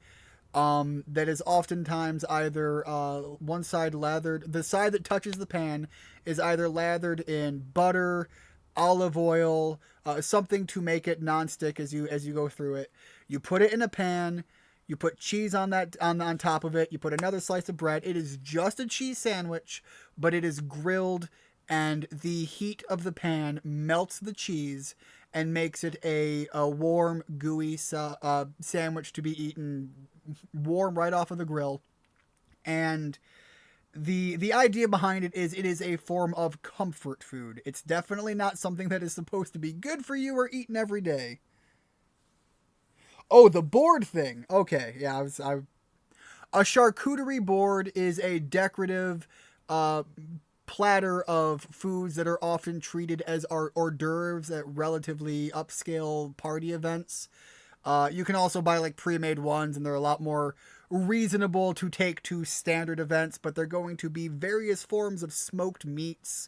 A: that is oftentimes either one side lathered, the side that touches the pan is either lathered in butter, olive oil, something to make it nonstick as you go through it. You put it in a pan. You put cheese on that on top of it. You put another slice of bread. It is just a cheese sandwich, but it is grilled, and the heat of the pan melts the cheese and makes it a warm, gooey sandwich to be eaten warm right off of the grill. And the idea behind it is a form of comfort food. It's definitely not something that is supposed to be good for you or eaten every day. Oh, the board thing. Okay, yeah, a charcuterie board is a decorative platter of foods that are often treated as hors d'oeuvres at relatively upscale party events. You can also buy like pre-made ones, and they're a lot more reasonable to take to standard events, but they're going to be various forms of smoked meats,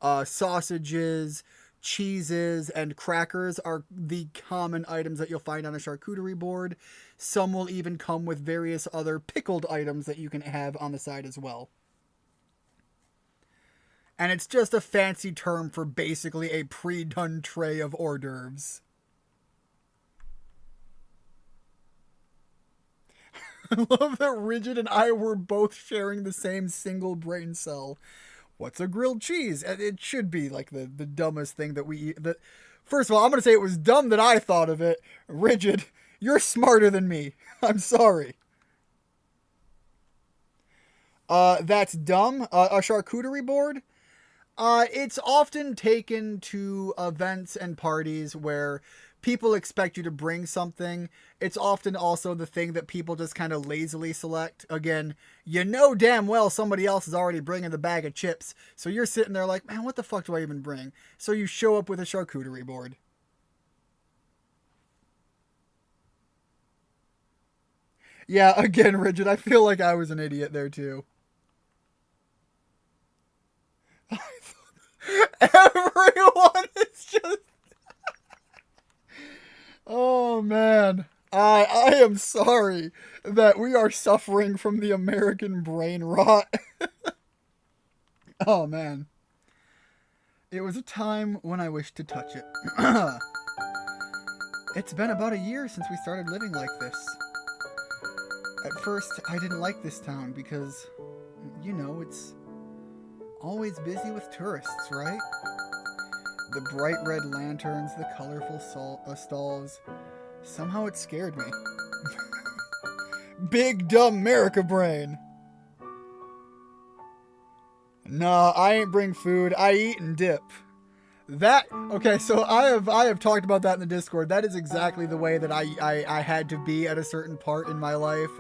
A: sausages, cheeses, and crackers are the common items that you'll find on a charcuterie board. Some will even come with various other pickled items that you can have on the side as well. And it's just a fancy term for basically a pre-done tray of hors d'oeuvres. I love that Rigid and I were both sharing the same single brain cell. What's a grilled cheese? It should be like the dumbest thing that we eat. First of all, I'm going to say it was dumb that I thought of it. Rigid, you're smarter than me. I'm sorry. That's dumb. A charcuterie board? It's often taken to events and parties where people expect you to bring something. It's often also the thing that people just kind of lazily select. Again, you know damn well somebody else is already bringing the bag of chips, so you're sitting there like, man, what the fuck do I even bring? So you show up with a charcuterie board. Yeah, again, Rigid, I feel like I was an idiot there too. Everyone is just... Oh man. I am sorry that we are suffering from the American brain rot. Oh man. It was a time when I wished to touch it. It's been about a year since we started living like this. At first, I didn't like this town because, it's always busy with tourists, right? The bright red lanterns, the colorful stalls. Somehow it scared me. Big dumb America brain. Nah, I ain't bring food. I eat and dip. Okay, so I have talked about that in the Discord. That is exactly the way that I had to be at a certain part in my life.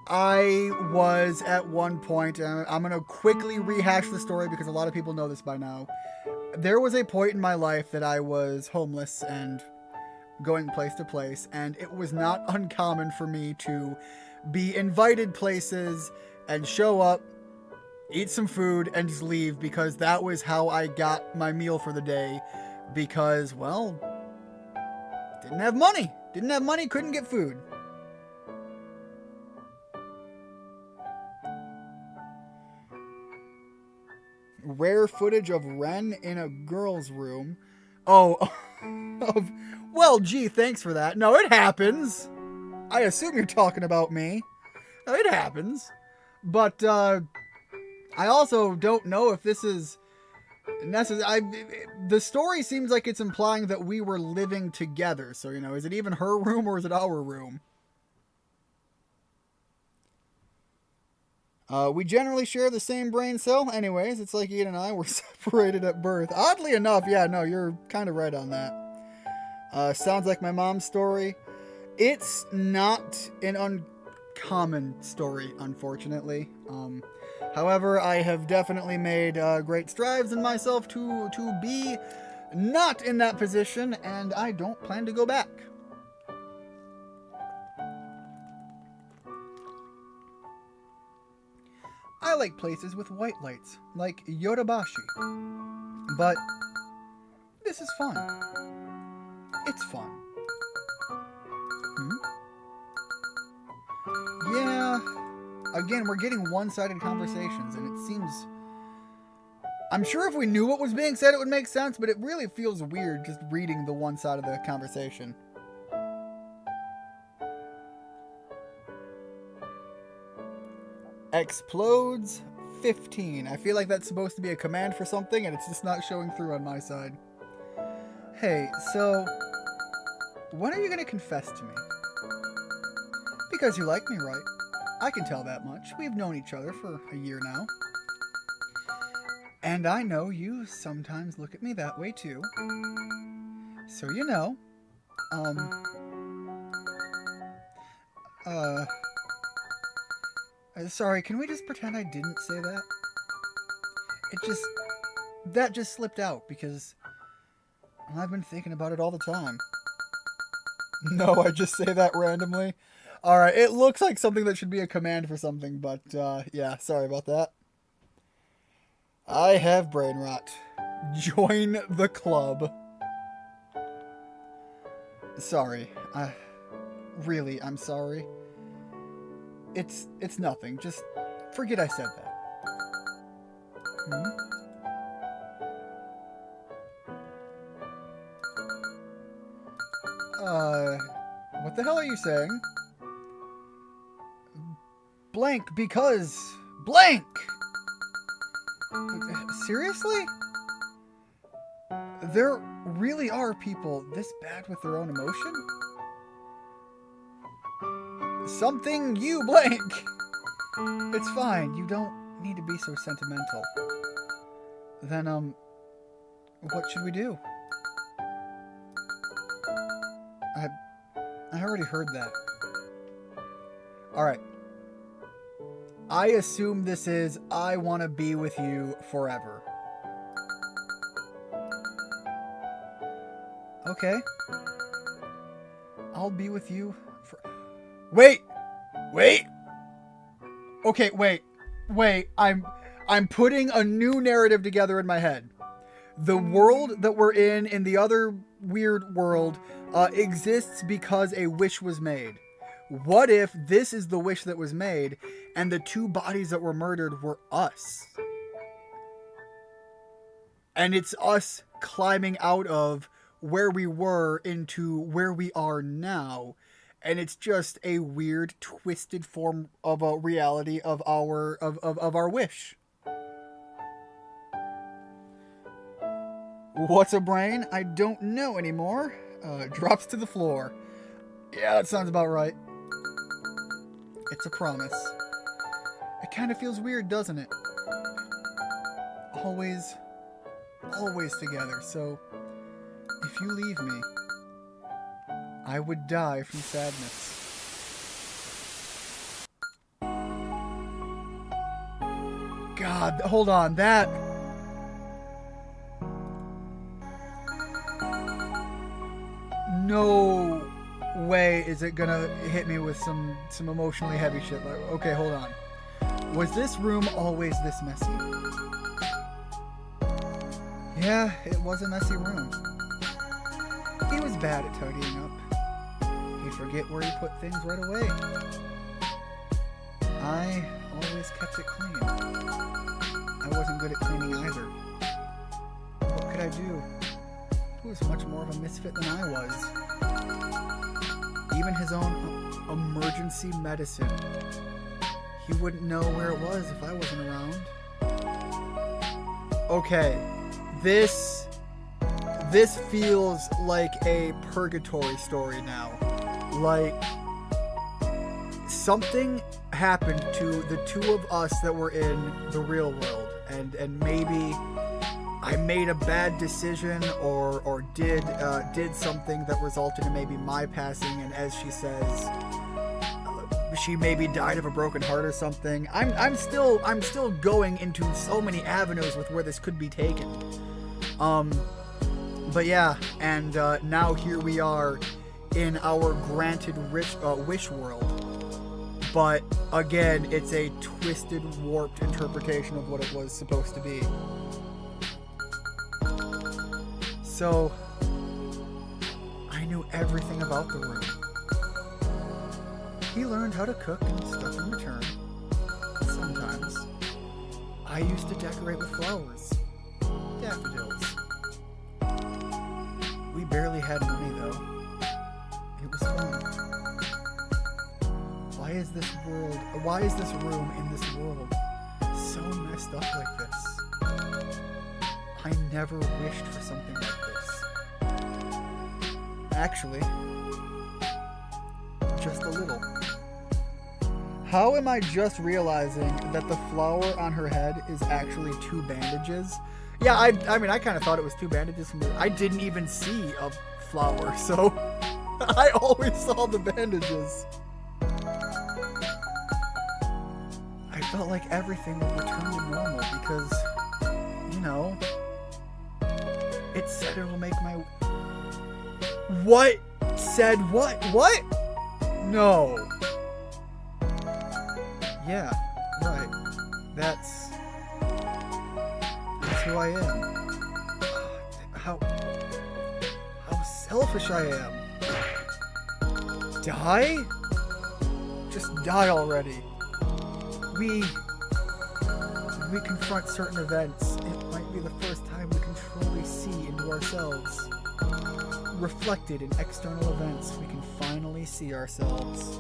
A: I was at one point, and I'm going to quickly rehash the story because a lot of people know this by now. There was a point in my life that I was homeless and going place to place, and it was not uncommon for me to be invited places and show up, eat some food, and just leave because that was how I got my meal for the day because, well, didn't have money, couldn't get food. Rare footage of Ren in a girl's room. Oh, well, gee, thanks for that. No, it happens. I assume you're talking about me. No, it happens. But, I also don't know if this is necessary. The story seems like it's implying that we were living together. So, is it even her room or is it our room? We generally share the same brain cell. Anyways, it's like Ian and I were separated at birth. Oddly enough, yeah, no, you're kind of right on that. Sounds like my mom's story. It's not an uncommon story, unfortunately. However, I have definitely made great strides in myself to be not in that position, and I don't plan to go back. I like places with white lights, like Yodobashi. But this is fun. It's fun. Yeah. Again, we're getting one-sided conversations, and it seems... I'm sure if we knew what was being said, it would make sense, but it really feels weird just reading the one side of the conversation. Explodes 15. I feel like that's supposed to be a command for something, and it's just not showing through on my side. Hey, so... when are you going to confess to me? Because you like me, right? I can tell that much. We've known each other for a year now. And I know you sometimes look at me that way too. So you know. Sorry, can we just pretend I didn't say that? That just slipped out because I've been thinking about it all the time. No, I just say that randomly. Alright, it looks like something that should be a command for something, but yeah, sorry about that. I have brain rot. Join the club. Sorry. Really, I'm sorry. It's nothing. Just forget I said that. What the hell are you saying? Blank because... blank! Seriously? There really are people this bad with their own emotion? Something you blank! It's fine, you don't need to be so sentimental. Then, what should we do? I already heard that. Alright. I assume this is, I want to be with you forever. Okay. I'll be with you for... Wait! Okay, wait. I'm putting a new narrative together in my head. The world that we're in the other weird world, exists because a wish was made. What if this is the wish that was made, and the two bodies that were murdered were us? And it's us climbing out of where we were into where we are now. And it's just a weird, twisted form of a reality of our wish. What's a brain? I don't know anymore. Drops to the floor. Yeah, that sounds about right. It's a promise. It kind of feels weird, doesn't it? Always together, so if you leave me, I would die from sadness. God, hold on, that... No way is it gonna hit me with some emotionally heavy shit. Like, okay, hold on. Was this room always this messy? Yeah, it was a messy room. He was bad at tidying up. He'd forget where he put things right away. I always kept it clean. I wasn't good at cleaning either. What could I do? He was much more of a misfit than I was. Even his own emergency medicine. He wouldn't know where it was if I wasn't around. Okay, this feels like a purgatory story now. Like, something happened to the two of us that were in the real world, and maybe I made a bad decision or did something that resulted in maybe my passing, and as she says, she maybe died of a broken heart or something. I'm still going into so many avenues with where this could be taken. But yeah, and now here we are in our granted wish world. But again, it's a twisted, warped interpretation of what it was supposed to be. So, I knew everything about the room. He learned how to cook and stuff in return. Sometimes. I used to decorate with flowers. Daffodils. We barely had money, though. It was fun. Why is this room in this world so messed up like this? I never wished for something like this. Actually, just a little. How am I just realizing that the flower on her head is actually 2 bandages? Yeah, I mean, I kind of thought it was 2 bandages from I didn't even see a flower, so I always saw the bandages. I felt like everything would return to normal because, you know, it said it will make my... What? Said what? What? No. Yeah, right. That's who I am. How selfish I am. Die? Just die already. We confront certain events. It might be the first time we can truly see into ourselves. Reflected in external events, we can finally see ourselves.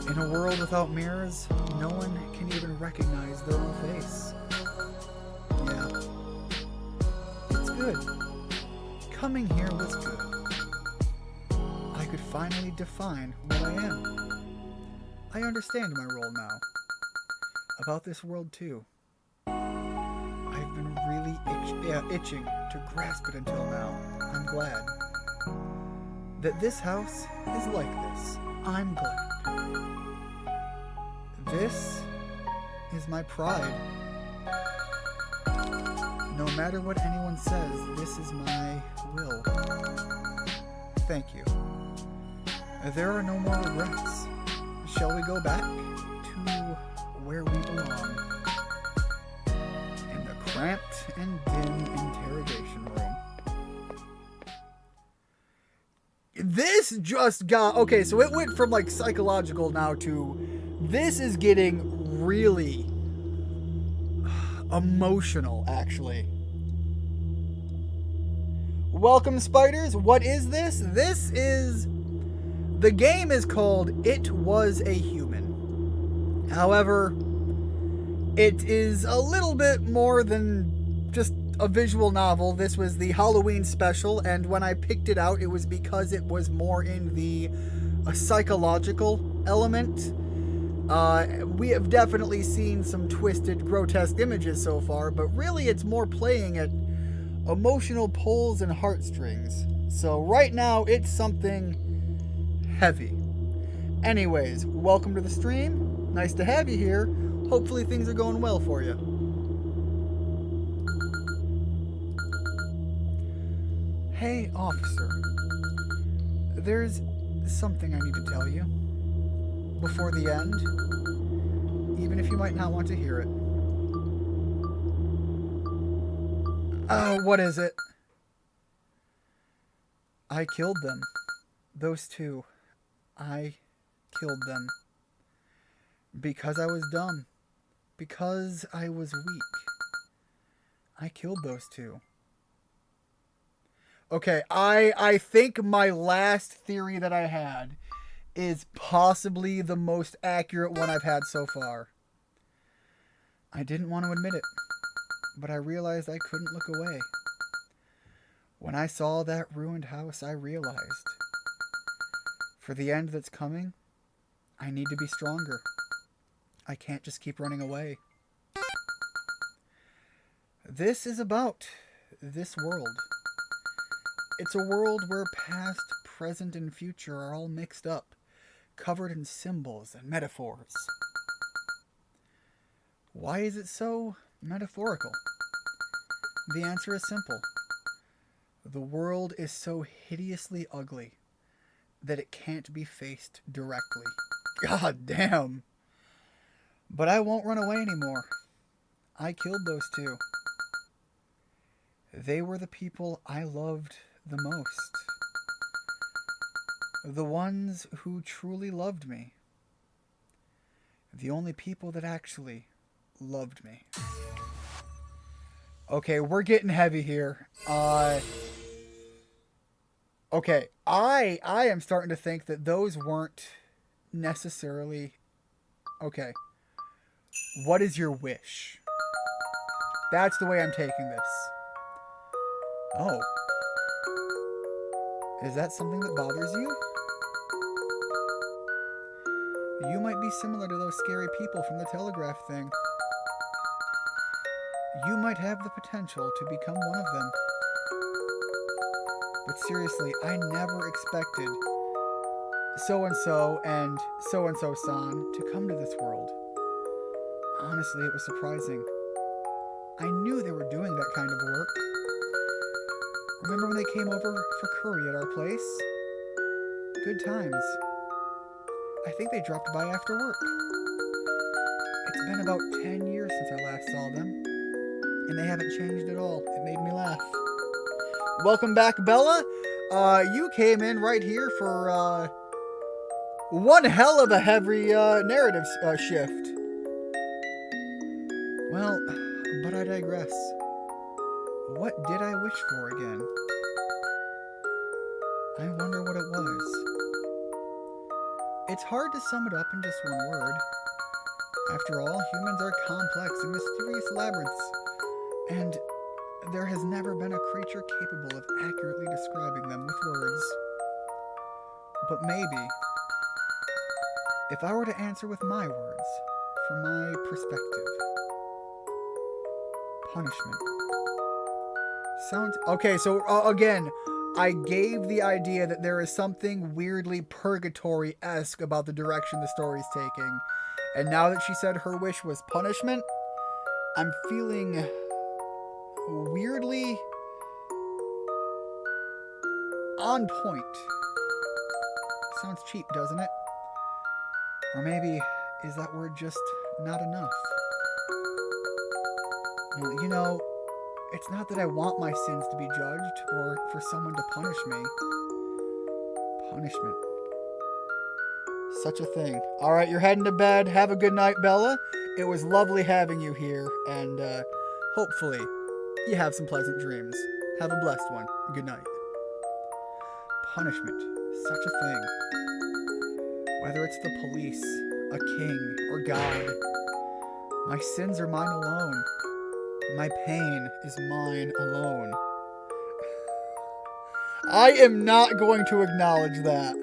A: In a world without mirrors, no one can even recognize their own face. Yeah. It's good. Coming here was good. I could finally define what I am. I understand my role now. About this world too. I've been really itching to grasp it until now. I'm glad. That this house is like this. I'm glad. This is my pride. No matter what anyone says, this is my will. Thank you. There are no more regrets. Shall we go back to where we belong? In the cramped and dim interrogation room. This just got... Okay, so it went from like psychological now to... This is getting really emotional, actually. Welcome, spiders. What is this? This is... The game is called It Was a Human. However, it is a little bit more than just a visual novel. This was the Halloween special, and when I picked it out, it was because it was more in the psychological element. We have definitely seen some twisted, grotesque images so far, but really it's more playing at emotional pulls and heartstrings. So right now, it's something heavy. Anyways, welcome to the stream. Nice to have you here. Hopefully things are going well for you. Hey, officer. There's something I need to tell you. Before the end. Even if you might not want to hear it. Oh, what is it? I killed them. Those 2. I killed them. Because I was dumb. Because I was weak. I killed those 2. Okay, I think my last theory that I had is possibly the most accurate one I've had so far. I didn't want to admit it, but I realized I couldn't look away. When I saw that ruined house, I realized, for the end that's coming, I need to be stronger. I can't just keep running away. This is about this world. It's a world where past, present, and future are all mixed up, covered in symbols and metaphors. Why is it so metaphorical? The answer is simple. The world is so hideously ugly that it can't be faced directly. God damn. But I won't run away anymore. I killed those two. They were the people I loved the most. The ones who truly loved me. The only people that actually loved me. Okay, we're getting heavy here. Okay, I am starting to think that those weren't necessarily... Okay. What is your wish? That's the way I'm taking this. Oh. Is that something that bothers you? You might be similar to those scary people from the telegraph thing. You might have the potential to become one of them. But seriously, I never expected so-and-so and so-and-so-san to come to this world. Honestly, it was surprising. I knew they were doing that kind of work. Remember when they came over for curry at our place? Good times. I think they dropped by after work. It's been about 10 years since I last saw them, and they haven't changed at all. It made me laugh. Welcome back, Bella. You came in right here for one hell of a heavy narrative shift. Well, but I digress. What did I wish for again? I wonder what it was. It's hard to sum it up in just one word. After all, humans are complex and mysterious labyrinths, and there has never been a creature capable of accurately describing them with words. But maybe, if I were to answer with my words, from my perspective, punishment. Sounds... Okay, so again, I gave the idea that there is something weirdly purgatory-esque about the direction the story's taking. And now that she said her wish was punishment, I'm feeling weirdly on point. Sounds cheap, doesn't it? Or maybe, is that word just not enough? Well, you know, it's not that I want my sins to be judged or for someone to punish me. Punishment. Such a thing. Alright, you're heading to bed. Have a good night, Bella. It was lovely having you here, and hopefully you have some pleasant dreams. Have a blessed one. Good night. Punishment. Such a thing. Whether it's the police, a king, or God, my sins are mine alone. My pain is mine alone. I am not going to acknowledge that.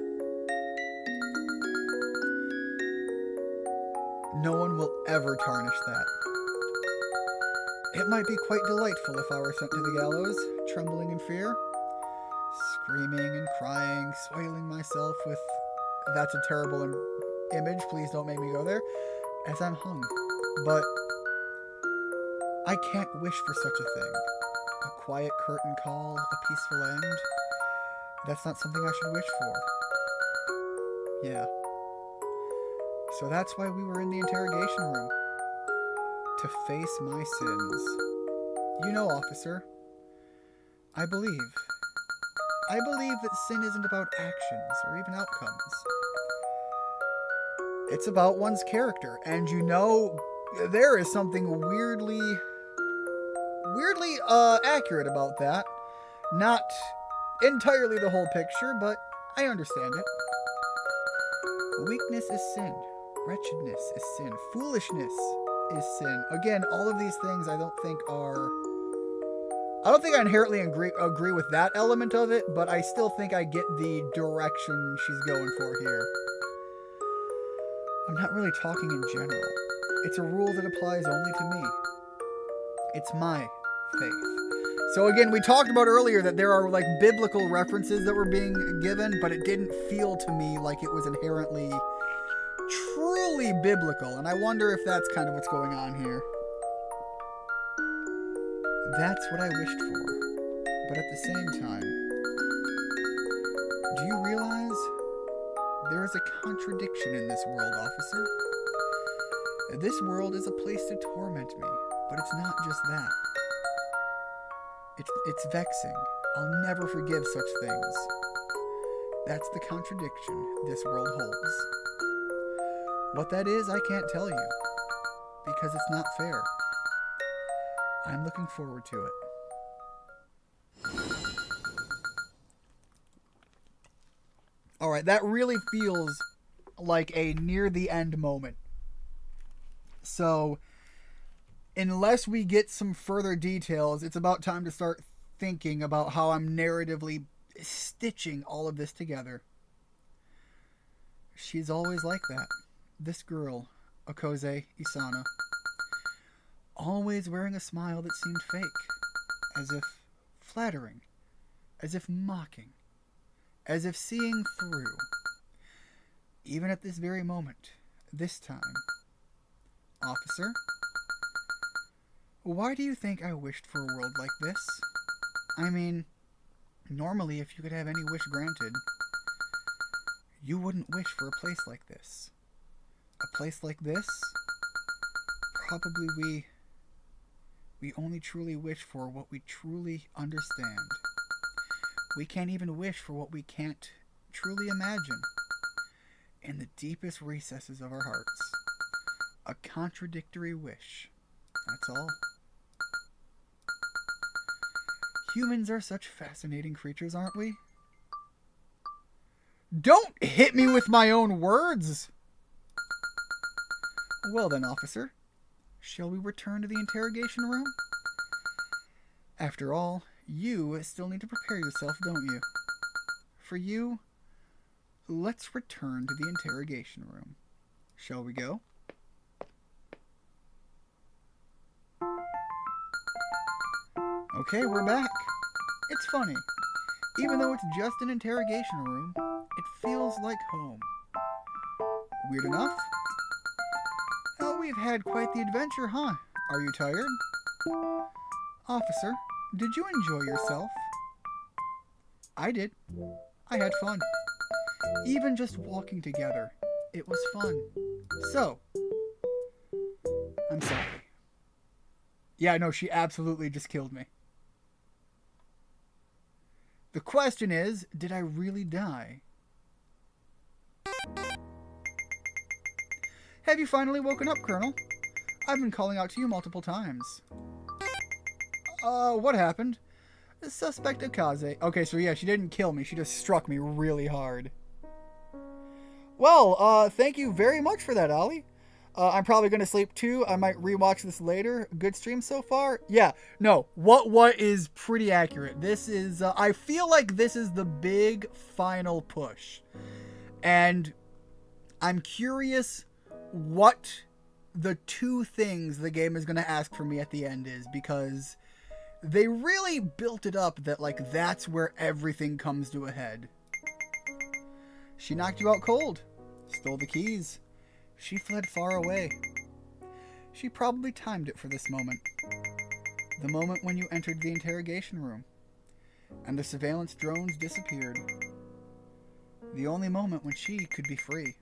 A: No one will ever tarnish that. It might be quite delightful if I were sent to the gallows, trembling in fear, screaming and crying, soiling myself with... That's a terrible image, please don't make me go there, as I'm hung. But I can't wish for such a thing. A quiet curtain call, a peaceful end. That's not something I should wish for. Yeah. So that's why we were in the interrogation room. To face my sins. You know, officer, I believe that sin isn't about actions or even outcomes. It's about one's character. And you know, there is something weirdly accurate about that. Not entirely the whole picture, but I understand it. Weakness is sin. Wretchedness is sin. Foolishness is sin. Again, all of these things I don't think I inherently agree with that element of it, but I still think I get the direction she's going for here. I'm not really talking in general. It's a rule that applies only to me. It's my faith. So again, we talked about earlier that there are like biblical references that were being given, but it didn't feel to me like it was inherently truly biblical, and I wonder if that's kind of what's going on here. That's what I wished for, but at the same time, do you realize there is a contradiction in this world, officer? This world is a place to torment me, but it's not just that. It's vexing. I'll never forgive such things. That's the contradiction this world holds. What that is, I can't tell you, because it's not fair. I'm looking forward to it. Alright, that really feels like a near the end moment. So, unless we get some further details, it's about time to start thinking about how I'm narratively stitching all of this together. She's always like that. This girl, Okoze Isana. Always wearing a smile that seemed fake. As if flattering. As if mocking. As if seeing through. Even at this very moment. This time. Officer? Why do you think I wished for a world like this? I mean, normally if you could have any wish granted, you wouldn't wish for a place like this. A place like this? Probably we only truly wish for what we truly understand. We can't even wish for what we can't truly imagine. In the deepest recesses of our hearts. A contradictory wish. That's all. Humans are such fascinating creatures, aren't we? Don't hit me with my own words! Well then, officer. Shall we return to the interrogation room? After all, you still need to prepare yourself, don't you? For you, let's return to the interrogation room. Shall we go? Okay, we're back. It's funny. Even though it's just an interrogation room, it feels like home. Weird enough? Well, we've had quite the adventure, huh? Are you tired? Officer, did you enjoy yourself? I did. I had fun. Even just walking together, it was fun. So, I'm sorry. Yeah, no, she absolutely just killed me. The question is, did I really die? Have you finally woken up, Colonel? I've been calling out to you multiple times. What happened? The suspect Okoze. Okay, so yeah, she didn't kill me. She just struck me really hard. Well, thank you very much for that, Ollie. I'm probably going to sleep too. I might rewatch this later. Good stream so far? Yeah, no, what is pretty accurate. This is, I feel like this is the big final push. And I'm curious what the two things the game is going to ask for me at the end is, because they really built it up that, like, that's where everything comes to a head. She knocked you out cold. Stole the keys. She fled far away. She probably timed it for this moment. The moment when you entered the interrogation room. And the surveillance drones disappeared. The only moment when she could be free.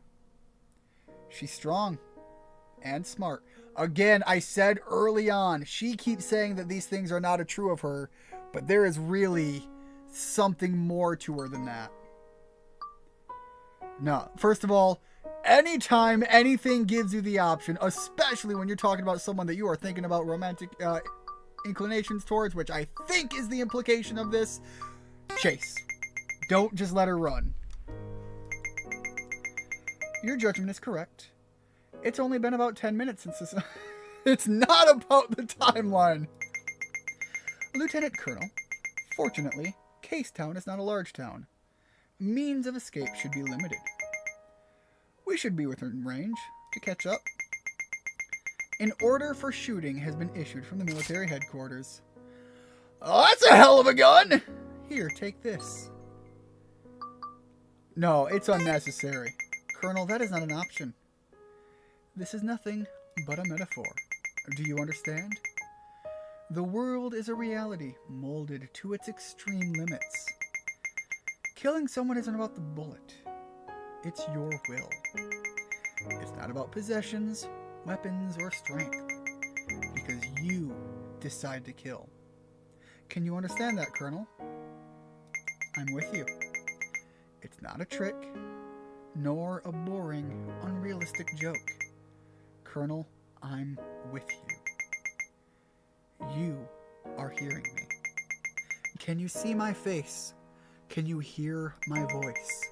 A: She's strong. And smart. Again, I said early on, she keeps saying that these things are not true of her, but there is really something more to her than that. No, first of all, anytime anything gives you the option, especially when you're talking about someone that you are thinking about romantic inclinations towards, which I think is the implication of this, chase. Don't just let her run. Your judgment is correct. It's only been about 10 minutes since this... It's not about the timeline. Lieutenant Colonel, fortunately, Case Town is not a large town. Means of escape should be limited. We should be within range to catch up. An order for shooting has been issued from the military headquarters. Oh, that's a hell of a gun! Here, take this. No, it's unnecessary. Colonel, that is not an option. This is nothing but a metaphor. Do you understand? The world is a reality molded to its extreme limits. Killing someone isn't about the bullet. It's your will. It's not about possessions, weapons, or strength. Because you decide to kill. Can you understand that, Colonel? I'm with you. It's not a trick, nor a boring, unrealistic joke. Colonel, I'm with you. You are hearing me. Can you see my face? Can you hear my voice?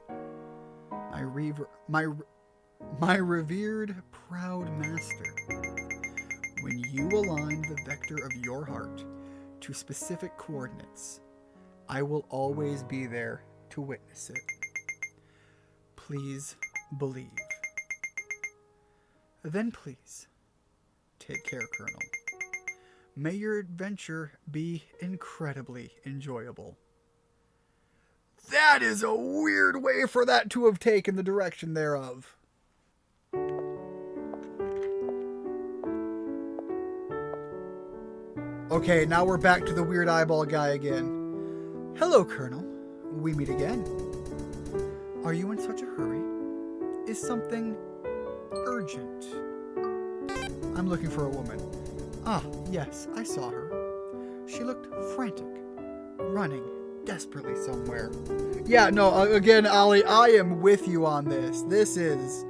A: My revered, proud master. When you align the vector of your heart to specific coordinates, I will always be there to witness it. Please believe. Then please, take care, Colonel. May your adventure be incredibly enjoyable. That is a weird way for that to have taken the direction thereof. Okay, now we're back to the weird eyeball guy again. Hello, Colonel. We meet again. Are you in such a hurry? Is something urgent? I'm looking for a woman. Ah, yes, I saw her. She looked frantic, running desperately somewhere. Yeah, no, again, Ollie, I am with you on this. This is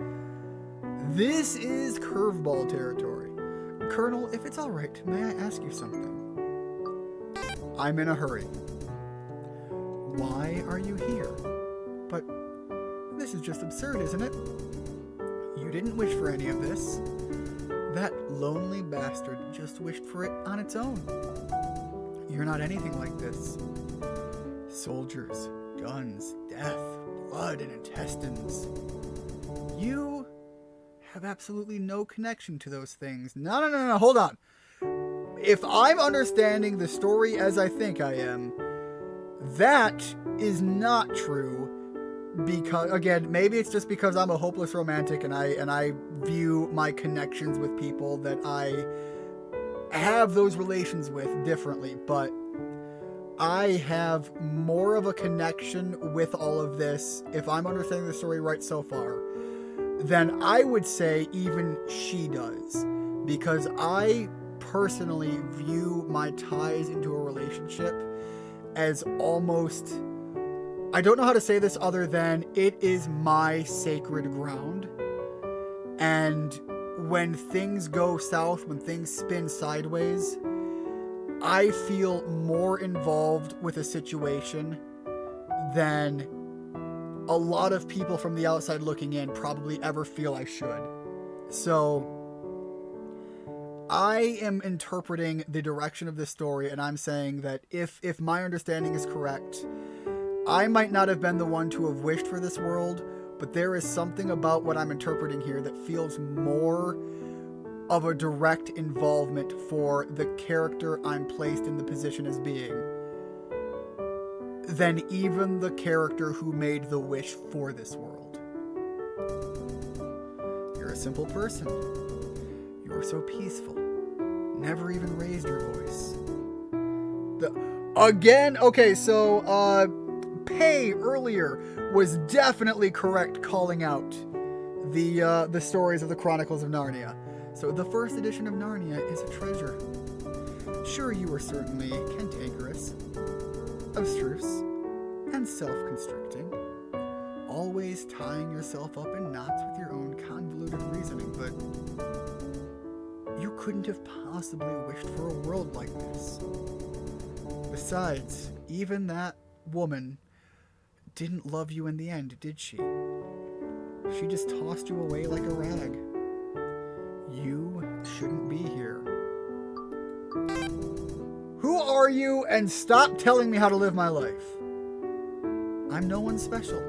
A: curveball territory. Colonel, if it's all right, may I ask you something? I'm in a hurry. Why are you here? But this is just absurd, isn't it? You didn't wish for any of this. That lonely bastard just wished for it on its own. You're not anything like this. Soldiers, guns, death, blood, and intestines. You have absolutely no connection to those things. No, hold on. If I'm understanding the story as I think I am, that is not true. Because, again, maybe it's just because I'm a hopeless romantic and I view my connections with people that I have those relations with differently, but I have more of a connection with all of this, if I'm understanding the story right so far, than I would say even she does. Because I personally view my ties into a relationship as almost... I don't know how to say this other than it is my sacred ground. And when things go south, when things spin sideways, I feel more involved with a situation than a lot of people from the outside looking in probably ever feel I should. So I am interpreting the direction of this story, and I'm saying that if my understanding is correct, I might not have been the one to have wished for this world, but there is something about what I'm interpreting here that feels more of a direct involvement for the character I'm placed in the position as being than even the character who made the wish for this world. You're a simple person. You are so peaceful. Never even raised your voice. Okay, so, Pei earlier was definitely correct calling out the stories of the Chronicles of Narnia. So the first edition of Narnia is a treasure. Sure, you were certainly cantankerous, abstruse, and self-constricting, always tying yourself up in knots with your own convoluted reasoning, but you couldn't have possibly wished for a world like this. Besides, even that woman didn't love you in the end, did she? She just tossed you away like a rag. You shouldn't be here. Who are you? And stop telling me how to live my life. I'm no one special.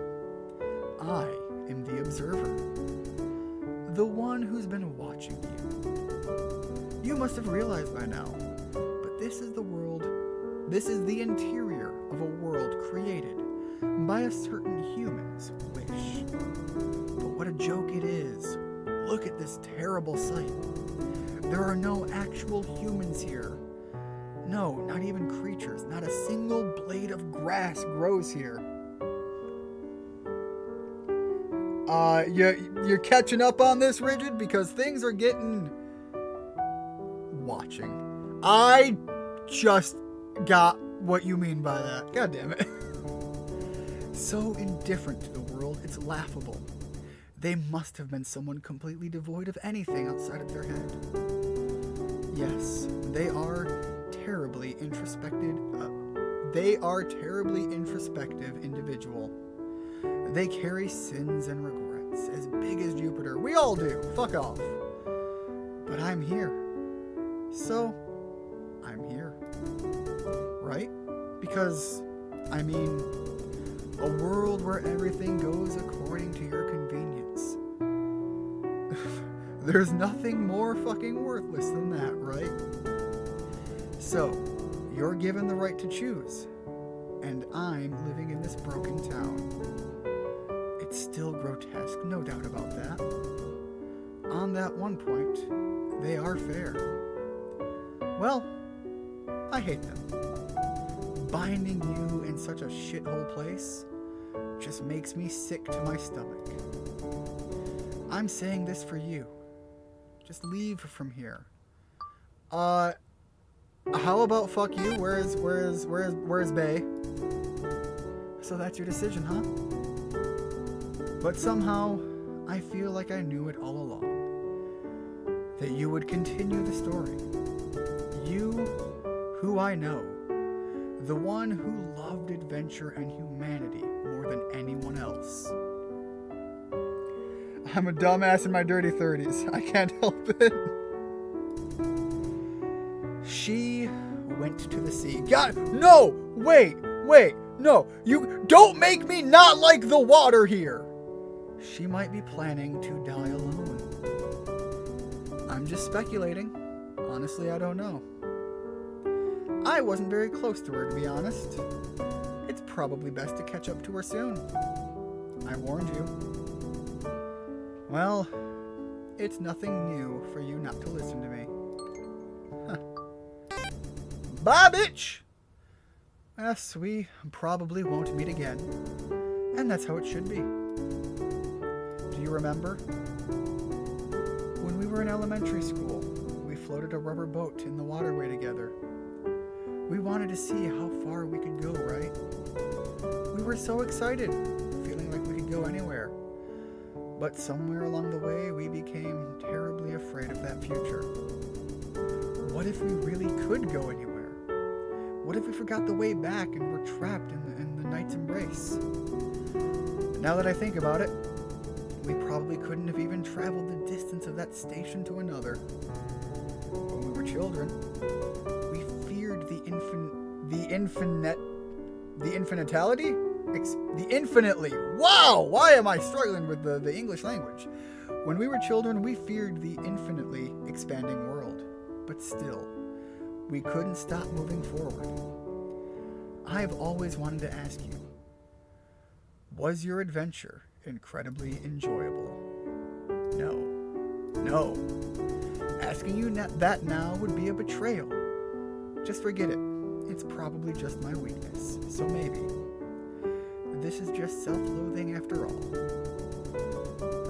A: I am the observer. The one who's been watching you. You must have realized by now, but this is the world This is the interior of a world created by a certain human's wish. But what a joke it is. Look at this terrible sight. There are no actual humans here. No, not even creatures. Not a single blade of grass grows here. You're catching up on this, Rigid, because things are getting... Watching. I just got what you mean by that. God damn it. So indifferent to the world, it's laughable. They must have been someone completely devoid of anything outside of their head. Yes, they are terribly introspective individual. They carry sins and regrets as big as Jupiter. We all do. Fuck off. But I'm here. So, I'm here. Right? Because, I mean, a world where everything goes according to your convenience. There's nothing more fucking worthless than that, right? So, you're given the right to choose, and I'm living in this broken town. It's still grotesque, no doubt about that. On that one point, they are fair. Well, I hate them. Binding you in such a shithole place just makes me sick to my stomach. I'm saying this for you. Just leave from here. How about fuck you? Where's Bay? So that's your decision, huh? But somehow, I feel like I knew it all along. That you would continue the story. You, who I know. The one who loved adventure and humanity more than anyone else. I'm a dumbass in my dirty 30s. I can't help it. She went to the sea. God, no! Wait, no. You don't make me not like the water here. She might be planning to die alone. I'm just speculating. Honestly, I don't know. I wasn't very close to her, to be honest. It's probably best to catch up to her soon. I warned you. Well, it's nothing new for you not to listen to me. Bye, bitch! Yes, we probably won't meet again. And that's how it should be. Do you remember? When we were in elementary school, we floated a rubber boat in the waterway together. We wanted to see how far we could go, right? We were so excited, feeling like we could go anywhere. But somewhere along the way, we became terribly afraid of that future. What if we really could go anywhere? What if we forgot the way back and were trapped in the night's embrace? Now that I think about it, we probably couldn't have even traveled the distance of that station to another. When we were children, we feared the infinitely. Wow! Why am I struggling with the English language? When we were children, we feared the infinitely expanding world. But still, we couldn't stop moving forward. I've always wanted to ask you, was your adventure incredibly enjoyable? No. Asking you that now would be a betrayal. Just forget it. It's probably just my weakness, so maybe. This is just self-loathing after all.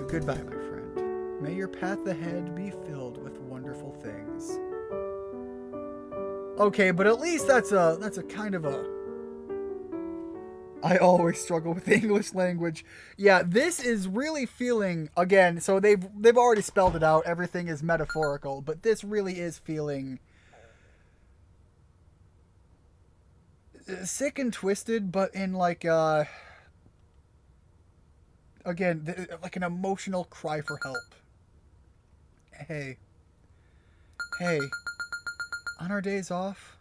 A: Goodbye, my friend. May your path ahead be filled with wonderful things. Okay, but at least that's a kind of a... I always struggle with the English language. Yeah, this is really feeling, again, so they've already spelled it out. Everything is metaphorical, but this really is feeling sick and twisted, but in like again, like an emotional cry for help. Hey, on our days off,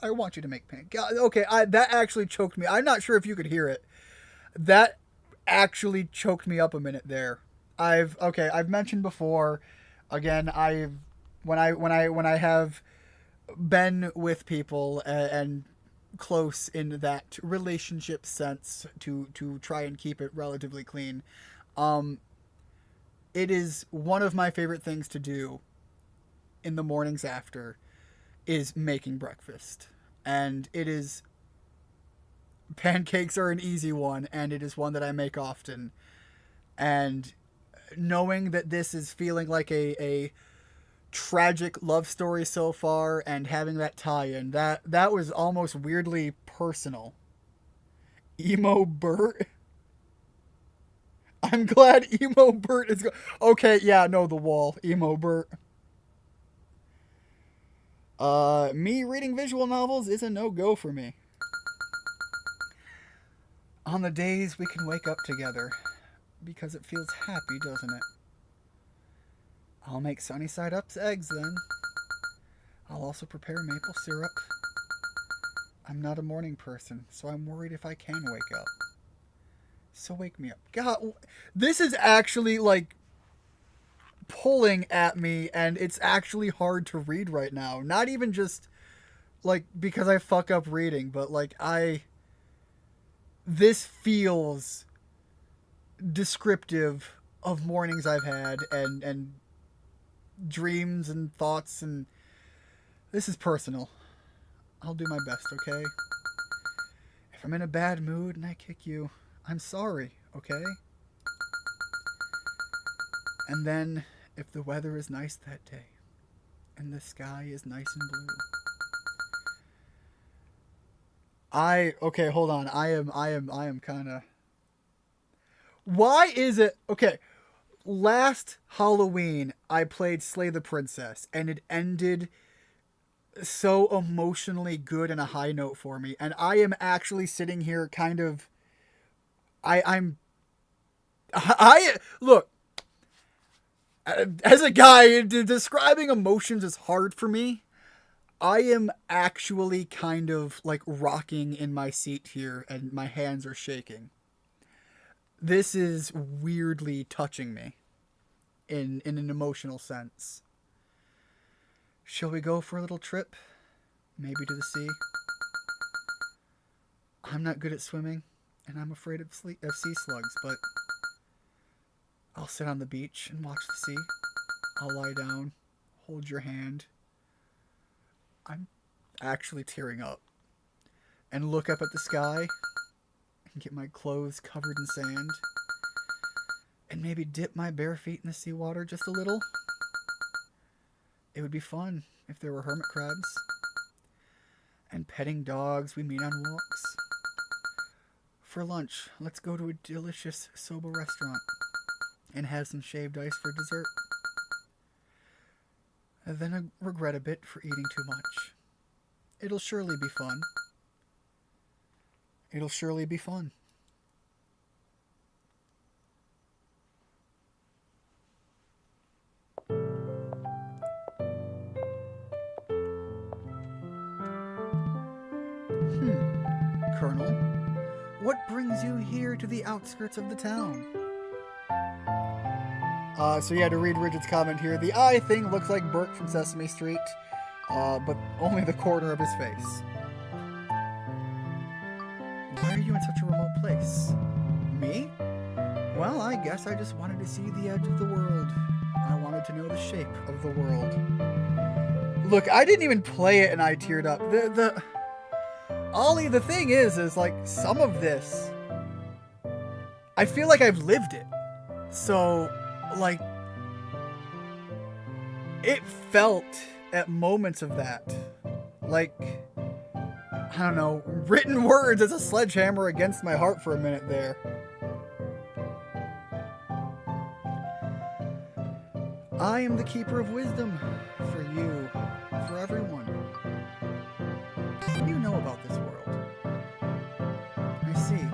A: I want you to make pancakes. God, okay, that actually choked me. I'm not sure if you could hear it. That actually choked me up a minute there. I've mentioned before. Again, when I have been with people and close in that relationship sense to try and keep it relatively clean. Um, it is one of my favorite things to do in the mornings after is making breakfast. And it is pancakes are an easy one, and it is one that I make often. And knowing that this is feeling like a tragic love story so far and having that tie-in, that was almost weirdly personal. Emo Bert. I'm glad Emo Bert is okay, yeah, no, the wall. Emo Bert. Me reading visual novels is a no-go for me. On the days we can wake up together, because it feels happy, doesn't it? I'll make sunny side ups eggs then. I'll also prepare maple syrup. I'm not a morning person, so I'm worried if I can wake up. So wake me up. God, this is actually like pulling at me, and it's actually hard to read right now. Not even just like because I fuck up reading, but like this feels descriptive of mornings I've had and dreams and thoughts, and this is personal. I'll do my best, okay? If I'm in a bad mood and I kick you, I'm sorry, okay? And then, if the weather is nice that day, and the sky is nice and blue, okay, hold on. I am kind of. Why is it okay? Last Halloween, I played Slay the Princess, and it ended so emotionally good and a high note for me. And I am actually sitting here, kind of. I look. As a guy, describing emotions is hard for me. I am actually kind of like rocking in my seat here, and my hands are shaking. This is weirdly touching me in an emotional sense. Shall we go for a little trip? Maybe to the sea? I'm not good at swimming, and I'm afraid of sea slugs, but I'll sit on the beach and watch the sea. I'll lie down, hold your hand. I'm actually tearing up. And look up at the sky and get my clothes covered in sand. And maybe dip my bare feet in the seawater just a little. It would be fun if there were hermit crabs. And petting dogs we meet on walks. For lunch, let's go to a delicious soba restaurant and have some shaved ice for dessert. And then I regret a bit for eating too much. It'll surely be fun. It'll surely be fun. Colonel, what brings you here to the outskirts of the town? So yeah, to read Rigid's comment here, the eye thing looks like Bert from Sesame Street, but only the corner of his face. Why are you in such a remote place? Me? Well, I guess I just wanted to see the edge of the world. I wanted to know the shape of the world. Look, I didn't even play it and I teared up. Ollie, the thing is like, some of this, I feel like I've lived it. So, like, it felt at moments of that. Like, I don't know, written words as a sledgehammer against my heart for a minute there. I am the keeper of wisdom for you, for everyone. What do you know about this world? I see.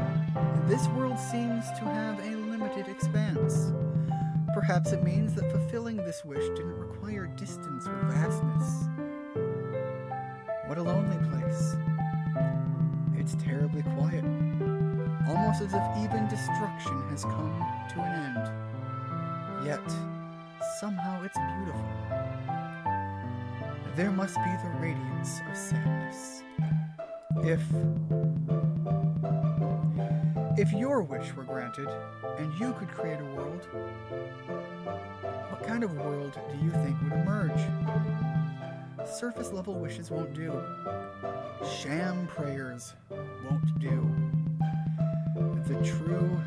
A: This world seems to have a limited expanse. Perhaps it means that fulfilling this wish didn't require distance or vastness. What a lonely place. It's terribly quiet. Almost as if even destruction has come to an end. Yet, somehow it's beautiful. there must be the radiance of sadness. If your wish were granted, and you could create a world, what kind of world do you think would emerge? Surface level wishes won't do. Sham prayers won't do. The true,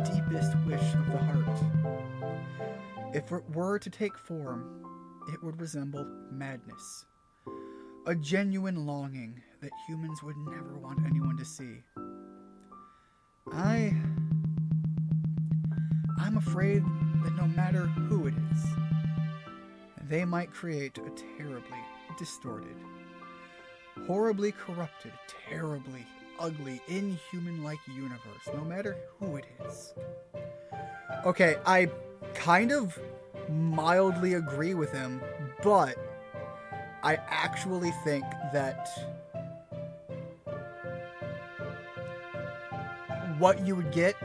A: deepest wish of the heart, if it were to take form, it would resemble madness. A genuine longing that humans would never want anyone to see. I'm afraid that no matter who it is, they might create a terribly distorted, horribly corrupted, terribly ugly, inhuman-like universe, no matter who it is. Okay, I kind of mildly agree with him, but I actually think that what you would get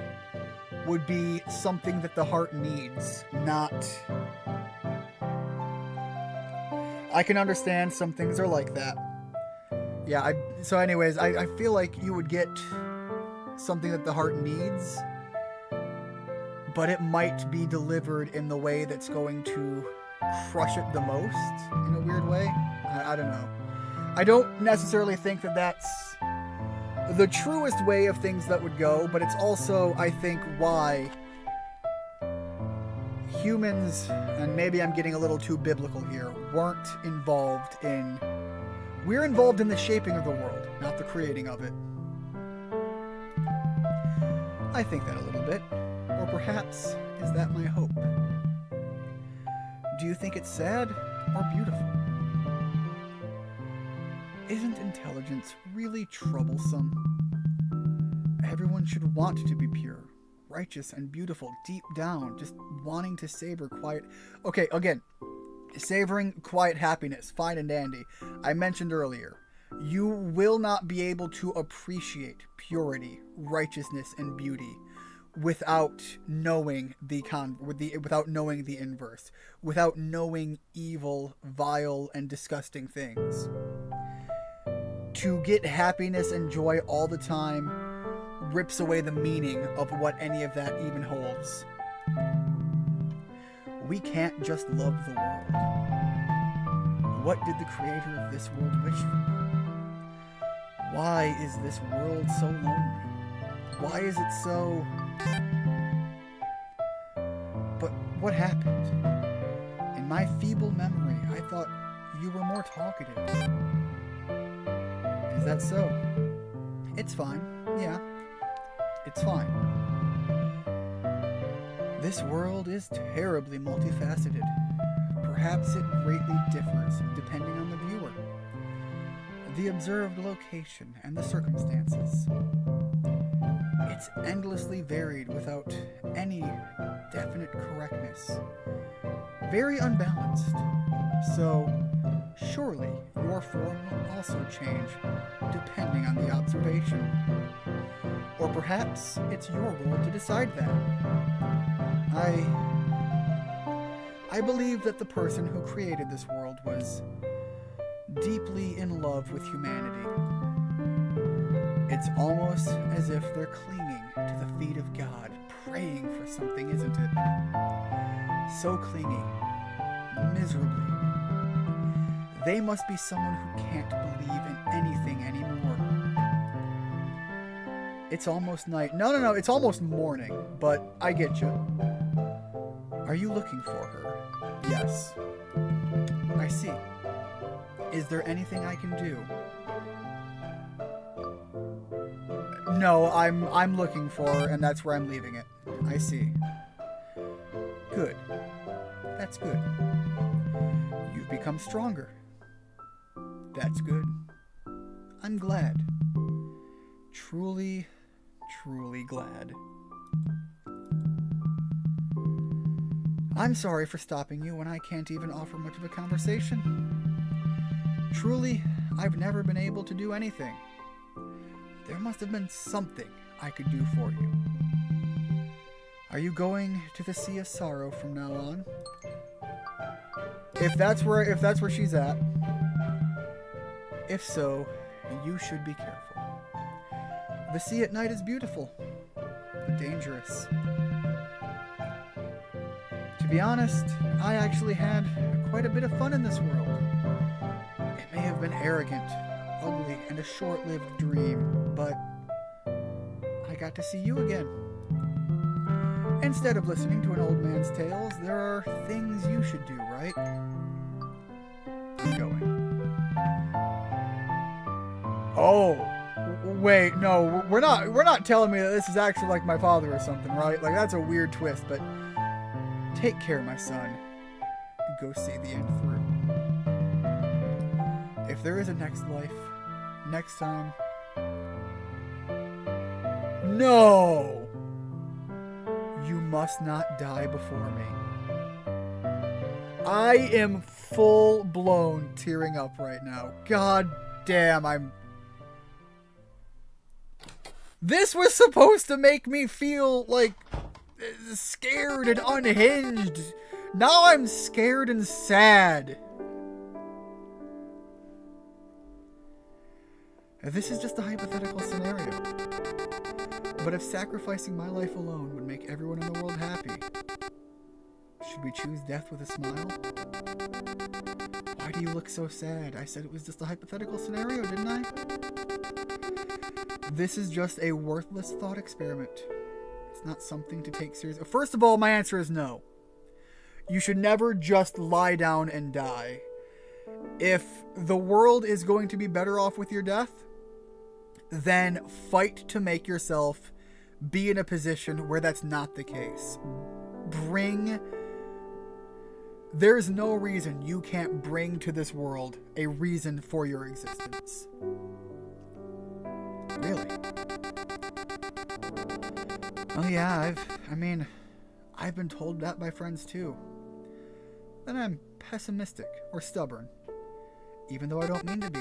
A: would be something that the heart needs, not... I can understand some things are like that. Yeah, so anyways, I feel like you would get something that the heart needs, but it might be delivered in the way that's going to crush it the most, in a weird way. I don't know. I don't necessarily think that that's the truest way of things that would go, but it's also, I think, why humans, and maybe I'm getting a little too biblical here, weren't involved in... We're involved in the shaping of the world, not the creating of it. I think that a little bit. Or perhaps, is that my hope? Do you think it's sad or beautiful? Isn't intelligence really troublesome? Everyone should want to be pure, righteous, and beautiful deep down, just wanting to savor quiet... Okay, again, savoring quiet happiness, fine and dandy. I mentioned earlier, you will not be able to appreciate purity, righteousness, and beauty without knowing without knowing the inverse, without knowing evil, vile, and disgusting things. To get happiness and joy all the time rips away the meaning of what any of that even holds. We can't just love the world. What did the creator of this world wish for? Why is this world so lonely? Why is it so... But what happened? In my feeble memory, I thought you were more talkative. Is that so? It's fine. Yeah. It's fine. This world is terribly multifaceted. Perhaps it greatly differs depending on the viewer, the observed location, and the circumstances. It's endlessly varied without any definite correctness. Very unbalanced. So, surely your form will also change depending on the observation. Or perhaps it's your role to decide that. I believe that the person who created this world was deeply in love with humanity. It's almost as if they're clinging to the feet of God, praying for something, isn't it? So clingy, miserably. They must be someone who can't believe in anything anymore. It's almost night. No, it's almost morning, but I get you. Are you looking for her? Yes. I see. Is there anything I can do? No, I'm looking for her, and that's where I'm leaving it. I see. Good. That's good. You've become stronger. That's good. I'm glad. Truly, truly glad. I'm sorry for stopping you when I can't even offer much of a conversation. Truly, I've never been able to do anything. There must have been something I could do for you. Are you going to the Sea of Sorrow from now on? If that's where she's at. If so, you should be careful. The sea at night is beautiful, but dangerous. To be honest, I actually had quite a bit of fun in this world. It may have been arrogant, ugly, and a short-lived dream, but I got to see you again. Instead of listening to an old man's tales, there are things you should do, right? I'm going. Oh, wait, no, we're not telling me that this is actually like my father or something, right? Like, that's a weird twist, but take care, my son. Go see the end through. If there is a next life, next time... No! You must not die before me. I am full-blown tearing up right now. God damn, This was supposed to make me feel, like, scared and unhinged. Now I'm scared and sad. This is just a hypothetical scenario. But if sacrificing my life alone would make everyone in the world happy, should we choose death with a smile? Why do you look so sad? I said it was just a hypothetical scenario, didn't I? This is just a worthless thought experiment. It's not something to take seriously. First of all, my answer is no. You should never just lie down and die. If the world is going to be better off with your death, then fight to make yourself be in a position where that's not the case. There's no reason you can't bring to this world a reason for your existence. Really? Oh yeah, I've been told that by friends too. That I'm pessimistic or stubborn, even though I don't mean to be.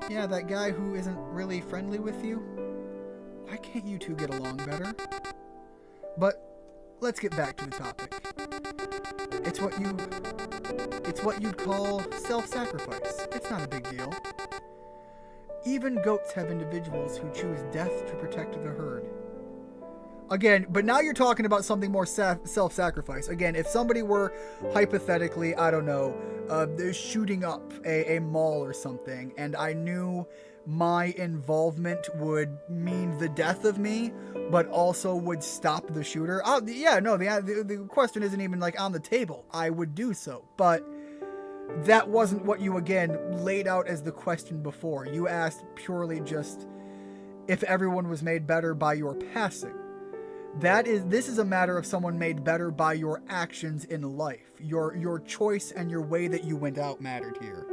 A: Yeah, that guy who isn't really friendly with you. Why can't you two get along better? But let's get back to the topic. It's what you'd call self-sacrifice. It's not a big deal. Even goats have individuals who choose death to protect the herd. Again, but now you're talking about something more self-sacrifice. Again, if somebody were hypothetically, I don't know, shooting up a mall or something, and I knew my involvement would mean the death of me, but also would stop the shooter. The question isn't even like on the table. I would do so, but that wasn't what you again laid out as the question before. You asked purely just if everyone was made better by your passing. This is a matter of someone made better by your actions in life. Your choice and your way that you went out mattered here.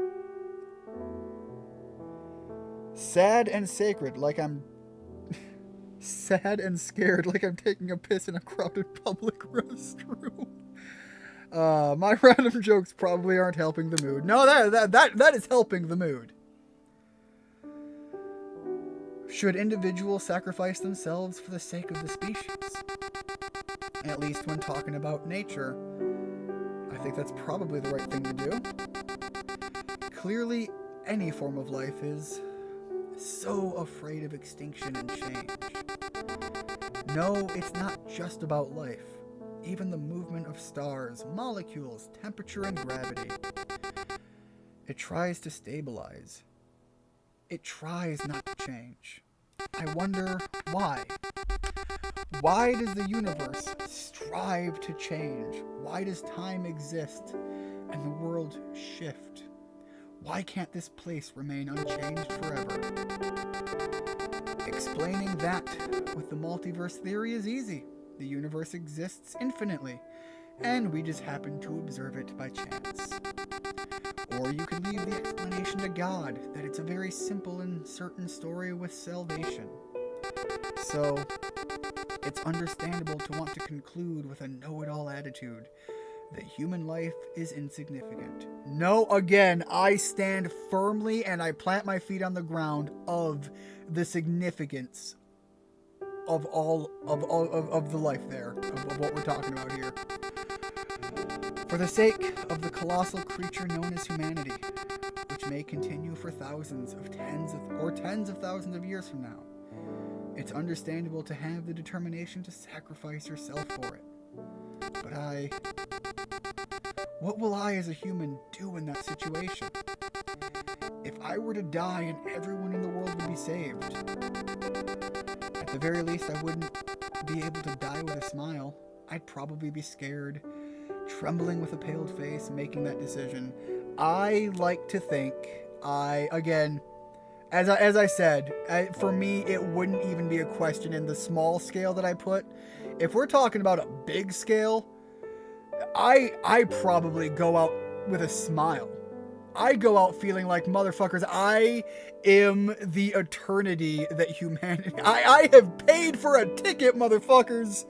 A: Sad and sacred, like I'm... sad and scared, like I'm taking a piss in a crowded public restroom. My random jokes probably aren't helping the mood. No, that is helping the mood. Should individuals sacrifice themselves for the sake of the species? At least when talking about nature, I think that's probably the right thing to do. Clearly, any form of life is so afraid of extinction and change. No, it's not just about life. Even the movement of stars, molecules, temperature, and gravity. It tries to stabilize. It tries not to change. I wonder why. Why does the universe strive to change? Why does time exist and the world shift? Why can't this place remain unchanged forever? Explaining that with the multiverse theory is easy. The universe exists infinitely, and we just happen to observe it by chance. Or you could leave the explanation to God, that it's a very simple and certain story with salvation. So, it's understandable to want to conclude with a know-it-all attitude that human life is insignificant. No, again, I stand firmly and I plant my feet on the ground of the significance of all of the life there, of what we're talking about here. For the sake of the colossal creature known as humanity, which may continue for tens of thousands of years from now, it's understandable to have the determination to sacrifice yourself for it. But what will I as a human do in that situation? If I were to die and everyone in the world would be saved, at the very least I wouldn't be able to die with a smile. I'd probably be scared, trembling with a paled face, making that decision. I like to think again, as I said, for me, it wouldn't even be a question in the small scale that I put. If we're talking about a big scale, I probably go out with a smile. I go out feeling like, motherfuckers, I am the eternity that humanity... I have paid for a ticket, motherfuckers!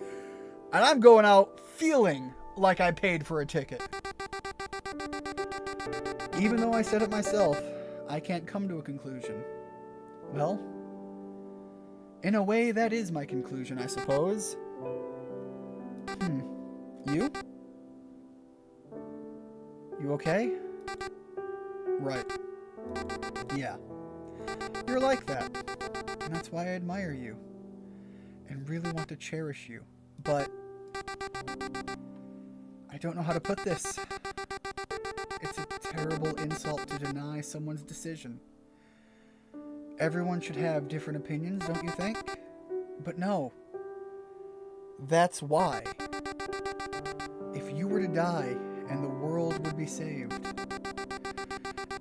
A: And I'm going out feeling like I paid for a ticket. Even though I said it myself, I can't come to a conclusion. Well, in a way, that is my conclusion, I suppose. You? You okay? Right. Yeah. You're like that. And that's why I admire you. And really want to cherish you. But I don't know how to put this. It's a terrible insult to deny someone's decision. Everyone should have different opinions, don't you think? But no. That's why. If you were to die and the world would be saved,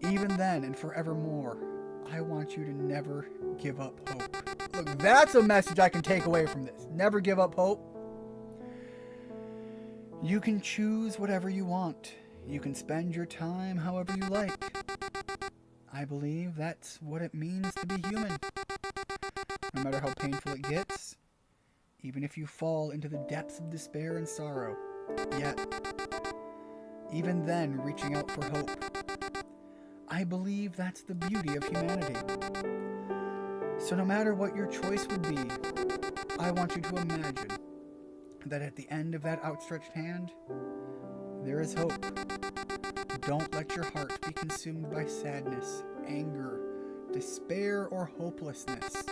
A: even then and forevermore, I want you to never give up hope. Look, that's a message I can take away from this. Never give up hope. You can choose whatever you want. You can spend your time however you like. I believe that's what it means to be human. No matter how painful it gets, even if you fall into the depths of despair and sorrow, yet, even then, reaching out for hope. I believe that's the beauty of humanity. So no matter what your choice would be, I want you to imagine that at the end of that outstretched hand, there is hope. Don't let your heart be consumed by sadness, anger, despair, or hopelessness.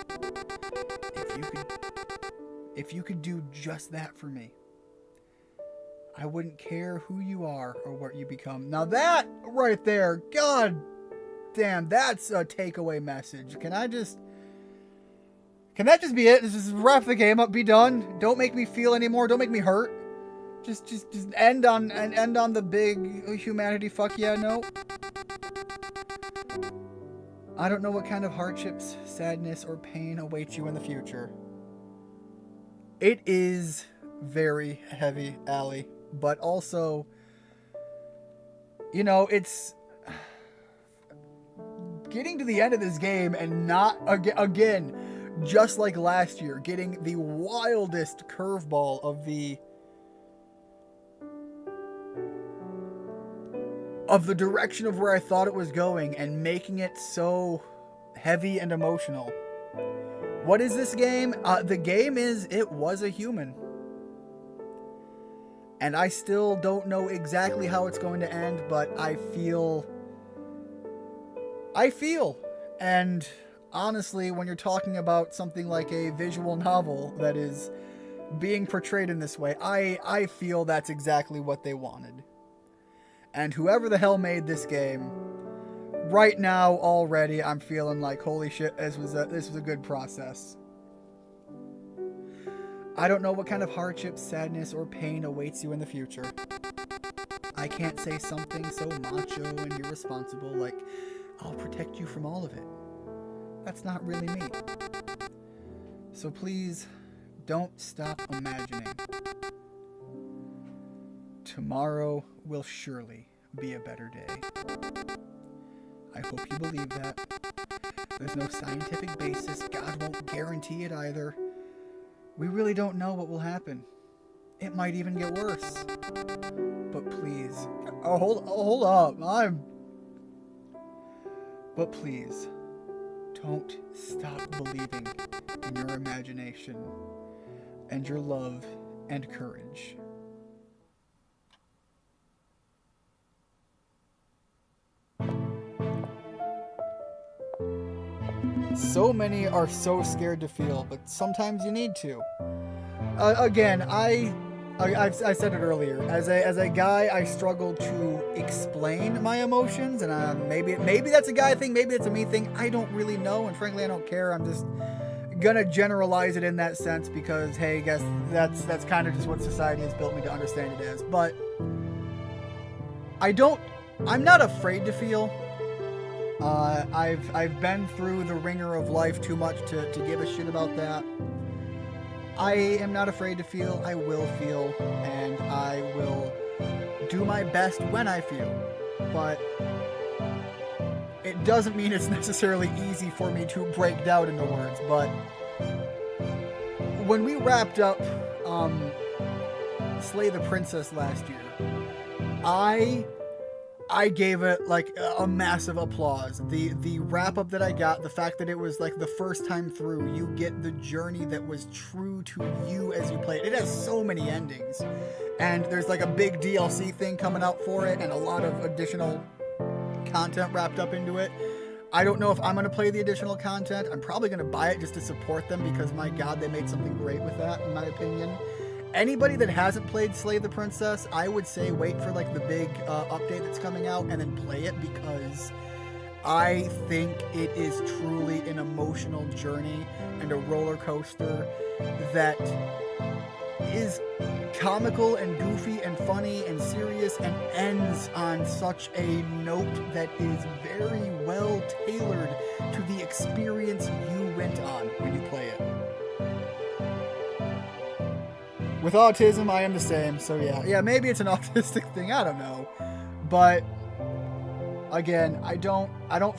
A: If you could do just that for me, I wouldn't care who you are or what you become. Now that right there, god damn, that's a takeaway message. Can that just be it? Just wrap the game up, be done. Don't make me feel anymore. Don't make me hurt. Just end on the big humanity fuck yeah note. I don't know what kind of hardships, sadness, or pain awaits you in the future. It is very heavy, Allie. But also, you know, it's getting to the end of this game and not, again, just like last year, getting the wildest curveball of the direction of where I thought it was going and making it so heavy and emotional. What is this game? The game is It Was a Human. And I still don't know exactly how it's going to end, but I feel. And honestly, when you're talking about something like a visual novel that is being portrayed in this way, I feel that's exactly what they wanted. And whoever the hell made this game, right now already, I'm feeling like, holy shit, this was a good process. I don't know what kind of hardship, sadness, or pain awaits you in the future. I can't say something so macho and irresponsible like, I'll protect you from all of it. That's not really me. So please, don't stop imagining. Tomorrow will surely be a better day. I hope you believe that. There's no scientific basis. God won't guarantee it either. We really don't know what will happen. It might even get worse. But please, hold up. But please, don't stop believing in your imagination and your love and courage. So many are so scared to feel, but sometimes you need to. Again, I said it earlier. As a guy, I struggle to explain my emotions, and maybe that's a guy thing, maybe it's a me thing. I don't really know, and frankly, I don't care. I'm just gonna generalize it in that sense because, hey, I guess that's kind of just what society has built me to understand it as. But I'm not afraid to feel. I've been through the ringer of life too much to give a shit about that. I am not afraid to feel. I will feel, and I will do my best when I feel. But it doesn't mean it's necessarily easy for me to break down into words. But when we wrapped up Slay the Princess last year, I gave it like a massive applause. The wrap up that I got, the fact that it was like the first time through, you get the journey that was true to you as you play it. It has so many endings, and there's like a big DLC thing coming out for it, and a lot of additional content wrapped up into it. I don't know if I'm going to play the additional content. I'm probably going to buy it just to support them because, my God, they made something great with that, in my opinion. Anybody that hasn't played Slay the Princess, I would say wait for like the big update that's coming out and then play it, because I think it is truly an emotional journey and a roller coaster that is comical and goofy and funny and serious and ends on such a note that is very well tailored to the experience you went on when you play it. With autism, I am the same, so yeah, maybe it's an autistic thing, I don't know. But again, I don't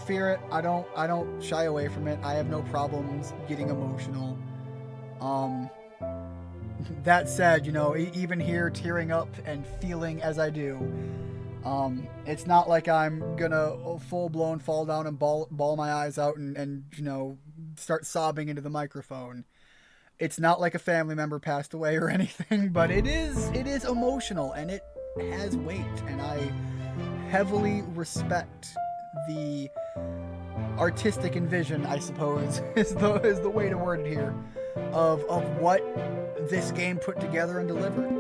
A: fear it. I don't shy away from it. I have no problems getting emotional. That said, even here tearing up and feeling as I do, it's not like I'm gonna full blown fall down and bawl my eyes out and start sobbing into the microphone. It's not like a family member passed away or anything, but it is emotional and it has weight, and I heavily respect the artistic envision, I suppose, is the way to word it here, of what this game put together and delivered.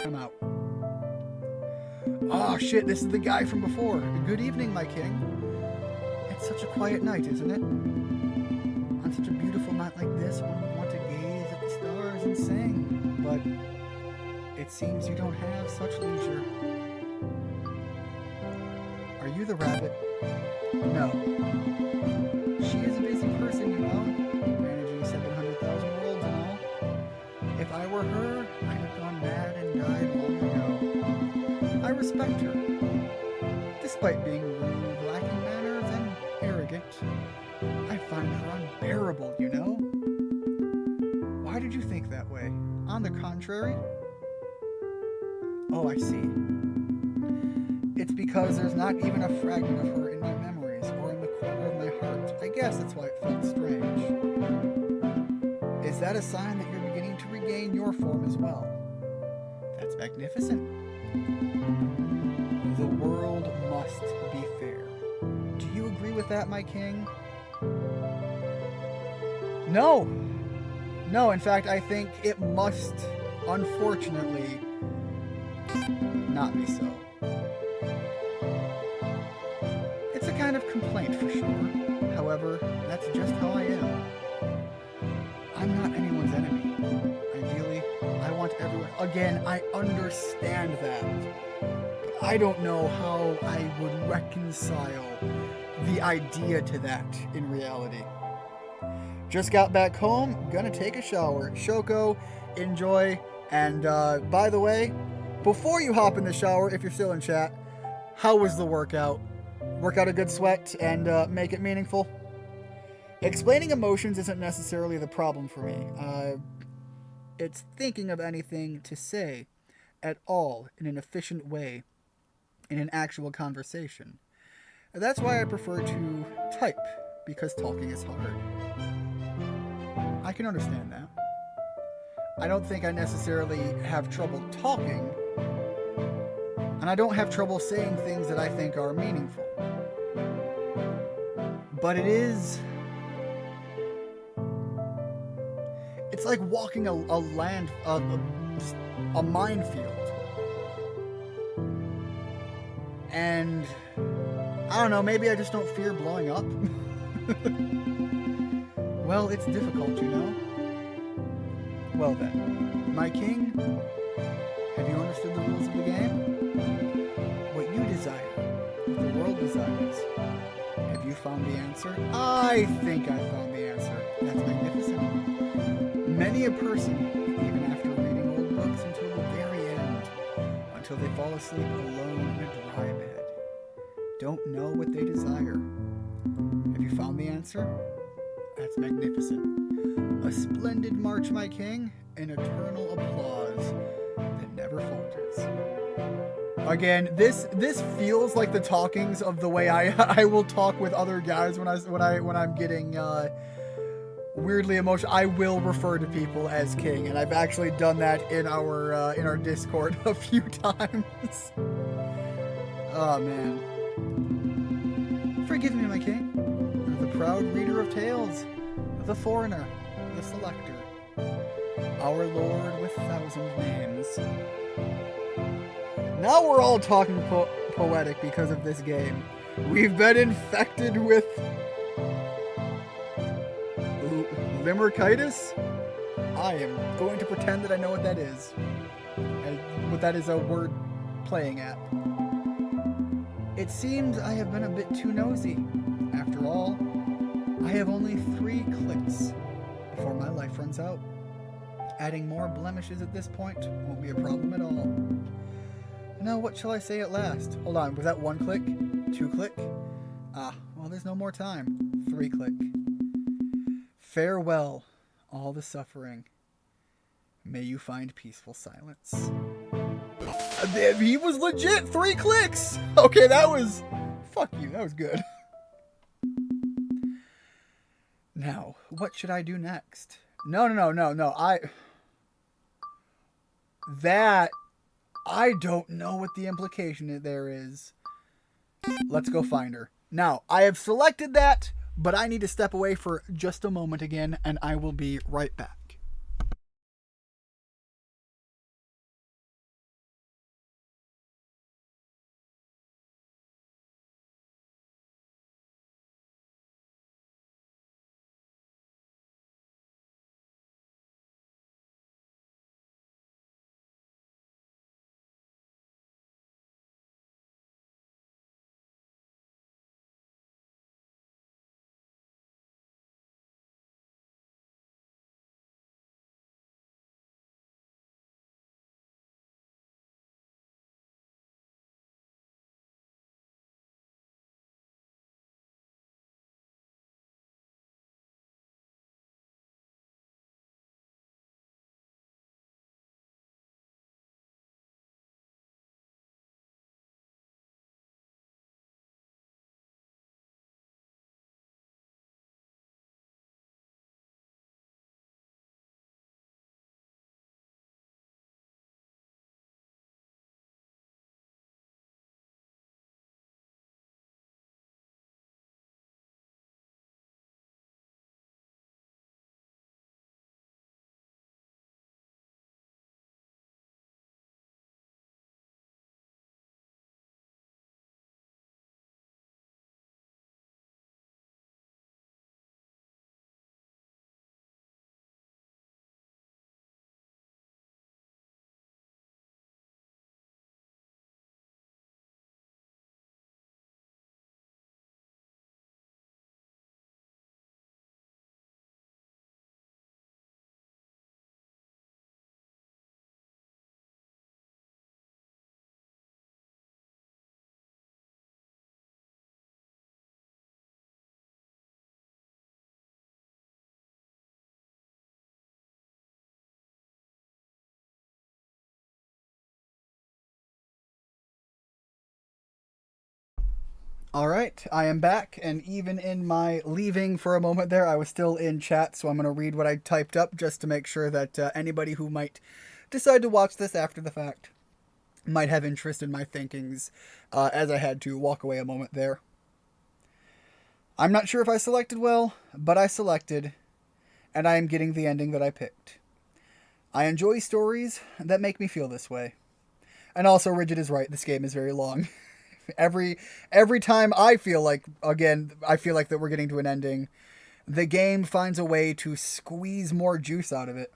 A: I'm out. Oh shit, this is the guy from before. Good evening, my king. It's such a quiet night, isn't it? On such a beautiful night like this, one would want to gaze at the stars and sing, but it seems you don't have such leisure. Are you the rabbit? No. She is a busy person, managing 700,000 worlds and all. If I were her, I'd have gone mad and died long ago. I respect her, despite being rude, lacking manners, and arrogant. I find her unbearable, Why did you think that way? On the contrary? Oh, I see. It's because there's not even a fragment of her in my memories or in the corner of my heart. I guess that's why it felt strange. Is that a sign that you're beginning to regain your form as well? That's magnificent. The world must be fair. Do you agree with that, my king? No, in fact, I think it must, unfortunately, not be so. It's a kind of complaint for sure. However, that's just how I am. I'm not anyone's enemy. Ideally, I want everyone. Again, I understand that. But I don't know how I would reconcile the idea to that in reality. Just got back home, gonna take a shower. Shoko, enjoy. And by the way, before you hop in the shower, if you're still in chat, how was the workout? Work out a good sweat and make it meaningful? Explaining emotions isn't necessarily the problem for me. It's thinking of anything to say at all in an efficient way in an actual conversation. That's why I prefer to type, because talking is hard. I can understand that. I don't think I necessarily have trouble talking, and I don't have trouble saying things that I think are meaningful. But it is... It's like walking a minefield. And I don't know, maybe I just don't fear blowing up. Well, it's difficult, you know. Well then, my king, have you understood the rules of the game? What you desire, what the world desires. Have you found the answer? I think I found the answer. That's magnificent. Many a person, even after reading old books until the very end, until they fall asleep alone in a dry bed, don't know what they desire. Have you found the answer? That's magnificent. A splendid march, my king, an eternal applause that never falters. Again, this feels like the talkings of the way I will talk with other guys when I'm getting weirdly emotional. I will refer to people as king, and I've actually done that in our Discord a few times. Oh man. Forgive me, my king. The proud reader of tales, the foreigner, the selector, our lord with 1,000 names. Now we're all talking poetic because of this game. We've been infected with limericitis. I am going to pretend that I know what that is. What that is a word playing app. It seems I have been a bit too nosy. After all, I have only 3 clicks before my life runs out. Adding more blemishes at this point won't be a problem at all. Now, what shall I say at last? Hold on, was that 1 click? 2 click? Ah, well, there's no more time. 3 click. Farewell, all the suffering. May you find peaceful silence. He was legit 3 clicks! Okay, that was... Fuck you, that was good. Now, what should I do next? No. I don't know what the implication there is. Let's go find her. Now, I have selected that, but I need to step away for just a moment again, and I will be right back. All right, I am back, and even in my leaving for a moment there, I was still in chat, so I'm going to read what I typed up just to make sure that anybody who might decide to watch this after the fact might have interest in my thinkings, as I had to walk away a moment there. I'm not sure if I selected well, but I selected, and I am getting the ending that I picked. I enjoy stories that make me feel this way. And also, Rigid is right. This game is very long. every time I feel like, again, I feel like that we're getting to an ending, the game finds a way to squeeze more juice out of it.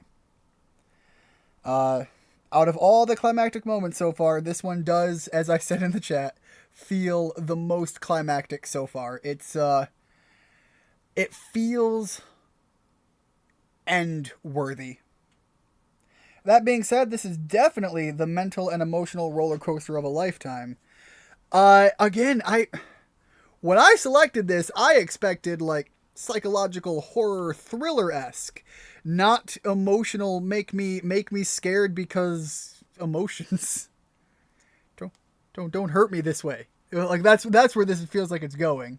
A: Out of all the climactic moments so far, this one does, as I said in the chat, feel the most climactic so far. It feels end worthy. That being said, this is definitely the mental and emotional roller coaster of a lifetime. Again, when I selected this, I expected like psychological horror thriller-esque, not emotional make me scared because emotions. Don't hurt me this way. Like that's where this feels like it's going.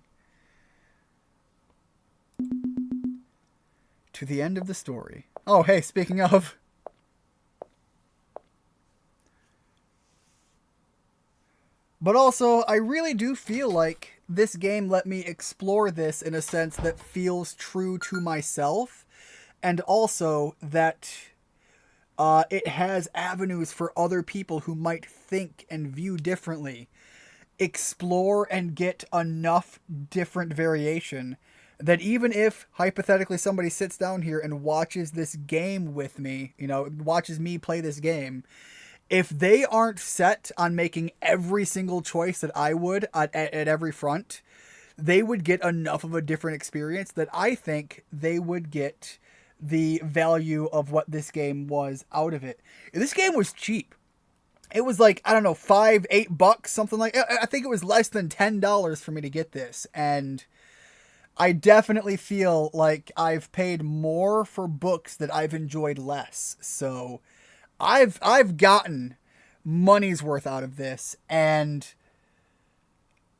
A: To the end of the story. Oh, hey, speaking of, but also, I really do feel like this game let me explore this in a sense that feels true to myself, and also that it has avenues for other people who might think and view differently. Explore and get enough different variation that even if, hypothetically, somebody sits down here and watches this game with me, watches me play this game, if they aren't set on making every single choice that I would at every front, they would get enough of a different experience that I think they would get the value of what this game was out of it. This game was cheap. It was like, I don't know, $5-8, something like that. I think it was less than $10 for me to get this. And I definitely feel like I've paid more for books that I've enjoyed less. So I've gotten money's worth out of this, and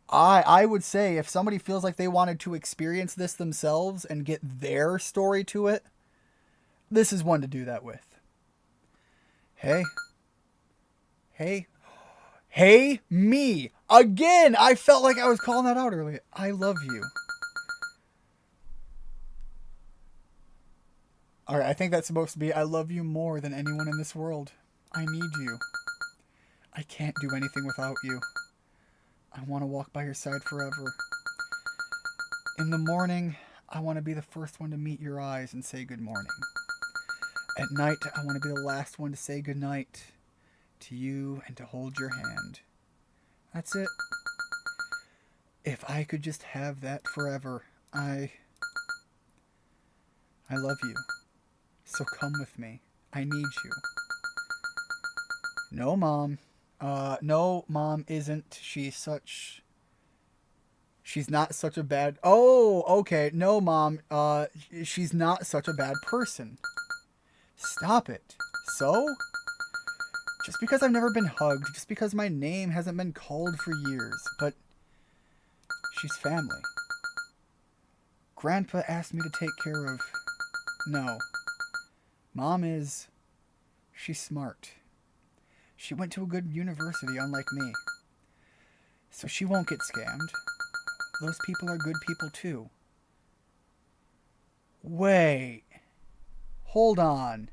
A: I would say if somebody feels like they wanted to experience this themselves and get their story to it, this is one to do that with. Hey, me. Again, I felt like I was calling that out earlier. I love you. Alright, I think that's supposed to be, I love you more than anyone in this world. I need you. I can't do anything without you. I want to walk by your side forever. In the morning, I want to be the first one to meet your eyes and say good morning. At night, I want to be the last one to say good night to you and to hold your hand. That's it. If I could just have that forever, I love you. So come with me. I need you. No, Mom. No, Mom isn't. She's not such a bad... Oh, okay. No, Mom. She's not such a bad person. Stop it. So? Just because I've never been hugged, just because my name hasn't been called for years, but she's family. Grandpa asked me to take care of... No. Mom is... She's smart. She went to a good university, unlike me. So she won't get scammed. Those people are good people, too. Wait. Hold on.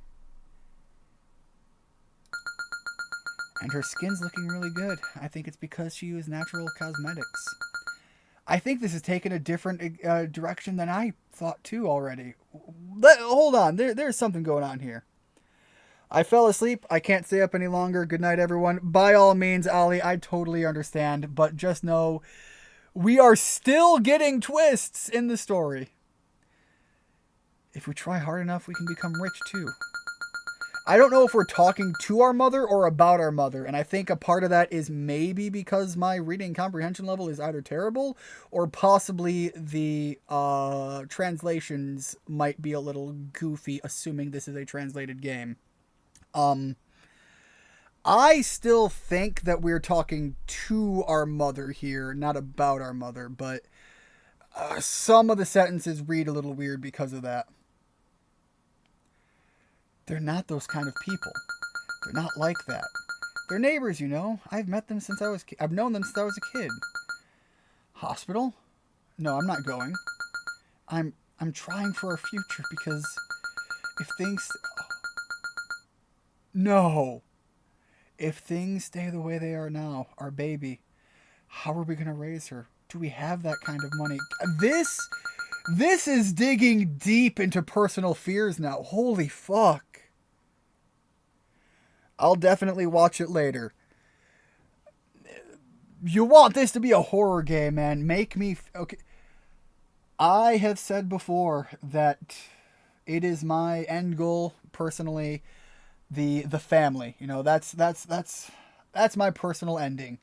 A: And her skin's looking really good. I think it's because she used natural cosmetics. I think this is taking a different direction than I thought, too, already. Hold on. There's something going on here. I fell asleep. I can't stay up any longer. Good night, everyone. By all means, Ollie, I totally understand. But just know, we are still getting twists in the story. If we try hard enough, we can become rich, too. I don't know if we're talking to our mother or about our mother, and I think a part of that is maybe because my reading comprehension level is either terrible or possibly the translations might be a little goofy, assuming this is a translated game. I still think that we're talking to our mother here, not about our mother, but some of the sentences read a little weird because of that. They're not those kind of people. They're not like that. They're neighbors, you know. I've met them since I've known them since I was a kid. Hospital? No, I'm not going. I'm trying for our future because if things... No! If things stay the way they are now, our baby, how are we going to raise her? Do we have that kind of money? This is digging deep into personal fears now. Holy fuck. I'll definitely watch it later. You want this to be a horror game, man. Make me... Okay. I have said before that it is my end goal, personally, the family. You know, that's my personal ending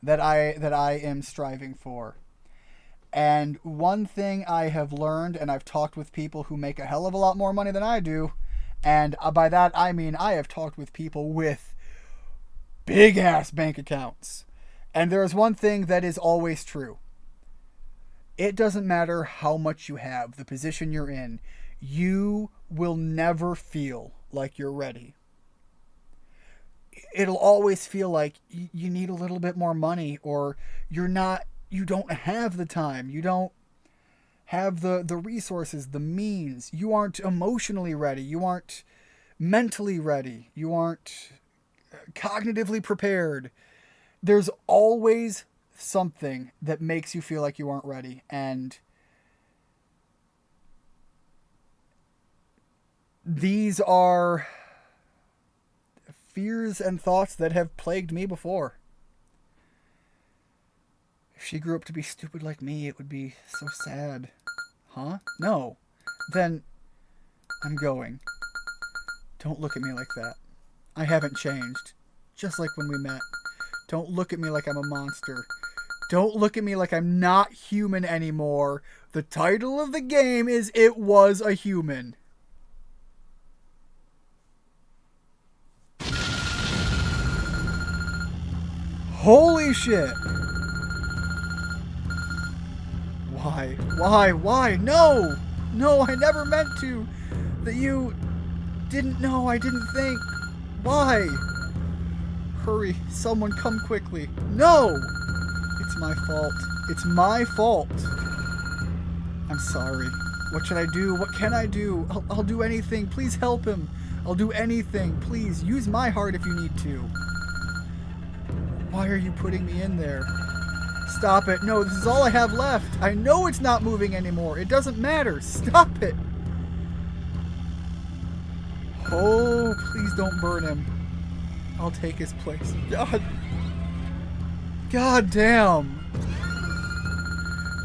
A: that I am striving for. And one thing I have learned, and I've talked with people who make a hell of a lot more money than I do, and by that I mean I have talked with people with big ass bank accounts. And there is one thing that is always true. It doesn't matter how much you have, the position you're in, you will never feel like you're ready. It'll always feel like you need a little bit more money, or you don't have the time, you don't have the resources, the means, you aren't emotionally ready, you aren't mentally ready, you aren't cognitively prepared. There's always something that makes you feel like you aren't ready, and these are fears and thoughts that have plagued me before. If she grew up to be stupid like me, it would be so sad. Huh? No. Then I'm going. Don't look at me like that. I haven't changed. Just like when we met. Don't look at me like I'm a monster. Don't look at me like I'm not human anymore. The title of the game is It Was a Human. Holy shit. Why? No! No, I never meant to. That you didn't know, I didn't think. Why? Hurry, someone come quickly. No! It's my fault. It's my fault. I'm sorry. What should I do? What can I do? I'll do anything. Please help him. I'll do anything. Please, use my heart if you need to. Why are you putting me in there? Stop it. No, this is all I have left. I know it's not moving anymore. It doesn't matter. Stop it. Oh, please don't burn him. I'll take his place. God damn.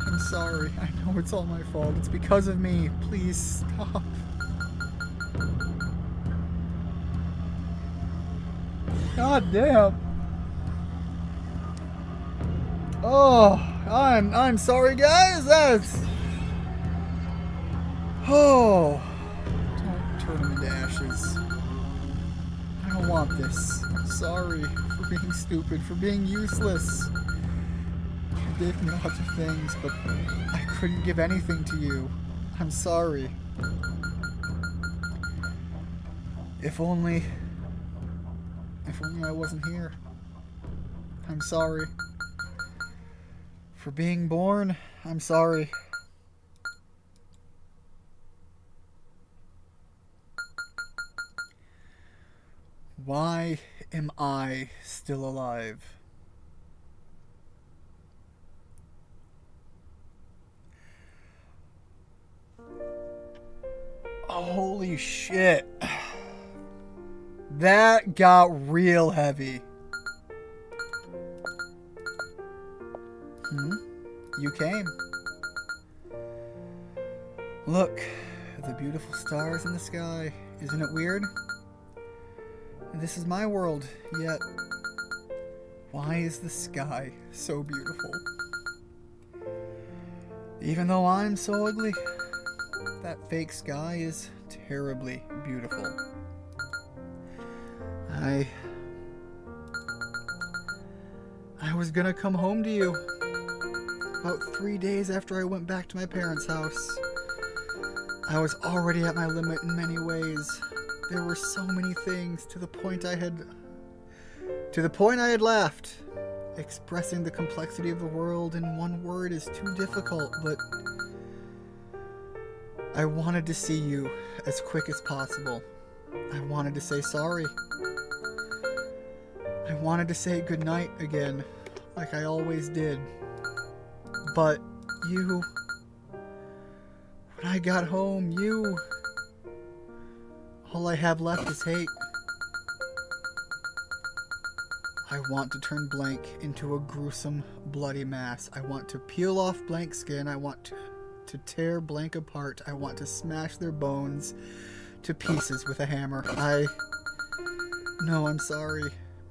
A: I'm sorry. I know it's all my fault. It's because of me. Please stop. God damn. Oh, I'm sorry, guys. That's... Oh. Don't turn him into ashes. I don't want this. I'm sorry for being stupid, for being useless. You gave me lots of things, but I couldn't give anything to you. I'm sorry. If only I wasn't here. I'm sorry. For being born, I'm sorry. Why am I still alive? Holy shit. That got real heavy. You came. Look, the beautiful stars in the sky. Isn't it weird? This is my world, yet why is the sky so beautiful? Even though I'm so ugly, that fake sky is terribly beautiful. I was gonna come home to you about 3 days after I went back to my parents' house. I was already at my limit in many ways. There were so many things to the point I had laughed. expressing the complexity of the world in one word is too difficult, but I wanted to see you as quick as possible. I wanted to say sorry. I wanted to say goodnight again, like I always did. But you... When I got home, you... All I have left is hate. I want to turn Blank into a gruesome, bloody mass. I want to peel off Blank's skin. I want to tear Blank apart. I want to smash their bones to pieces with a hammer. No, I'm sorry.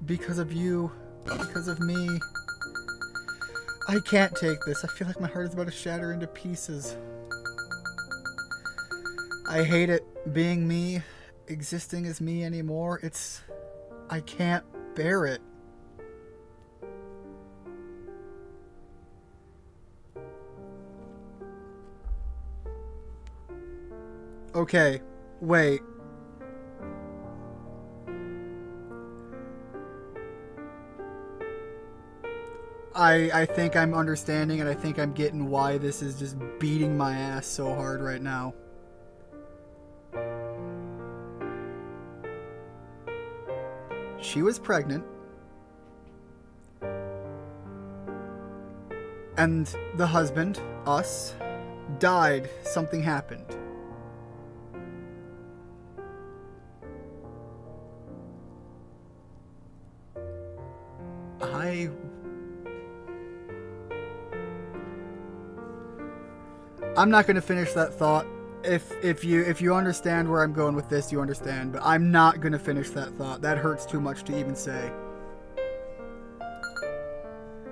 A: Because of you. Because of me. I can't take this. I feel like my heart is about to shatter into pieces. I hate it. Being me. Existing as me anymore. I can't bear it. Okay, wait. I think I'm understanding, and I think I'm getting why this is just beating my ass so hard right now. She was pregnant. And the husband, us, died. Something happened. I'm not going to finish that thought. If you understand where I'm going with this, you understand. But I'm not going to finish that thought. That hurts too much to even say.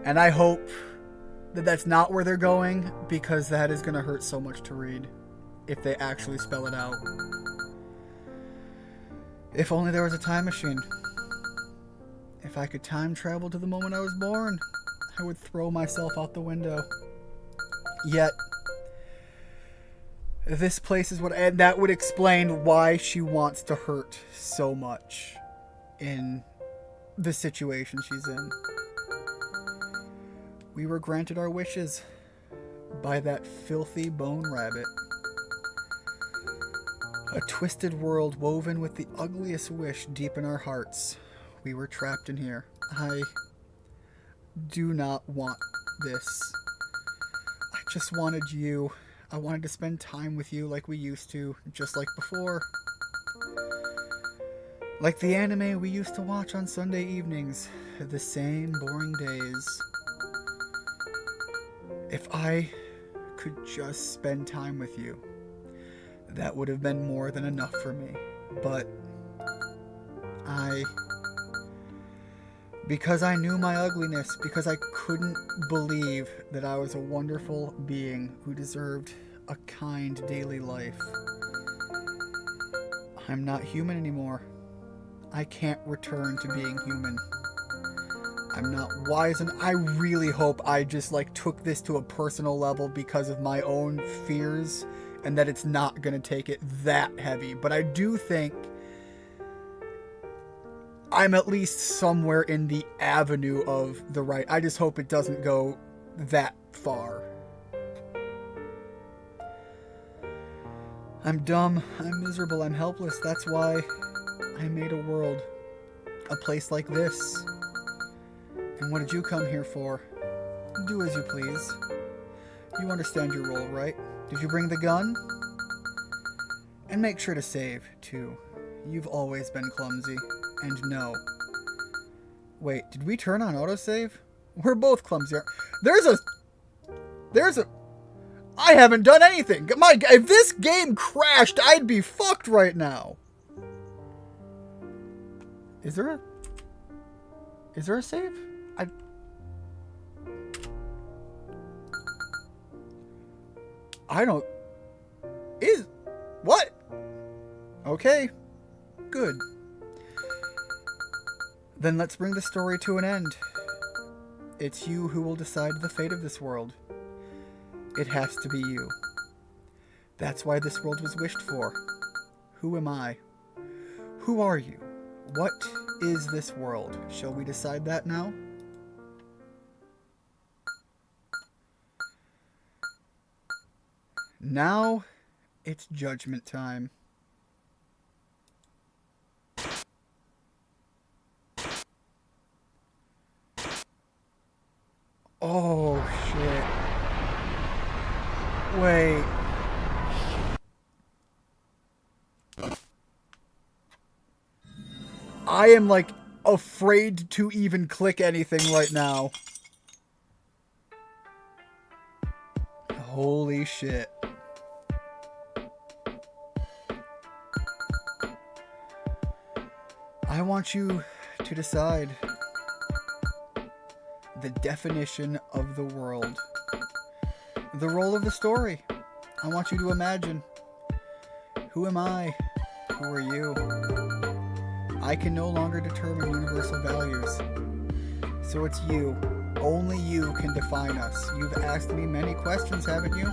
A: And I hope that that's not where they're going, because that is going to hurt so much to read if they actually spell it out. If only there was a time machine. If I could time travel to the moment I was born, I would throw myself out the window. Yet, this place is and that would explain why she wants to hurt so much in the situation she's in. We were granted our wishes by that filthy bone rabbit. A twisted world woven with the ugliest wish deep in our hearts. We were trapped in here. I do not want this. I just wanted you. I wanted to spend time with you like we used to, just like before. Like the anime we used to watch on Sunday evenings. The same boring days. If I could just spend time with you, that would have been more than enough for me. But because I knew my ugliness, because I couldn't believe that I was a wonderful being who deserved a kind daily life, I'm not human anymore. I can't return to being human. I'm not wise, and I really hope I just took this to a personal level because of my own fears, and that it's not going to take it that heavy. But I do think I'm at least somewhere in the avenue of the right. I just hope it doesn't go that far. I'm dumb, I'm miserable, I'm helpless. That's why I made a world. A place like this. And what did you come here for? Do as you please. You understand your role, right? Did you bring the gun? And make sure to save, too. You've always been clumsy. And no. Wait, did we turn on autosave? We're both clumsy. There's a... I haven't done anything. If this game crashed, I'd be fucked right now. Is there a save? I don't... What? Okay. Good. Then let's bring the story to an end. It's you who will decide the fate of this world. It has to be you. That's why this world was wished for. Who am I? Who are you? What is this world? Shall we decide that now? Now, it's judgment time. Oh, shit. Wait. I am, like, afraid to even click anything right now. Holy shit. I want you to decide the definition of the world. The role of the story. I want you to imagine. Who am I? Who are you? I can no longer determine universal values. So it's you. Only you can define us. You've asked me many questions, haven't you?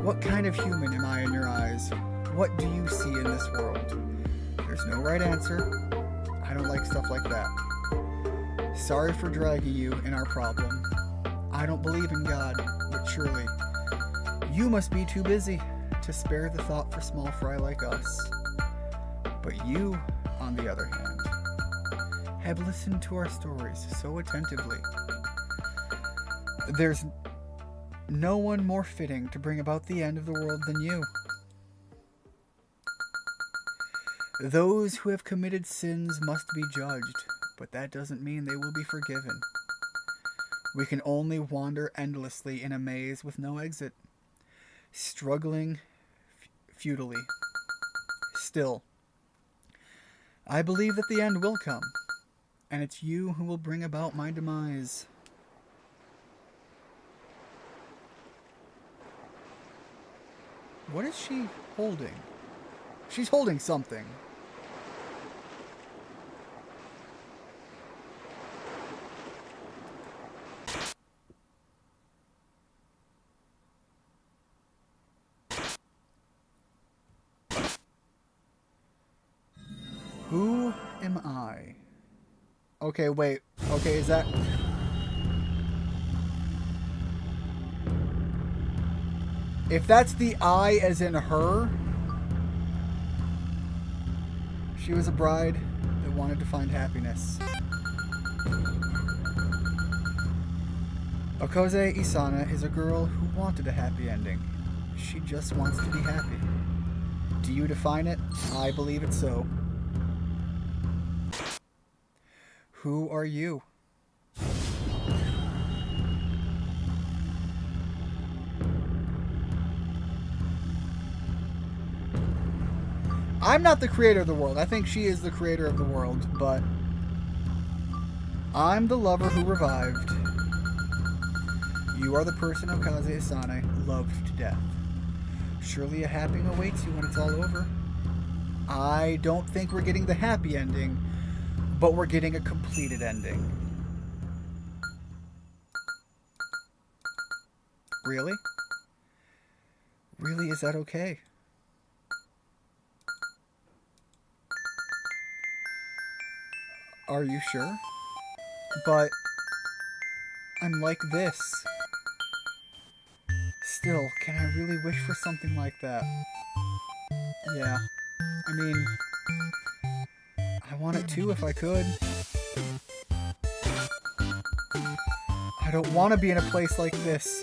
A: What kind of human am I in your eyes? What do you see in this world? There's no right answer. I don't like stuff like that. Sorry for dragging you in our problem. I don't believe in God, but surely you must be too busy to spare the thought for small fry like us. But you, on the other hand, have listened to our stories so attentively. There's no one more fitting to bring about the end of the world than you. Those who have committed sins must be judged, but that doesn't mean they will be forgiven. We can only wander endlessly in a maze with no exit, struggling futilely. Still, I believe that the end will come, and it's you who will bring about my demise. What is she holding? She's holding something. Who am I? Okay, wait. Okay, is that... If that's the I as in her... She was a bride that wanted to find happiness. Okoze Isana is a girl who wanted a happy ending. She just wants to be happy. Do you define it? I believe it so. Who are you? I'm not the creator of the world. I think she is the creator of the world, but I'm the lover who revived. You are the person Okoze Isana loved to death. Surely a happy awaits you when it's all over. I don't think we're getting the happy ending, but we're getting a completed ending. Really? Really, is that okay? Are you sure? But I'm like this. Still, can I really wish for something like that? Yeah. I mean, I want it too if I could. I don't want to be in a place like this.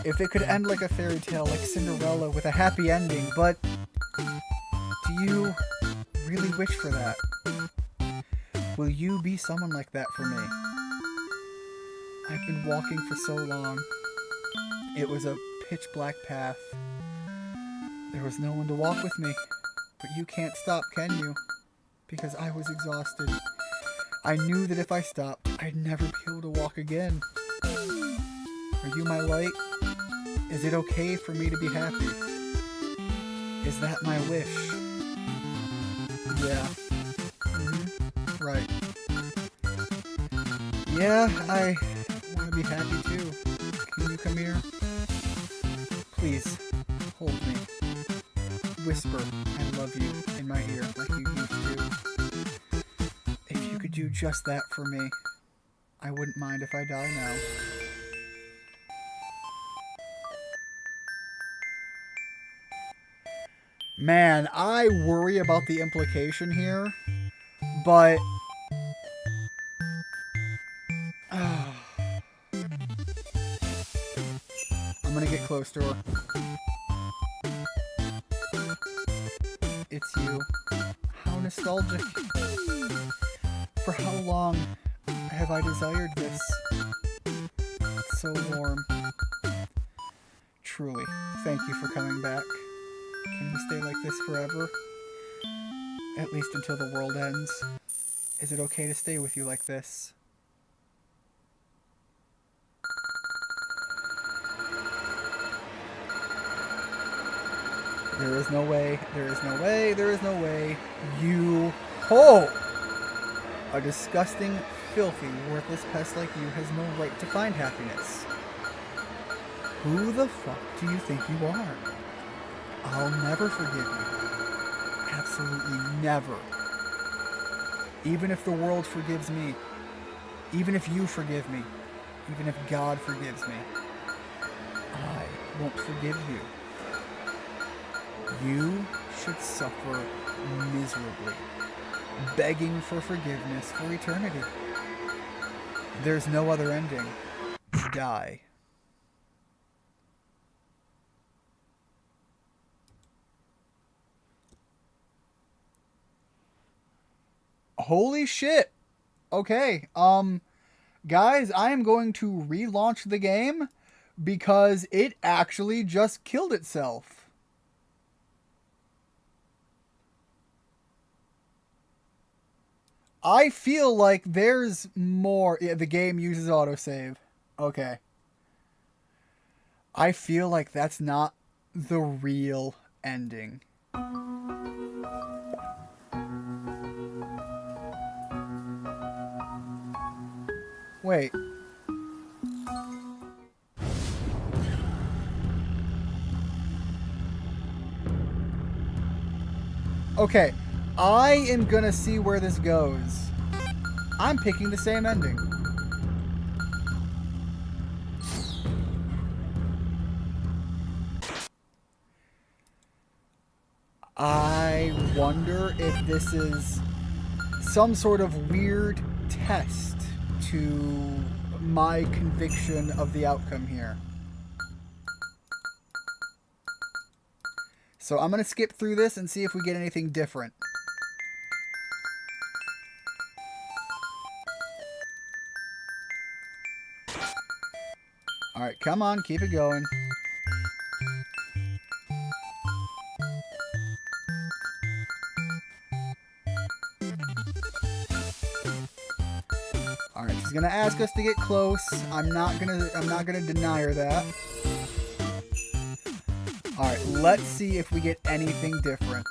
A: If it could end like a fairy tale, like Cinderella, with a happy ending, but do you really wish for that? Will you be someone like that for me? I've been walking for so long. It was a pitch black path. There was no one to walk with me. But you can't stop, can you? Because I was exhausted. I knew that if I stopped, I'd never be able to walk again. Are you my light? Is it okay for me to be happy? Is that my wish? Yeah. Right. Yeah, I want to be happy too. Can you come here? Please, hold me. Whisper, I love you in my ear like you used to. If you could do just that for me, I wouldn't mind if I die now. Man, I worry about the implication here, but I'm gonna get close to her. It's you. How nostalgic. For how long have I desired this? It's so warm. Truly, thank you for coming back. Can we stay like this forever? At least until the world ends. Is it okay to stay with you like this? There is no way. There is no way. There is no way. You... Oh! A disgusting, filthy, worthless pest like you has no right to find happiness. Who the fuck do you think you are? I'll never forgive you. Absolutely never. Even if the world forgives me. Even if you forgive me. Even if God forgives me. I won't forgive you. You should suffer miserably, begging for forgiveness for eternity. There's no other ending. Die. Holy shit. Okay, guys, I am going to relaunch the game because it actually just killed itself. I feel like there's more. Yeah, the game uses autosave. Okay. I feel like that's not the real ending. Wait. Okay. I am gonna see where this goes. I'm picking the same ending. I wonder if this is some sort of weird test to my conviction of the outcome here. So I'm gonna skip through this and see if we get anything different. Alright, come on, keep it going. Alright, she's gonna ask us to get close. I'm not gonna deny her that. Alright, let's see if we get anything different.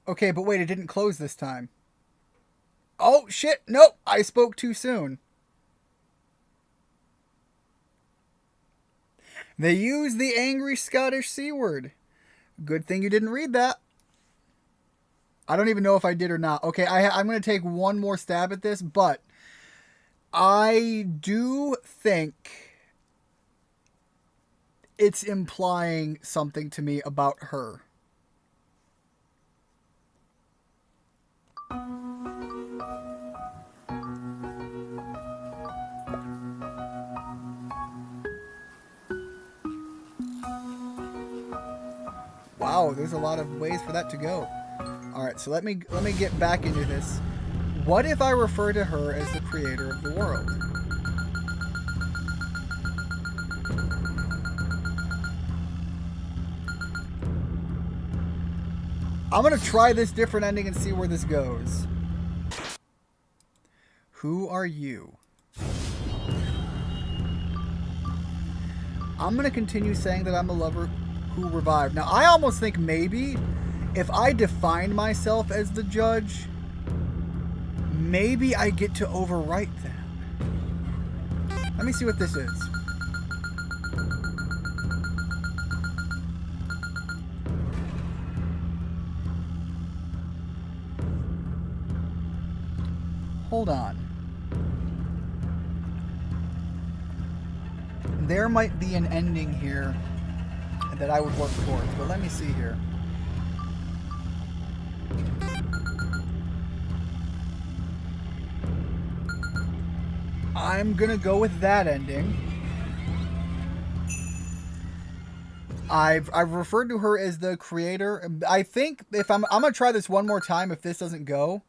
A: Okay, but wait, it didn't close this time. Oh, shit. Nope, I spoke too soon. They used the angry Scottish C word. Good thing you didn't read that. I don't even know if I did or not. Okay, I'm going to take one more stab at this, but I do think it's implying something to me about her. Wow, there's a lot of ways for that to go. Alright, so let me get back into this. What if I refer to her as the creator of the world? I'm gonna try this different ending and see where this goes. Who are you? I'm gonna continue saying that I'm a lover who revived. Now, I almost think maybe if I defined myself as the judge, maybe I get to overwrite that. Let me see what this is. Hold on. There might be an ending here that I would work towards, but let me see here. I'm gonna go with that ending. I've referred to her as the creator. I think if I'm gonna try this one more time if this doesn't go.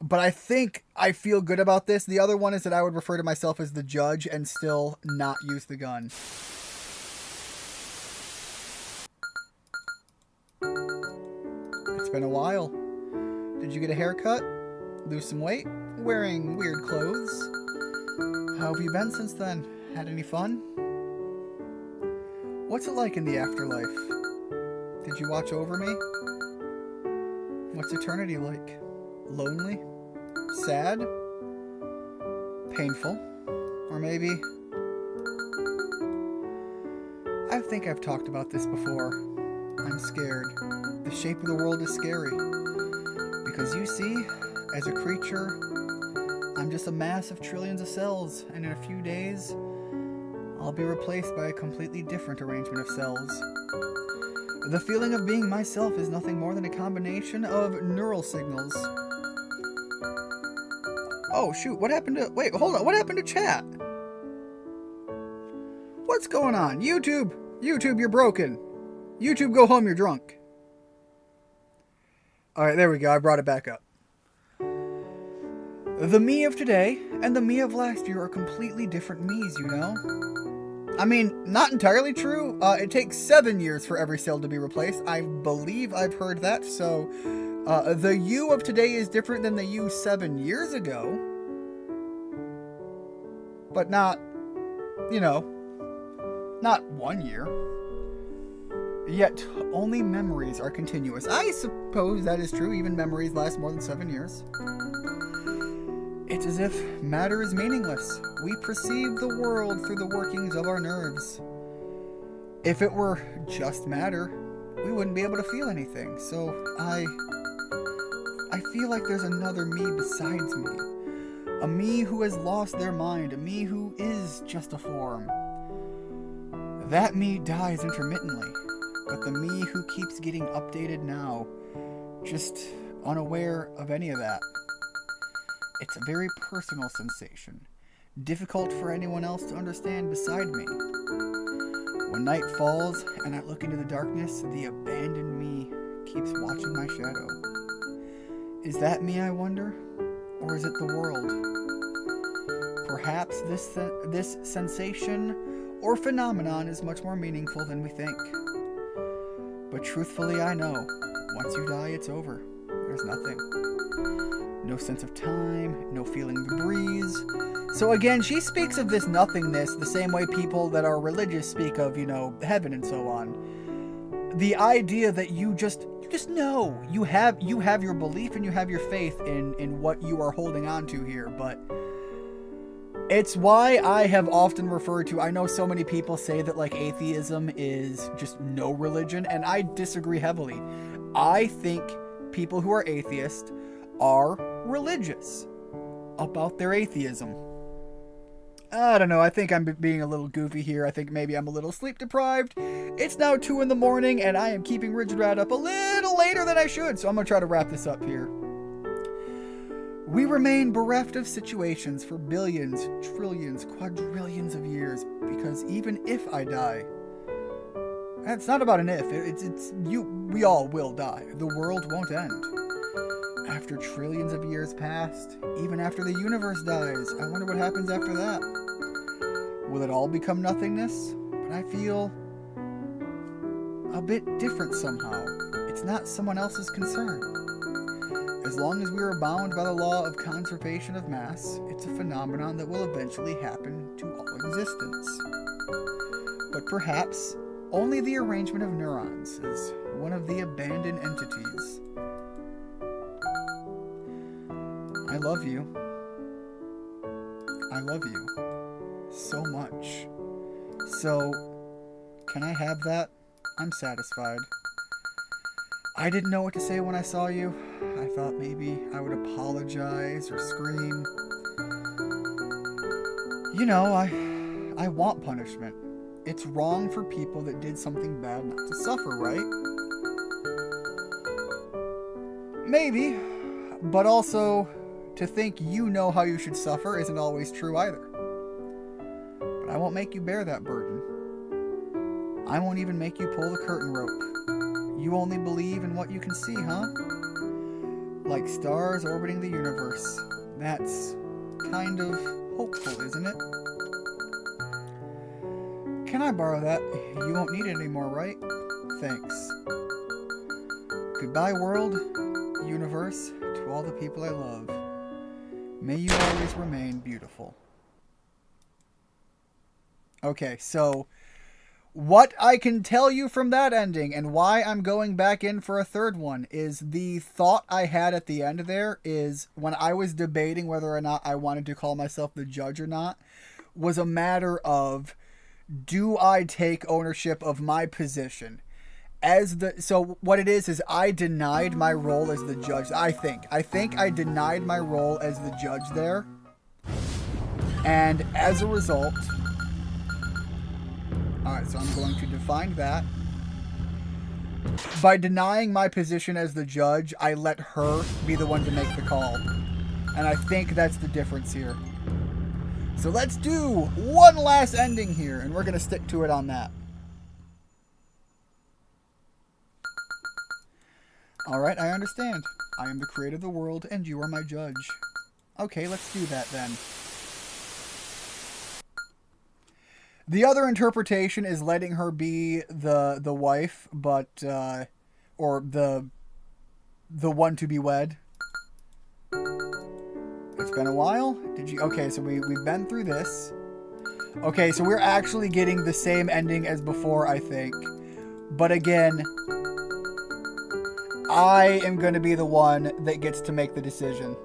A: But I think I feel good about this. The other one is that I would refer to myself as the judge and still not use the gun. It's been a while. Did you get a haircut? Lose some weight? Wearing weird clothes? How have you been since then? Had any fun? What's it like in the afterlife? Did you watch over me? What's eternity like? Lonely? Sad? Painful? Or maybe... I think I've talked about this before. I'm scared. The shape of the world is scary. Because you see, as a creature, I'm just a mass of trillions of cells, and in a few days, I'll be replaced by a completely different arrangement of cells. The feeling of being myself is nothing more than a combination of neural signals. Oh shoot, what happened to... Wait, hold on, what happened to chat? What's going on? YouTube! YouTube, you're broken. YouTube, go home, you're drunk. Alright, there we go, I brought it back up. The me of today and the me of last year are completely different me's, you know? I mean, not entirely true. It takes 7 years for every cell to be replaced. I believe I've heard that, so... the you of today is different than the you 7 years ago. But not, you know, not 1 year. Yet, only memories are continuous. I suppose that is true. Even memories last more than 7 years. It's as if matter is meaningless. We perceive the world through the workings of our nerves. If it were just matter, we wouldn't be able to feel anything. So, I feel like there's another me besides me. A me who has lost their mind. A me who is just a form. That me dies intermittently. But the me who keeps getting updated now, just unaware of any of that. It's a very personal sensation, difficult for anyone else to understand beside me. When night falls and I look into the darkness, the abandoned me keeps watching my shadow. Is that me, I wonder? Or is it the world? Perhaps this sensation or phenomenon is much more meaningful than we think. But truthfully, I know, once you die, it's over. There's nothing. No sense of time, no feeling of the breeze. So again, she speaks of this nothingness the same way people that are religious speak of, you know, heaven and so on. The idea that you just know. You have your belief and you have your faith in what you are holding on to here, but it's why I have often referred to, I know so many people say that like atheism is just no religion, and I disagree heavily. I think people who are atheists are religious about their atheism. I don't know, I think I'm being a little goofy here. I think maybe I'm a little sleep deprived. It's now 2 in the morning and I am keeping Rigid Rat up a little later than I should, so I'm gonna try to wrap this up here. We remain bereft of situations for billions, trillions, quadrillions of years, because even if I die, and it's not about an if, we all will die. The world won't end. After trillions of years passed, even after the universe dies, I wonder what happens after that. Will it all become nothingness? But I feel a bit different somehow. It's not someone else's concern. As long as we are bound by the law of conservation of mass, it's a phenomenon that will eventually happen to all existence. But perhaps only the arrangement of neurons is one of the abandoned entities. love you. I love you so much. So, can I have that? I'm satisfied. I didn't know what to say when I saw you. I thought maybe I would apologize or scream. You know, I want punishment. It's wrong for people that did something bad not to suffer, right? Maybe, but also to think you know how you should suffer isn't always true either. But I won't make you bear that burden. I won't even make you pull the curtain rope. You only believe in what you can see, huh? Like stars orbiting the universe. That's kind of hopeful, isn't it? Can I borrow that? You won't need it anymore, right? Thanks. Goodbye, world, universe, to all the people I love. May you always remain beautiful. Okay, so what I can tell you from that ending and why I'm going back in for a third one is the thought I had at the end there is when I was debating whether or not I wanted to call myself the judge or not was a matter of, do I take ownership of my position? So what it is I denied my role as the judge. I think I denied my role as the judge there. And as a result, alright, so I'm going to define that. By denying my position as the judge, I let her be the one to make the call. And I think that's the difference here. So let's do one last ending here, and we're going to stick to it on that. Alright, I understand. I am the creator of the world, and you are my judge. Okay, let's do that then. The other interpretation is letting her be the wife, but or the one to be wed. It's been a while. Did you? Okay, so we've been through this. Okay, so we're actually getting the same ending as before, I think. But again, I am going to be the one that gets to make the decision.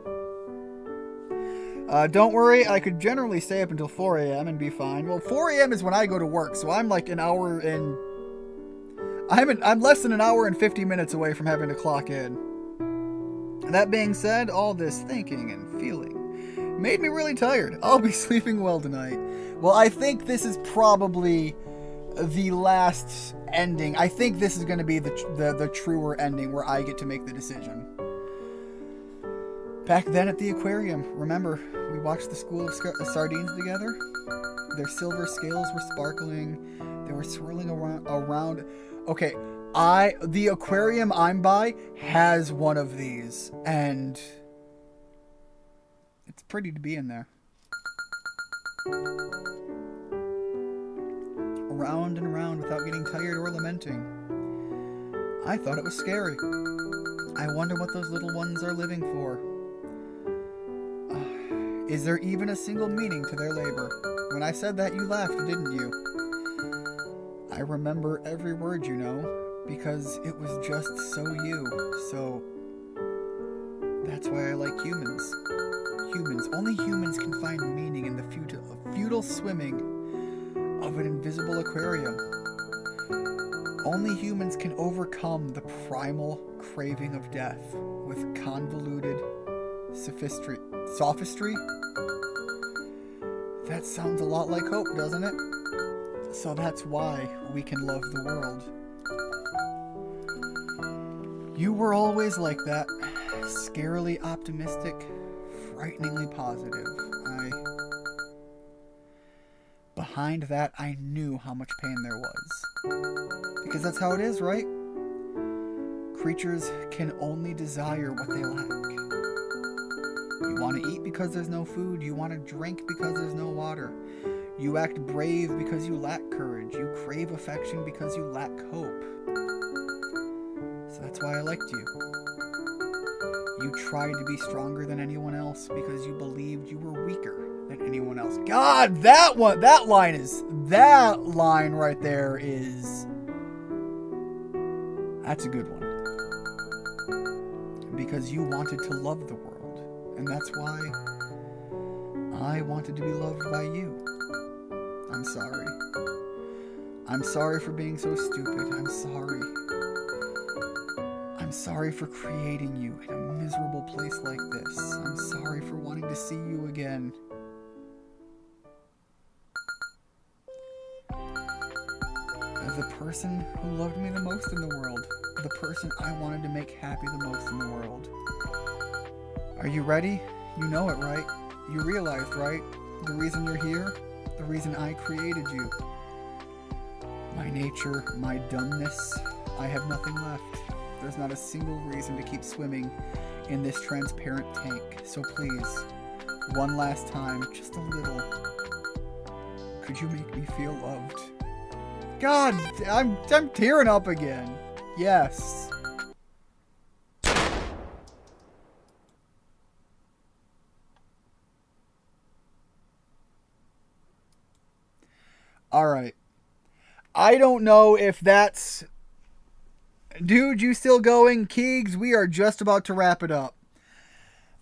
A: Don't worry, I could generally stay up until 4 a.m. and be fine. Well, 4 a.m. is when I go to work, so I'm like an hour and... I'm less than an hour and 50 minutes away from having to clock in. That being said, all this thinking and feeling made me really tired. I'll be sleeping well tonight. Well, I think this is probably the last ending. I think this is going to be the truer ending where I get to make the decision. Back then at the aquarium, remember, we watched the School of Sardines together? Their silver scales were sparkling. They were swirling around. Okay, the aquarium I'm by has one of these, and it's pretty to be in there. Around and around without getting tired or lamenting. I thought it was scary. I wonder what those little ones are living for. Is there even a single meaning to their labor? When I said that, you laughed, didn't you? I remember every word, you know, because it was just so you. So that's why I like humans. Only humans can find meaning in the futile swimming of an invisible aquarium. Only humans can overcome the primal craving of death with convoluted sophistry? That sounds a lot like hope, doesn't it? So that's why we can love the world. You were always like that. Scarily optimistic, frighteningly positive. Behind that, I knew how much pain there was. Because that's how it is, right? Creatures can only desire what they lack. You want to eat because there's no food. You want to drink because there's no water. You act brave because you lack courage. You crave affection because you lack hope. So that's why I liked you. You tried to be stronger than anyone else because you believed you were weaker than anyone else. God, that line right there is... That's a good one. Because you wanted to love the world. And that's why I wanted to be loved by you. I'm sorry. I'm sorry for being so stupid. I'm sorry. I'm sorry for creating you in a miserable place like this. I'm sorry for wanting to see you again. The person who loved me the most in the world. The person I wanted to make happy the most in the world. Are you ready? You know it, right? You realized, right? The reason you're here? The reason I created you. My nature, my dumbness, I have nothing left. There's not a single reason to keep swimming in this transparent tank. So please, one last time, just a little, could you make me feel loved? God, I'm tearing up again. Yes. All right. I don't know if that's... Dude, you still going? Keegs, we are just about to wrap it up.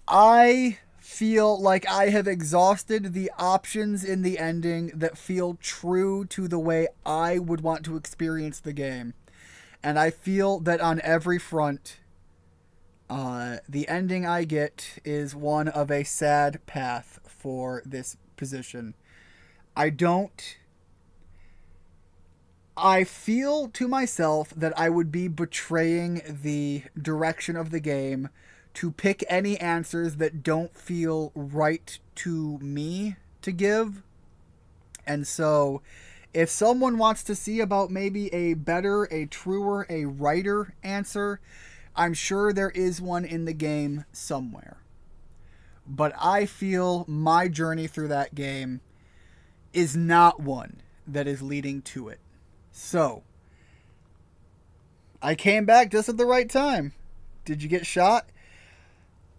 A: I feel like I have exhausted the options in the ending that feel true to the way I would want to experience the game. And I feel that on every front, the ending I get is one of a sad path for this position. I feel to myself that I would be betraying the direction of the game to pick any answers that don't feel right to me to give. And so if someone wants to see about maybe a better, a truer, a righter answer, I'm sure there is one in the game somewhere. But I feel my journey through that game is not one that is leading to it. So, I came back just at the right time. Did you get shot?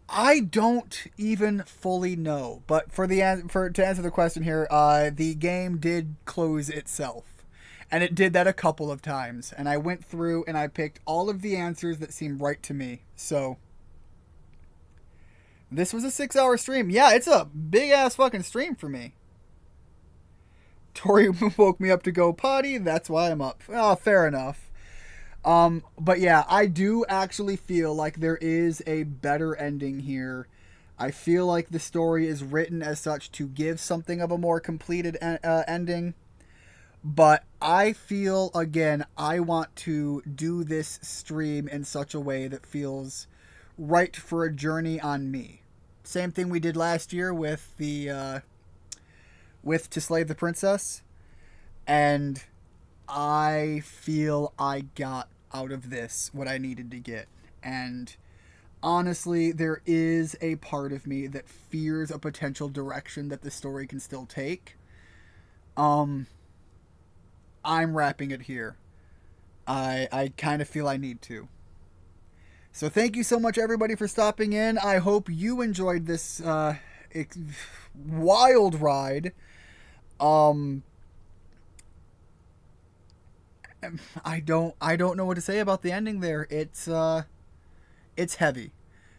A: I don't even fully know. But to answer the question here, the game did close itself. And it did that a couple of times. And I went through and I picked all of the answers that seemed right to me. So, this was a 6-hour stream. Yeah, it's a big-ass fucking stream for me. Tori woke me up to go potty. That's why I'm up. Oh, fair enough. But yeah, I do actually feel like there is a better ending here. I feel like the story is written as such to give something of a more completed ending. But I feel, again, I want to do this stream in such a way that feels right for a journey on me. Same thing we did last year with the... with To Slay the Princess, and I feel I got out of this what I needed to get. And honestly, there is a part of me that fears a potential direction that the story can still take. I'm wrapping it here. I kind of feel I need to. So thank you so much, everybody, for stopping in. I hope you enjoyed this wild ride. I don't know what to say about the ending there. It's heavy.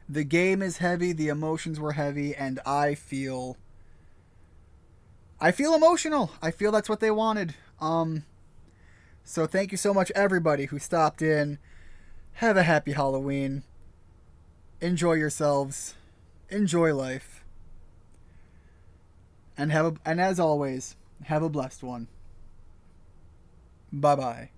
A: The game is heavy, the emotions were heavy, and I feel emotional. I feel that's what they wanted. So thank you so much, everybody who stopped in. Have a happy Halloween. Enjoy yourselves. Enjoy life. And as always, have a blessed one. Bye-bye.